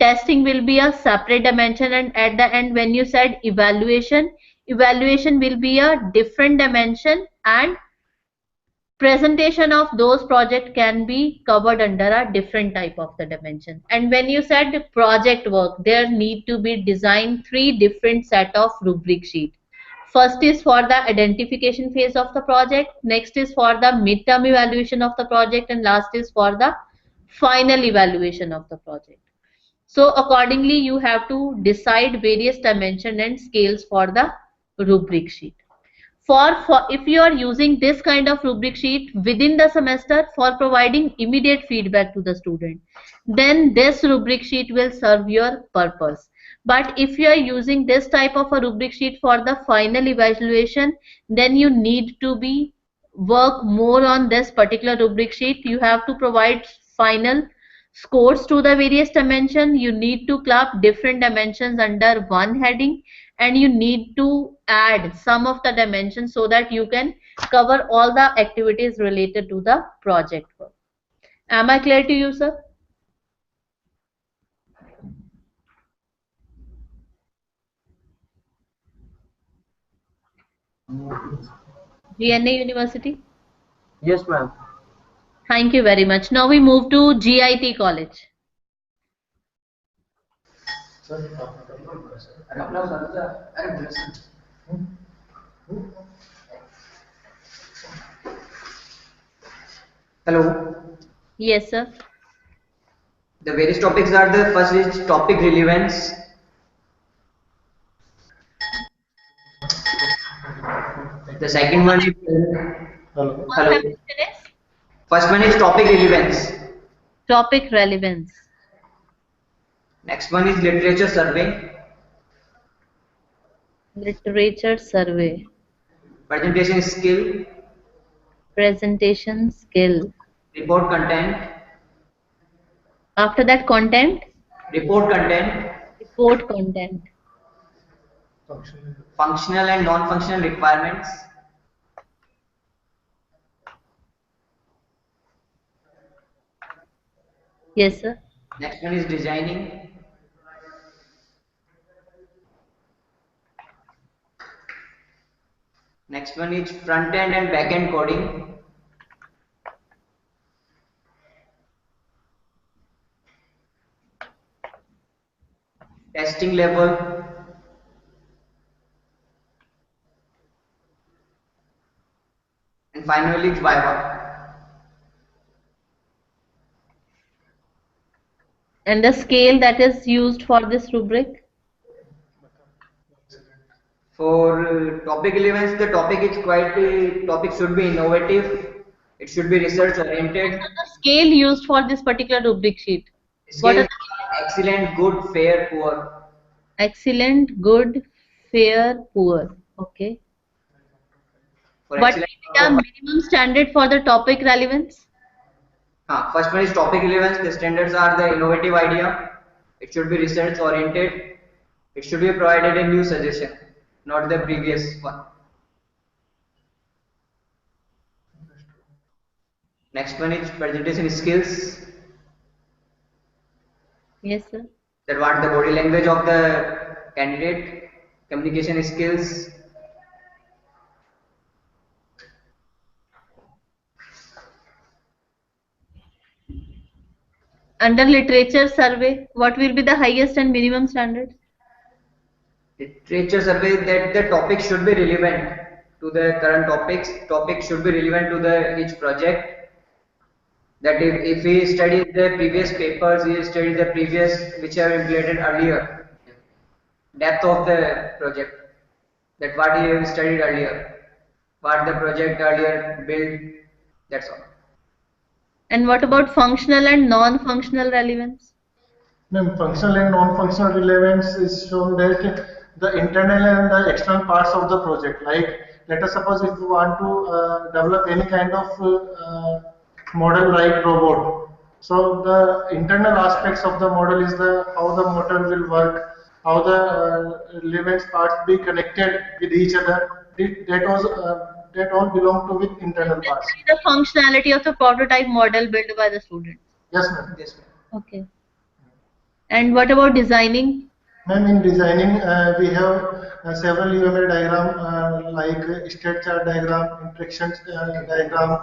Testing will be a separate dimension, and at the end when you said evaluation, evaluation will be a different dimension, and presentation of those project can be covered under a different type of the dimension. And when you said project work, there need to be designed three different set of rubric sheet. First is for the identification phase of the project, next is for the midterm evaluation of the project, and last is for the final evaluation of the project. So accordingly you have to decide various dimension and scales for the rubric sheet. For if you are using this kind of rubric sheet within the semester for providing immediate feedback to the student, then this rubric sheet will serve your purpose. But if you are using this type of a rubric sheet for the final evaluation, then you need to be work more on this particular rubric sheet. You have to provide final scores to the various dimension. You need to club different dimensions under one heading, and you need to add some of the dimensions so that you can cover all the activities related to the project work. Am I clear to you, sir? GNA University? Yes, ma'am. Thank you very much. Now we move to GIT College. Hello. Yes, sir. The various topics are the first is topic relevance. The second one is Hello. hello. First one is topic relevance. Topic relevance. Next one is literature survey. Literature survey. Presentation skill. Presentation skill. Report content. After that, content. Report content. Report content. Functional and non-functional requirements. Yes, sir. Next one is designing. Next one is front end and back end coding. Testing level. And finally it's Viva. And the scale that is used for this rubric? For topic relevance, the topic is quite topic should be innovative. It should be research oriented. The scale used for this particular rubric sheet? Scale excellent, good, fair, poor. Excellent, good, fair, poor. Okay. For What is the minimum standard for the topic relevance? First one is topic relevance. The standards are the innovative idea. It should be research oriented. It should be provided a new suggestion, not the previous one. Next one is presentation skills. Yes, sir. That what the body language of the candidate, communication skills. Under literature survey, what will be the highest and minimum standards? Literature survey, that the topic should be relevant to the current topics. Topic should be relevant to the each project. That if we study the previous papers, we study the previous which have implemented earlier. Depth of the project. That what we have studied earlier. What the project earlier built. That's all. And what about functional and non-functional relevance? Functional and non-functional relevance is shown that the internal and the external parts of the project. Like, let us suppose if you want to develop any kind of model like robot, So the internal aspects of the model is the how the motor will work, how the elements parts be connected with each other. That all belong to with internal parts. The functionality of the prototype model built by the students. Yes, ma'am. Yes, Okay. And what about designing? Ma'am, in designing, we have several UML diagram like state chart diagram, interaction diagram,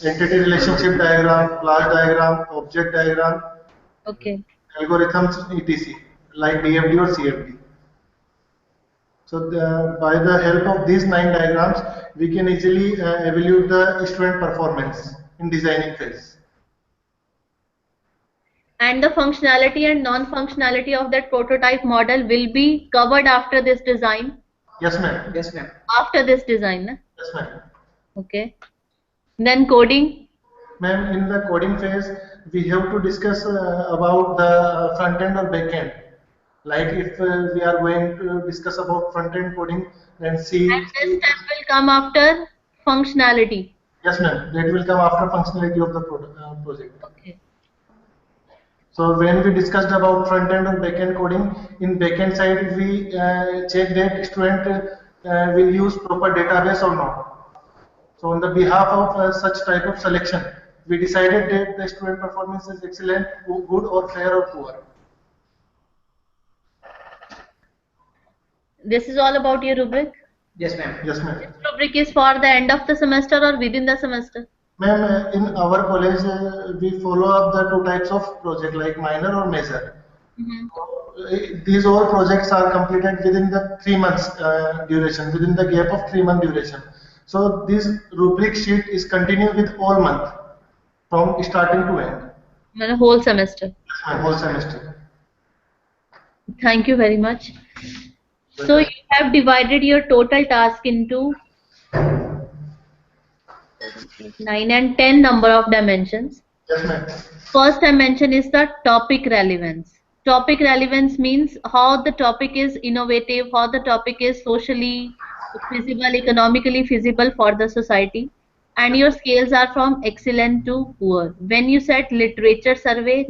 entity relationship diagram, class diagram, object diagram, Okay. algorithms, etc. like DFD or CFD. So by the help of these 9 diagrams, we can easily evaluate the student performance in designing phase. And the functionality and non-functionality of that prototype model will be covered after this design? Yes, ma'am. Yes, ma'am. After this design? Na? Yes, ma'am. Okay. Then coding? Ma'am, in the coding phase, we have to discuss about the front end or back end. Like if we are going to discuss about front end coding, then C. And this step will come after functionality? Yes, ma'am. That will come after functionality of the project. Okay. So when we discussed about front end or back end coding, in back end side we check that student will use proper database or not. So on the behalf of such type of selection, we decided that the student performance is excellent, good or fair or poor. This is all about your rubric? Yes, ma'am. Yes, ma'am. This rubric is for the end of the semester or within the semester? Ma'am, in our college, we follow up the 2 types of project like minor or major. These all projects are completed within the 3 months duration, within the gap of 3 month duration. So this rubric sheet is continued with all month from starting to end. The whole semester? Whole semester. Thank you very much. So you have divided your total task into 9 and 10 number of dimensions. Yes, ma'am. First dimension is the topic relevance. Topic relevance means how the topic is innovative, how the topic is socially feasible, economically feasible for the society. And your scales are from excellent to poor. When you set literature survey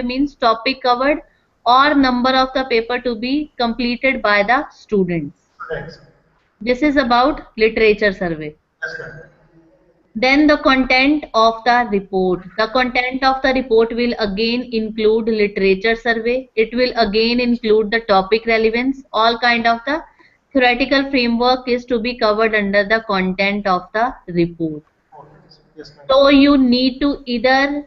means topic covered or number of the paper to be completed by the students. Thanks. This is about literature survey. Yes, ma'am. Then the content of the report. The content of the report will again include literature survey. It will again include the topic relevance. All kind of the theoretical framework is to be covered under the content of the report. Yes, ma'am. So you need to either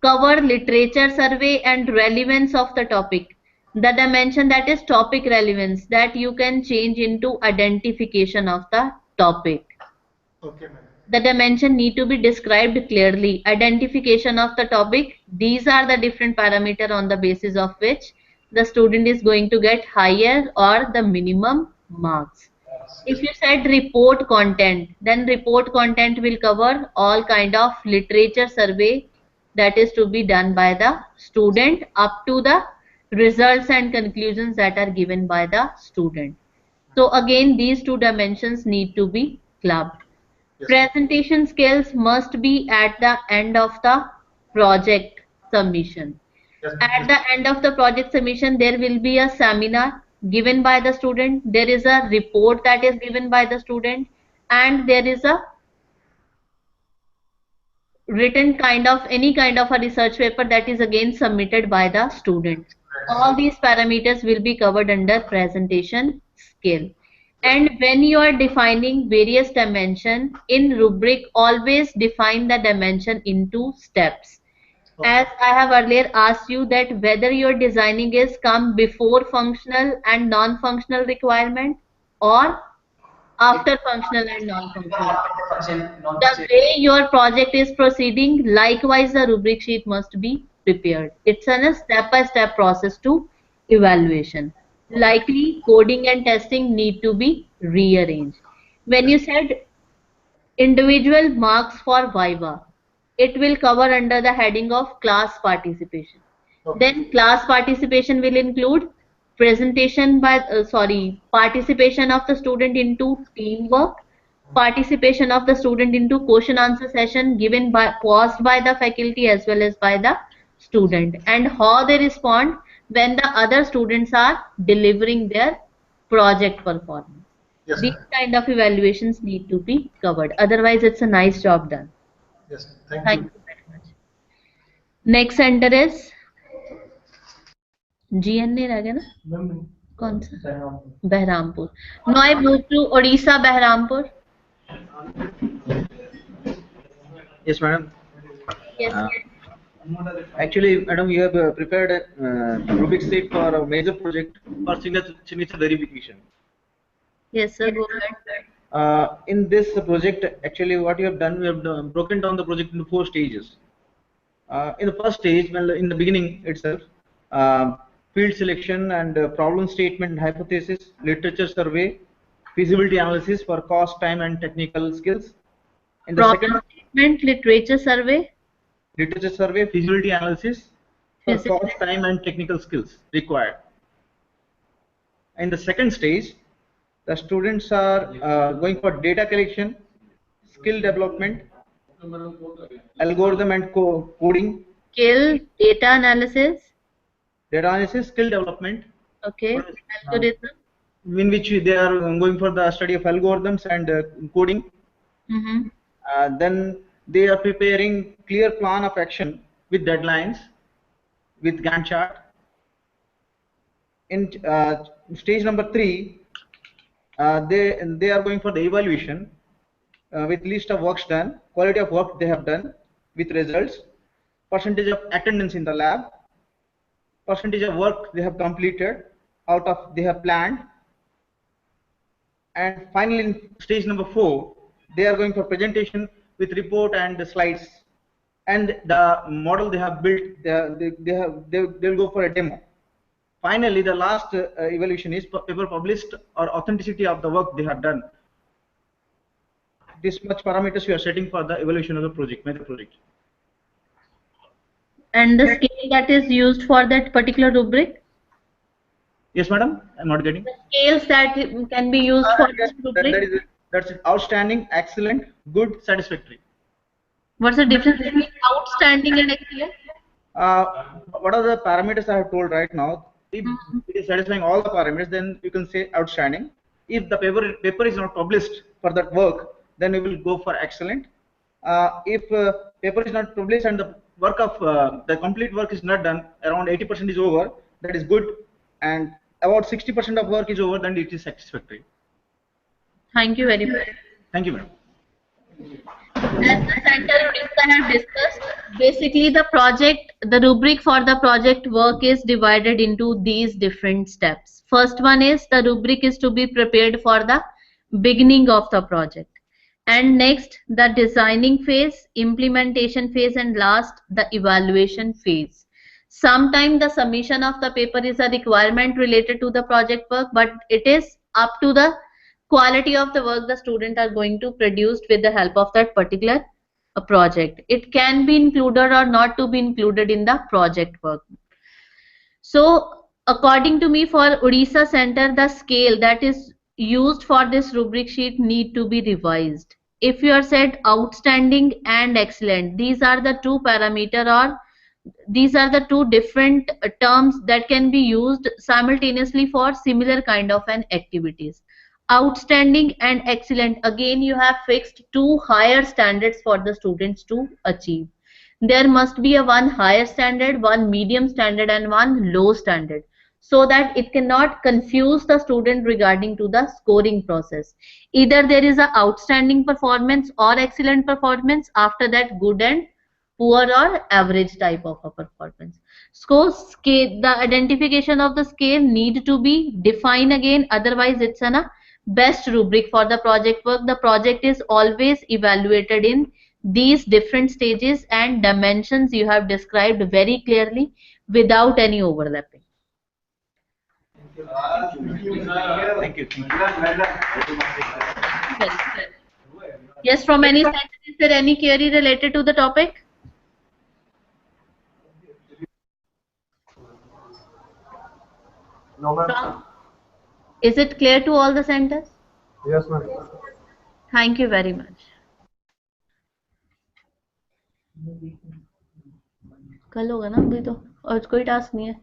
cover literature survey and relevance of the topic. The dimension that is topic relevance, that you can change into identification of the topic. Okay, ma'am. The dimension need to be described clearly. Identification of the topic. These are the different parameters on the basis of which the student is going to get higher or the minimum marks. If you said report content, then report content will cover all kind of literature survey that is to be done by the student up to the results and conclusions that are given by the student. So again, these 2 dimensions need to be clubbed. Yes. Presentation skills must be at the end of the project submission. Yes. At the end of the project submission, there will be a seminar given by the student. There is a report that is given by the student, and there is a written any kind of a research paper that is again submitted by the student. All these parameters will be covered under presentation skill. And when you are defining various dimensions in rubric, always define the dimension into steps. As I have earlier asked you that whether your designing is come before functional and non-functional requirement or after functional and non-functional. The way your project is proceeding, likewise the rubric sheet must be prepared. It's a step-by-step process to evaluation. Likely coding and testing need to be rearranged. When you said individual marks for Viva, it will cover under the heading of class participation. Then class participation will include presentation by participation of the student into teamwork, participation of the student into question answer session given by paused by the faculty as well as by the student, and how they respond when the other students are delivering their project performance. Yes, These ma'am. kind of evaluations need to be covered. Otherwise, it's a nice job done. Yes, thank Thank you. you very much. Next center is GNA रह गया ना? कौन सा? Behrampur. Now I move to Odisha, Behrampur. Yes, madam. Yes. Uh, Actually, madam, you have prepared a rubric sheet for a major project for signature verification. Yes, sir. Go ahead. In this project, actually, what you have done, we have broken down the project into 4 stages. In the first stage, well, in the beginning itself, field selection and problem statement and hypothesis, literature survey, feasibility analysis for cost, time, and technical skills. In the Problem second, statement, literature survey. literature survey, feasibility analysis for Feasibility. cost, time, and technical skills required. In the second stage, the students are going for data collection, skill development, algorithm and coding, Skill, data analysis. data analysis, skill development. Okay. Uh, Algorithm. in which they are going for the study of algorithms and coding. Mm-hmm. Then they are preparing clear plan of action with deadlines, with Gantt chart. In stage number 3, they are going for the evaluation with list of works done, quality of work they have done with results, percentage of attendance in the lab, percentage of work they have completed out of they have planned, and finally in stage number 4 they are going for presentation with report and the slides, and the model they have built they will go for a demo. Finally, the last evaluation is paper published or authenticity of the work they have done. This much parameters we are setting for the evaluation of the project, major project. And the scale that is used for that particular rubric? Yes, madam, I'm not getting. The scales that can be used for this rubric? That's it. Outstanding, excellent, good, satisfactory. What's the difference between outstanding and excellent? What are the parameters I have told right now? If it is satisfying all the parameters, then you can say outstanding. If the paper is not published for that work, then we will go for excellent. If paper is not published and the work of the complete work is not done, around 80% is over, that is good, and about 60% of work is over, then it is satisfactory. Thank you very much. Thank you, madam. As the center Odisha have discussed, basically the rubric for the project work is divided into these different steps. First one is the rubric is to be prepared for the beginning of the project. And next, the designing phase, implementation phase, and last, the evaluation phase. Sometimes the submission of the paper is a requirement related to the project work, but it is up to the quality of the work the student are going to produce with the help of that particular project. It can be included or not to be included in the project work. So according to me, for Odisha Center, the scale that is used for this rubric sheet need to be revised. If you are said outstanding and excellent, these are the two parameter, or these are the two different terms that can be used simultaneously for similar kind of an activities. Outstanding and excellent, again you have fixed two higher standards for the students to achieve. There must be a one higher standard, one medium standard, and one low standard, so that it cannot confuse the student regarding to the scoring process. Either there is a outstanding performance or excellent performance, after that good and poor or average type of a performance. So scale, the identification of the scale need to be defined again, otherwise it's a best rubric for the project work. The project is always evaluated in these different stages and dimensions you have described very clearly without any overlapping. Thank you. Yes, from any side, is there any query related to the topic? No, ma'am. Is it clear to all the centers? Yes, ma'am. Thank you very much. कल होगा ना अभी तो और कोई task नहीं है